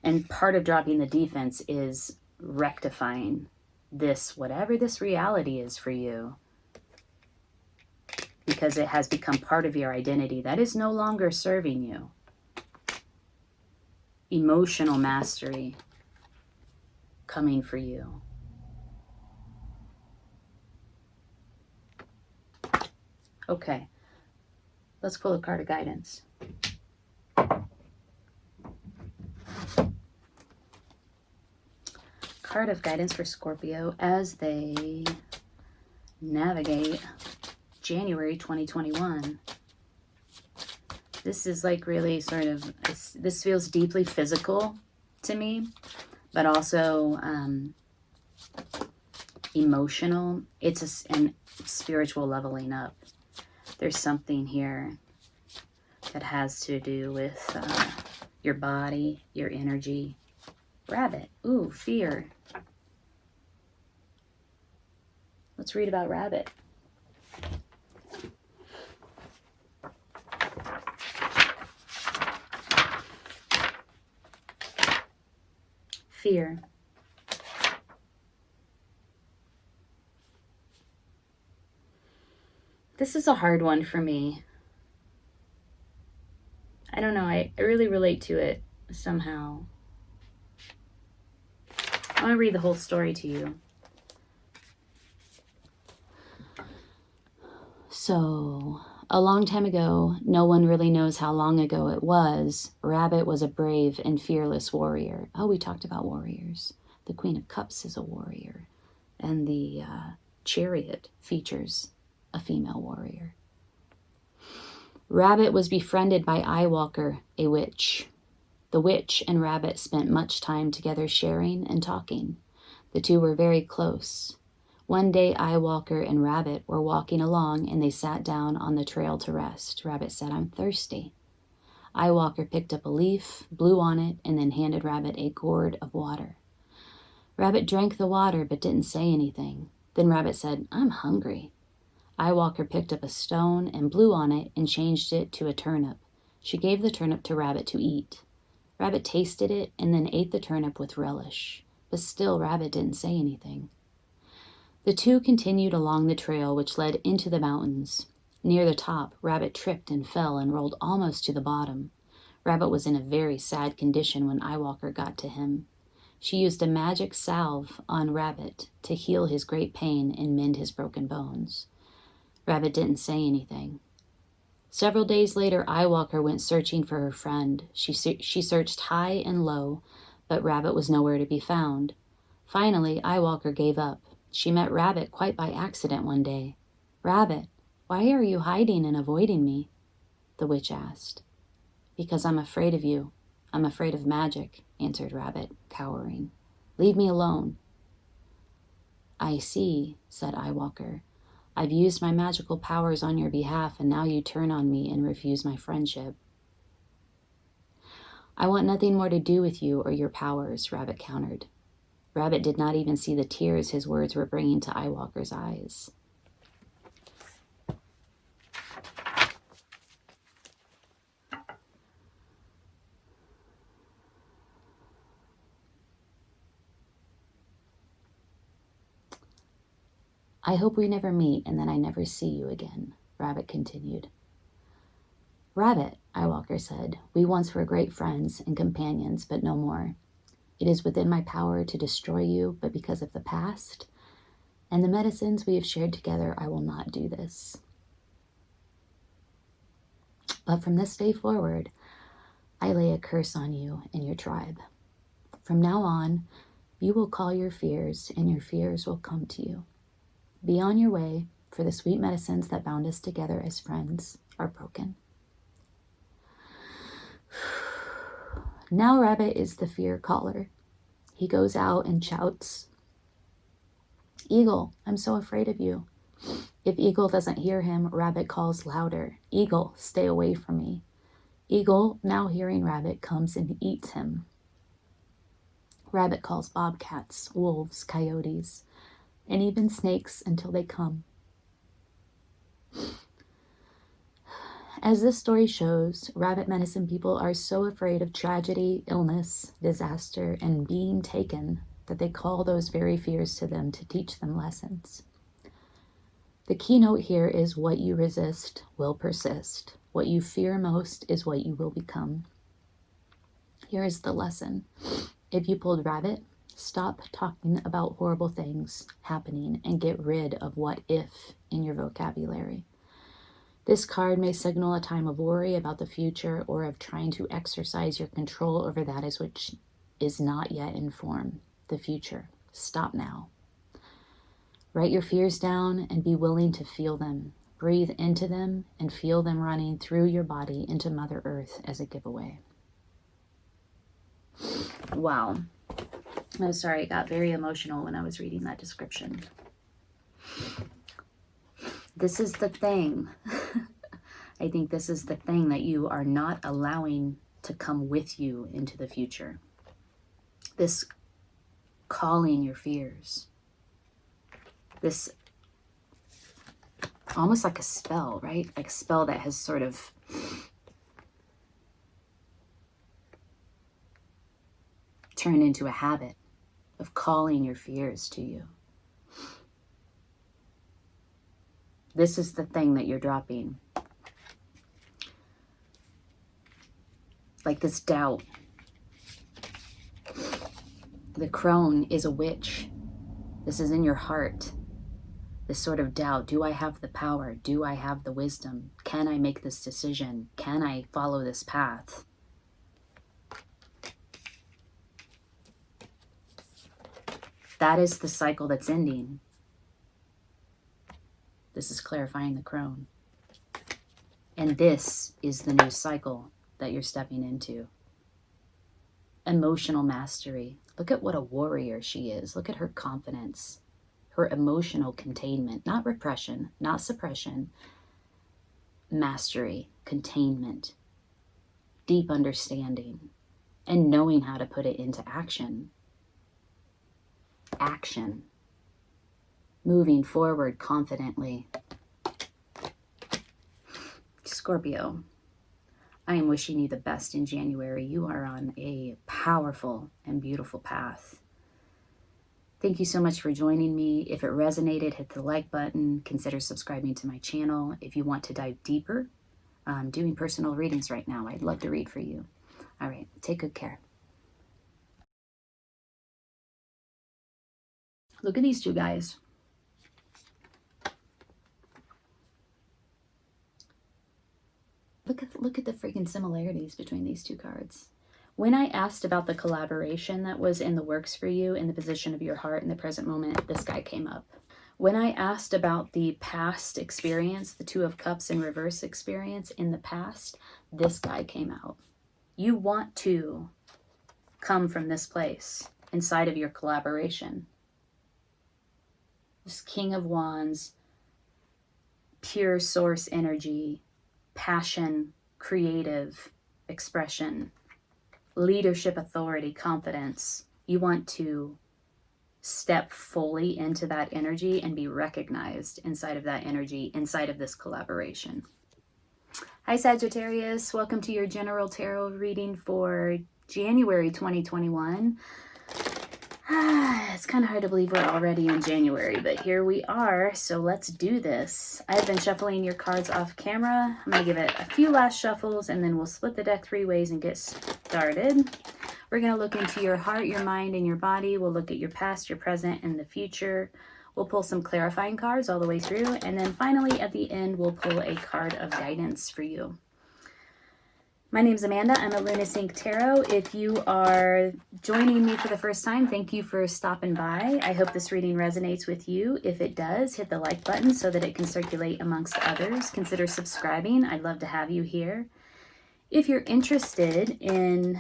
And part of dropping the defense is rectifying this, whatever this reality is for you, because it has become part of your identity that is no longer serving you. Emotional mastery coming for you. Okay, let's pull a card of guidance. Card of guidance for Scorpio as they navigate January 2021. This is like really sort of, this feels deeply physical to me, but also emotional. It's an spiritual leveling up. There's something here that has to do with your body, your energy. Rabbit. Ooh, fear. Let's read about rabbit. Fear. This is a hard one for me. I don't know, I really relate to it somehow. I want to read the whole story to you. So, a long time ago, no one really knows how long ago it was, Rabbit was a brave and fearless warrior. Oh, we talked about warriors. The Queen of Cups is a warrior. And the Chariot features a female warrior. Rabbit was befriended by Eyewalker, a witch. The witch and Rabbit spent much time together sharing and talking. The two were very close. One day, Eyewalker and Rabbit were walking along and they sat down on the trail to rest. Rabbit said, "I'm thirsty." Eyewalker picked up a leaf, blew on it, and then handed Rabbit a gourd of water. Rabbit drank the water but didn't say anything. Then Rabbit said, "I'm hungry." Eyewalker picked up a stone and blew on it and changed it to a turnip. She gave the turnip to Rabbit to eat. Rabbit tasted it and then ate the turnip with relish. But still, Rabbit didn't say anything. The two continued along the trail which led into the mountains. Near the top, Rabbit tripped and fell and rolled almost to the bottom. Rabbit was in a very sad condition when Eyewalker got to him. She used a magic salve on Rabbit to heal his great pain and mend his broken bones. Rabbit didn't say anything. Several days later, Eyewalker went searching for her friend. She searched high and low, but Rabbit was nowhere to be found. Finally, Eyewalker gave up. She met Rabbit quite by accident one day. "Rabbit, why are you hiding and avoiding me?" the witch asked. "Because I'm afraid of you. I'm afraid of magic," answered Rabbit, cowering. "Leave me alone." "I see," said Eyewalker. "I've used my magical powers on your behalf, and now you turn on me and refuse my friendship." "I want nothing more to do with you or your powers," Rabbit countered. Rabbit did not even see the tears his words were bringing to Eyewalker's eyes. "I hope we never meet and then I never see you again," Rabbit continued. "Rabbit," Eyewalker said, "we once were great friends and companions, but no more. It is within my power to destroy you, but because of the past and the medicines we have shared together, I will not do this. But from this day forward, I lay a curse on you and your tribe. From now on, you will call your fears, and your fears will come to you. Be on your way, for the sweet medicines that bound us together as friends are broken." Now Rabbit is the fear caller. He goes out and shouts, "Eagle, I'm so afraid of you." If Eagle doesn't hear him, Rabbit calls louder, "Eagle, stay away from me." Eagle, now hearing Rabbit, comes and eats him. Rabbit calls bobcats, wolves, coyotes, and even snakes until they come. As this story shows, rabbit medicine people are so afraid of tragedy, illness, disaster, and being taken that they call those very fears to them to teach them lessons. The keynote here is what you resist will persist. What you fear most is what you will become. Here is the lesson. If you pulled rabbit, stop talking about horrible things happening and get rid of what if in your vocabulary. This card may signal a time of worry about the future or of trying to exercise your control over that which is not yet in form, the future. Stop now. Write your fears down and be willing to feel them. Breathe into them and feel them running through your body into Mother Earth as a giveaway. Wow. I'm sorry, I got very emotional when I was reading that description. This is the thing. I think this is the thing that you are not allowing to come with you into the future. This calling your fears. This almost like a spell, right? Like a spell that has sort of turned into a habit of calling your fears to you. This is the thing that you're dropping. Like this doubt, The crone is a witch. This is in your heart. This sort of doubt. Do I have the power? Do I have the wisdom? Can I make this decision? Can I follow this path? That is the cycle that's ending. This is clarifying the crone. And this is the new cycle that you're stepping into. Emotional mastery. Look at what a warrior she is. Look at her confidence, her emotional containment, not repression, not suppression, mastery, containment, deep understanding, and knowing how to put it into action. Action. Moving forward confidently. Scorpio, I am wishing you the best in January. You are on a powerful and beautiful path. Thank you so much for joining me. If it resonated, hit the like button. Consider subscribing to my channel. If you want to dive deeper, I'm doing personal readings right now. I'd love to read for you. All right, take good care. Look at these two guys. Look at the freaking similarities between these two cards. When I asked about the collaboration that was in the works for you in the position of your heart in the present moment, this guy came up. When I asked about the past experience, the Two of Cups in reverse experience in the past, this guy came out. You want to come from this place inside of your collaboration. This King of Wands, pure source energy, passion, creative expression, leadership, authority, confidence. You want to step fully into that energy and be recognized inside of that energy, inside of this collaboration. Hi Sagittarius, welcome to your general tarot reading for January 2021. It's kind of hard to believe we're already in January, but here we are, so let's do this. I've been shuffling your cards off camera. I'm going to give it a few last shuffles, and then we'll split the deck 3 ways and get started. We're going to look into your heart, your mind, and your body. We'll look at your past, your present, and the future. We'll pull some clarifying cards all the way through, and then finally at the end, we'll pull a card of guidance for you. My name's Amanda. I'm a Lunisync Tarot. If you are joining me for the first time, thank you for stopping by. I hope this reading resonates with you. If it does, hit the like button so that it can circulate amongst others. Consider subscribing. I'd love to have you here. If you're interested in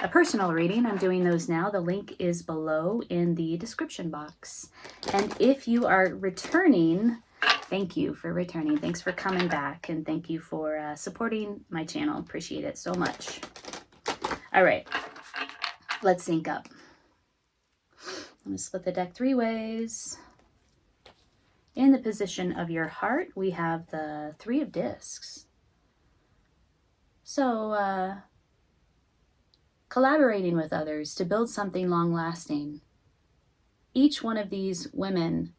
a personal reading, I'm doing those now. The link is below in the description box. And if you are returning, thank you for returning. Thanks for coming back, and thank you for supporting my channel. Appreciate it so much. All right, let's sync up. I'm going to split the deck 3 ways. In the position of your heart, we have the 3 of Discs. So, collaborating with others to build something long-lasting. Each one of these women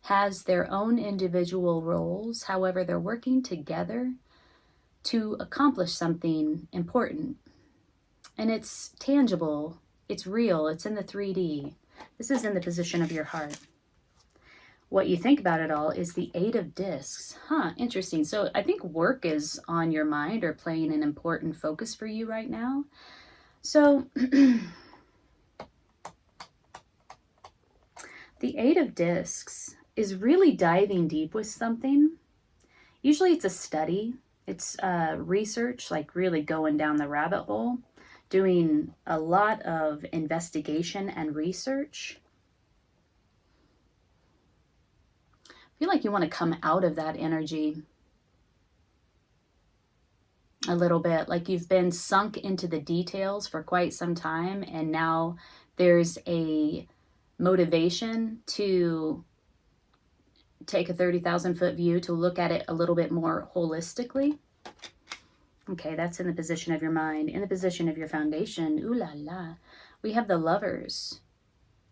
has their own individual roles. However, they're working together to accomplish something important. And it's tangible, it's real, it's in the 3D. This is in the position of your heart. What you think about it all is the 8 of Discs. Interesting. So I think work is on your mind or playing an important focus for you right now. So the 8 of Discs is really diving deep with something. Usually it's a study, it's research, like really going down the rabbit hole, doing a lot of investigation and research. I feel like you want to come out of that energy a little bit, like you've been sunk into the details for quite some time, and now there's a motivation to take a 30,000-foot view, to look at it a little bit more holistically. Okay, that's in the position of your mind. In the position of your foundation, ooh la la, we have the Lovers.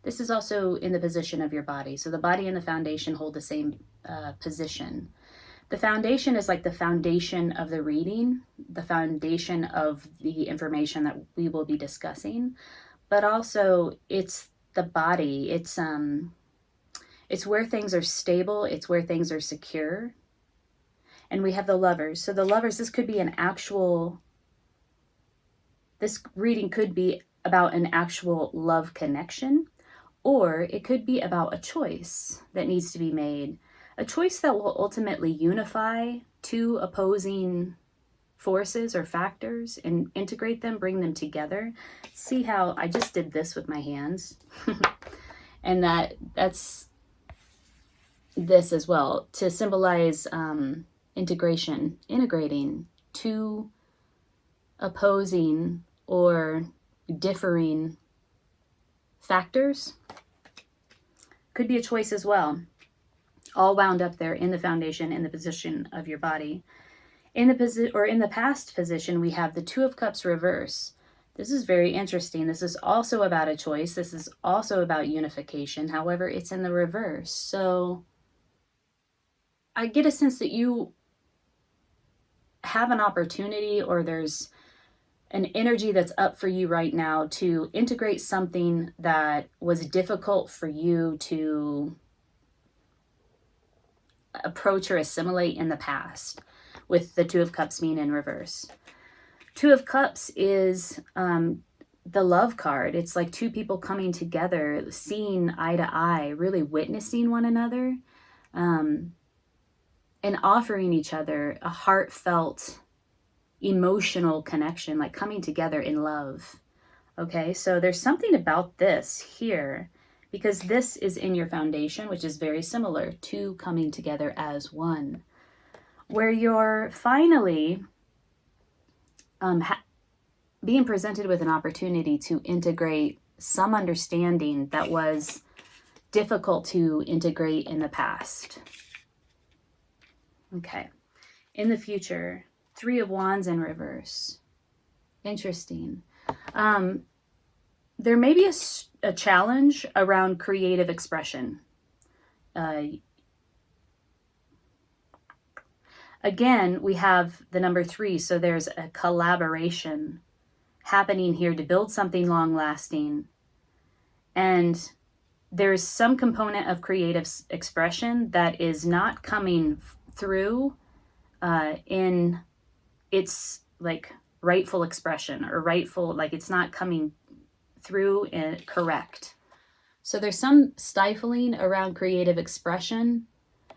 This is also in the position of your body. So the body and the foundation hold the same position. The foundation is like the foundation of the reading, the foundation of the information that we will be discussing. but also it's the body. It's where things are stable. It's where things are secure. And we have the Lovers. So the Lovers, this reading could be about an actual love connection, or it could be about a choice that needs to be made. A choice that will ultimately unify two opposing forces or factors and integrate them, bring them together. See how I just did this with my hands? And that's this as well, to symbolize integrating two opposing or differing factors. Could be a choice as well, all wound up there in the foundation, in the position of your body. In the past position, we have the Two of Cups reverse. This is very interesting. This is also about a choice. This is also about unification. However, it's in the reverse. So I get a sense that you have an opportunity, or there's an energy that's up for you right now to integrate something that was difficult for you to approach or assimilate in the past, with the Two of Cups being in reverse. Two of Cups is the love card. It's like two people coming together, seeing eye to eye, really witnessing one another, and offering each other a heartfelt, emotional connection, like coming together in love. Okay, so there's something about this here, because this is in your foundation, which is very similar to coming together as one, where you're finally being presented with an opportunity to integrate some understanding that was difficult to integrate in the past. Okay, in the future, Three of Wands in reverse. Interesting. There may be a challenge around creative expression. Again, we have the number 3, so there's a collaboration happening here to build something long-lasting. And there's some component of creative expression that is not coming through in its like rightful expression, or rightful, like it's not coming through and correct. So there's some stifling around creative expression,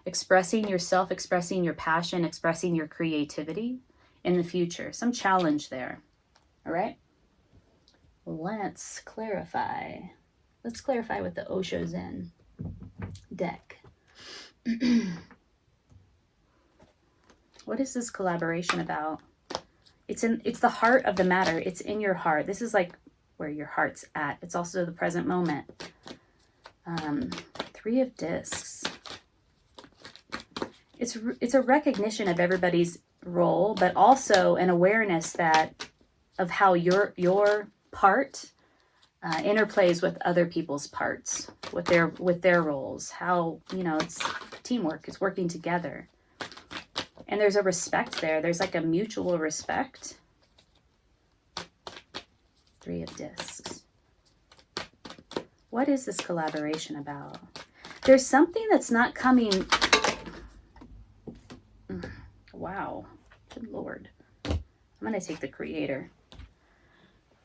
expressing yourself, expressing your passion, expressing your creativity in the future. Some challenge there. All right. Let's clarify. Let's clarify with the Osho Zen deck. What is this collaboration about? It's the heart of the matter. It's in your heart. This is like where your heart's at. It's also the present moment. 3 of Discs. It's a recognition of everybody's role, but also an awareness that of how your part interplays with other people's parts, with their roles. How, it's teamwork. It's working together. And there's a respect there. There's like a mutual respect. 3 of Discs. What is this collaboration about? There's something that's not coming. Wow. Good Lord. I'm going to take the Creator.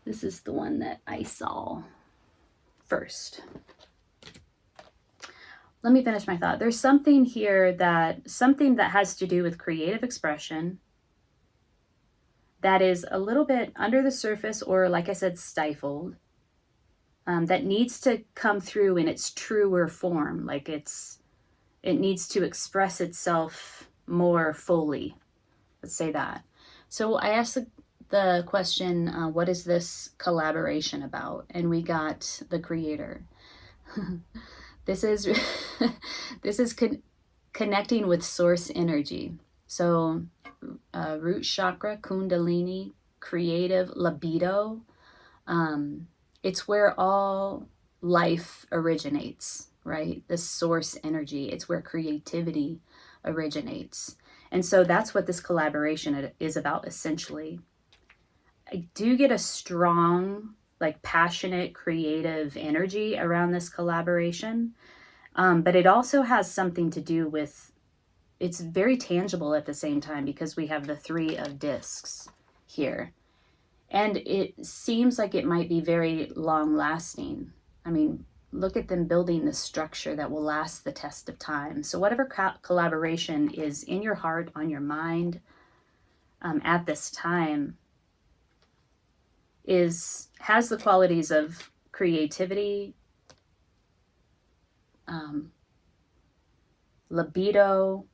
This is the one that I saw first. Let me finish my thought. There's something here something that has to do with creative expression that is a little bit under the surface, or like I said, stifled, that needs to come through in its truer form. Like it needs to express itself more fully. Let's say that. So I asked the question, what is this collaboration about? And we got the Creator. This is connecting with source energy. So root chakra, kundalini, creative, libido. It's where all life originates, right? This source energy. It's where creativity originates. And so that's what this collaboration is about, essentially. I do get a strong like passionate, creative energy around this collaboration. But it also has something to do with, it's very tangible at the same time because we have the 3 of discs here. And it seems like it might be very long lasting. I mean, look at them building this structure that will last the test of time. So whatever collaboration is in your heart, on your mind at this time has the qualities of creativity, libido,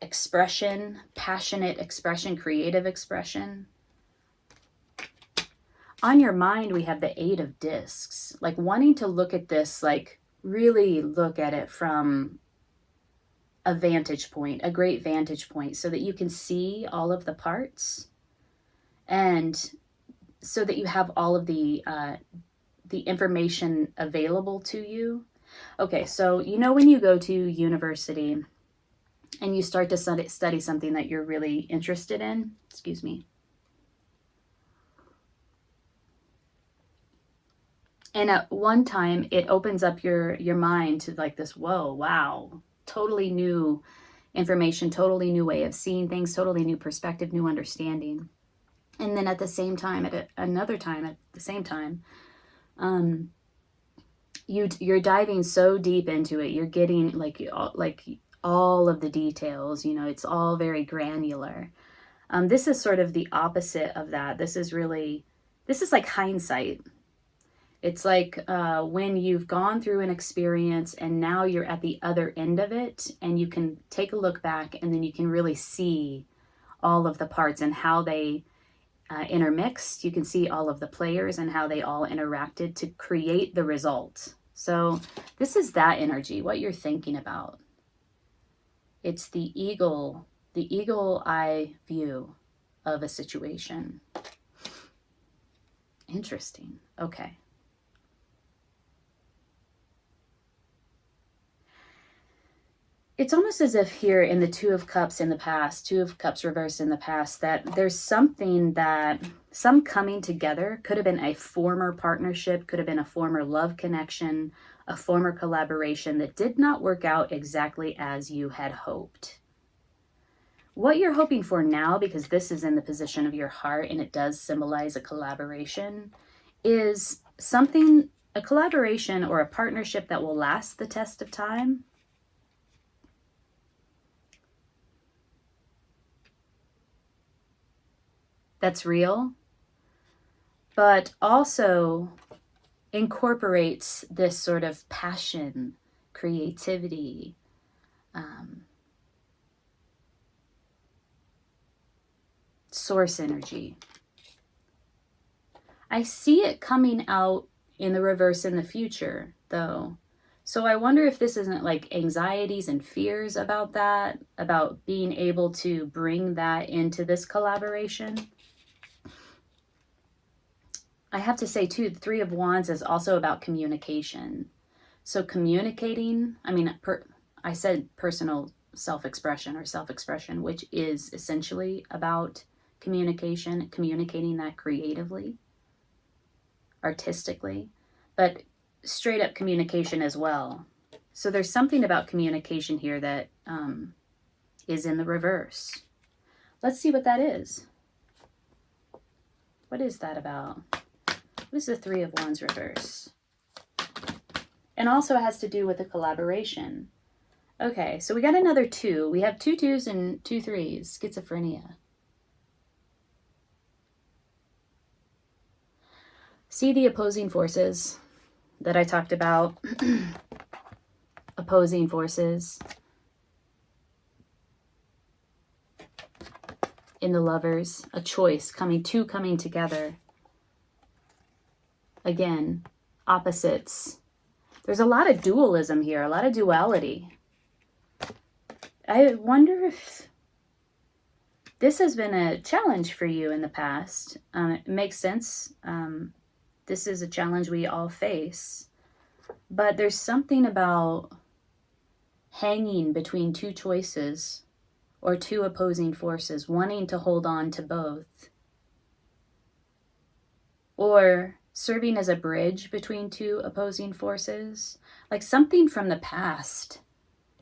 expression, passionate expression, creative expression. On your mind, we have the 8 of discs, like wanting to look at this, like really look at it from a vantage point, a great vantage point, so that you can see all of the parts and so that you have all of the information available to you. Okay, so you know when you go to university and you start to study something that you're really interested in, excuse me, and at one time it opens up your mind to like this, whoa, wow, totally new information, totally new way of seeing things, totally new perspective, new understanding. And then at the same time, at the same time, you're diving so deep into it. You're getting like all of the details. You know, it's all very granular. This is sort of the opposite of that. This is like hindsight. It's like when you've gone through an experience and now you're at the other end of it, and you can take a look back, and then you can really see all of the parts and how they intermixed. You can see all of the players and how they all interacted to create the result. So this is that energy, what you're thinking about. It's the eagle eye view of a situation. Interesting. Okay. It's almost as if here in the 2 of Cups in the past, 2 of Cups reversed in the past, that there's something that, some coming together, could have been a former partnership, could have been a former love connection, a former collaboration that did not work out exactly as you had hoped. What you're hoping for now, because this is in the position of your heart and it does symbolize a collaboration, is something, a collaboration or a partnership that will last the test of time. That's real, but also incorporates this sort of passion, creativity, source energy. I see it coming out in the reverse in the future, though. So I wonder if this isn't like anxieties and fears about that, about being able to bring that into this collaboration. I have to say too, the 3 of Wands is also about communication. So communicating, I mean, I said personal self-expression or self-expression, which is essentially about communication, communicating that creatively, artistically, but straight up communication as well. So there's something about communication here that is in the reverse. Let's see what that is. What is that about? What is the 3 of Wands reverse? And also it has to do with the collaboration. Okay, so we got another 2. We have 2 2s and 2 3s. Schizophrenia. See the opposing forces that I talked about? Opposing forces in the Lovers. A choice coming together. Again, opposites. There's a lot of dualism here, a lot of duality. I wonder if this has been a challenge for you in the past. It makes sense. This is a challenge we all face. But there's something about hanging between 2 choices or 2 opposing forces, wanting to hold on to both. or serving as a bridge between two opposing forces. Like something from the past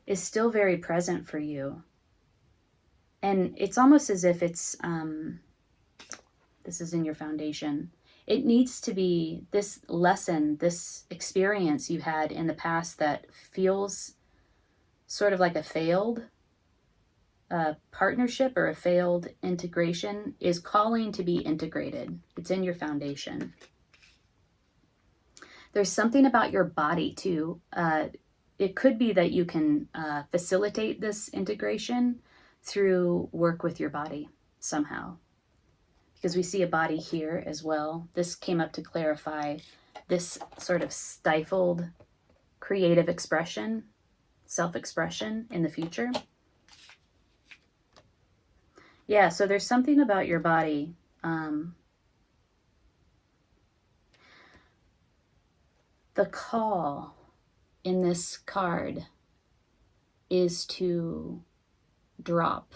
is still very present for you. And it's almost as if it's, this is in your foundation. It needs to be this lesson, this experience you had in the past that feels sort of like a failed partnership or a failed integration is calling to be integrated. It's in your foundation. There's something about your body too. It could be that you can facilitate this integration through work with your body somehow. Because we see a body here as well. This came up to clarify this sort of stifled creative expression, self-expression in the future. Yeah, so there's something about your body. The call in this card is to drop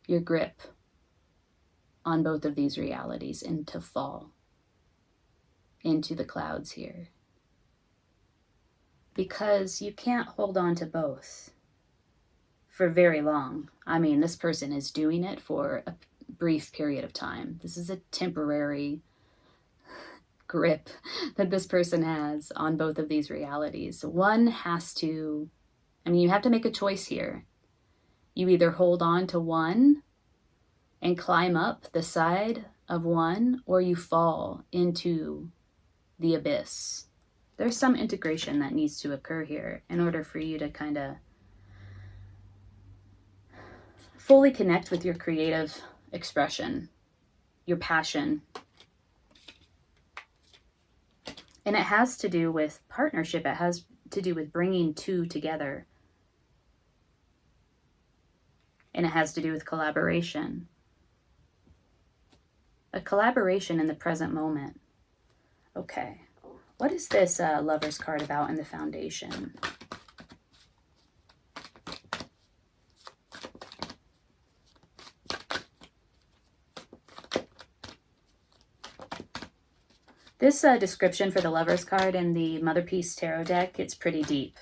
your grip on both of these realities and to fall into the clouds here. Because you can't hold on to both for very long. I mean, this person is doing it for a brief period of time. This is a temporary grip that this person has on both of these realities. One has to, you have to make a choice here. You either hold on to one and climb up the side of one, or you fall into the abyss. There's some integration that needs to occur here in order for you to kind of fully connect with your creative expression, your passion. And it has to do with partnership. It has to do with bringing two together. And it has to do with collaboration. A collaboration in the present moment. Okay. What is this Lover's card about in the foundation? This description for the Lover's card in the Mother Peace Tarot deck, it's pretty deep.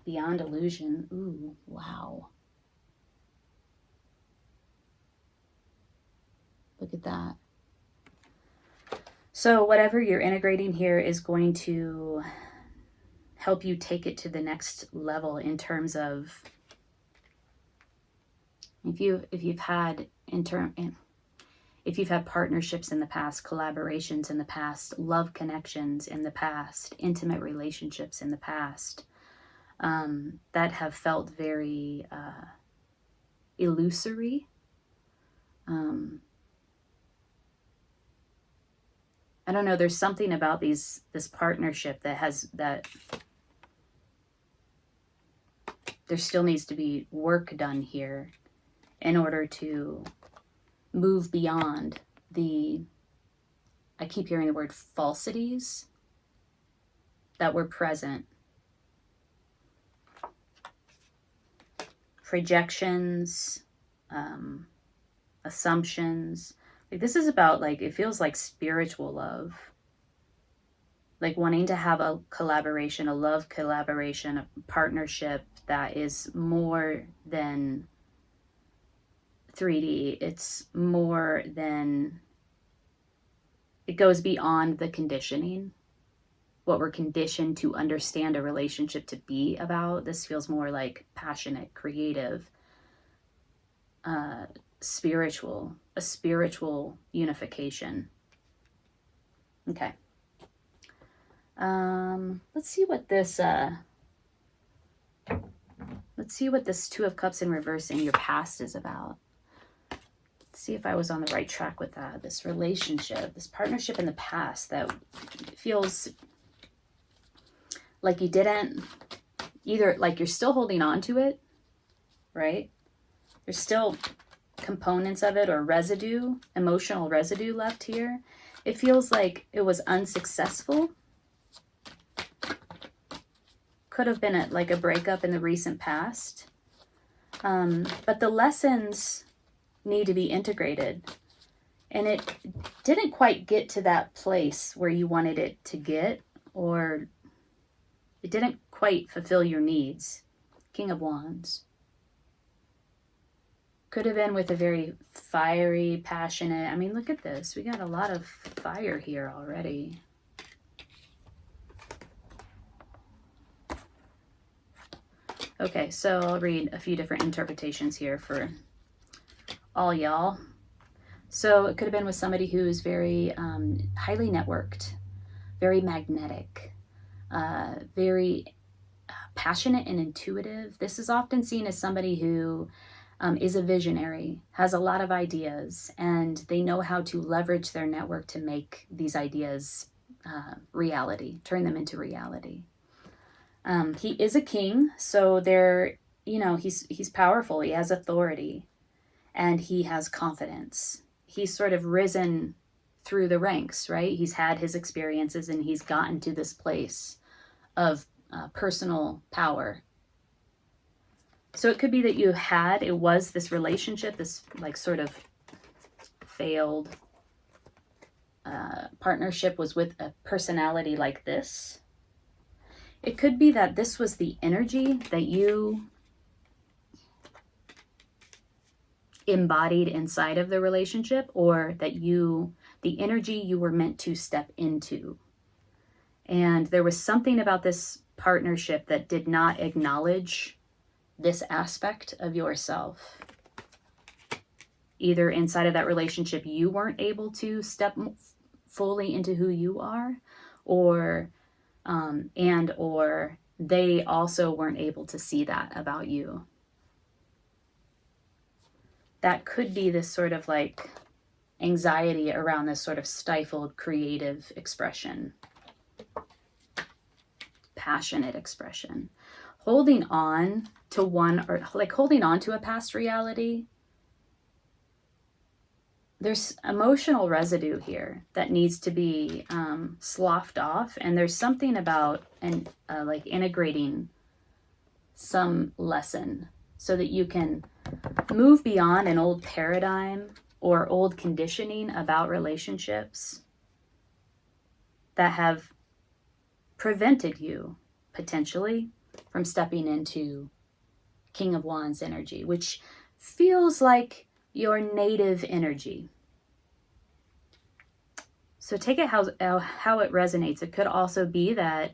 Beyond illusion. Ooh, wow. Look at that. So whatever you're integrating here is going to help you take it to the next level in terms of if you've had partnerships in the past, collaborations in the past, love connections in the past, intimate relationships in the past, that have felt very illusory. I don't know, there's something about this partnership that there still needs to be work done here in order to move beyond I keep hearing the word falsities that were present. Projections, assumptions. Like this is about, like, it feels like spiritual love. Like wanting to have a collaboration, a love collaboration, a partnership that is more than 3D. It's more than, it goes beyond the conditioning, what we're conditioned to understand a relationship to be about. This feels more like passionate, creative, spiritual, a spiritual unification. Okay. Let's see what this Two of Cups in reverse in your past is about. Let's see if I was on the right track with that. This relationship, this partnership in the past that feels like you didn't, either like you're still holding on to it, right? There's still components of it or residue, emotional residue left here. It feels like it was unsuccessful. Could have been like a breakup in the recent past. But the lessons need to be integrated. And it didn't quite get to that place where you wanted it to get, or it didn't quite fulfill your needs. King of Wands. Could have been with a very fiery, passionate, I mean, look at this. We got a lot of fire here already. Okay, so I'll read a few different interpretations here for all y'all. So it could have been with somebody who is very highly networked, very magnetic, very passionate and intuitive. This is often seen as somebody who is a visionary, has a lot of ideas, and they know how to leverage their network to make these ideas reality, turn them into reality. He is a king, so they're, you know, he's powerful, he has authority, and he has confidence. He's sort of risen through the ranks, right? He's had his experiences and he's gotten to this place of personal power. So it could be that it was this relationship, this like sort of failed partnership was with a personality like this. It could be that this was the energy that you embodied inside of the relationship, or that the energy you were meant to step into. And there was something about this partnership that did not acknowledge this aspect of yourself. Either inside of that relationship, you weren't able to step fully into who you are, or they also weren't able to see that about you. That could be this sort of like anxiety around this sort of stifled creative expression, passionate expression, holding on to one, or like holding on to a past reality. There's emotional residue here that needs to be sloughed off, and there's something about like integrating some lesson so that you can move beyond an old paradigm or old conditioning about relationships that have prevented you potentially from stepping into King of Wands energy, which feels like your native energy. So take it how it resonates. It could also be that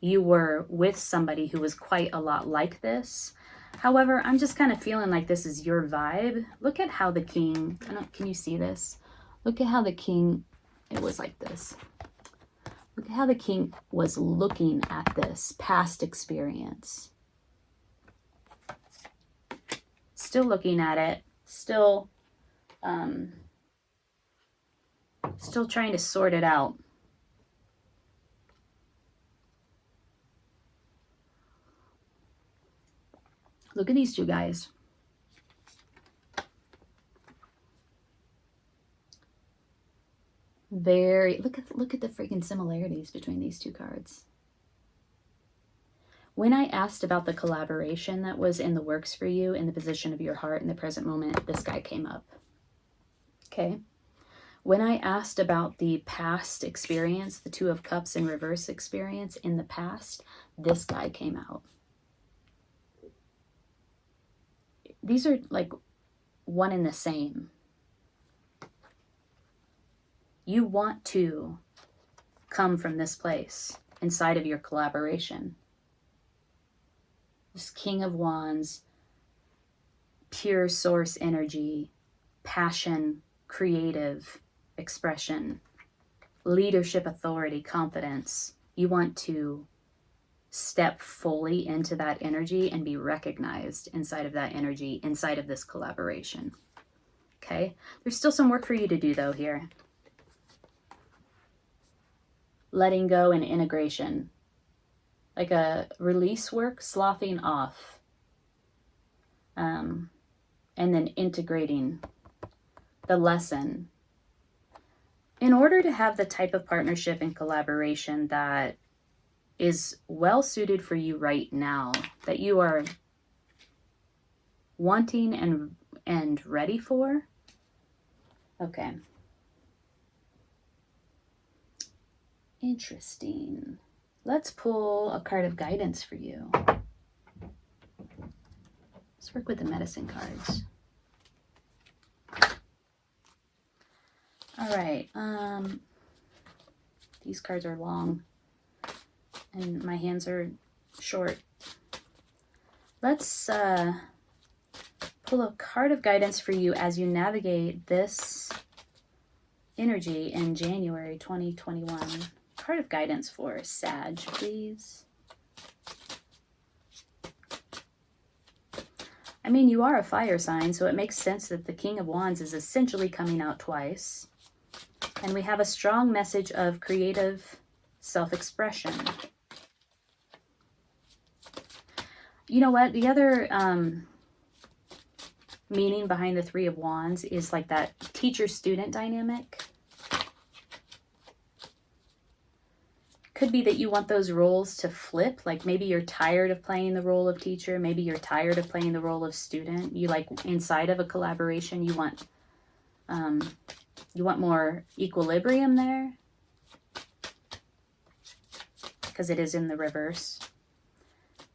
you were with somebody who was quite a lot like this. However, I'm just kind of feeling like this is your vibe. Look at how the king, can you see this? Look at how the king, it was like this. Look at how the king was looking at this past experience. Still looking at it, still trying to sort it out. Look at these two guys. Look at the freaking similarities between these two cards. When I asked about the collaboration that was in the works for you in the position of your heart in the present moment, this guy came up. Okay. When I asked about the past experience, the Two of Cups in reverse experience in the past, this guy came out. These are like one and the same. You want to come from this place inside of your collaboration. This King of Wands, pure source energy, passion, creative expression, leadership, authority, confidence. You want to step fully into that energy and be recognized inside of that energy, inside of this collaboration. Okay? There's still some work for you to do though here. Letting go and integration. Like a release work, sloughing off. And then integrating the lesson. In order to have the type of partnership and collaboration that is well suited for you right now, that you are wanting and ready for? Okay. Interesting. Let's pull a card of guidance for you. Let's work with the medicine cards. All right. These cards are long and my hands are short. Let's pull a card of guidance for you as you navigate this energy in January 2021. Card of guidance for Sag, please. I mean, you are a fire sign, so it makes sense that the King of Wands is essentially coming out twice. And we have a strong message of creative self-expression. You know what? The other meaning behind the Three of Wands is like that teacher-student dynamic. Could be that you want those roles to flip. Like maybe you're tired of playing the role of teacher. Maybe you're tired of playing the role of student. You like inside of a collaboration, you want more equilibrium there. Because it is in the reverse.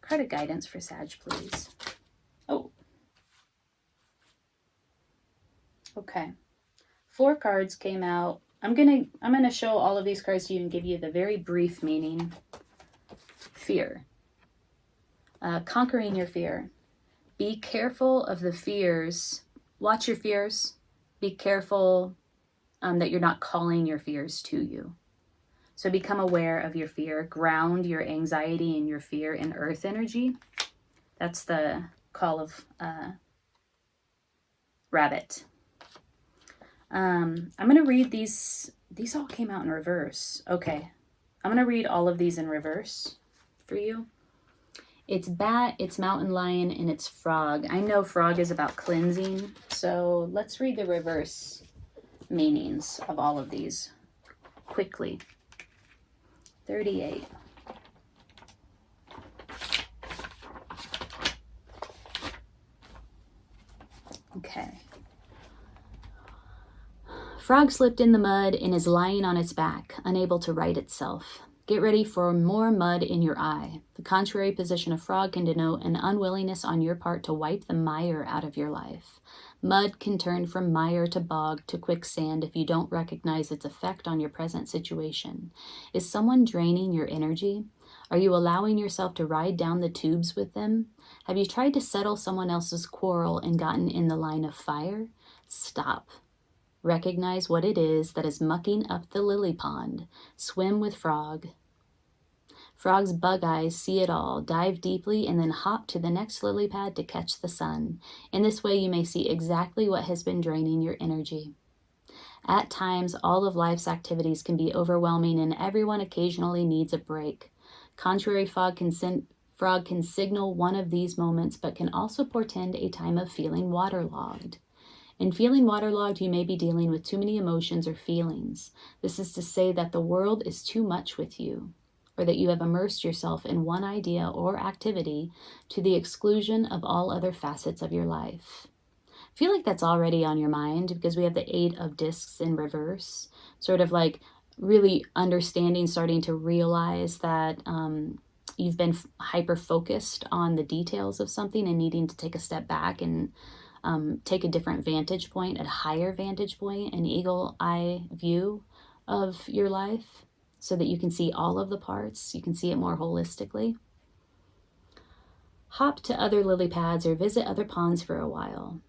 Card of guidance for Sag, please. Oh. Okay. 4 cards came out. I'm gonna show all of these cards to you and give you the very brief meaning. Fear. Conquering your fear. Be careful of the fears. Watch your fears. Be careful that you're not calling your fears to you. So become aware of your fear. Ground your anxiety and your fear in earth energy. That's the call of Rabbit. I'm going to read these. These all came out in reverse. Okay. I'm going to read all of these in reverse for you. It's bat, it's mountain lion, and it's frog. I know frog is about cleansing. So let's read the reverse meanings of all of these quickly. 38. Okay. Frog slipped in the mud and is lying on its back, unable to right itself. Get ready for more mud in your eye. The contrary position of frog can denote an unwillingness on your part to wipe the mire out of your life. Mud can turn from mire to bog to quicksand if you don't recognize its effect on your present situation. Is someone draining your energy? Are you allowing yourself to ride down the tubes with them? Have you tried to settle someone else's quarrel and gotten in the line of fire? Stop. Recognize what it is that is mucking up the lily pond. Swim with frog. Frog's bug eyes see it all. Dive deeply and then hop to the next lily pad to catch the sun. In this way, you may see exactly what has been draining your energy. At times, all of life's activities can be overwhelming and everyone occasionally needs a break. Contrary frog can signal one of these moments, but can also portend a time of feeling waterlogged. In feeling waterlogged, you may be dealing with too many emotions or feelings. This is to say that the world is too much with you, or that you have immersed yourself in one idea or activity to the exclusion of all other facets of your life. I feel like that's already on your mind because we have the 8 of discs in reverse, sort of like really understanding, starting to realize that you've been hyper-focused on the details of something and needing to take a step back and take a different vantage point, a higher vantage point, an eagle eye view of your life so that you can see all of the parts. You can see it more holistically. Hop to other lily pads or visit other ponds for a while.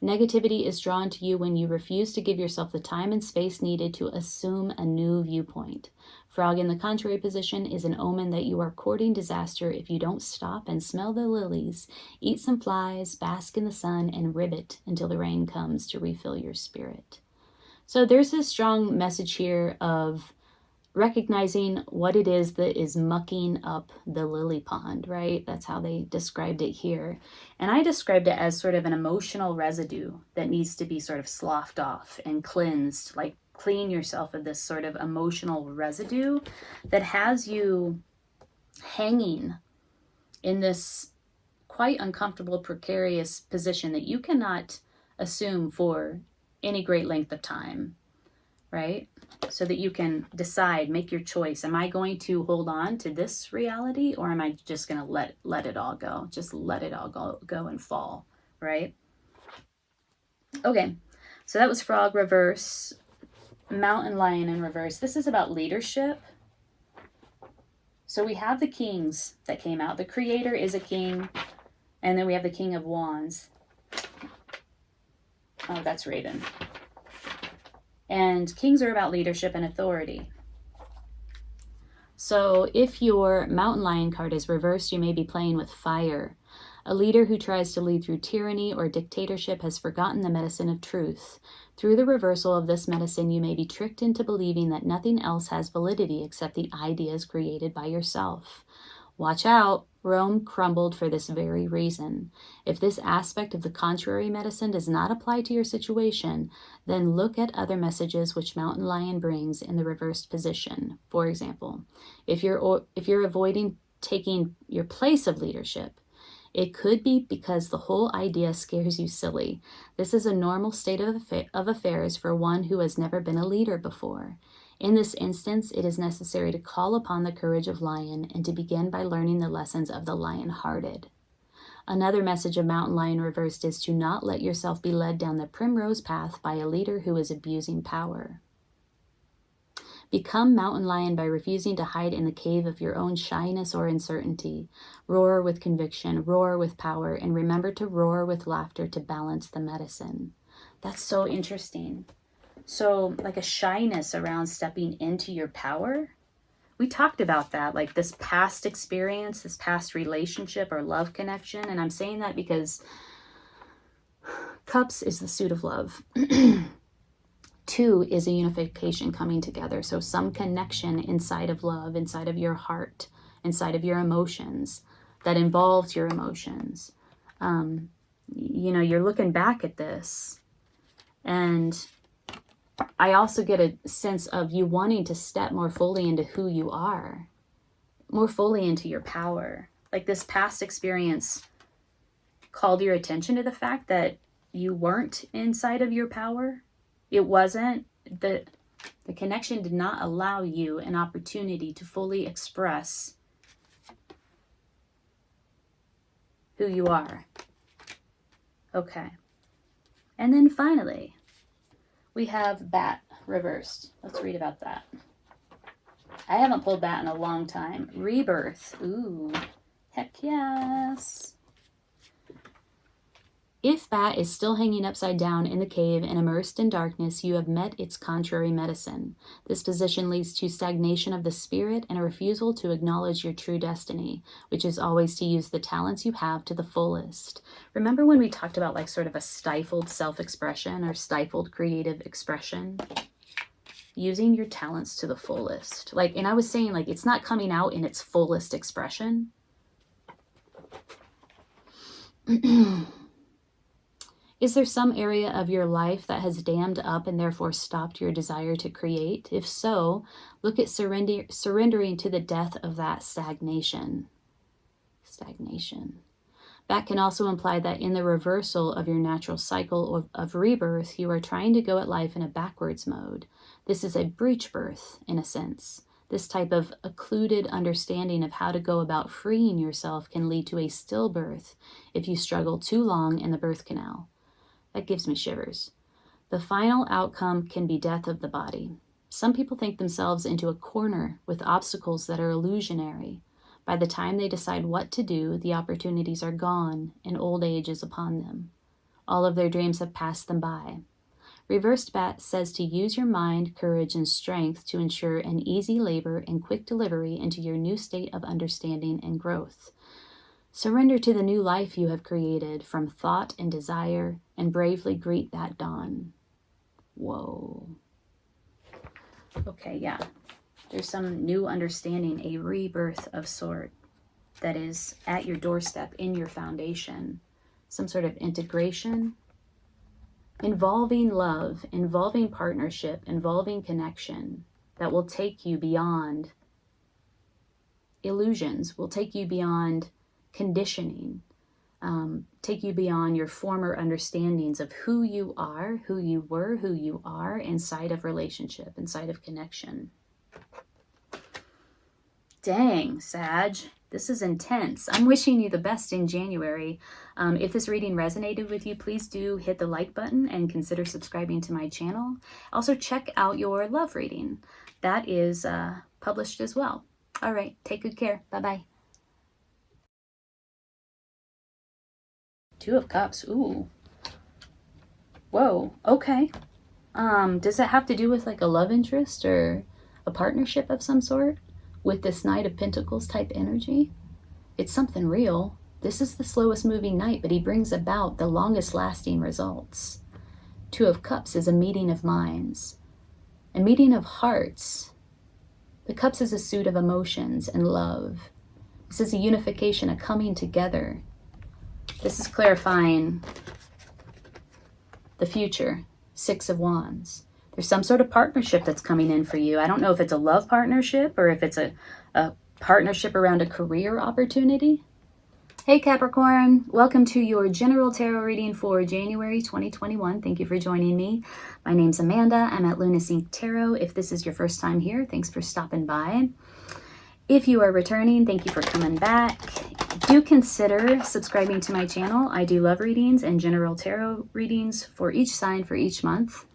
Negativity is drawn to you when you refuse to give yourself the time and space needed to assume a new viewpoint. Frog in the contrary position is an omen that you are courting disaster if you don't stop and smell the lilies, eat some flies, bask in the sun, and ribbit until the rain comes to refill your spirit. So there's this strong message here of recognizing what it is that is mucking up the lily pond, right? That's how they described it here. And I described it as sort of an emotional residue that needs to be sort of sloughed off and cleansed, like clean yourself of this sort of emotional residue that has you hanging in this quite uncomfortable, precarious position that you cannot assume for any great length of time, right? So that you can decide, make your choice. Am I going to hold on to this reality, or am I just going to let it all go? Just let it all go and fall, right? Okay, so that was Frog reverse, Mountain Lion in reverse. This is about leadership. So we have the kings that came out. The creator is a king, and then we have the King of Wands. Oh, that's Raven. And kings are about leadership and authority. So if your Mountain Lion card is reversed, you may be playing with fire. A leader who tries to lead through tyranny or dictatorship has forgotten the medicine of truth. Through the reversal of this medicine, you may be tricked into believing that nothing else has validity except the ideas created by yourself. Watch out, Rome crumbled for this very reason. If this aspect of the contrary medicine does not apply to your situation, then look at other messages which Mountain Lion brings in the reversed position. For example, if you're avoiding taking your place of leadership, it could be because the whole idea scares you silly. This is a normal state of affairs for one who has never been a leader before. In this instance, it is necessary to call upon the courage of lion and to begin by learning the lessons of the lion-hearted. Another message of Mountain Lion reversed is to not let yourself be led down the primrose path by a leader who is abusing power. Become Mountain Lion by refusing to hide in the cave of your own shyness or uncertainty. Roar with conviction, roar with power, and remember to roar with laughter to balance the medicine. That's so interesting. So like a shyness around stepping into your power. We talked about that, like this past experience, this past relationship or love connection. And I'm saying that because Cups is the suit of love. 2 is a unification coming together. So some connection inside of love, inside of your heart, inside of your emotions that involves your emotions. You're looking back at this, and I also get a sense of you wanting to step more fully into who you are, more fully into your power. Like this past experience called your attention to the fact that you weren't inside of your power. It wasn't, the connection did not allow you an opportunity to fully express who you are. Okay. And then finally, we have Bat reversed. Let's read about that. I haven't pulled Bat in a long time. Rebirth. Ooh, heck yes. If Bat is still hanging upside down in the cave and immersed in darkness, you have met its contrary medicine. This position leads to stagnation of the spirit and a refusal to acknowledge your true destiny, which is always to use the talents you have to the fullest. Remember when we talked about like sort of a stifled self-expression or stifled creative expression? Using your talents to the fullest. And I was saying it's not coming out in its fullest expression. Is there some area of your life that has dammed up and therefore stopped your desire to create? If so, look at surrendering to the death of that stagnation. That can also imply that in the reversal of your natural cycle of rebirth, you are trying to go at life in a backwards mode. This is a breech birth, in a sense. This type of occluded understanding of how to go about freeing yourself can lead to a stillbirth if you struggle too long in the birth canal. That gives me shivers. The final outcome can be death of the body. Some people think themselves into a corner with obstacles that are illusionary. By the time they decide what to do, the opportunities are gone and old age is upon them. All of their dreams have passed them by. Reversed Bat says to use your mind, courage, and strength to ensure an easy labor and quick delivery into your new state of understanding and growth. Surrender to the new life you have created from thought and desire, and bravely greet that dawn. Whoa. Okay, yeah. There's some new understanding, a rebirth of sort that is at your doorstep, in your foundation. Some sort of integration, involving love, involving partnership, involving connection that will take you beyond illusions, will take you beyond conditioning, take you beyond your former understandings of who you are, who you were, who you are inside of relationship, inside of connection. Dang, Sag, this is intense. I'm wishing you the best in January. If this reading resonated with you, please do hit the like button and consider subscribing to my channel. Also, check out your love reading. That is published as well. All right, take good care. Bye-bye. Two of Cups. Ooh. Whoa, okay. Does it have to do with like a love interest or a partnership of some sort with this Knight of Pentacles type energy? It's something real. This is the slowest moving knight, but he brings about the longest lasting results. Two of Cups is a meeting of minds, a meeting of hearts. The Cups is a suit of emotions and love. This is a unification, a coming together. This is clarifying the future. Six of Wands. There's some sort of partnership that's coming in for you. I don't know if it's a love partnership or if it's a partnership around a career opportunity. Hey Capricorn, welcome to your general tarot reading for January 2021. Thank you for joining me. My name's Amanda. I'm at Lunacy Tarot. If this is your first time here, thanks for stopping by. If you are returning, thank you for coming back. Do consider subscribing to my channel. I do love readings and general tarot readings for each sign for each month.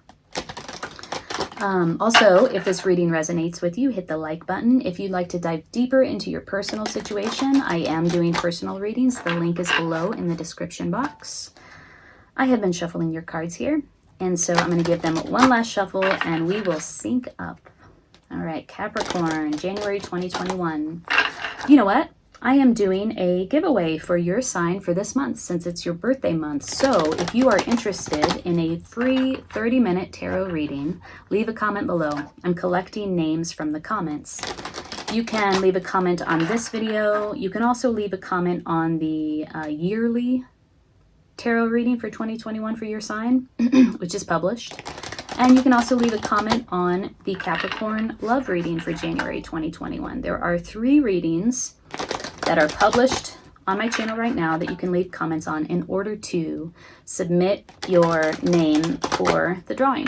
Also, if this reading resonates with you, hit the like button. If you'd like to dive deeper into your personal situation, I am doing personal readings. The link is below in the description box. I have been shuffling your cards here, and so I'm going to give them one last shuffle and we will sync up. All right, Capricorn, January 2021. You know what? I am doing a giveaway for your sign for this month since it's your birthday month. So if you are interested in a free 30-minute tarot reading, leave a comment below. I'm collecting names from the comments. You can leave a comment on this video. You can also leave a comment on the yearly tarot reading for 2021 for your sign, which is published. And you can also leave a comment on the Capricorn love reading for January 2021. There are 3 readings that are published on my channel right now that you can leave comments on in order to submit your name for the drawing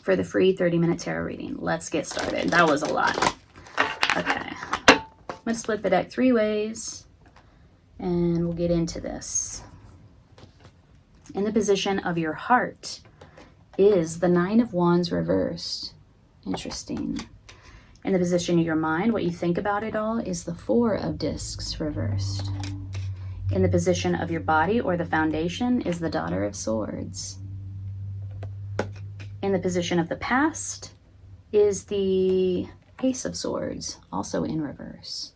for the free 30-minute tarot reading. Let's get started. That was a lot. Okay. I'm going to split the deck 3 ways and we'll get into this. In the position of your heart is the 9 of Wands reversed. Interesting. In the position of your mind, what you think about it all is the 4 of Discs reversed. In the position of your body or the foundation is the Daughter of Swords. In the position of the past is the Ace of Swords, also in reverse.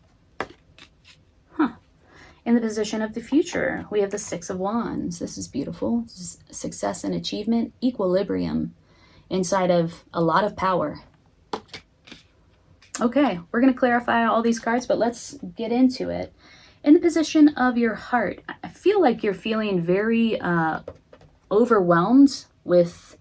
In the position of the future, we have the 6 of Wands. This is beautiful. This is success and achievement, equilibrium inside of a lot of power. Okay, we're going to clarify all these cards, but let's get into it. In the position of your heart, I feel like you're feeling very overwhelmed with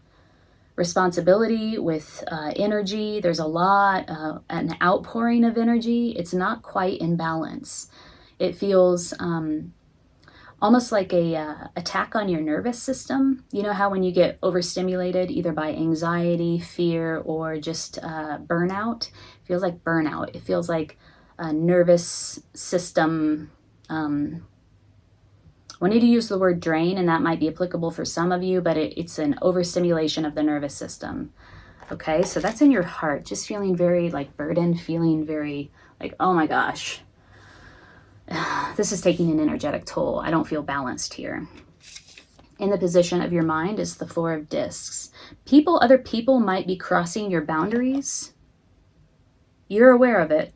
responsibility, with energy. There's a lot, an outpouring of energy. It's not quite in balance. It feels almost like a attack on your nervous system. You know how when you get overstimulated either by anxiety, fear, or just burnout? It feels like burnout. It feels like a nervous system. Wanted to use the word drain, and that might be applicable for some of you, but it's an overstimulation of the nervous system. Okay, so that's in your heart, just feeling very like burdened, feeling very like, oh my gosh, this is taking an energetic toll. I don't feel balanced here. In the position of your mind is the 4 of Discs. Other people might be crossing your boundaries. You're aware of it.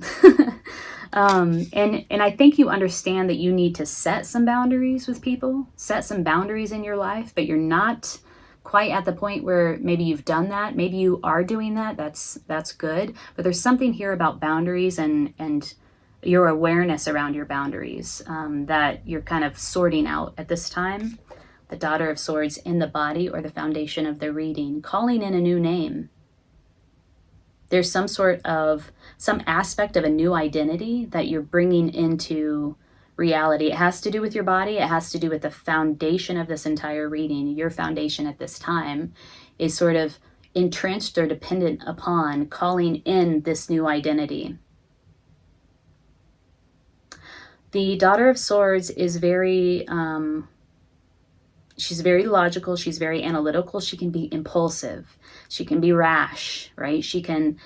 And I think you understand that you need to set some boundaries with people, set some boundaries in your life, but you're not quite at the point where maybe you've done that. Maybe you are doing that. That's good. But there's something here about boundaries and your awareness around your boundaries that you're kind of sorting out at this time. The Daughter of Swords in the body or the foundation of the reading, calling in a new name. There's some aspect of a new identity that you're bringing into reality. It has to do with your body. It has to do with the foundation of this entire reading. Your foundation at this time is sort of entrenched or dependent upon calling in this new identity. The Daughter of Swords is very, she's very logical. She's very analytical. She can be impulsive. She can be rash, right? She can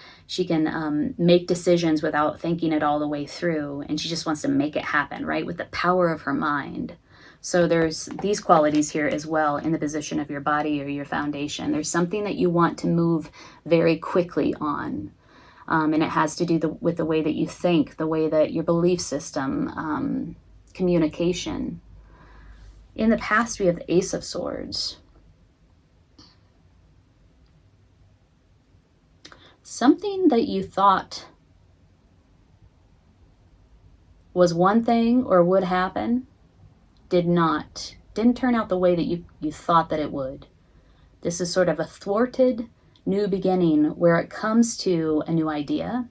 make decisions without thinking it all the way through. And she just wants to make it happen, right? With the power of her mind. So there's these qualities here as well in the position of your body or your foundation. There's something that you want to move very quickly on. And it has to do with the way that you think, the way that your belief system, communication. In the past, we have the Ace of Swords. Something that you thought was one thing or would happen didn't turn out the way that you thought that it would. This is sort of a thwarted new beginning where it comes to a new idea.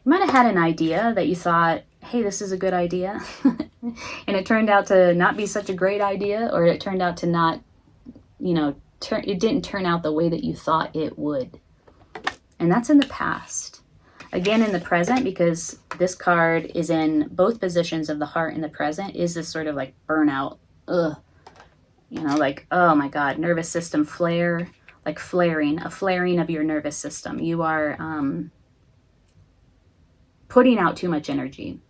You might have had an idea that you thought, hey, this is a good idea. And it turned out to not be such a great idea, or it turned out to not, it didn't turn out the way that you thought it would. And that's in the past. Again, in the present, because this card is in both positions of the heart in the present, is this sort of like burnout. Like, oh my God, nervous system flare, like a flaring of your nervous system. You are putting out too much energy.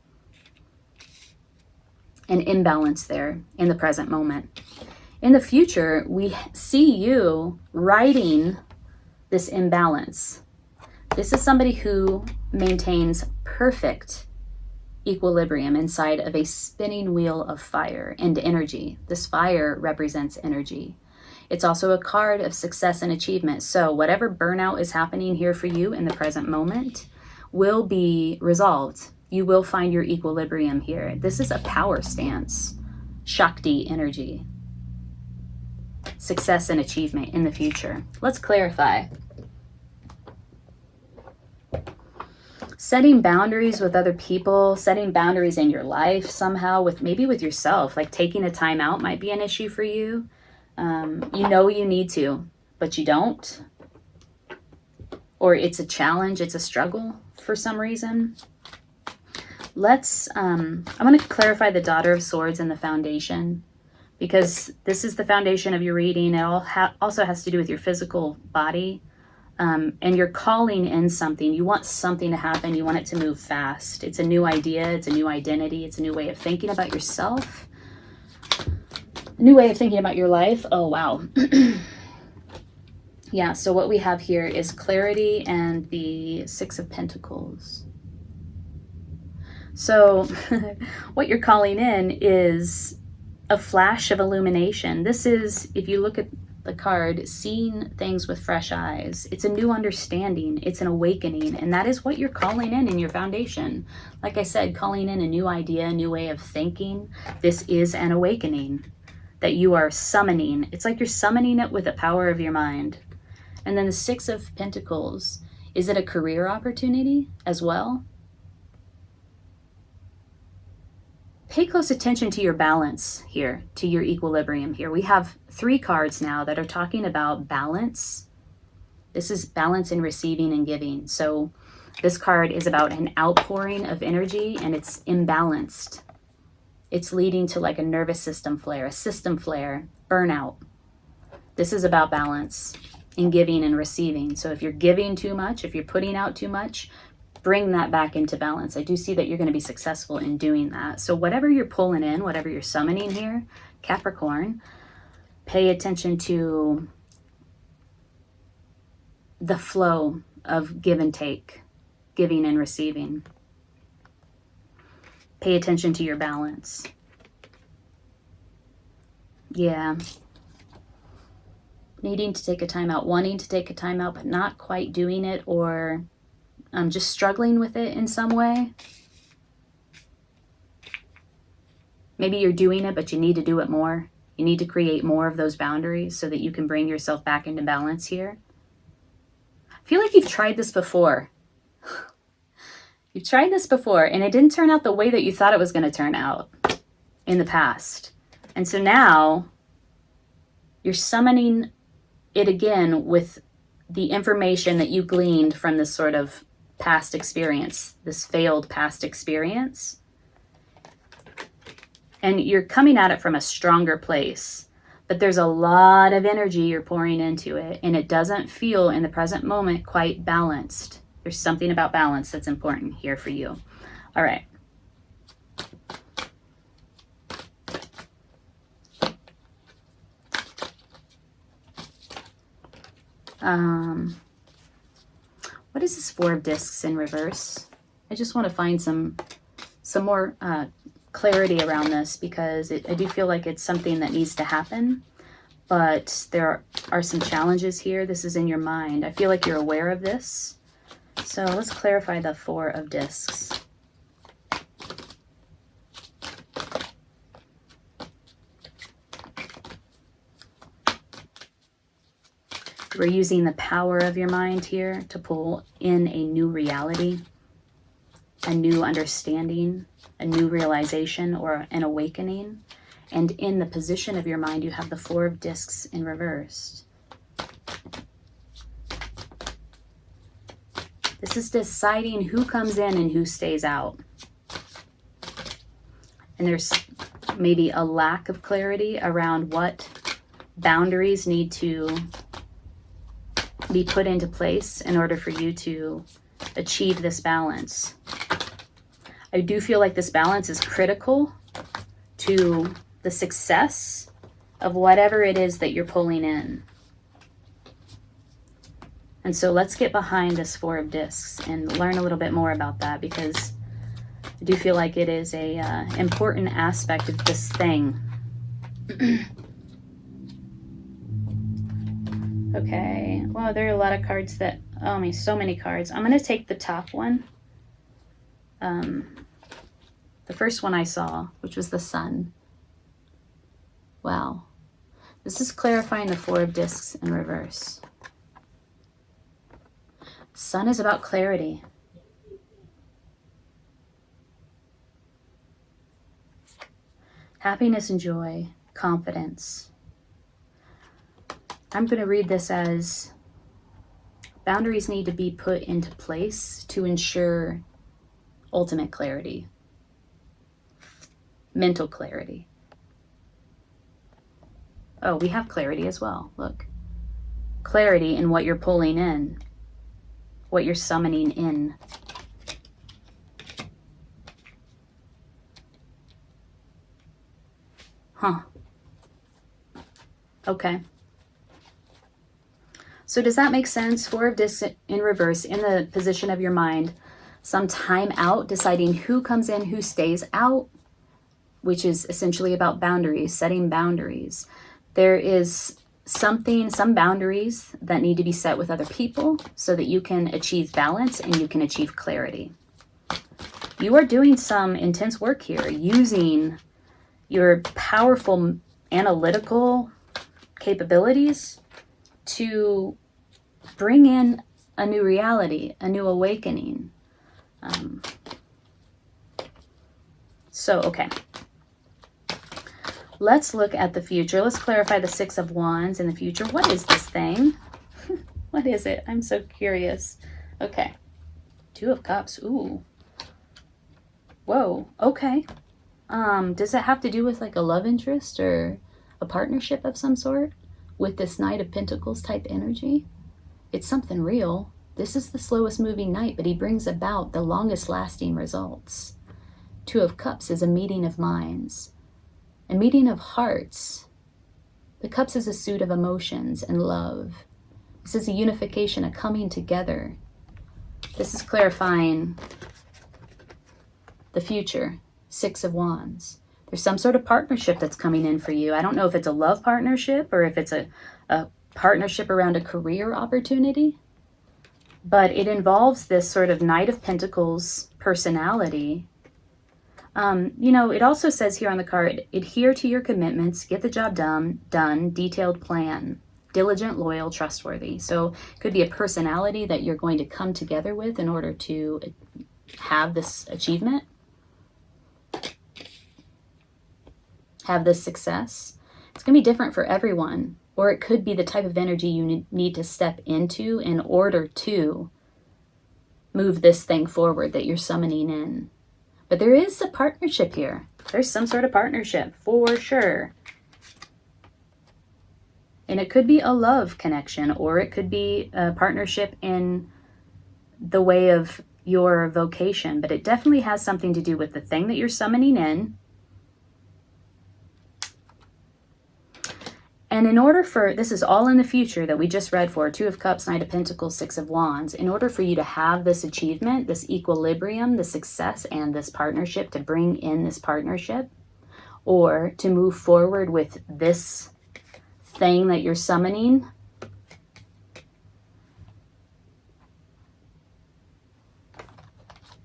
An imbalance there in the present moment. In the future, we see you righting this imbalance. This is somebody who maintains perfect equilibrium inside of a spinning wheel of fire and energy. This fire represents energy. It's also a card of success and achievement. So whatever burnout is happening here for you in the present moment will be resolved. You will find your equilibrium here. This is a power stance, Shakti energy. Success and achievement in the future. Let's clarify. Setting boundaries with other people, setting boundaries in your life somehow, maybe with yourself, like taking a time out might be an issue for you. You need to, but you don't. Or it's a challenge, it's a struggle for some reason. I'm going to clarify the Daughter of Swords and the foundation, because this is the foundation of your reading. It also has to do with your physical body. And you're calling in something. You want something to happen. You want it to move fast. It's a new idea. It's a new identity. It's a new way of thinking about yourself. A new way of thinking about your life. Oh, wow. Yeah, so what we have here is clarity and the Six of Pentacles. So what you're calling in is a flash of illumination. This is, if you look at the card, seeing things with fresh eyes. It's a new understanding. It's an awakening. And that is what you're calling in your foundation. Like I said, calling in a new idea, a new way of thinking. This is an awakening that you are summoning. It's like you're summoning it with the power of your mind. And then the Six of Pentacles. Is it a career opportunity as well? Pay close attention to your balance here, to your equilibrium here. We have 3 cards now that are talking about balance. This is balance in receiving and giving. So this card is about an outpouring of energy, and it's imbalanced. It's leading to like a nervous system flare, a system flare, burnout. This is about balance in giving and receiving. So if you're giving too much, if you're putting out too much, bring that back into balance. I do see that you're going to be successful in doing that. So whatever you're pulling in, whatever you're summoning here, Capricorn, pay attention to the flow of give and take, giving and receiving. Pay attention to your balance. Yeah. Needing to take a time out, wanting to take a time out, but not quite doing it, or just struggling with it in some way. Maybe you're doing it, but you need to do it more. You need to create more of those boundaries so that you can bring yourself back into balance here. I feel like you've tried this before. You've tried this before, and it didn't turn out the way that you thought it was going to turn out. in the past. And so now you're summoning it again with the information that you gleaned from this sort of past experience, this failed past experience. And you're coming at it from a stronger place. But there's a lot of energy you're pouring into it, and it doesn't feel in the present moment quite balanced. There's something about balance that's important here for you. All right. What is this Four of Discs in reverse? I just want to find some more clarity around this, because I do feel like it's something that needs to happen, but there are some challenges here. This is in your mind. I feel like you're aware of this. So let's clarify the Four of Discs. We're using the power of your mind here to pull in a new reality, a new understanding, a new realization, or an awakening. And in the position of your mind, you have the Four of Discs in reverse. This is deciding who comes in and who stays out. And there's maybe a lack of clarity around what boundaries need to be put into place in order for you to achieve this balance. I do feel like this balance is critical to the success of whatever it is that you're pulling in. And so let's get behind this Four of Discs and learn a little bit more about that, because I do feel like it is a important aspect of this thing. Okay, well, there are a lot of cards that, oh, I mean, so many cards. I'm going to take the top one. The first one I saw, which was the Sun. Wow. This is clarifying the Four of Discs in reverse. Sun is about clarity. Happiness and joy, confidence. I'm going to read this as boundaries need to be put into place to ensure ultimate clarity, mental clarity. Oh, we have clarity as well. Look, clarity in what you're pulling in, what you're summoning in. Huh. Okay. So does that make sense? Four of Discs in reverse, in the position of your mind, some time out, deciding who comes in, who stays out, which is essentially about boundaries, setting boundaries. There is some boundaries that need to be set with other people so that you can achieve balance and you can achieve clarity. You are doing some intense work here, using your powerful analytical capabilities to bring in a new reality, a new awakening. Okay. Let's look at the future. Let's clarify the Six of Wands in the future. What is this thing? What is it? I'm so curious. Okay. Two of Cups. Ooh. Whoa. Okay. Does it have to do with like a love interest or a partnership of some sort with this Knight of Pentacles type energy? It's something real. This is the slowest moving knight, but he brings about the longest lasting results. Two of Cups is a meeting of minds, a meeting of hearts. The Cups is a suit of emotions and love. This is a unification, a coming together. This is clarifying the future. Six of Wands. There's some sort of partnership that's coming in for you. I don't know if it's a love partnership or if it's a partnership around a career opportunity, but it involves this sort of Knight of Pentacles personality. It also says here on the card, adhere to your commitments, get the job done, detailed plan, diligent, loyal, trustworthy. So it could be a personality that you're going to come together with in order to have this achievement. have this success. It's going to be different for everyone, or it could be the type of energy you need to step into in order to move this thing forward that you're summoning in. But there is a partnership here. There's some sort of partnership for sure. And it could be a love connection, or it could be a partnership in the way of your vocation. But it definitely has something to do with the thing that you're summoning in. And in order for, this is all in the future that we just read for, Two of Cups, Knight of Pentacles, Six of Wands. In order for you to have this achievement, this equilibrium, the success, and this partnership, to bring in this partnership, or to move forward with this thing that you're summoning,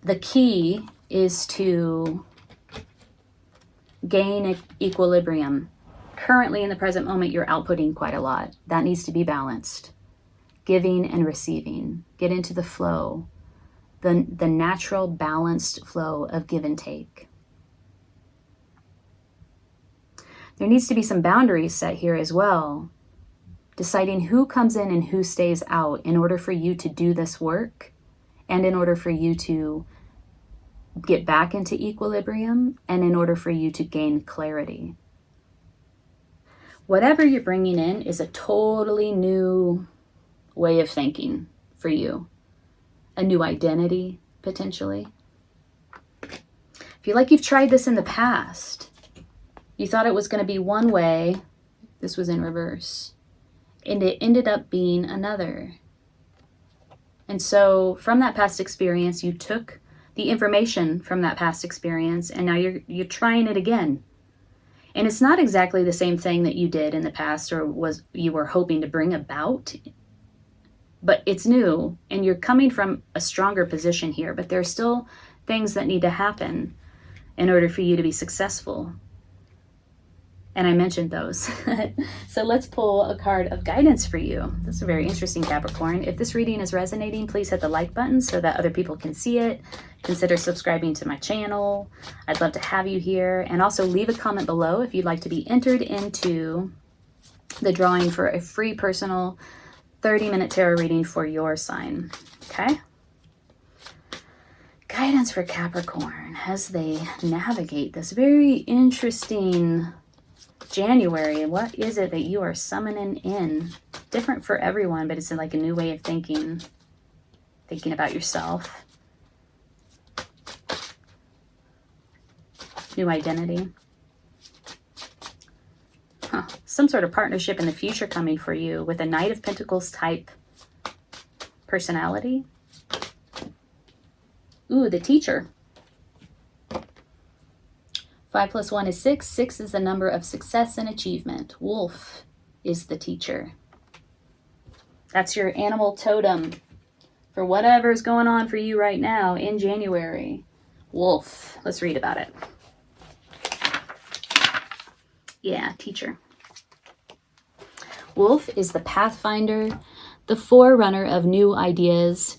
the key is to gain equilibrium. Currently, in the present moment, you're outputting quite a lot. That needs to be balanced. Giving and receiving. Get into the flow. The natural, balanced flow of give and take. There needs to be some boundaries set here as well. Deciding who comes in and who stays out in order for you to do this work, and in order for you to get back into equilibrium, and in order for you to gain clarity. Whatever you're bringing in is a totally new way of thinking for you. A new identity, potentially. Feel like you've tried this in the past. You thought it was going to be one way. This was in reverse. And it ended up being another. And so from that past experience, you took the information from that past experience, and now you're trying it again. And it's not exactly the same thing that you did in the past or you were hoping to bring about, but it's new and you're coming from a stronger position here, but there's still things that need to happen in order for you to be successful. And I mentioned those. So let's pull a card of guidance for you. This is very interesting, Capricorn. If this reading is resonating, please hit the like button so that other people can see it. Consider subscribing to my channel. I'd love to have you here. And also leave a comment below if you'd like to be entered into the drawing for a free personal 30-minute tarot reading for your sign. Okay? Guidance for Capricorn as they navigate this very interesting January. What is it that you are summoning in? Different for everyone, but it's like a new way of thinking about yourself. New identity. Some sort of partnership in the future coming for you with a Knight of Pentacles type personality. Ooh, the Teacher. 5 + 1 is 6. 6 is the number of success and achievement. Wolf is the teacher. That's your animal totem for whatever's going on for you right now in January. Wolf. Let's read about it. Yeah, teacher. Wolf is the pathfinder, the forerunner of new ideas,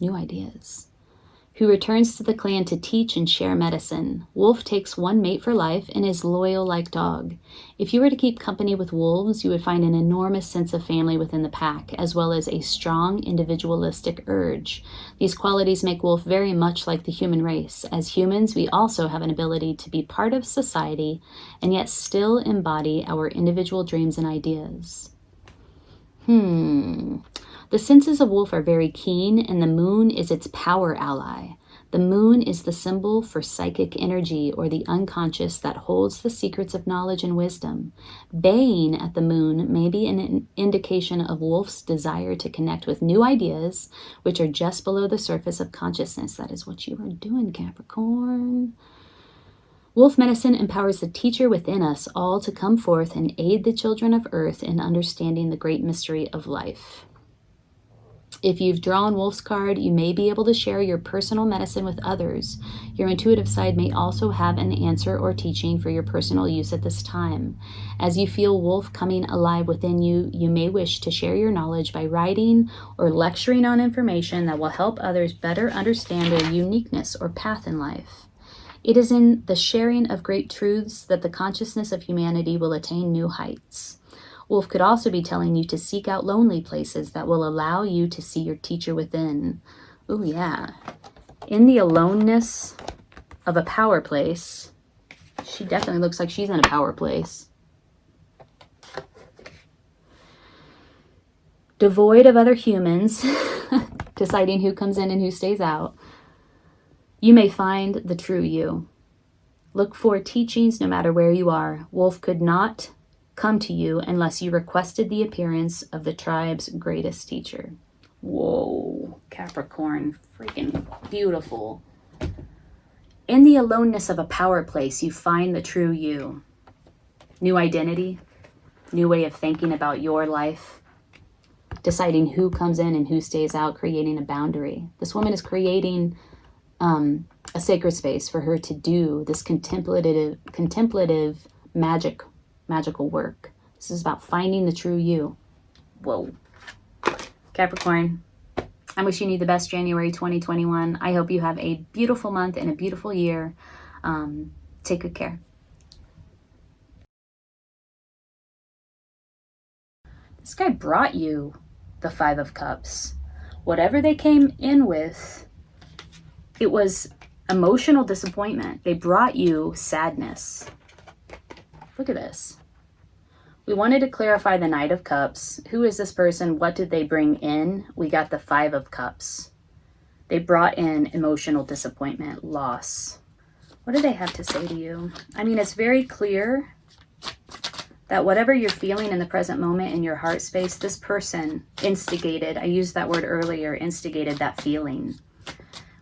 who returns to the clan to teach and share medicine. Wolf takes one mate for life and is loyal like dog. If you were to keep company with wolves, you would find an enormous sense of family within the pack, as well as a strong individualistic urge. These qualities make Wolf very much like the human race. As humans, we also have an ability to be part of society and yet still embody our individual dreams and ideas. The senses of Wolf are very keen, and the moon is its power ally. The moon is the symbol for psychic energy, or the unconscious that holds the secrets of knowledge and wisdom. Baying at the moon may be an indication of Wolf's desire to connect with new ideas, which are just below the surface of consciousness. That is what you are doing, Capricorn. Wolf medicine empowers the teacher within us all to come forth and aid the children of Earth in understanding the great mystery of life. If you've drawn Wolf's card, you may be able to share your personal medicine with others. Your intuitive side may also have an answer or teaching for your personal use at this time. As you feel Wolf coming alive within you, you may wish to share your knowledge by writing or lecturing on information that will help others better understand their uniqueness or path in life. It is in the sharing of great truths that the consciousness of humanity will attain new heights. Wolf could also be telling you to seek out lonely places that will allow you to see your teacher within. Ooh, yeah. In the aloneness of a power place, she definitely looks like she's in a power place. Devoid of other humans, deciding who comes in and who stays out, you may find the true you. Look for teachings no matter where you are. Wolf could not come to you unless you requested the appearance of the tribe's greatest teacher. Whoa, Capricorn, freaking beautiful. In the aloneness of a power place, you find the true you. New identity, new way of thinking about your life, deciding who comes in and who stays out, creating a boundary. This woman is creating a sacred space for her to do this contemplative magical work. This is about finding the true you. Whoa. Capricorn, I'm wishing you the best January 2021. I hope you have a beautiful month and a beautiful year. Take good care. This guy brought you the Five of Cups. Whatever they came in with, it was emotional disappointment. They brought you sadness. Look at this. We wanted to clarify the Knight of Cups. Who is this person? What did they bring in? We got the Five of Cups. They brought in emotional disappointment, loss. What do they have to say to you? I mean, it's very clear that whatever you're feeling in the present moment in your heart space, this person instigated, I used that word earlier, instigated that feeling.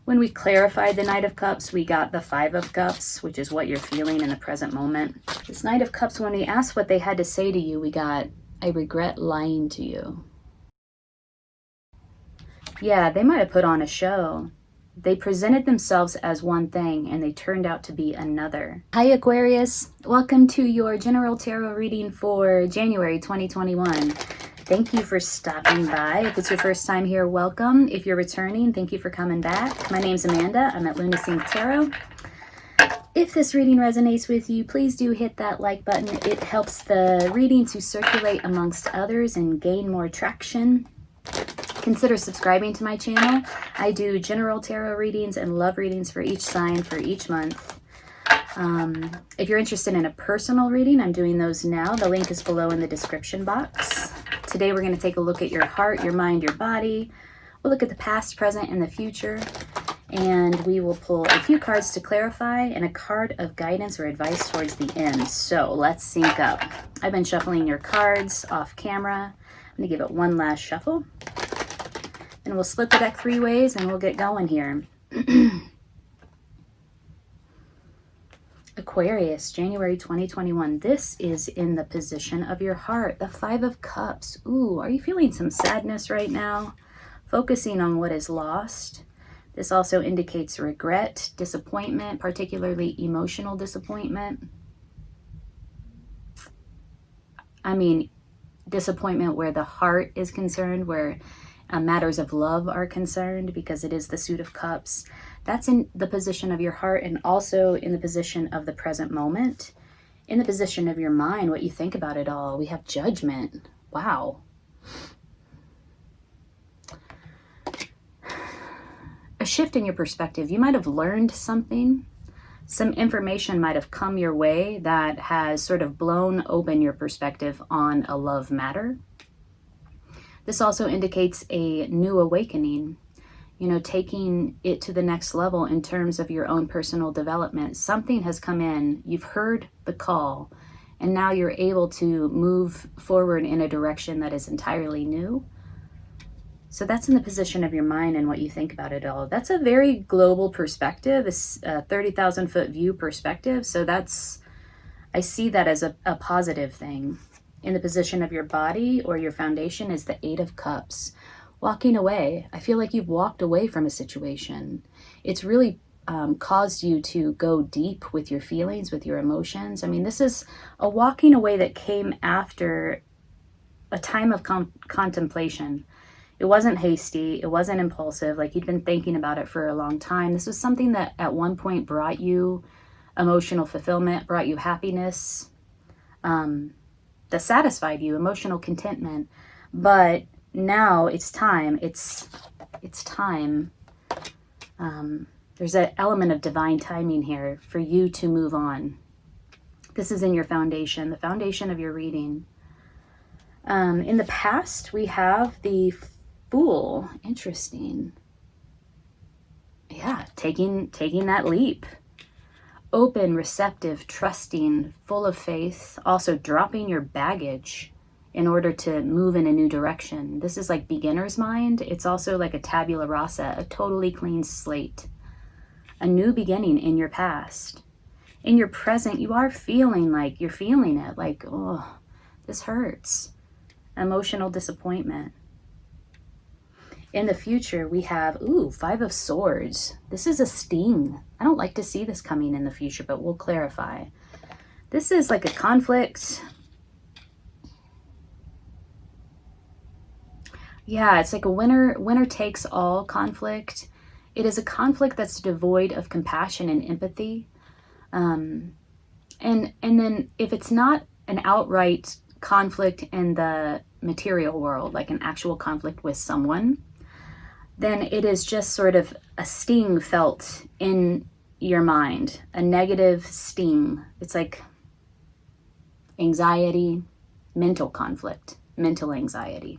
When we clarified the Knight of Cups, we got the Five of Cups, which is what you're feeling in the present moment. This Knight of Cups, when we asked what they had to say to you, we got, I regret lying to you. Yeah, they might have put on a show. They presented themselves as one thing and they turned out to be another. Hi Aquarius, welcome to your general tarot reading for January 2021. Thank you for stopping by. If it's your first time here, welcome. If you're returning, thank you for coming back. My name's Amanda. I'm at Lunacy Tarot. If this reading resonates with you, please do hit that like button. It helps the reading to circulate amongst others and gain more traction. Consider subscribing to my channel. I do general tarot readings and love readings for each sign for each month. If you're interested in a personal reading, I'm doing those now. The link is below in the description box. Today we're going to take a look at your heart, your mind, your body. We'll look at the past, present, and the future. And we will pull a few cards to clarify and a card of guidance or advice towards the end. So let's sync up. I've been shuffling your cards off camera. I'm going to give it one last shuffle. And we'll split the deck 3 ways and we'll get going here. Aquarius, January 2021. This is in the position of your heart, the Five of Cups. Ooh, are you feeling some sadness right now? Focusing on what is lost. This also indicates regret, disappointment, particularly emotional disappointment. I mean, disappointment where the heart is concerned, where matters of love are concerned, because it is the Suit of Cups. That's in the position of your heart and also in the position of the present moment. In the position of your mind, what you think about it all. We have Judgment. Wow. A shift in your perspective. You might have learned something. Some information might have come your way that has sort of blown open your perspective on a love matter. This also indicates a new awakening, you know, taking it to the next level in terms of your own personal development. Something has come in, you've heard the call, and now you're able to move forward in a direction that is entirely new. So that's in the position of your mind and what you think about it all. That's a very global perspective, a 30,000 foot view perspective. So that's, I see that as a positive thing. In the position of your body or your foundation is the Eight of Cups. Walking away. I feel like you've walked away from a situation. It's really caused you to go deep with your feelings, with your emotions. I mean, this is a walking away that came after a time of contemplation. It wasn't hasty. It wasn't impulsive. Like you'd been thinking about it for a long time. This was something that at one point brought you emotional fulfillment, brought you happiness, that satisfied you, emotional contentment. But now it's time. It's time. There's an element of divine timing here for you to move on. This is in your foundation, the foundation of your reading. In the past, we have the Fool. Interesting. Yeah, taking that leap. Open, receptive, trusting, full of faith. Also dropping your baggage in order to move in a new direction. This is like beginner's mind. It's also like a tabula rasa, a totally clean slate. A new beginning in your past. In your present, you are feeling like you're feeling it. Like, oh, this hurts. Emotional disappointment. In the future, we have, Five of Swords. This is a sting. I don't like to see this coming in the future, but we'll clarify. This is like a conflict. Yeah, it's like a winner takes all conflict. It is a conflict that's devoid of compassion and empathy. And then if it's not an outright conflict in the material world, like an actual conflict with someone, then it is just sort of a sting felt in your mind, a negative sting. It's like anxiety, mental conflict, mental anxiety.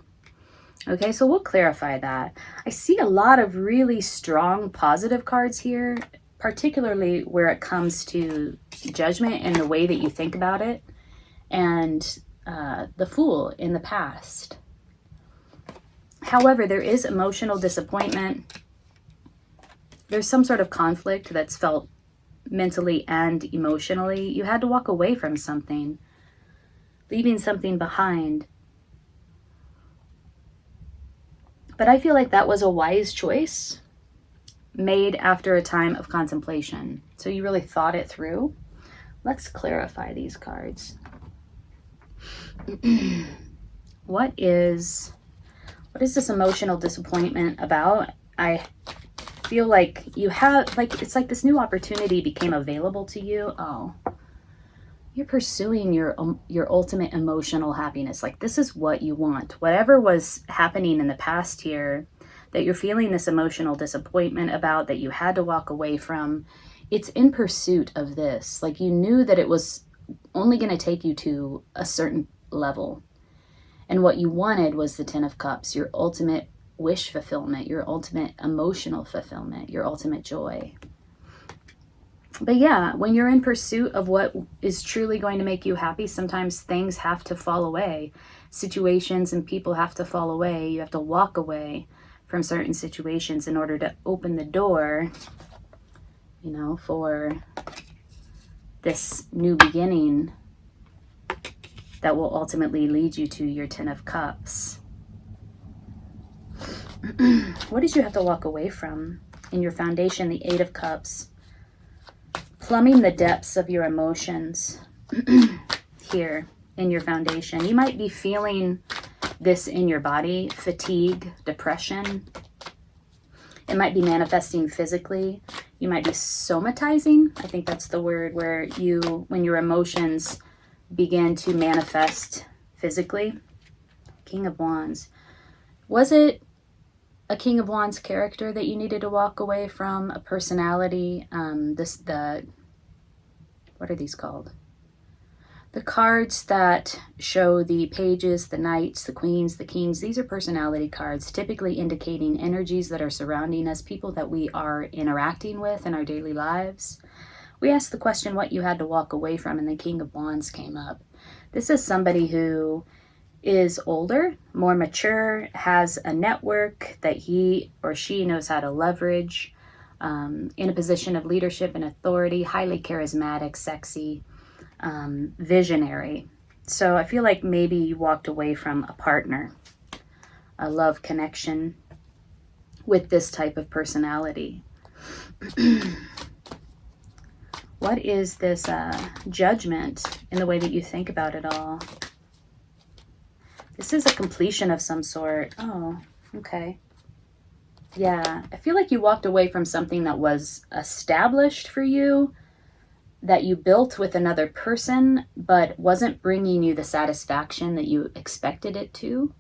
Okay, so we'll clarify that. I see a lot of really strong positive cards here, particularly where it comes to judgment and the way that you think about it, and the Fool in the past. However, there is emotional disappointment. There's some sort of conflict that's felt mentally and emotionally. You had to walk away from something, leaving something behind. But I feel like that was a wise choice made after a time of contemplation. So you really thought it through. Let's clarify these cards. What is this emotional disappointment about? I feel like you have, like, it's like this new opportunity became available to you. Oh, you're pursuing your ultimate emotional happiness. Like, this is what you want. Whatever was happening in the past here that you're feeling this emotional disappointment about, that you had to walk away from, it's in pursuit of this. Like, you knew that it was only going to take you to a certain level. And what you wanted was the Ten of Cups, your ultimate wish fulfillment, your ultimate emotional fulfillment, your ultimate joy. But yeah, when you're in pursuit of what is truly going to make you happy, sometimes things have to fall away. Situations and people have to fall away. You have to walk away from certain situations in order to open the door, for this new beginning that will ultimately lead you to your Ten of Cups. What did you have to walk away from in your foundation? The Eight of Cups. Plumbing the depths of your emotions here in your foundation. You might be feeling this in your body, fatigue, depression. It might be manifesting physically. You might be somatizing. I think that's the word, where when your emotions begin to manifest physically. King of Wands. Was it a King of Wands character that you needed to walk away from? A personality? What are these called? The cards that show the pages, the knights, the queens, the kings. These are personality cards, typically indicating energies that are surrounding us, people that we are interacting with in our daily lives. We asked the question, what you had to walk away from, and the King of Wands came up. This is somebody who is older, more mature, has a network that he or she knows how to leverage, in a position of leadership and authority, highly charismatic, sexy, visionary. So I feel like maybe you walked away from a partner, a love connection with this type of personality. What is this judgment in the way that you think about it all? This is a completion of some sort. Oh, Okay. Yeah, I feel like you walked away from something that was established for you, that you built with another person, but wasn't bringing you the satisfaction that you expected it to.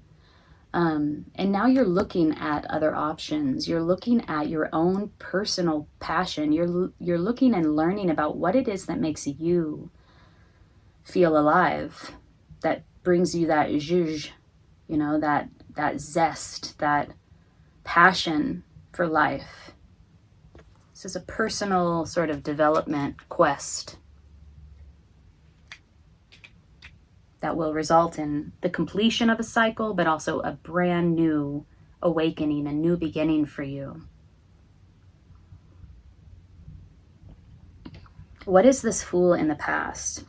And now you're looking at other options. You're looking at your own personal passion. You're looking and learning about what it is that makes you feel alive, that brings you that zhuzh, you know, that zest, that passion for life. This is a personal sort of development quest that will result in the completion of a cycle, but also a brand new awakening, a new beginning for you. What is this Fool in the past?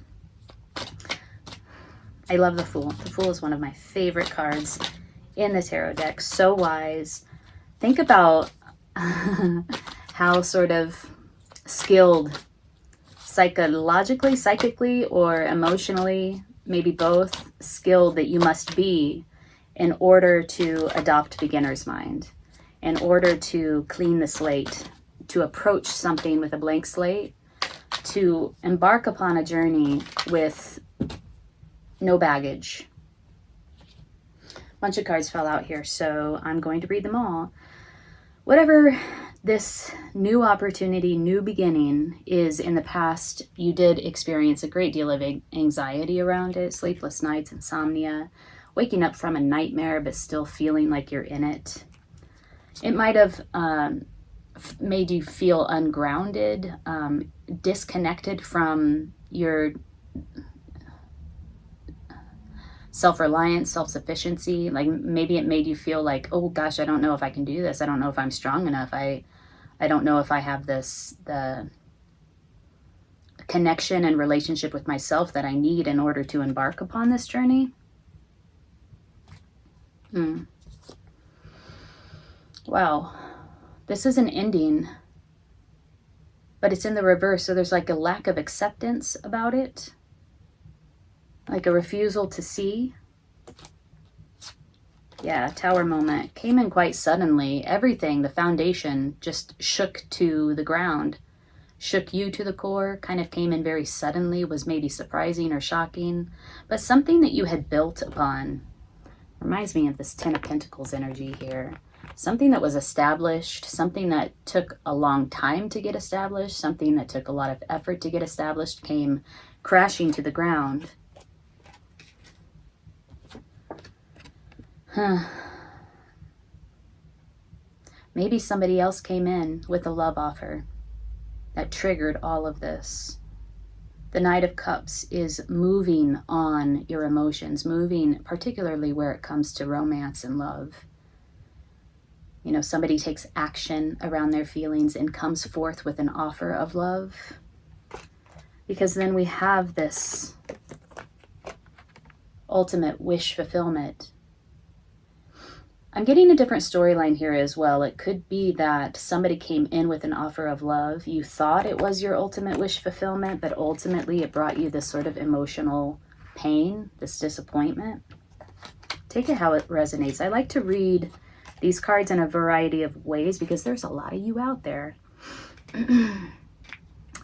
I love the Fool. The Fool is one of my favorite cards in the tarot deck. So wise. Think about how sort of skilled psychologically, psychically, or emotionally, maybe both, skilled that you must be in order to adopt beginner's mind, in order to clean the slate, to approach something with a blank slate, to embark upon a journey with no baggage. A bunch of cards fell out here, so I'm going to read them all. Whatever this new opportunity, new beginning is in the past, you did experience a great deal of anxiety around it, sleepless nights, insomnia, waking up from a nightmare but still feeling like you're in it. It might have made you feel ungrounded, disconnected from your self-reliance, self-sufficiency. Like maybe it made you feel like, oh gosh, I don't know if I can do this. I don't know if I'm strong enough. I don't know if I have the connection and relationship with myself that I need in order to embark upon this journey. Wow. This is an ending, but it's in the reverse. So there's like a lack of acceptance about it. Like a refusal to see. Yeah, Tower moment. Came in quite suddenly. Everything, the foundation, just shook to the ground. Shook you to the core. Kind of came in very suddenly. Was maybe surprising or shocking. But something that you had built upon. Reminds me of this Ten of Pentacles energy here. Something that was established. Something that took a long time to get established. Something that took a lot of effort to get established. Came crashing to the ground. Maybe somebody else came in with a love offer that triggered all of this. The Knight of Cups is moving on your emotions, moving particularly where it comes to romance and love. You know, somebody takes action around their feelings and comes forth with an offer of love. Because then we have this ultimate wish fulfillment. I'm getting a different storyline here as well. It could be that somebody came in with an offer of love. You thought it was your ultimate wish fulfillment, but ultimately it brought you this sort of emotional pain, this disappointment. Take it how it resonates. I like to read these cards in a variety of ways because there's a lot of you out there.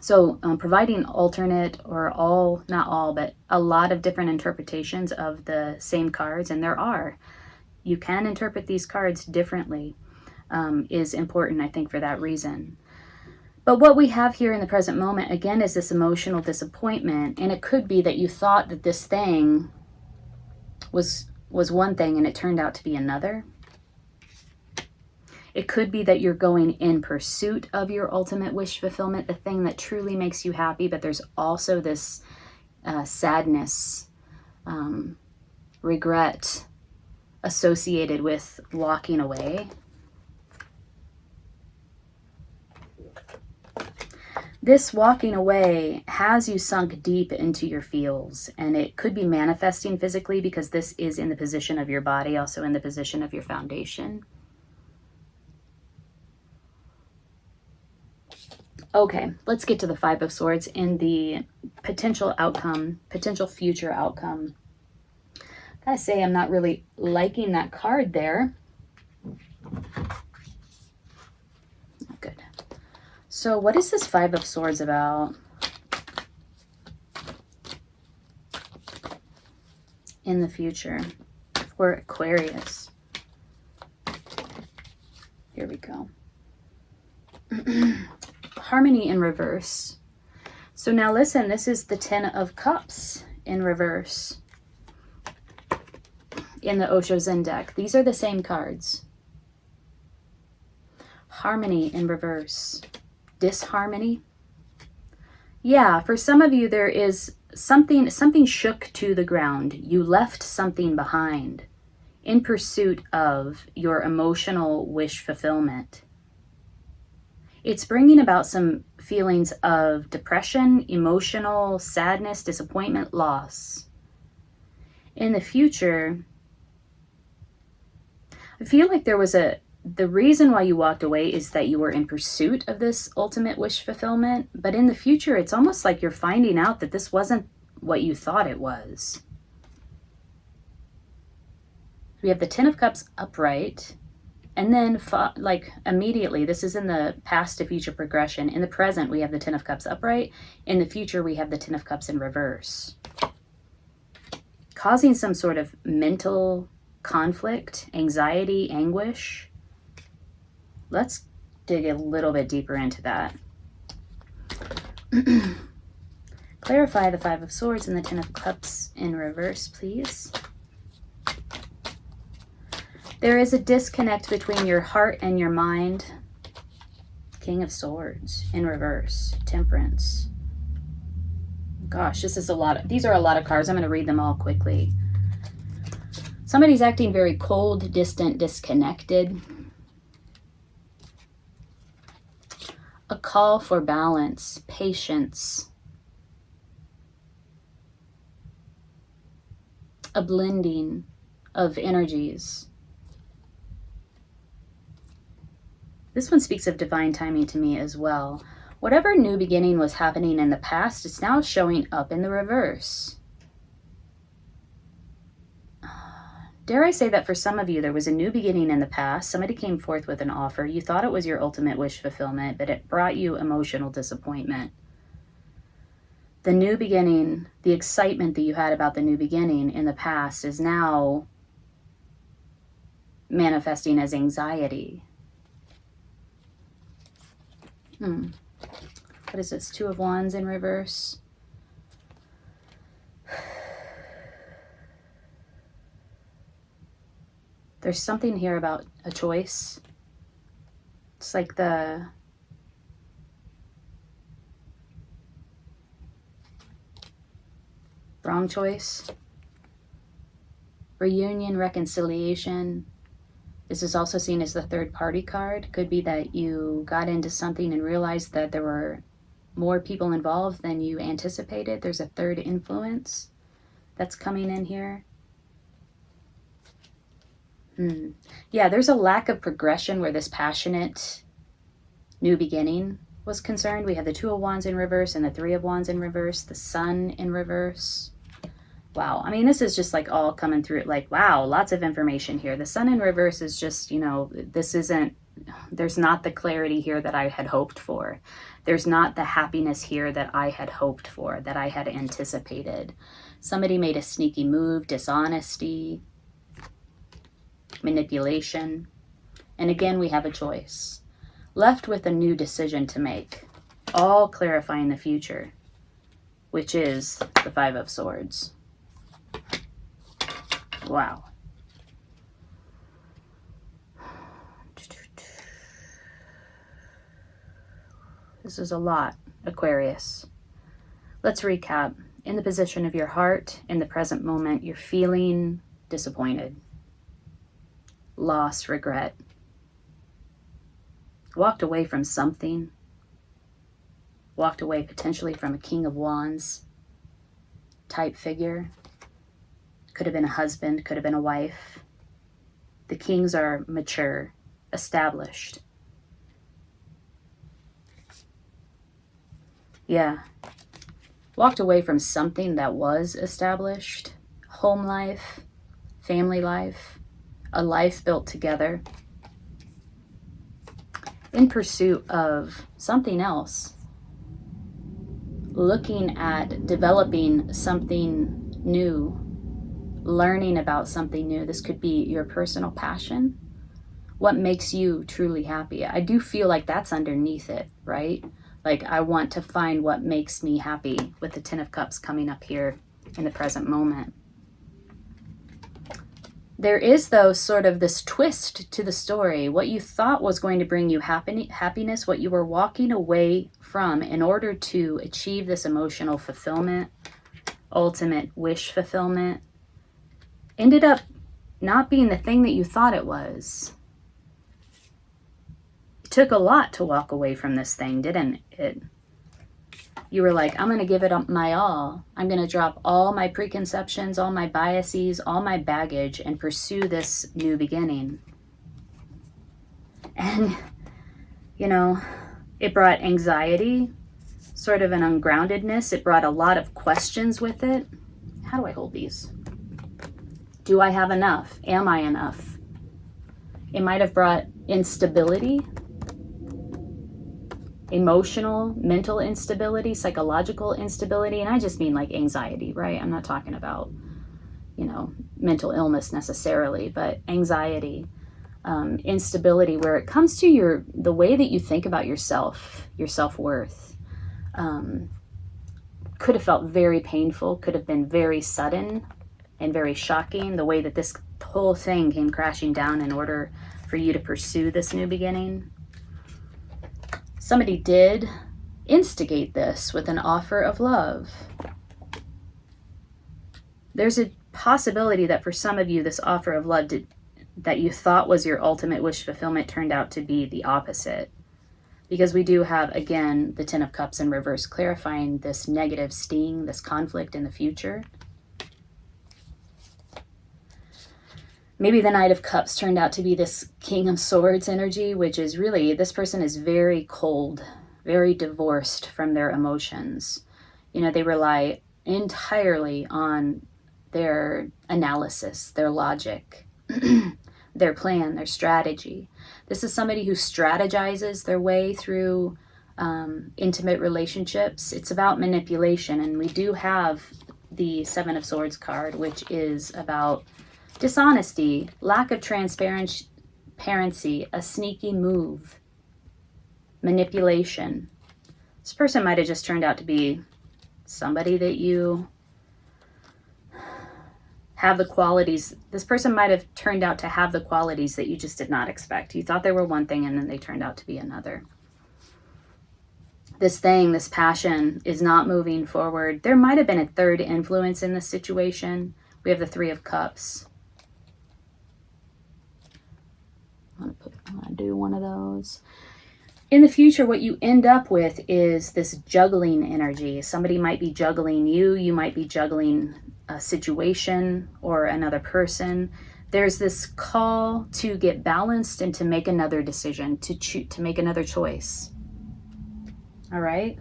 So providing alternate or all, not all, but a lot of different interpretations of the same cards, and there are. You can interpret these cards differently, is important, I think, for that reason. But what we have here in the present moment, again, is this emotional disappointment. And it could be that you thought that this thing was one thing and it turned out to be another. It could be that you're going in pursuit of your ultimate wish fulfillment, the thing that truly makes you happy, but there's also this sadness, regret, associated with walking away. This walking away has you sunk deep into your feels, and it could be manifesting physically because this is in the position of your body, also in the position of your foundation. Okay, let's get to the Five of Swords and the potential outcome, potential future outcome. I say I'm not really liking that card there. Good. So what is this Five of Swords about? In the future for Aquarius. Here we go. Harmony in reverse. So now listen, this is the Ten of Cups in reverse in the Osho Zen deck. These are the same cards. Harmony in reverse. Disharmony. Yeah, for some of you there is something shook to the ground. You left something behind in pursuit of your emotional wish fulfillment. It's bringing about some feelings of depression, emotional sadness, disappointment, loss. In the future, I feel like there was the reason why you walked away is that you were in pursuit of this ultimate wish fulfillment. But in the future, it's almost like you're finding out that this wasn't what you thought it was. We have the Ten of Cups upright. And then, like, immediately, this is in the past to future progression. In the present, we have the Ten of Cups upright. In the future, we have the Ten of Cups in reverse. Causing some sort of mental conflict, anxiety, anguish. Let's dig a little bit deeper into that. Clarify the Five of Swords and the Ten of Cups in reverse, please. There is a disconnect between your heart and your mind. King of Swords in reverse. Temperance. Gosh, this is a lot. These are a lot of cards. I'm going to read them all quickly. Somebody's acting very cold, distant, disconnected. A call for balance, patience. A blending of energies. This one speaks of divine timing to me as well. Whatever new beginning was happening in the past, it's now showing up in the reverse. Dare I say that for some of you, there was a new beginning in the past. Somebody came forth with an offer. You thought it was your ultimate wish fulfillment, but it brought you emotional disappointment. The new beginning, the excitement that you had about the new beginning in the past is now manifesting as anxiety. What is this? Two of Wands in reverse. There's something here about a choice. It's like the wrong choice. Reunion, reconciliation. This is also seen as the third party card. Could be that you got into something and realized that there were more people involved than you anticipated. There's a third influence that's coming in here. Yeah, there's a lack of progression where this passionate new beginning was concerned. We have the Two of Wands in reverse and the Three of Wands in reverse, the Sun in reverse. Wow, I mean, this is just like all coming through, like, wow, lots of information here. The Sun in reverse is just, you know, there's not the clarity here that I had hoped for. There's not the happiness here that I had hoped for, that I had anticipated. Somebody made a sneaky move, dishonesty, manipulation. And again, we have a choice. Left with a new decision to make, all clarifying the future, which is the Five of Swords. Wow. This is a lot, Aquarius. Let's recap. In the position of your heart, in the present moment, you're feeling disappointed, loss, regret. Walked away from something. Walked away potentially from a King of Wands type figure. Could have been a husband, could have been a wife. The kings are mature, established. Yeah. Walked away from something that was established. Home life, family life, a life built together. in pursuit of something else, looking at developing something new, learning about something new. This could be your personal passion. What makes you truly happy? I do feel like that's underneath it, right? Like, I want to find what makes me happy, with the Ten of Cups coming up here in the present moment. There is, though, sort of this twist to the story. What you thought was going to bring you happiness, what you were walking away from in order to achieve this emotional fulfillment, ultimate wish fulfillment, ended up not being the thing that you thought it was. It took a lot to walk away from this thing, didn't it? You were like, I'm going to give it up my all. I'm going to drop all my preconceptions, all my biases, all my baggage, and pursue this new beginning. And, you know, it brought anxiety, sort of an ungroundedness. It brought a lot of questions with it. How do I hold these? Do I have enough? Am I enough? It might have brought instability, emotional, mental instability, psychological instability. And I just mean like anxiety, right? I'm not talking about, you know, mental illness necessarily, but anxiety, instability, where it comes to the way that you think about yourself, your self-worth. Could have felt very painful, could have been very sudden and very shocking, the way that this whole thing came crashing down in order for you to pursue this new beginning. Somebody did instigate this with an offer of love. There's a possibility that for some of you, this offer of love that you thought was your ultimate wish fulfillment turned out to be the opposite. Because we do have, again, the Ten of Cups in reverse, clarifying this negative sting, this conflict in the future. Maybe the Knight of Cups turned out to be this King of Swords energy, which is really, this person is very cold, very divorced from their emotions. You know, they rely entirely on their analysis, their logic, their plan, their strategy. This is somebody who strategizes their way through intimate relationships. It's about manipulation, and we do have the Seven of Swords card, which is about dishonesty, lack of transparency, a sneaky move, manipulation. This person might have just turned out to be somebody that you have the qualities. This person might have turned out to have the qualities that you just did not expect. You thought they were one thing and then they turned out to be another. This thing, this passion is not moving forward. There might have been a third influence in this situation. We have the Three of Cups. I'm gonna do one of those. In the future, what you end up with is this juggling energy. Somebody might be juggling you. You might be juggling a situation or another person. There's this call to get balanced and to make another decision, to make another choice. All right?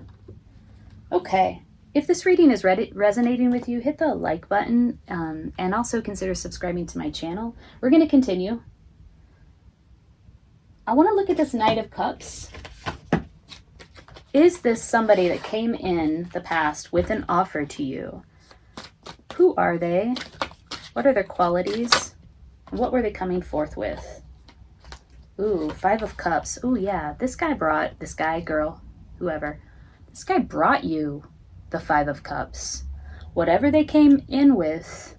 Okay. If this reading is resonating with you, hit the like button and also consider subscribing to my channel. We're going to continue. I want to look at this Knight of Cups. Is this somebody that came in the past with an offer to you? Who are they? What are their qualities? What were they coming forth with? Ooh, Five of Cups. Ooh, yeah. This guy, girl, whoever. This guy brought you the Five of Cups. Whatever they came in with,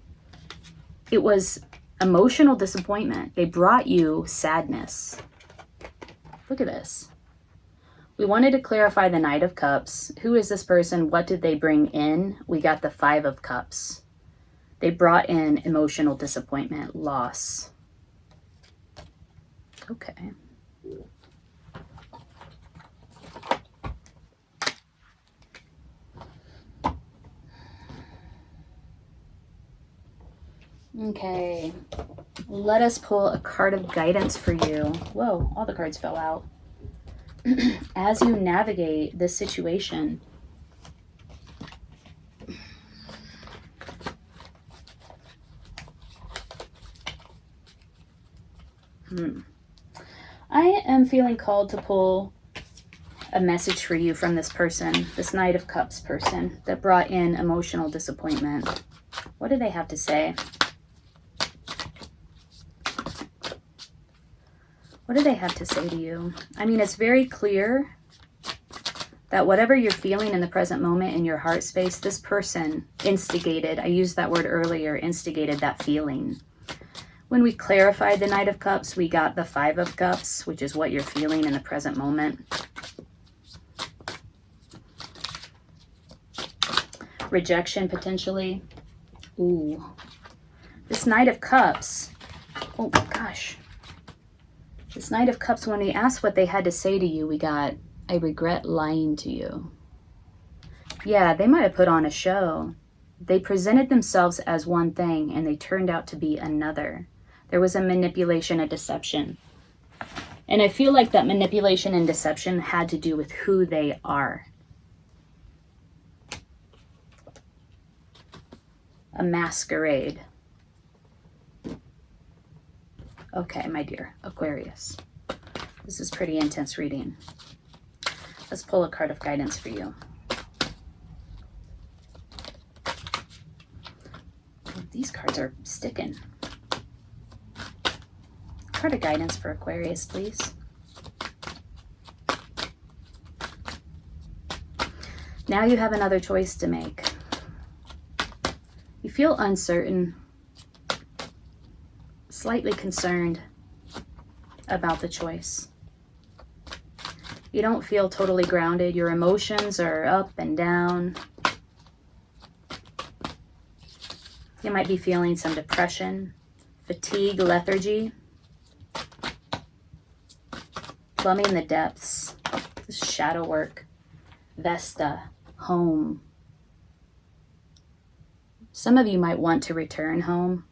it was emotional disappointment. They brought you sadness. Look at this. We wanted to clarify the Knight of Cups. Who is this person? What did they bring in? We got the Five of Cups. They brought in emotional disappointment, loss. Okay. Okay. Let us pull a card of guidance for you. Whoa, all the cards fell out. As you navigate this situation, I am feeling called to pull a message for you from this person, this Knight of Cups person that brought in emotional disappointment. What do they have to say? What do they have to say to you? I mean, it's very clear that whatever you're feeling in the present moment in your heart space, this person instigated, I used that word earlier, instigated that feeling. When we clarified the Knight of Cups, we got the Five of Cups, which is what you're feeling in the present moment. Rejection, potentially. Ooh. This Knight of Cups. Oh, gosh. This Knight of Cups, when we asked what they had to say to you, we got, I regret lying to you. Yeah, they might have put on a show. They presented themselves as one thing, and they turned out to be another. There was a manipulation, a deception. And I feel like that manipulation and deception had to do with who they are. A masquerade. Okay, my dear Aquarius. This is pretty intense reading. Let's pull a card of guidance for you. These cards are sticking. Card of guidance for Aquarius, please. Now you have another choice to make. You feel uncertain, slightly concerned about the choice. You don't feel totally grounded. Your emotions are up and down. You might be feeling some depression, fatigue, lethargy. Plumbing the depths. This shadow work. Vesta, home. Some of you might want to return home.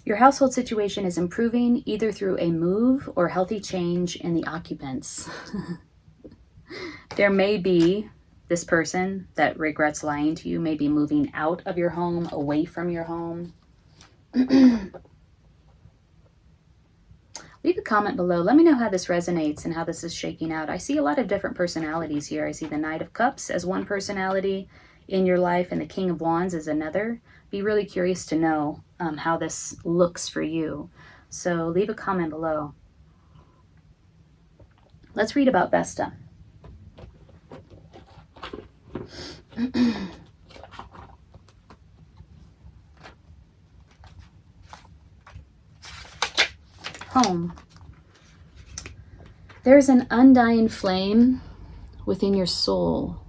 Your household situation is improving either through a move or healthy change in the occupants. There may be this person that regrets lying to you, may be moving out of your home, away from your home. Leave a comment below. Let me know how this resonates and how this is shaking out. I see a lot of different personalities here. I see the Knight of Cups as one personality in your life and the King of Wands as another. Be really curious to know how this looks for you. So leave a comment below. Let's read about Vesta. Home. There's an undying flame within your soul,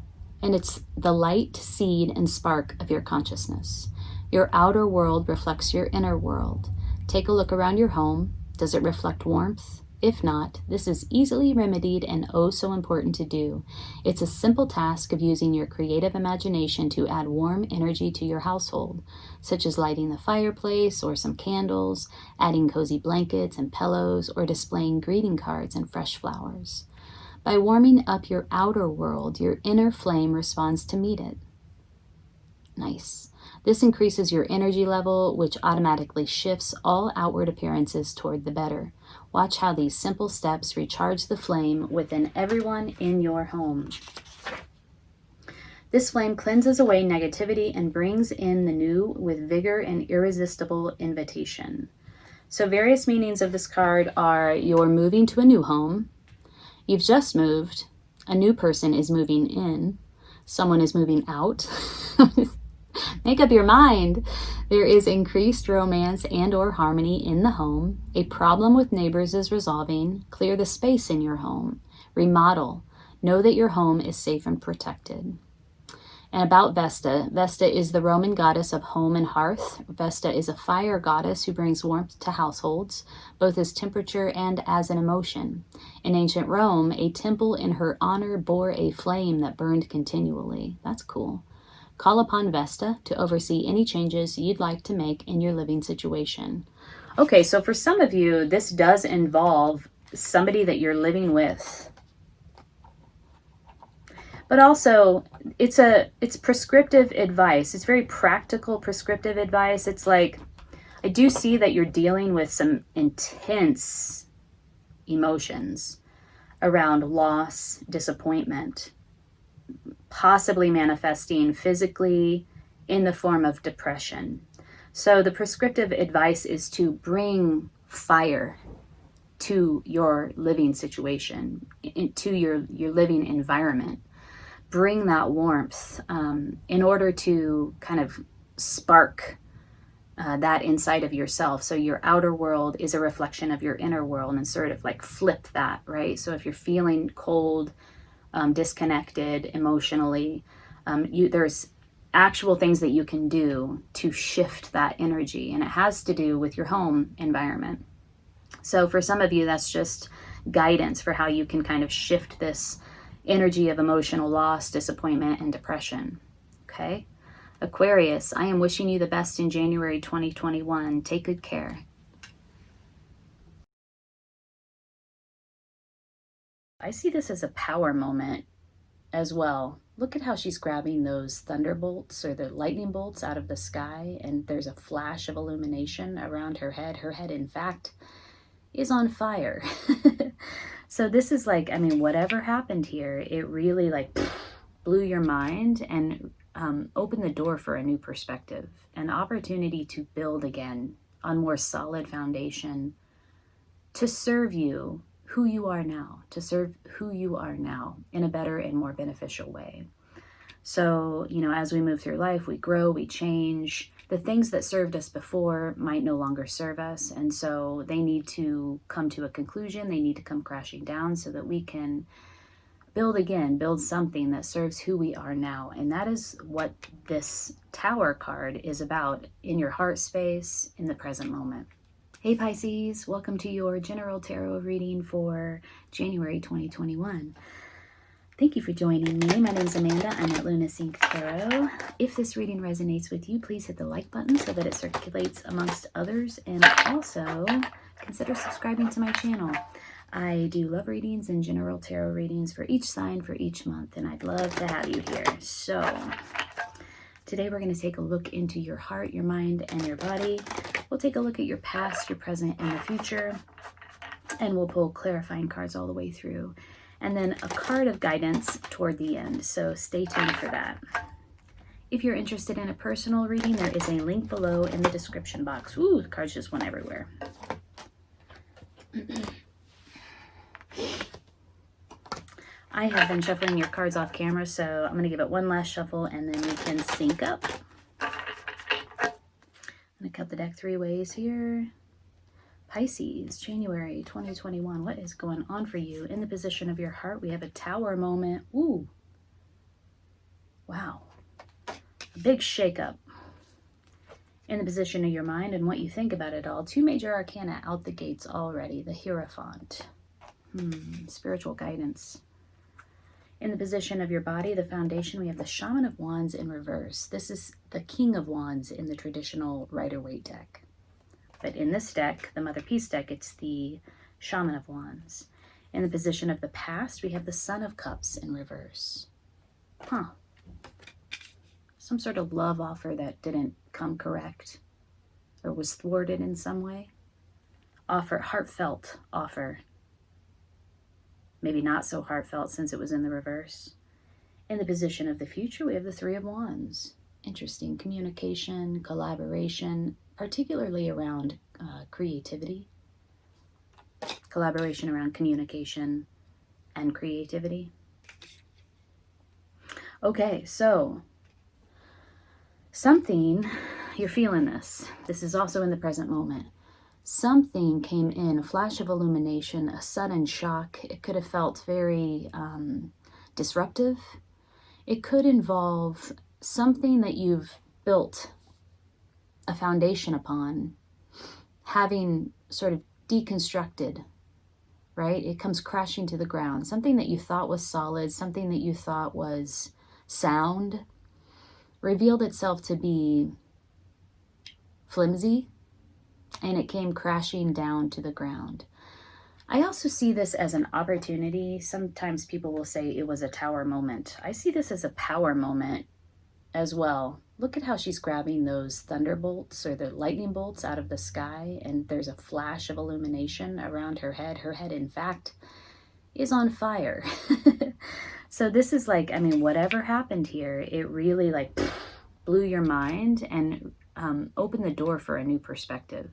and it's the light, seed, and spark of your consciousness. Your outer world reflects your inner world. Take a look around your home. Does it reflect warmth? If not, this is easily remedied and oh so important to do. It's a simple task of using your creative imagination to add warm energy to your household, such as lighting the fireplace or some candles, adding cozy blankets and pillows, or displaying greeting cards and fresh flowers. By warming up your outer world, your inner flame responds to meet it. Nice. This increases your energy level, which automatically shifts all outward appearances toward the better. Watch how these simple steps recharge the flame within everyone in your home. This flame cleanses away negativity and brings in the new with vigor and irresistible invitation. So various meanings of this card are you're moving to a new home, you've just moved, a new person is moving in, someone is moving out. Make up your mind. There is increased romance and or harmony in the home. A problem with neighbors is resolving. Clear the space in your home. Remodel. Know that your home is safe and protected. And about Vesta. Vesta is the Roman goddess of home and hearth. Vesta is a fire goddess who brings warmth to households, both as temperature and as an emotion. In ancient Rome, a temple in her honor bore a flame that burned continually. That's cool. Call upon Vesta to oversee any changes you'd like to make in your living situation. Okay, so for some of you, this does involve somebody that you're living with. But also, it's prescriptive advice. It's very practical prescriptive advice. It's like, I do see that you're dealing with some intense emotions around loss, disappointment, possibly manifesting physically in the form of depression. So the prescriptive advice is to bring fire to your living situation, to your living environment. Bring that warmth in order to kind of spark that inside of yourself. So your outer world is a reflection of your inner world, and sort of like flip that, right? So if you're feeling cold, disconnected emotionally, there's actual things that you can do to shift that energy, and it has to do with your home environment. So for some of you, that's just guidance for how you can kind of shift this energy of emotional loss, disappointment, and depression. Okay? Aquarius, I am wishing you the best in January 2021. Take good care. I see this as a power moment as well. Look at how she's grabbing those thunderbolts or the lightning bolts out of the sky, and there's a flash of illumination around her head. Her head, in fact, is on fire. So this is like, I mean, whatever happened here, it really like blew your mind and opened the door for a new perspective, an opportunity to build again on more solid foundation, to serve you who you are now, to serve who you are now in a better and more beneficial way. So, you know, as we move through life, we grow, we change. The things that served us before might no longer serve us. And so they need to come to a conclusion. They need to come crashing down so that we can build again, build something that serves who we are now. And that is what this Tower card is about in your heart space, in the present moment. Hey Pisces, welcome to your general tarot reading for January 2021. Thank you for joining me. My name is Amanda. I'm at Luna Sync Tarot. If this reading resonates with you, please hit the like button so that it circulates amongst others, and also consider subscribing to my channel. I do love readings and general tarot readings for each sign for each month, and I'd love to have you here. So today we're going to take a look into your heart, your mind, and your body. We'll take a look at your past, your present, and the future, and we'll pull clarifying cards all the way through, and then a card of guidance toward the end. So stay tuned for that. If you're interested in a personal reading, there is a link below in the description box. Ooh, the cards just went everywhere. I have been shuffling your cards off camera, so I'm going to give it one last shuffle and then we can sync up. I'm going to cut the deck 3 ways here. Pisces, January 2021. What is going on for you? In the position of your heart, we have a Tower moment. Ooh. Wow. A big shakeup. In the position of your mind and what you think about it all. 2 major arcana out the gates already. The Hierophant. Spiritual guidance. In the position of your body, the foundation, we have the Shaman of Wands in reverse. This is the King of Wands in the traditional Ryder Waite deck. But in this deck, the Mother Peace deck, it's the Shaman of Wands. In the position of the past, we have the Sun of Cups in reverse. Some sort of love offer that didn't come correct or was thwarted in some way. Heartfelt offer. Maybe not so heartfelt since it was in the reverse. In the position of the future, we have the 3 of Wands. Interesting. Communication, collaboration, particularly around creativity. Collaboration around communication and creativity. Okay, so something, you're feeling this. This is also in the present moment. Something came in, a flash of illumination, a sudden shock. It could have felt very disruptive. It could involve something that you've built a foundation upon, having sort of deconstructed, right? It comes crashing to the ground. Something that you thought was solid, something that you thought was sound, revealed itself to be flimsy, and it came crashing down to the ground. I also see this as an opportunity. Sometimes people will say it was a tower moment. I see this as a power moment as well. Look at how she's grabbing those thunderbolts or the lightning bolts out of the sky, and there's a flash of illumination around her head. Her head, in fact, is on fire. So this is like, I mean, whatever happened here, it really like blew your mind and opened the door for a new perspective.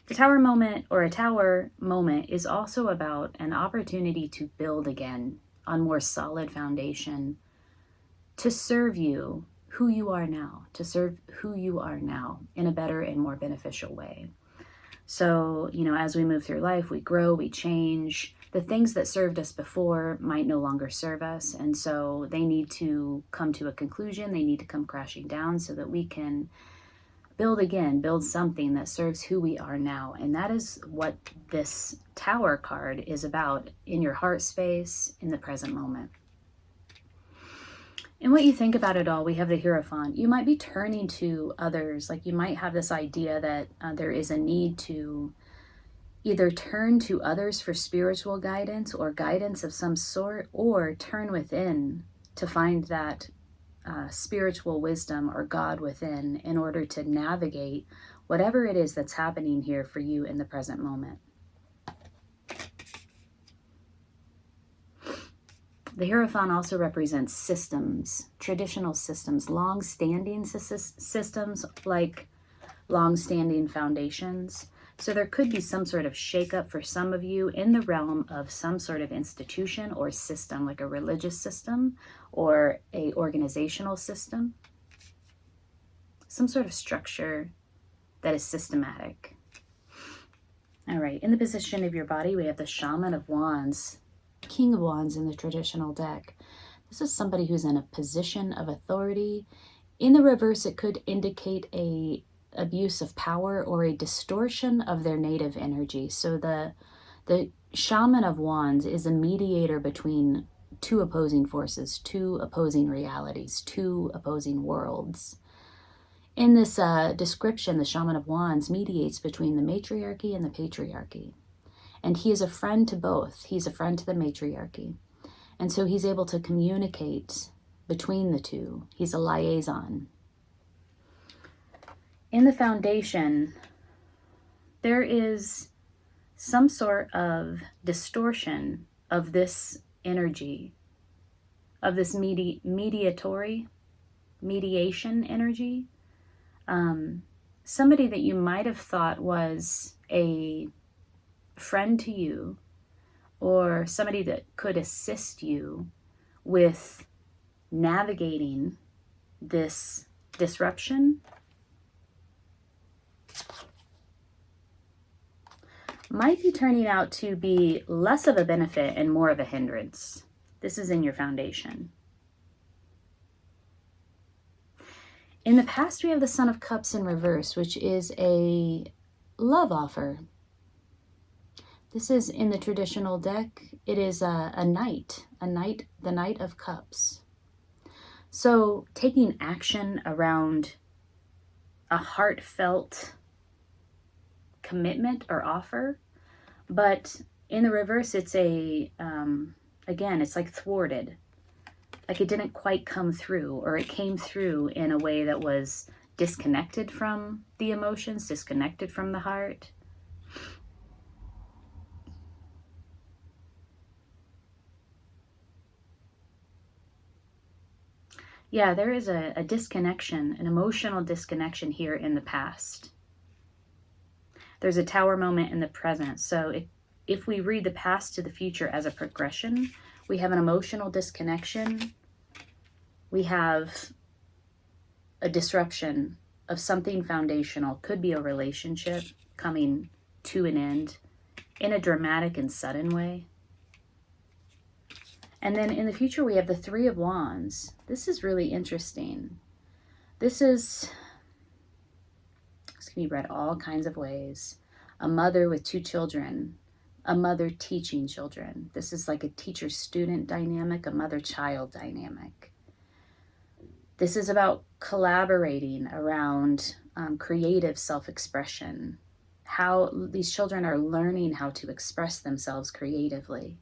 The tower moment, or a tower moment, is also about an opportunity to build again on more solid foundation, to serve you who you are now, to serve who you are now in a better and more beneficial way. So, you know, as we move through life, we grow, we change. The things that served us before might no longer serve us. And so they need to come to a conclusion. They need to come crashing down so that we can build again, build something that serves who we are now. And that is what this Tower card is about in your heart space, in the present moment. And what you think about it all, we have the Hierophant. You might be turning to others. Like you might have this idea that there is a need to either turn to others for spiritual guidance or guidance of some sort, or turn within to find that spiritual wisdom or God within in order to navigate whatever it is that's happening here for you in the present moment. The Hierophant also represents systems, traditional systems, long-standing systems, like long-standing foundations. So there could be some sort of shakeup for some of you in the realm of some sort of institution or system, like a religious system or a organizational system. Some sort of structure that is systematic. All right, in the position of your body, we have the Shaman of Wands, King of Wands in the traditional deck. This is somebody who's in a position of authority. In the reverse, it could indicate a abuse of power or a distortion of their native energy. So the Shaman of Wands is a mediator between two opposing forces, two opposing realities, two opposing worlds. In this description, the Shaman of Wands mediates between the matriarchy and the patriarchy. And he is a friend to both. He's a friend to the matriarchy. And so he's able to communicate between the two. He's a liaison. In the foundation, there is some sort of distortion of this energy, of this mediation energy. Somebody that you might have thought was a friend to you, or somebody that could assist you with navigating this disruption, might be turning out to be less of a benefit and more of a hindrance. This is in your foundation. In the past, we have the Son of Cups in reverse, which is a love offer. This is in the traditional deck. It is a knight, the Knight of Cups. So taking action around a heartfelt commitment or offer, but in the reverse, it's again, it's like thwarted. Like it didn't quite come through, or it came through in a way that was disconnected from the emotions, disconnected from the heart. Yeah, there is a disconnection, an emotional disconnection here in the past. There's a Tower moment in the present. So if we read the past to the future as a progression, we have an emotional disconnection. We have a disruption of something foundational. Could be a relationship coming to an end in a dramatic and sudden way. And then in the future, we have the Three of Wands. This is really interesting. This can be read all kinds of ways. A mother with two children, a mother teaching children. This is like a teacher-student dynamic, a mother-child dynamic. This is about collaborating around creative self-expression, how these children are learning how to express themselves creatively.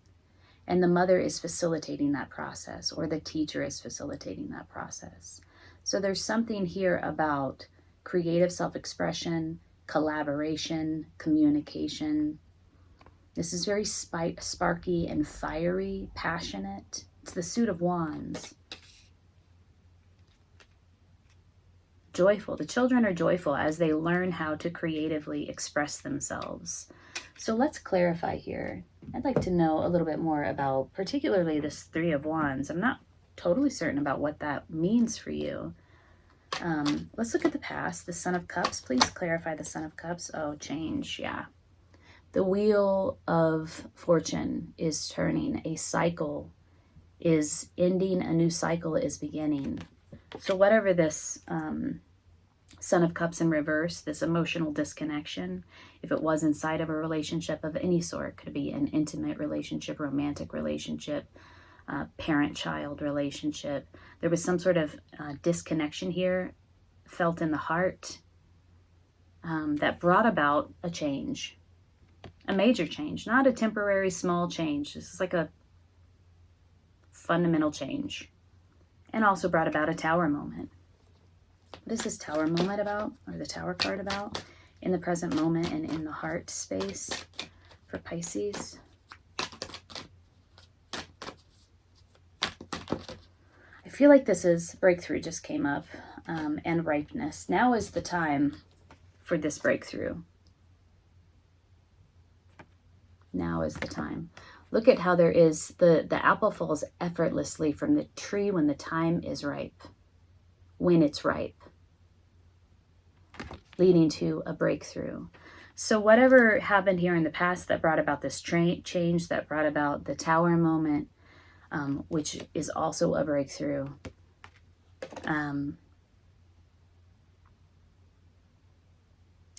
And the mother is facilitating that process, or the teacher is facilitating that process. So there's something here about creative self-expression, collaboration, communication. This is very sparky and fiery, passionate. It's the suit of wands. Joyful. The children are joyful as they learn how to creatively express themselves. So let's clarify here. I'd like to know a little bit more about particularly this Three of Wands. I'm not totally certain about what that means for you. Let's look at the past. The Son of Cups. Please clarify the Son of Cups. Oh, change. Yeah. The wheel of fortune is turning. A cycle is ending. A new cycle is beginning. So whatever this Son of Cups in reverse, this emotional disconnection, if it was inside of a relationship of any sort, could be an intimate relationship, romantic relationship, parent-child relationship. There was some sort of disconnection here, felt in the heart, that brought about a change, a major change, not a temporary small change. This is like a fundamental change, and also brought about a Tower moment. What is this Tower moment about, or the Tower card about, in the present moment and in the heart space for Pisces? I feel like this is breakthrough just came up, and ripeness. Now is the time for this breakthrough. Now is the time. Look at how there is, the apple falls effortlessly from the tree when the time is ripe, when it's ripe, leading to a breakthrough. So whatever happened here in the past that brought about this change, that brought about the Tower moment, which is also a breakthrough,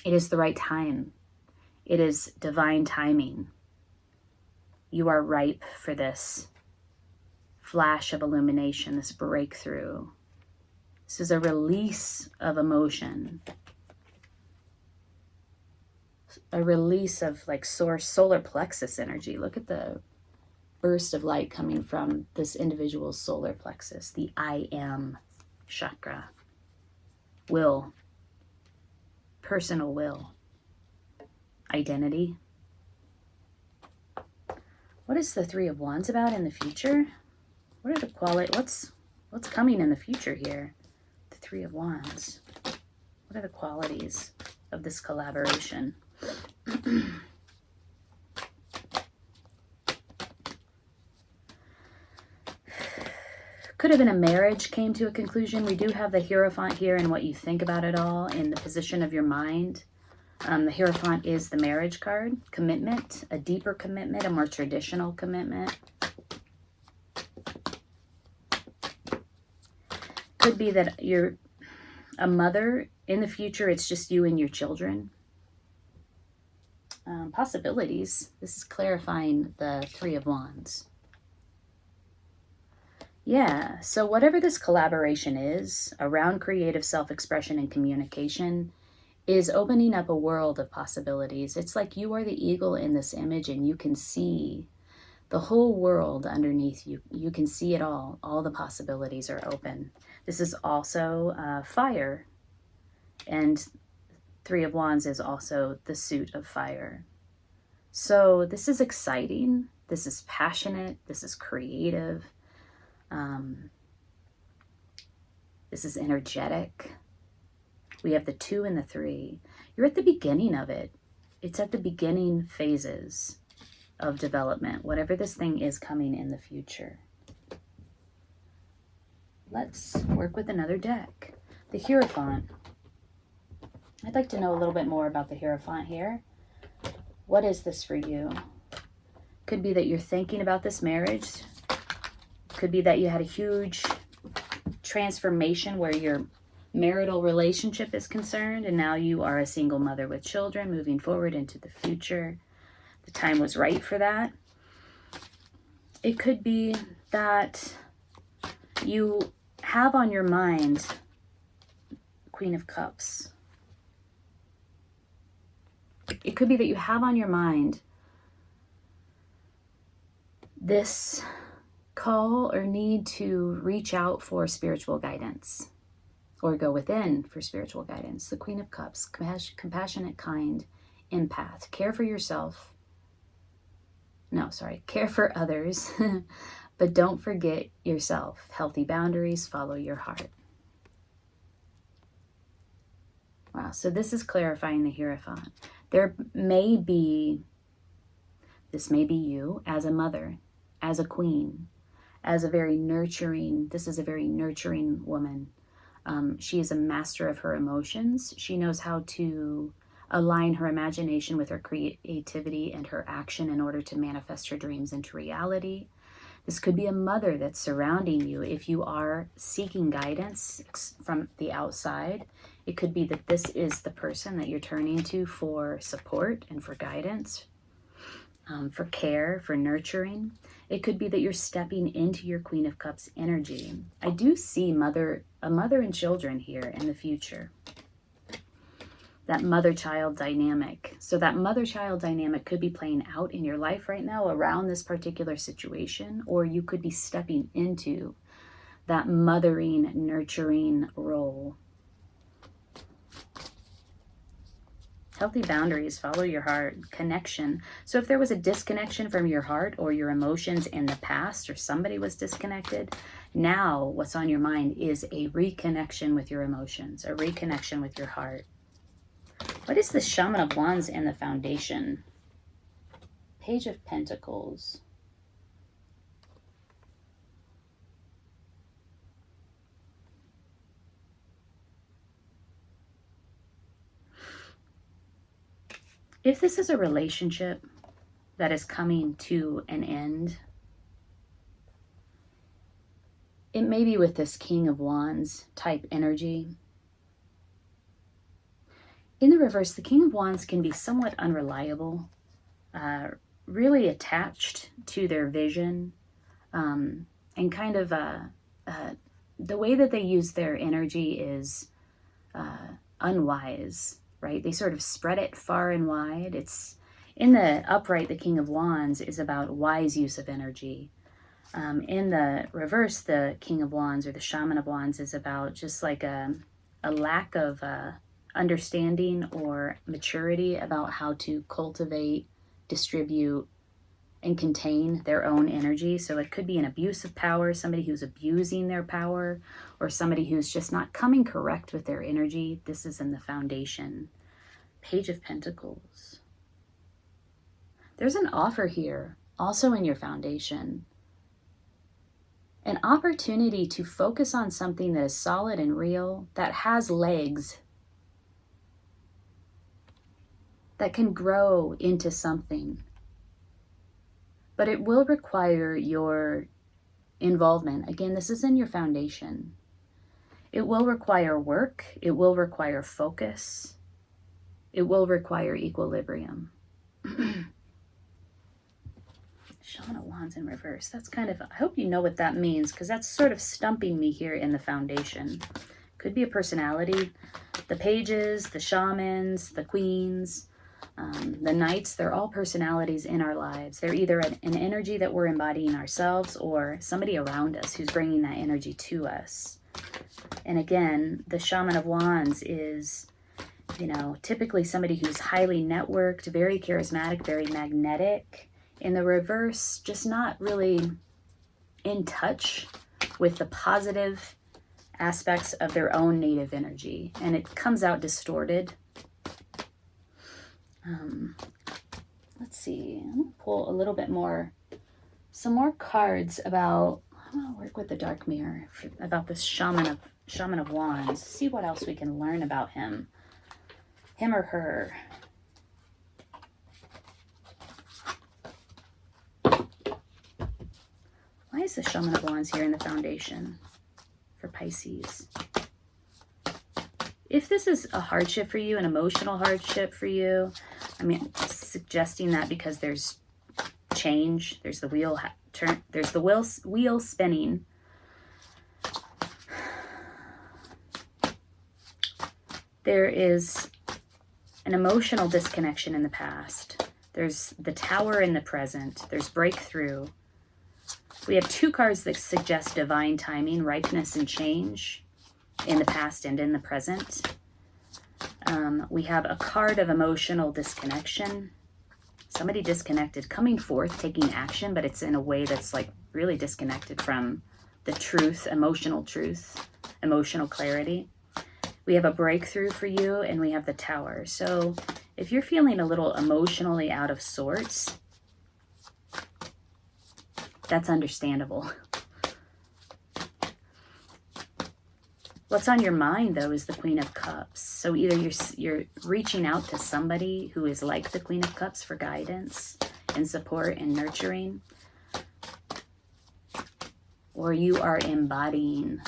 it is the right time. It is divine timing. You are ripe for this flash of illumination, this breakthrough. This is a release of emotion. A release of like solar plexus energy. Look at the burst of light coming from this individual's solar plexus, the I am chakra. Will. Personal will. Identity. What is the Three of Wands about in the future? What are the qualities? What's coming in the future here? The Three of Wands. What are the qualities of this collaboration? Could have been a marriage came to a conclusion. We do have the Hierophant here and what you think about it all in the position of your mind. The Hierophant is the marriage card. Commitment, a deeper commitment, a more traditional commitment. Could be that you're a mother. In the future, it's just you and your children. Possibilities. This is clarifying the Three of Wands. Yeah, so whatever this collaboration is around creative self-expression and communication is opening up a world of possibilities. It's like you are the eagle in this image and you can see the whole world underneath you. You can see it all. All the possibilities are open. This is also fire. And Three of Wands is also the suit of fire. So this is exciting. This is passionate. This is creative. This is energetic. We have the 2 and the 3. You're at the beginning of it. It's at the beginning phases of development, whatever this thing is coming in the future. Let's work with another deck. The Hierophant. I'd like to know a little bit more about the Hierophant here. What is this for you? Could be that you're thinking about this marriage. Could be that you had a huge transformation where your marital relationship is concerned, and now you are a single mother with children moving forward into the future. The time was right for that. It could be that you have on your mind Queen of Cups. It could be that you have on your mind this call or need to reach out for spiritual guidance or go within for spiritual guidance. The Queen of Cups, compassionate, kind, empath. Care for yourself. No, sorry. Care for others, but don't forget yourself. Healthy boundaries, follow your heart. Wow, so this is clarifying the Hierophant. This may be you as a mother, as a queen, as a very nurturing, this is a very nurturing woman. She is a master of her emotions. She knows how to align her imagination with her creativity and her action in order to manifest her dreams into reality. This could be a mother that's surrounding you. If you are seeking guidance from the outside, it could be that this is the person that you're turning to for support and for guidance, for care, for nurturing. It could be that you're stepping into your Queen of Cups energy. I do see a mother and children here in the future. That mother-child dynamic. So that mother-child dynamic could be playing out in your life right now around this particular situation, or you could be stepping into that mothering, nurturing role. Healthy boundaries, follow your heart, connection. So if there was a disconnection from your heart or your emotions in the past, or somebody was disconnected, now what's on your mind is a reconnection with your emotions, a reconnection with your heart. What is the Shaman of Wands in the Foundation? Page of Pentacles. If this is a relationship that is coming to an end, it may be with this King of Wands type energy. In the reverse, the King of Wands can be somewhat unreliable, really attached to their vision, and kind of the way that they use their energy is unwise, right? They sort of spread it far and wide. It's in the upright, the King of Wands is about wise use of energy. In the reverse, the King of Wands or the Shaman of Wands is about just like a lack of understanding or maturity about how to cultivate, distribute, and contain their own energy. So it could be an abuse of power, somebody who's abusing their power, or somebody who's just not coming correct with their energy. This is in the Foundation. Page of Pentacles. There's an offer here, also in your Foundation. An opportunity to focus on something that is solid and real, that has legs, that can grow into something. But it will require your involvement. Again, this is in your Foundation. It will require work. It will require focus. It will require equilibrium. Shaman of Wands in reverse. That's kind of, I hope you know what that means, because that's sort of stumping me here in the Foundation. Could be a personality. The pages, the shamans, the queens, the knights, they're all personalities in our lives. They're either an energy that we're embodying ourselves or somebody around us who's bringing that energy to us. And again, the Shaman of Wands is, you know, typically somebody who's highly networked, very charismatic, very magnetic. In the reverse, just not really in touch with the positive aspects of their own native energy. And it comes out distorted. Let's see, I'm gonna pull a little bit more, some more cards about, I'm gonna work with the dark mirror about this Shaman of Wands, see what else we can learn about him or her. Why is the Shaman of Wands here in the Foundation for Pisces? If this is a hardship for you, an emotional hardship for you, I mean, suggesting that because there's change, there's the wheel turn, there's the wheel spinning. There is an emotional disconnection in the past. There's the Tower in the present. There's breakthrough. We have two cards that suggest divine timing, ripeness, and change in the past and in the present. We have a card of emotional disconnection. Somebody disconnected, coming forth, taking action, but it's in a way that's like really disconnected from the truth, emotional clarity. We have a breakthrough for you, and we have the Tower. So if you're feeling a little emotionally out of sorts, that's understandable. What's on your mind, though, is the Queen of Cups. So either you're reaching out to somebody who is like the Queen of Cups for guidance and support and nurturing, or you are embodying,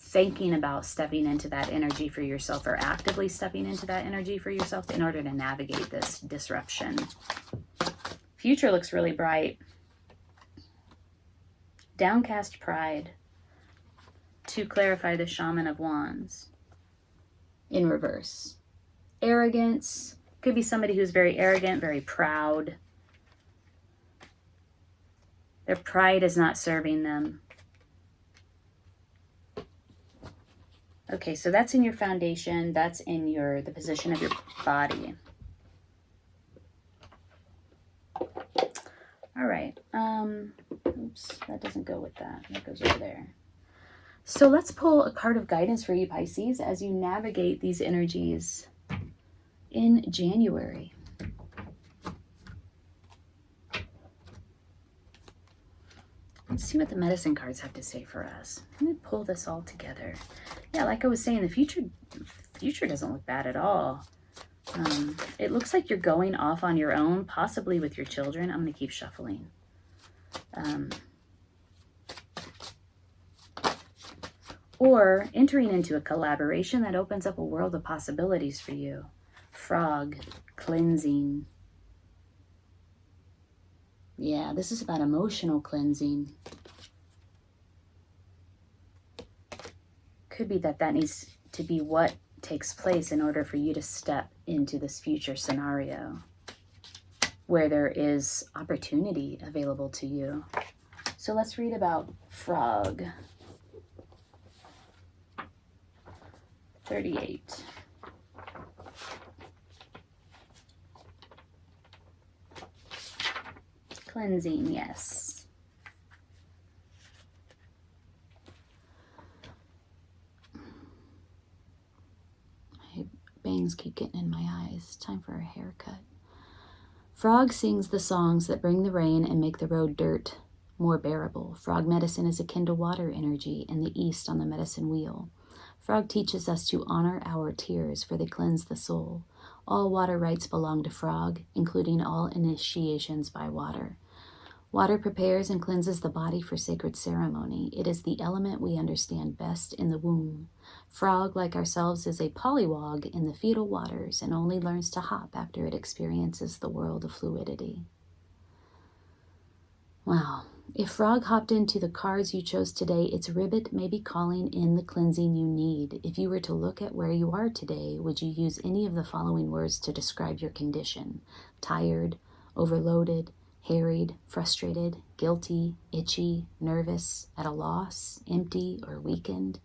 thinking about stepping into that energy for yourself, or actively stepping into that energy for yourself in order to navigate this disruption. Future looks really bright. Downcast pride. To clarify, the Shaman of Wands in reverse. Arrogance. Could be somebody who's very arrogant, very proud. Their pride is not serving them. Okay, so that's in your foundation. That's in the position of your body. All right. Oops, that doesn't go with that. That goes over there. So let's pull a card of guidance for you, Pisces, as you navigate these energies in January. Let's see what the medicine cards have to say for us. Let me pull this all together. Yeah, like I was saying, the future doesn't look bad at all. It looks like you're going off on your own, possibly with your children. I'm going to keep shuffling. Or entering into a collaboration that opens up a world of possibilities for you. Frog, cleansing. Yeah, this is about emotional cleansing. Could be that needs to be what takes place in order for you to step into this future scenario where there is opportunity available to you. So let's read about Frog. 38. Cleansing, yes. My bangs keep getting in my eyes. Time for a haircut. Frog sings the songs that bring the rain and make the road dirt more bearable. Frog medicine is akin to water energy in the east on the medicine wheel. Frog teaches us to honor our tears, for they cleanse the soul. All water rites belong to Frog, including all initiations by water. Water prepares and cleanses the body for sacred ceremony. It is the element we understand best in the womb. Frog, like ourselves, is a polywog in the fetal waters and only learns to hop after it experiences the world of fluidity. Wow. If Frog hopped into the cards you chose today, its ribbit may be calling in the cleansing you need. If you were to look at where you are today, would you use any of the following words to describe your condition? Tired, overloaded, harried, frustrated, guilty, itchy, nervous, at a loss, empty, or weakened?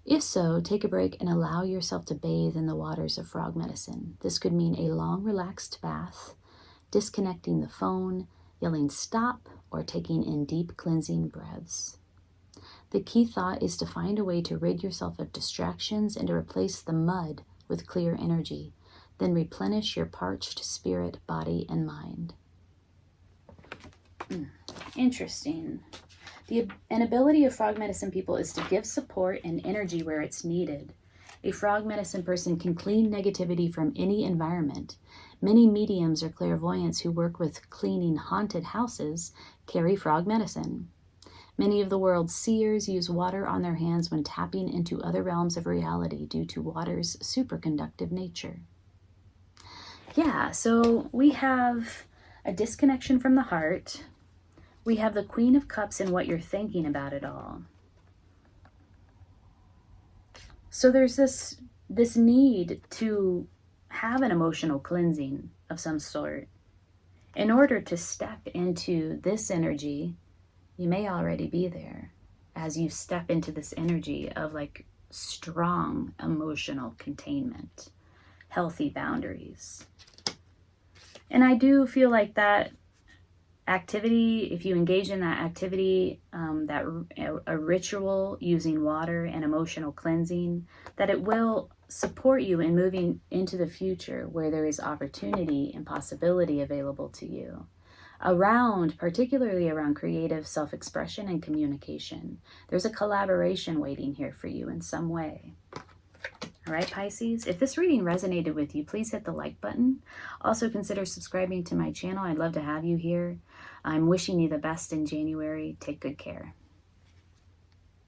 If so, take a break and allow yourself to bathe in the waters of Frog medicine. This could mean a long, relaxed bath, disconnecting the phone, yelling stop, or taking in deep cleansing breaths. The key thought is to find a way to rid yourself of distractions and to replace the mud with clear energy. Then replenish your parched spirit, body, and mind. Interesting. An ability of Frog medicine people is to give support and energy where it's needed. A Frog medicine person can clean negativity from any environment. Many mediums or clairvoyants who work with cleaning haunted houses carry Frog medicine. Many of the world's seers use water on their hands when tapping into other realms of reality due to water's superconductive nature. Yeah, so we have a disconnection from the heart. We have the Queen of Cups and what you're thinking about it all. So there's this need to have an emotional cleansing of some sort. In order to step into this energy, you may already be there as you step into this energy of like strong emotional containment, healthy boundaries. And I do feel like that activity, if you engage in that activity, a ritual using water and emotional cleansing, that it will support you in moving into the future where there is opportunity and possibility available to you particularly around creative self-expression and communication. There's a collaboration waiting here for you in some way. All right, Pisces, if this reading resonated with you, please hit the like button. Also consider subscribing to my channel. I'd love to have you here. I'm wishing you the best in January. Take good care.